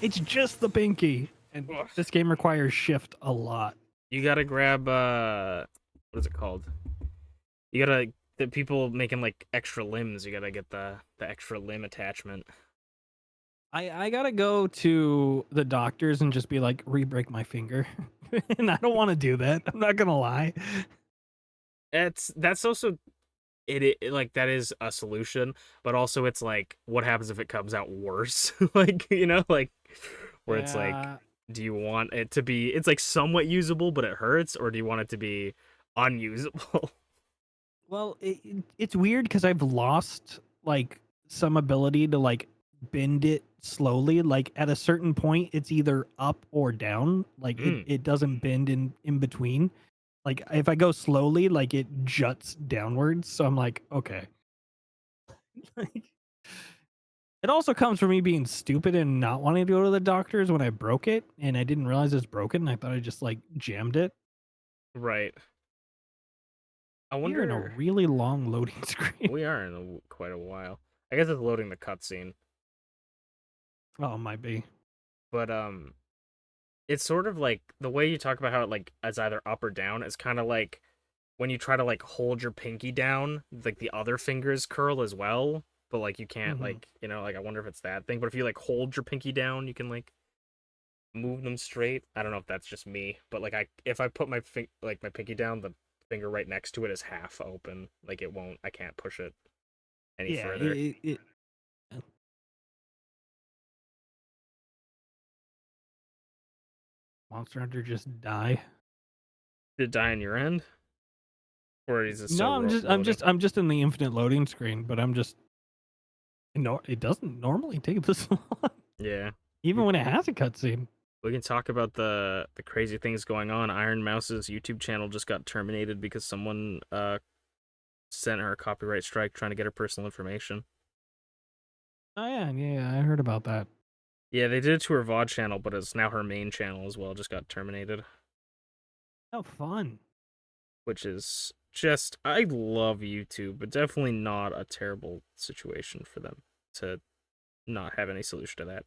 It's just the pinky, and this game requires shift a lot. You gotta grab what is it called? You gotta, the people making like extra limbs, you gotta get the extra limb attachment. I gotta go to the doctors and just be like, re-break my finger. And I don't want to do that. I'm not gonna lie. That's also it like that is a solution, but also it's like, what happens if it comes out worse? Like, you know, like where it's like, do you want it to be, it's like somewhat usable but it hurts, or do you want it to be unusable? Well, it's weird because I've lost like some ability to like bend it slowly. Like at a certain point, it's either up or down. Like it doesn't bend in between. Like if I go slowly, like it juts downwards. So I'm like, okay. Like, it also comes from me being stupid and not wanting to go to the doctors when I broke it, and I didn't realize it's broken. I thought I just like jammed it. Right. I We're in a wonder. really long loading screen. We are in quite a while. I guess it's loading the cutscene, Oh, it might be. but it's sort of like the way you talk about how it like is either up or down. It's kind of like when you try to like hold your pinky down, like the other fingers curl as well, but like you can't like like I wonder if it's that thing. But if you like hold your pinky down, you can like move them straight. I don't know if that's just me, but like if I put my my pinky down, the finger right next to it is half open. Like it won't. I can't push it any further. Monster Hunter just die. Did it die on your end? Or is it No, I'm just in the infinite loading screen, but I'm just no, it doesn't normally take this long. Yeah. Even when it has a cutscene. We can talk about the crazy things going on. Iron Mouse's YouTube channel just got terminated because someone sent her a copyright strike trying to get her personal information. Oh yeah, I heard about that. Yeah, they did it to her VOD channel, but it's now her main channel as well, just got terminated. Oh, fun. Which is just, I love YouTube, but definitely not a terrible situation for them to not have any solution to that.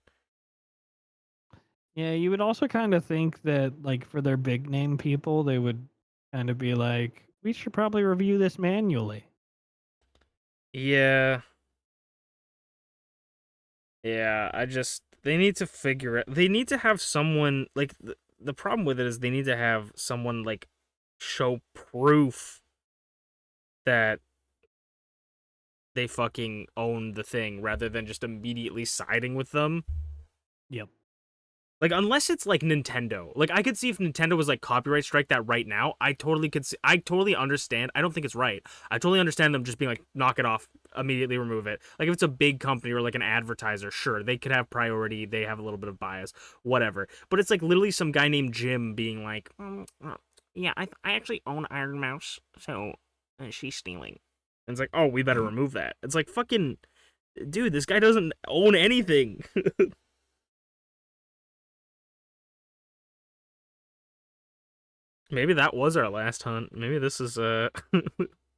Yeah, you would also kind of think that, like, for their big name people, they would kind of be like, we should probably review this manually. Yeah. Yeah, they need to figure it. They need to have someone, like, the problem with it is they need to have someone, like, show proof that they fucking own the thing rather than just immediately siding with them. Yep. Like, unless it's like Nintendo. Like, I could see if Nintendo was like copyright strike that right now. I totally could see, I totally understand. I don't think it's right. I totally understand them just being like, knock it off, immediately remove it. Like, if it's a big company or like an advertiser, sure, they could have priority. They have a little bit of bias, whatever. But it's like literally some guy named Jim being like, Yeah, I actually own Iron Mouse, so she's stealing. And it's like, oh, we better remove that. It's like, fucking, dude, this guy doesn't own anything. Maybe that was our last hunt. Maybe this is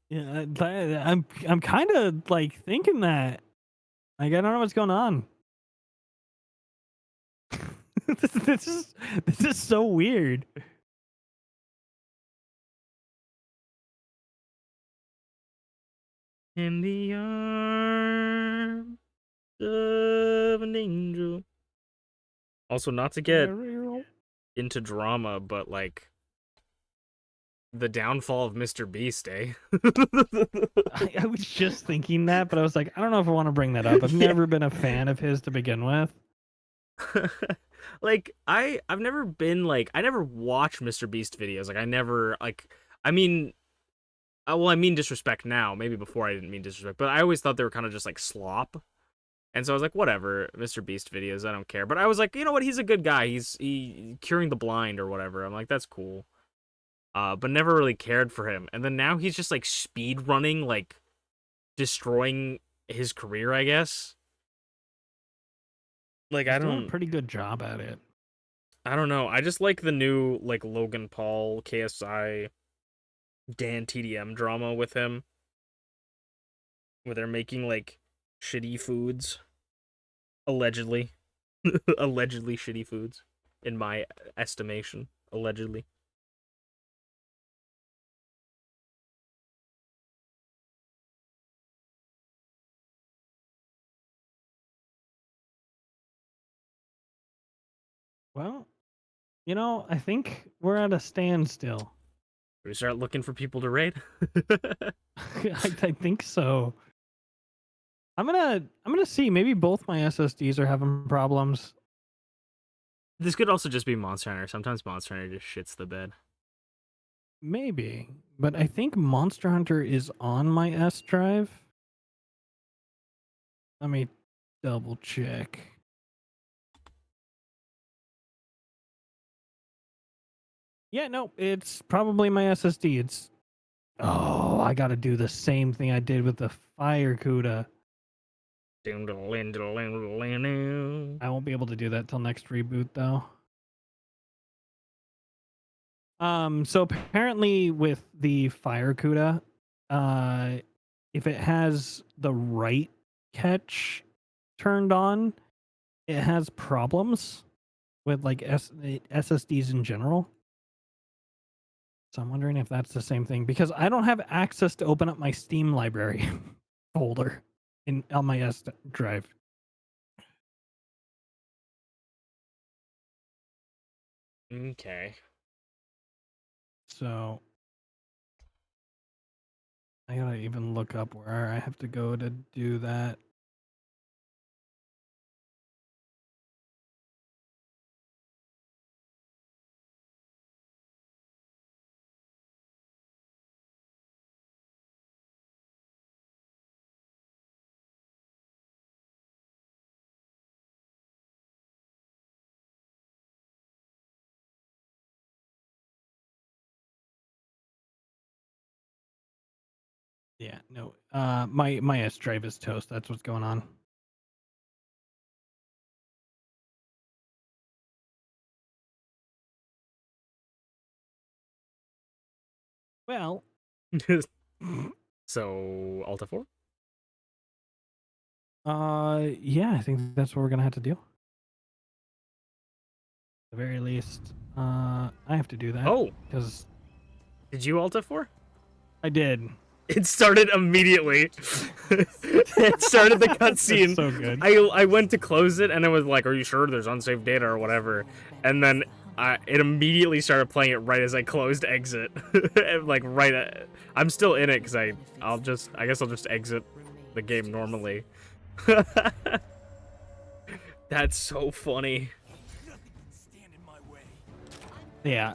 Yeah, I'm kind of like thinking that. Like, I don't know what's going on. this is so weird. in the arms of an angel. Also, not to get into drama, but like the downfall of Mr. Beast, eh? I was just thinking that, but I was like, I don't know if I want to bring that up. I've never been a fan of his to begin with. Like, I've never been like, I never watched Mr. Beast videos. Like, I never, like, I mean, well, I mean disrespect now. Maybe before I didn't mean disrespect, but I always thought they were kind of just like slop. And so I was like, whatever, Mr. Beast videos, I don't care. But I was like, you know what? He's a good guy. He's curing the blind or whatever. I'm like, that's cool. But never really cared for him. And then now he's just like speed running, like destroying his career, I guess. Like, He's I doing don't, a pretty good job at it. I don't know. I just like the new like Logan Paul, KSI, Dan TDM drama with him, where they're making like shitty foods, allegedly, allegedly shitty foods, in my estimation, allegedly. Well, you know, I think we're at a standstill. We start looking for people to raid. I think so. I'm gonna see. Maybe both my SSDs are having problems. This could also just be Monster Hunter. Sometimes Monster Hunter just shits the bed. Maybe, but I think Monster Hunter is on my S drive. Let me double check. Yeah, no, it's probably my SSD. It's oh, I gotta do the same thing I did with the fire CUDA. I won't be able to do that till next reboot though. So apparently with the fire CUDA, if it has the right catch turned on, it has problems with like SSDs in general. So I'm wondering if that's the same thing because I don't have access to open up my Steam library folder on my S drive. Okay. So I gotta even look up where I have to go to do that. Yeah, no. My S drive is toast. That's what's going on. Well, So Alt F4? yeah, I think that's what we're gonna have to do. At the very least, I have to do that. Oh, because did you Alt F4? I did. It started immediately. It started the cutscene. So good. I went to close it and it was like, "Are you sure there's unsafe data or whatever?" And then it immediately started playing it right as I closed exit. Like right at, I'm still in it because I guess I'll just exit the game normally. That's so funny. Yeah.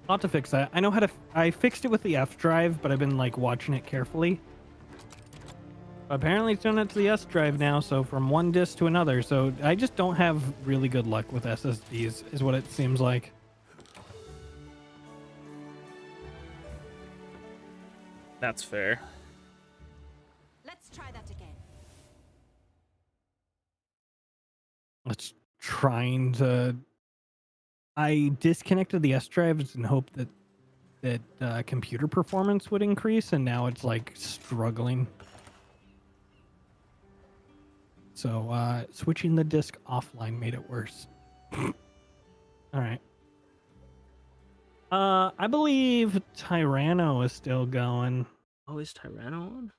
I'll have to fix that. I know how to. I fixed it with the F drive, but I've been like watching it carefully. Apparently, it's doing it to the S drive now. So from one disk to another. So I just don't have really good luck with SSDs, is what it seems like. That's fair. Let's try that again. It's trying to. I disconnected the S drives in hope that computer performance would increase, and now it's like struggling. So switching the disk offline made it worse. All right. I believe Tyranno is still going. Oh, is Tyranno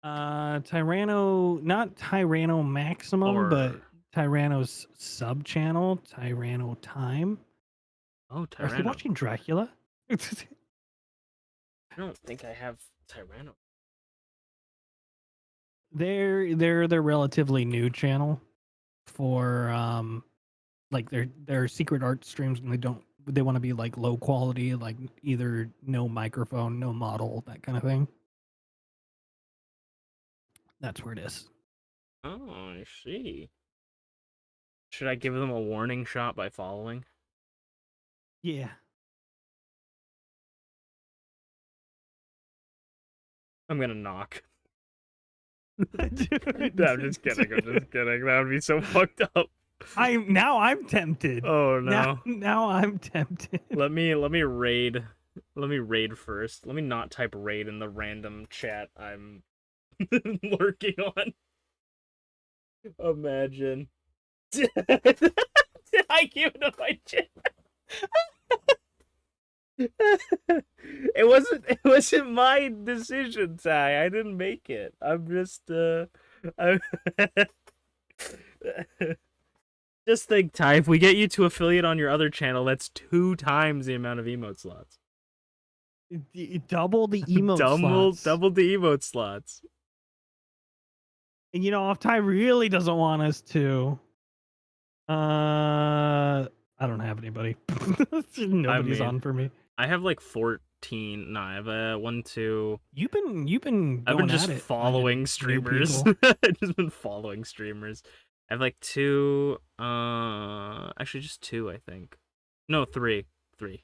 on? Tyranno, not Tyranno Maximum, but Or- Tyranno's sub channel, Tyranno Time. Oh, Are you Tyranno. watching Dracula? I don't think I have Tyranno. They're relatively new channel for like their secret art streams, and they want to be like low quality, like either no microphone, no model, that kind of thing. That's where it is. Oh, I see. Should I give them a warning shot by following? Yeah. I'm gonna knock. Dude, No, I'm just kidding. I'm just kidding. That would be so fucked up. I'm tempted. Oh no. Now I'm tempted. Let me raid. Let me raid first. Let me not type raid in the random chat I'm lurking on. Imagine. Did I give it to my chat? It wasn't my decision, Ty. I didn't make it. I'm just just think, Ty, if we get you to affiliate on your other channel, that's 2 times the amount of emote slots. Double the emote slots. Double the emote slots. And if Ty really doesn't want us to, I don't have anybody. Nobody's on for me. I have like 14. No, I have 1, 2. You've been I've been going just at it, following finding new streamers. people. I've just been following streamers. I have like 2. Actually, just 2, I think. No, 3. 3.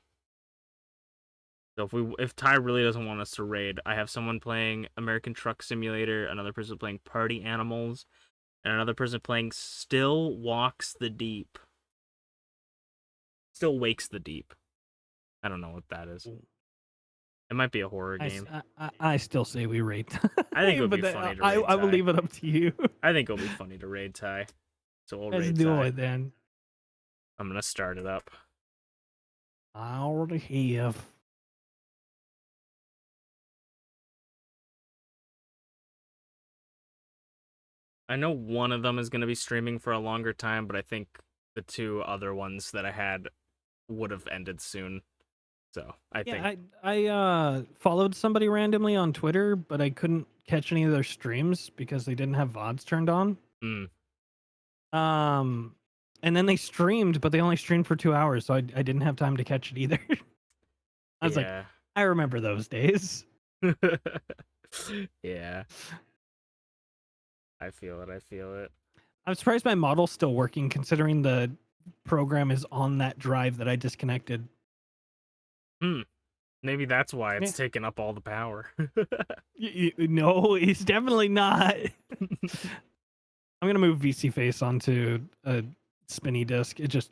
So if Ty really doesn't want us to raid, I have someone playing American Truck Simulator, another person playing Party Animals, and another person playing Still Walks the Deep. Still Wakes the Deep. I don't know what that is. It might be a horror game. I still say we raid. I think it would but be funny to I raid will Ty. leave it up to you. I think it'll be funny to raid Ty. So we'll Let's raid do Ty. it then. I'm gonna start it up. I already have. I know one of them is gonna be streaming for a longer time, but I think the 2 other ones that I had would have ended soon. So I think I followed somebody randomly on Twitter, but I couldn't catch any of their streams because they didn't have VODs turned on. And then they streamed, but they only streamed for 2 hours, so I didn't have time to catch it either. I was like, I remember those days. Yeah. I feel it. I'm surprised my model's still working considering the program is on that drive that I disconnected. Maybe that's why it's taking up all the power. No, he's definitely not. I'm gonna move VC Face onto a spinny disc. It just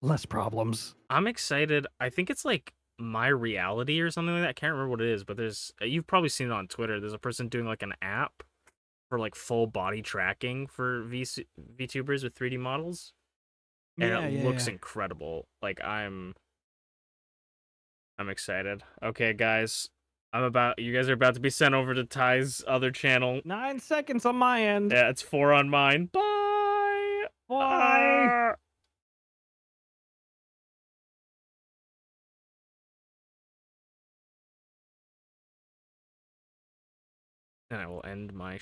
less problems. I'm excited. I think it's like My Reality or something like that. I can't remember what it is, but you've probably seen it on Twitter. There's a person doing like an app for like full body tracking for VTubers with 3D models. And it looks incredible. Like I'm excited. Okay, guys. You guys are about to be sent over to Ty's other channel. 9 seconds on my end. Yeah, it's 4 on mine. Bye. Bye. And I will end my